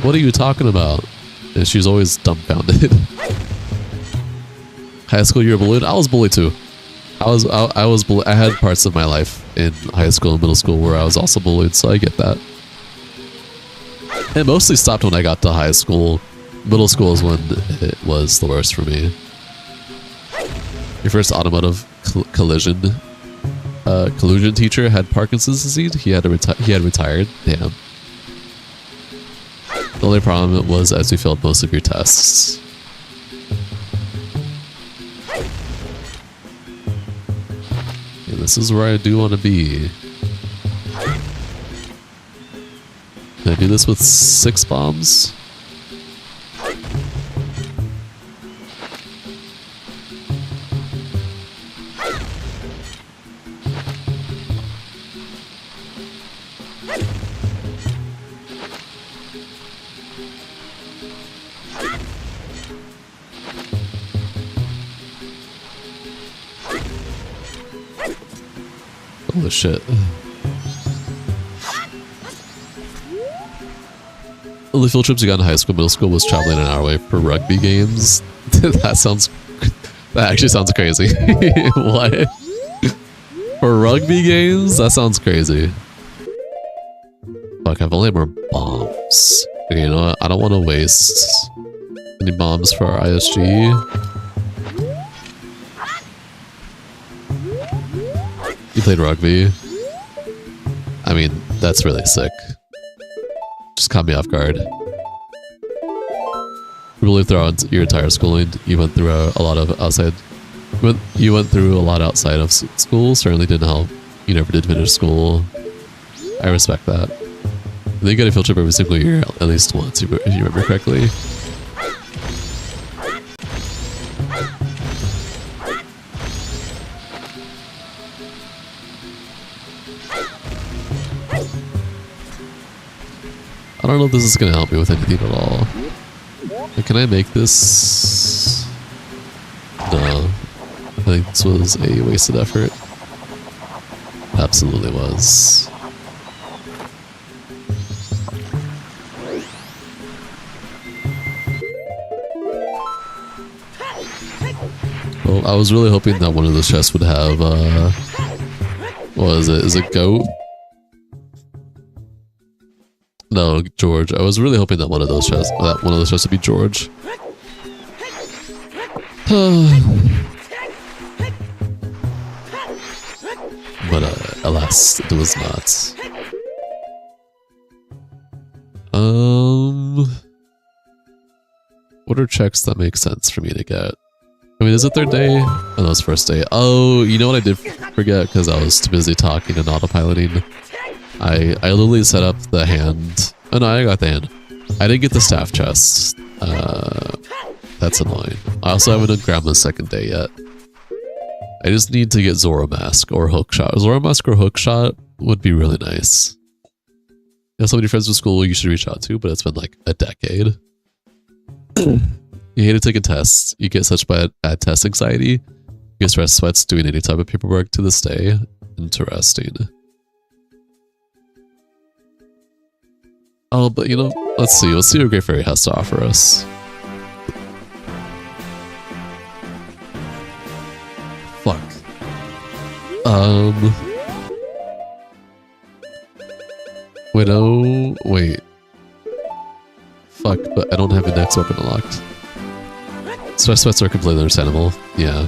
A: What are you talking about? And she's always dumbfounded. High school, you were bullied? I was bullied too. I was bullied. I had parts of my life in high school and middle school where I was also bullied, so I get that. It mostly stopped when I got to high school. Middle school is when it was the worst for me. Your first automotive collision teacher had Parkinson's disease. He had retired. Damn. The only problem was as you failed most of your tests. And this is where I do want to be. Can I do this with 6 bombs? Oh shit. The only field trips you got in high school, middle school was traveling an hour away for rugby games. That actually sounds crazy. What? For rugby games? That sounds crazy. Fuck, I've only more bombs. Okay, you know what? I don't want to waste any bombs for our ISG. You played rugby? I mean, that's really sick. Just caught me off guard. You lived throughout your entire schooling. You went through a lot of outside. You went through a lot outside of school. Certainly didn't help. You never did finish school. I respect that. They get a field trip every single year, at least once, if you remember correctly. I don't know if this is going to help me with anything at all. Can I make this? No. I think this was a wasted effort. Absolutely was. Well, I was really hoping that one of those chests would have, what is it? Is it goat? No, George. I was really hoping that one of those chests would be George. But alas, it was not. What are checks that make sense for me to get? I mean, is it third day? Oh, no, it's first day. Oh, you know what I did forget because I was too busy talking and autopiloting. I literally set up the hand. Oh no, I got the hand. I didn't get the staff chest. That's annoying. I also haven't done Grandma's second day yet. I just need to get Zoro Mask or Hookshot. Zoro Mask or Hookshot would be really nice. You have so many friends with school you should reach out to, but it's been like a decade. You hated taking tests. You get such bad test anxiety. You get stress sweats doing any type of paperwork to this day. Interesting. Oh, but you know, let's see what Great Fairy has to offer us. Fuck. Widow, wait. Fuck, but I don't have the next weapon unlocked. Stress sweats are completely understandable. Yeah.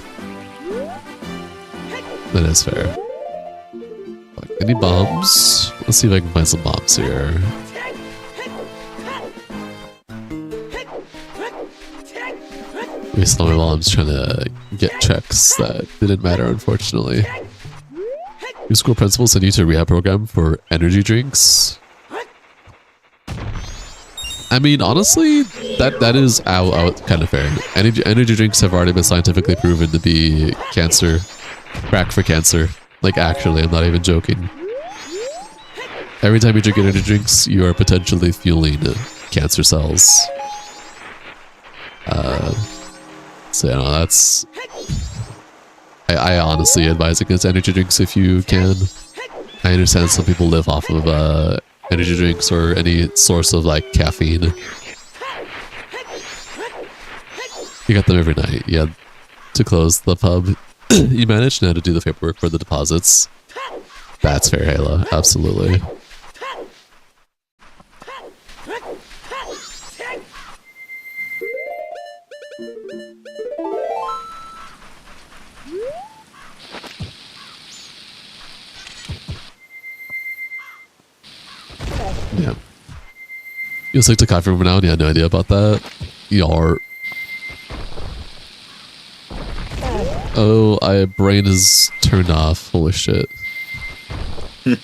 A: That is fair. Fuck, any bombs? Let's see if I can find some bombs here. Recently, my mom's trying to get checks that didn't matter, unfortunately. Your school principal sent you to a rehab program for energy drinks. I mean, honestly, that is out kind of fair. Energy drinks have already been scientifically proven to be crack for cancer. Like, actually, I'm not even joking. Every time you drink energy drinks, you are potentially fueling cancer cells. So, you know, that's... I honestly advise against energy drinks if you can. I understand some people live off of energy drinks or any source of, like, caffeine. You got them every night. You had to close the pub. You managed now to do the paperwork for the deposits. That's fair, Halo. Absolutely. Yeah. You just like to coffee room now and you had no idea about that? Yar. Oh, my brain is turned off. Holy shit. Alright.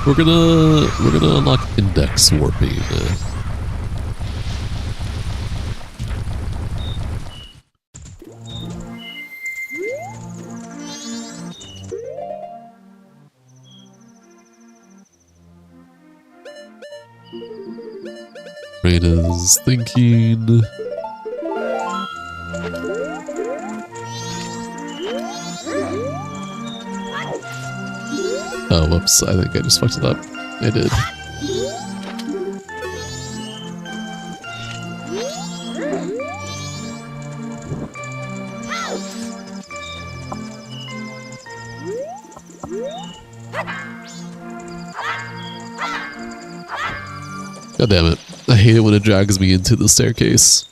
A: We're gonna unlock index warping. Brain is thinking. Oh, whoops. I think I just fucked it up. I did. God damn it. I hate it when it drags me into the staircase.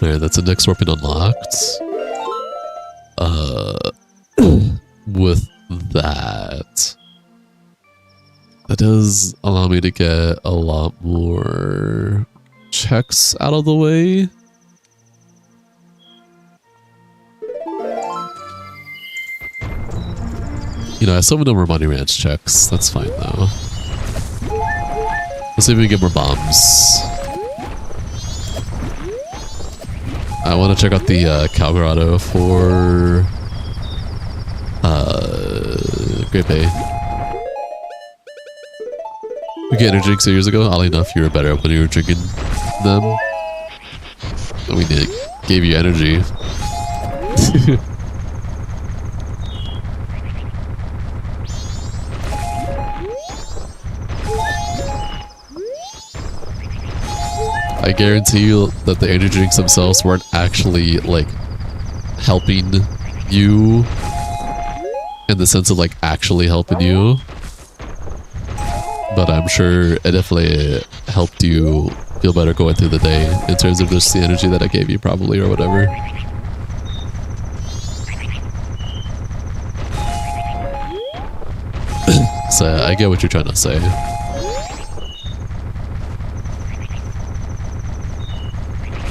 A: Alright, that's index warping unlocked. With that does allow me to get a lot more checks out of the way. You know, I still have no more Money Ranch checks. That's fine though. Let's see if we can get more bombs. I want to check out the Cow Grotto for Great Bay. We get energy drinks years ago. Oddly enough, you were better when you were drinking them. I mean, it gave you energy. I guarantee you that the energy drinks themselves weren't actually, like, helping you in the sense of, like, actually helping you. But I'm sure it definitely helped you feel better going through the day in terms of just the energy that I gave you, probably, or whatever. So I get what you're trying to say.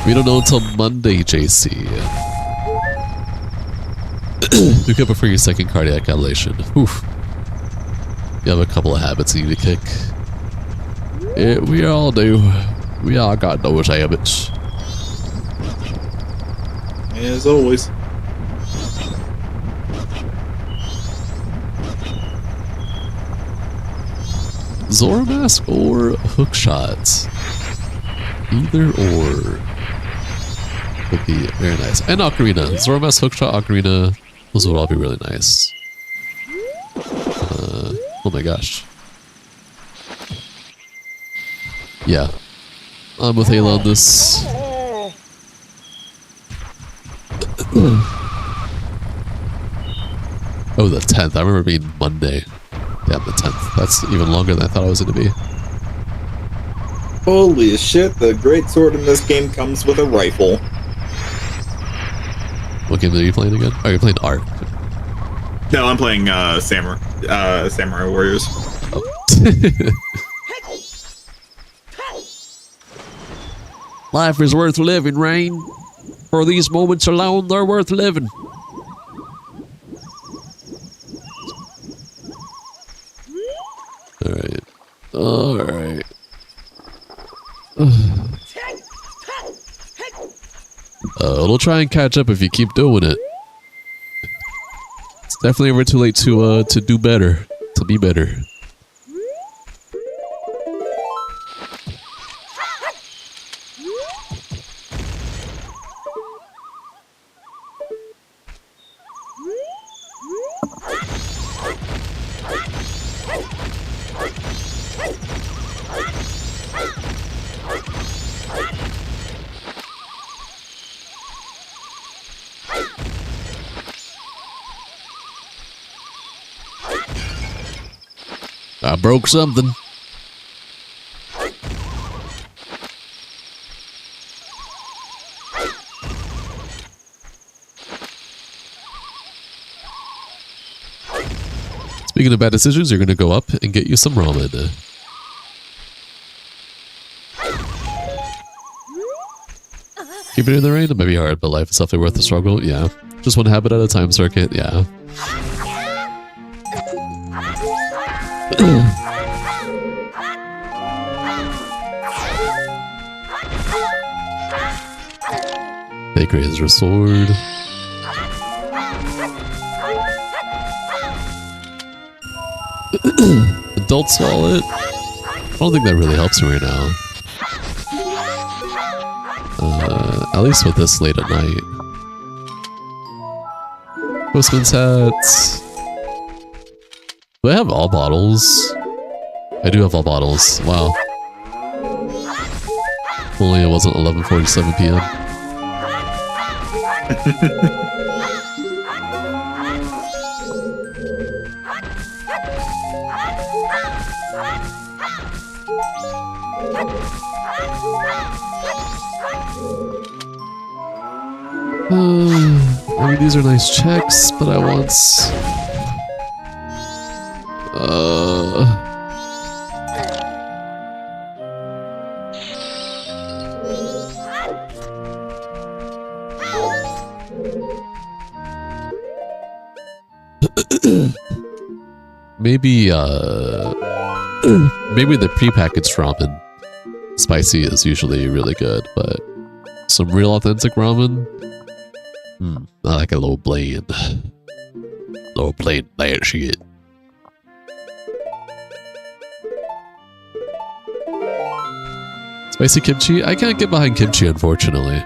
A: We don't know until Monday, JC. You could prefer your second cardiac ablation. Oof. You have a couple of habits you need to kick. Yeah, we all do. We all got those habits.
B: As always.
A: Zoramask or Hookshot? Either or would be very nice. And Ocarina. Zoramask, Hookshot, Ocarina. Those would all be really nice. Oh my gosh. Yeah. I'm with Halo on this. Oh, the 10th. I remember being Monday. Yeah, the 10th. That's even longer than I thought it was going to be.
B: Holy shit, the great sword in this game comes with a rifle.
A: What game are you playing again? Oh, you're playing Ark.
B: No, I'm playing Samurai Warriors.
A: Oh. Life is worth living, Rain. For these moments alone, they're worth living. Alright. Alright. It'll try and catch up if you keep doing it. It's definitely never too late to do better. To be better. I broke something. Speaking of bad decisions, you're going to go up and get you some ramen. Keep it in the rain, it might be hard, but life is definitely worth the struggle. Yeah. Just one habit at a time, Circuit. Yeah. Take Razor Sword. Adult's Wallet. I don't think that really helps me right now. At least with this late at night. Postman's hats. Do I have all bottles? I do have all bottles. Wow. If only it wasn't 11:47 p.m. I mean, these are nice checks, but I want... Maybe, maybe the prepackaged ramen. Spicy is usually really good, but some real authentic ramen? I like a little bland. Little plain bad shit. Spicy kimchi? I can't get behind kimchi, unfortunately.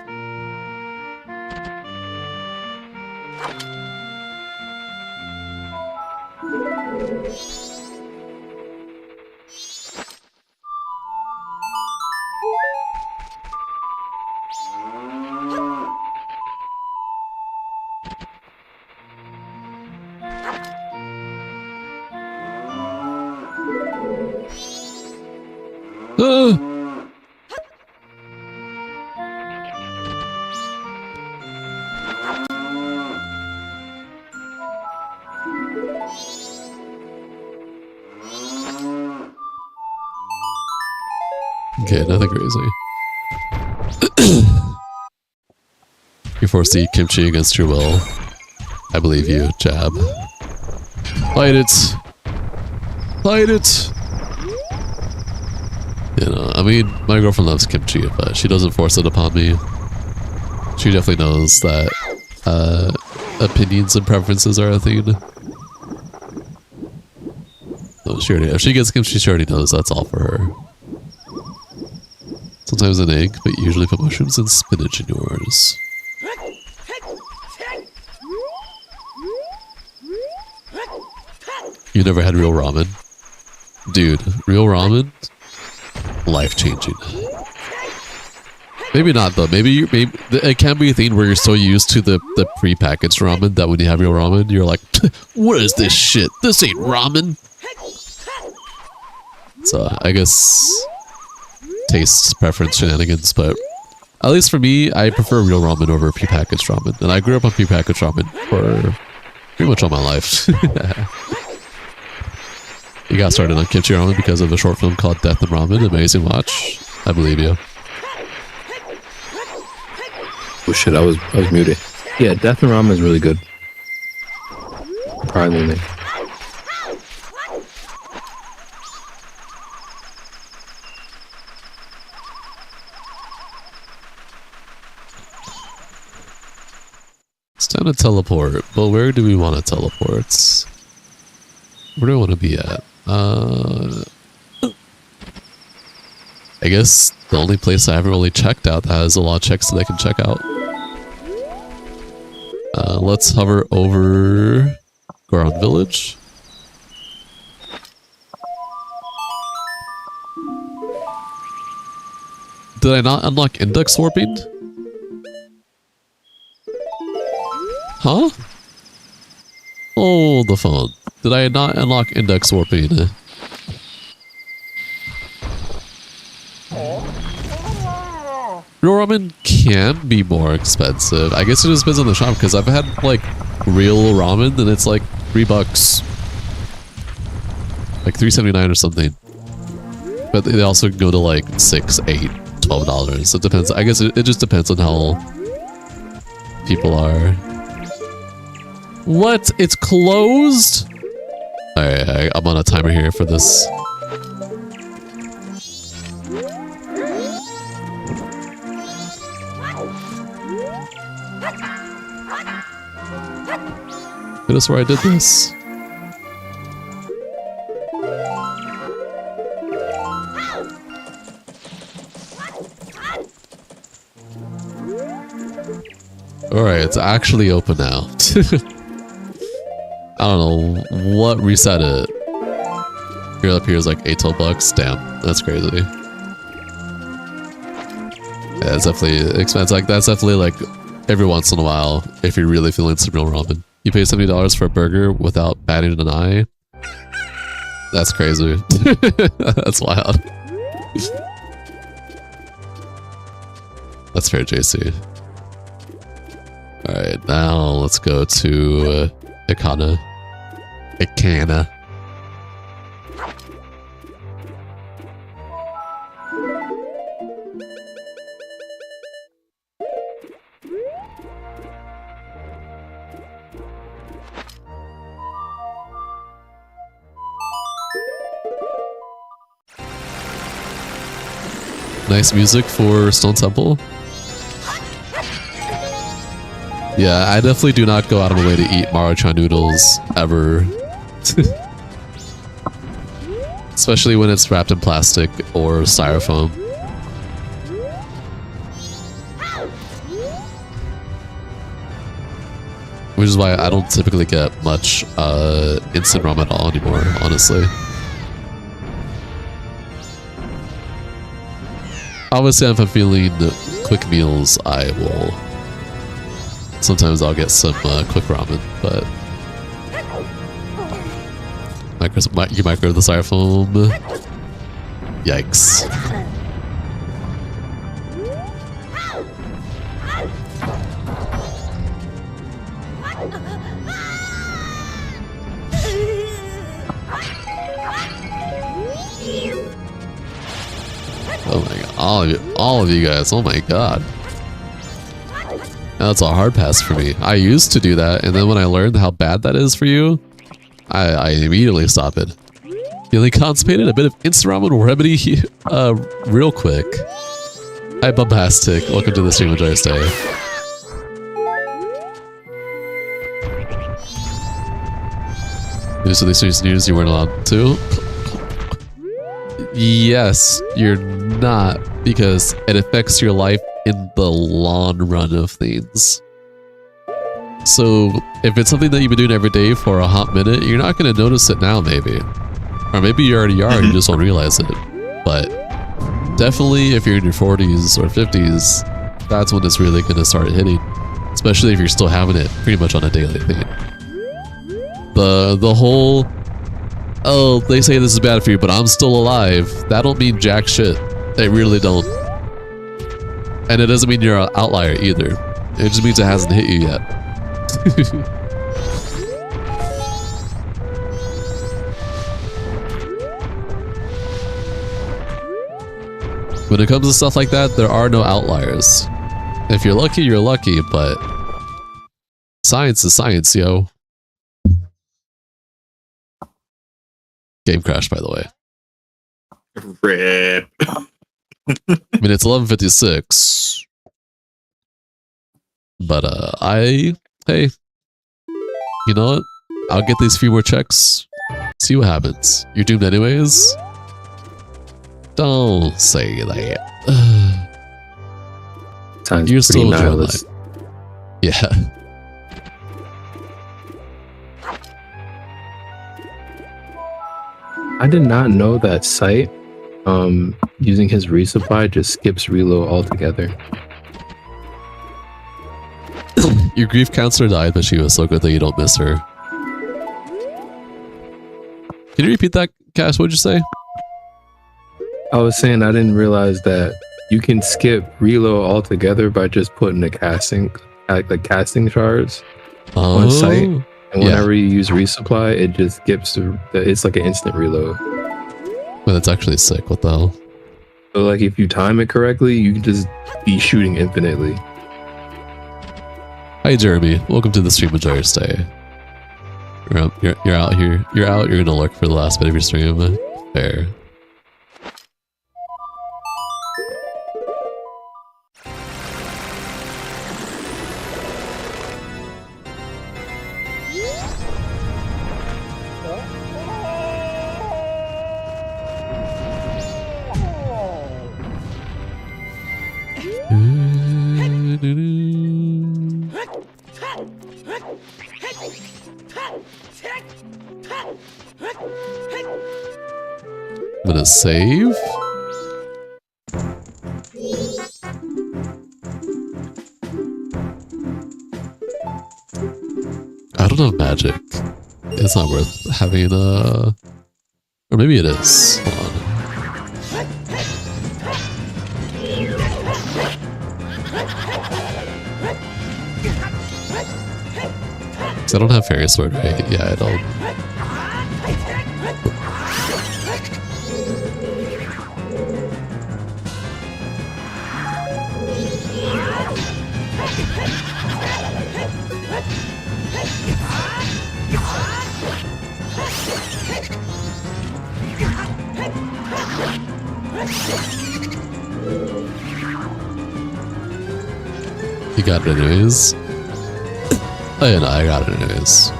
A: Okay, nothing crazy. You're forced to eat kimchi against your will. I believe you, Jab. Fight it! Fight it! You know, I mean, my girlfriend loves kimchi, but she doesn't force it upon me. She definitely knows that opinions and preferences are a thing. So if she gets kimchi, she already knows that's all for her. Sometimes an egg, but usually put mushrooms and spinach in yours. You never had real ramen? Dude, real ramen? Life-changing. Maybe not though. Maybe it can be a thing where you're so used to the pre-packaged ramen that when you have real ramen, you're like, what is this shit? This ain't ramen. So I guess taste preference shenanigans, but at least for me, I prefer real ramen over prepackaged ramen. And I grew up on prepackaged ramen for pretty much all my life. You got started on kimchi ramen because of a short film called Death and Ramen. Amazing watch. I believe you.
D: Oh shit, I was muted. Yeah, Death and Ramen is really good. Surprisingly.
A: It's time to teleport, but where do we want to teleport? Where do I want to be at? I guess the only place I haven't really checked out that has a lot of checks that I can check out. Let's hover over Goron Village. Did I not unlock index warping? Huh? Hold the phone. Did I not unlock index warping? Real ramen can be more expensive. I guess it just depends on the shop, because I've had like real ramen and it's like $3. Like $3.79 or something. But they also go to like $6, $8, $12. It depends. I guess it just depends on how people are. What? It's closed? Alright, I'm on a timer here for this. Could have swore I did this. Alright, it's actually open now. I don't know what reset it. Here up here is like $8-12. Damn, that's crazy. Yeah, it's definitely expensive. Like that's definitely like every once in a while if you're really feeling some real ramen. You pay $70 for a burger without batting an eye. That's crazy. That's wild. That's fair, JC. Alright, now let's go to Ikana. Nice music for Stone Temple. Yeah, I definitely do not go out of my way to eat Maruchan noodles ever. Especially when it's wrapped in plastic or styrofoam. Which is why I don't typically get much instant ramen at all anymore, honestly. Obviously, if I'm feeling quick meals, I will. Sometimes I'll get some quick ramen, but you microwave the styrofoam. Yikes. Oh my god, all of you guys, oh my god. That's a hard pass for me. I used to do that, and then when I learned how bad that is for you, I immediately stopped it. Feeling constipated? A bit of instant ramen remedy real quick. Hi Bombastic, welcome to the stream, enjoy your stay. So these news you weren't allowed to? Yes, you're not, because it affects your life in the long run of things. So if it's something that you've been doing every day for a hot minute, you're not going to notice it now, maybe. Or maybe you already are and you just don't realize it. But definitely if you're in your 40s or 50s, that's when it's really going to start hitting. Especially if you're still having it pretty much on a daily thing. The whole oh, they say this is bad for you, but I'm still alive. That don't mean jack shit. They really don't. And it doesn't mean you're an outlier either. It just means it hasn't hit you yet. When it comes to stuff like that, there are no outliers. If you're lucky, you're lucky, but science is science, yo. Game crashed, by the way.
B: Rip.
A: I mean, it's 11:56. But, hey, you know what? I'll get these few more checks. See what happens. You're doomed anyways? Don't say that. You're still enjoying life. Yeah.
D: I did not know that Sight, using his resupply just skips reload altogether.
A: Your grief counselor died, but she was so good that you don't miss her. Can you repeat that, Cash? What'd you say?
D: I was saying I didn't realize that you can skip reload altogether by just putting the casting shards on Sight. And whenever you use resupply, it just skips it's like an instant reload.
A: But that's actually sick. What the hell?
D: So like if you time it correctly, you can just be shooting infinitely.
A: Hi Jeremy, welcome to the stream. Enjoy your stay. You're out here. You're gonna lurk for the last bit of your stream. Fair. I'm gonna save. I don't have magic. It's not worth having or maybe it is. Hold on. I don't have fairy sword, right? Yeah, I don't. You got it anyways. Oh yeah, no, I got it anyways.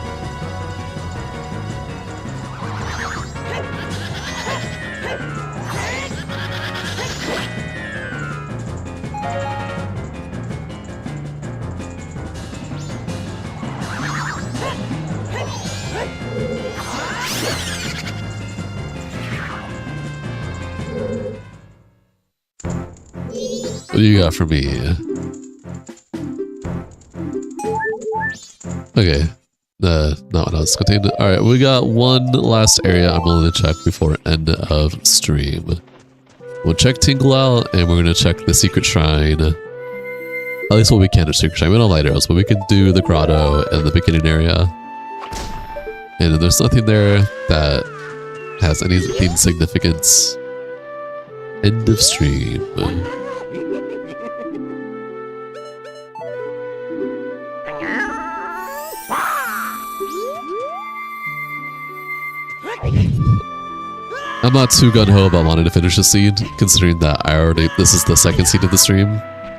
A: What do you got for me? Okay. No one else contained it. Alright, we got one last area I'm willing to check before end of stream. We'll check Tingle out, and we're gonna check the secret shrine. At least what we can at secret shrine. We don't have light arrows, but we can do the grotto and the beginning area. And if there's nothing there that has anything significant, end of stream. I'm not too gung-ho about wanting to finish the scene, considering that this is the second scene of the stream,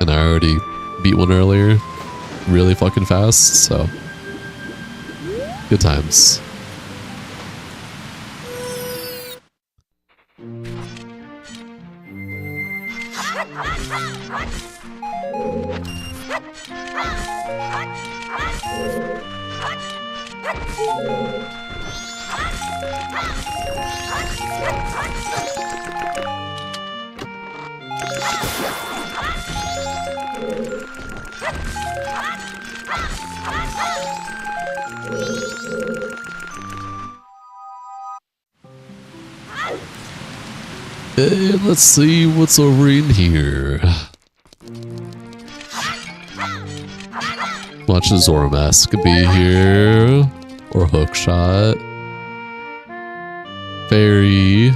A: and I already beat one earlier really fucking fast, so good times. Hey, let's see what's over in here. Watch the Zoromask be here. Or Hookshot. Fairy.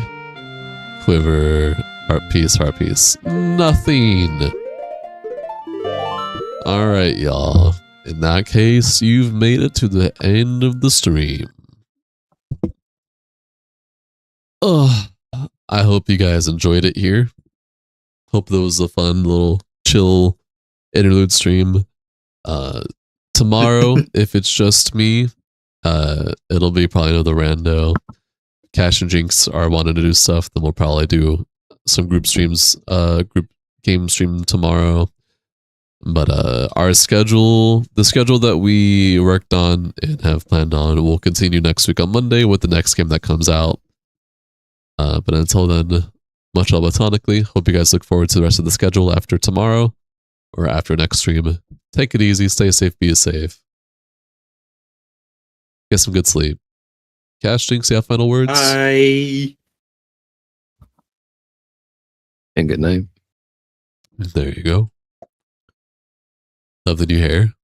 A: Quiver. Heart piece. Nothing. Alright, y'all. In that case, you've made it to the end of the stream. Ugh. I hope you guys enjoyed it here. Hope that was a fun little chill interlude stream. Tomorrow, if it's just me, it'll be probably another rando. Cash and Jinx are wanting to do stuff, then we'll probably do some group streams, group game stream tomorrow. But our schedule, the schedule that we worked on and have planned on, will continue next week on Monday with the next game that comes out. But until then, much love platonically. Hope you guys look forward to the rest of the schedule after tomorrow or after next stream. Take it easy, stay safe, be safe. Get some good sleep. Cash, Jinx, you have final words?
B: Bye.
D: And good night.
A: There you go. Love the new hair.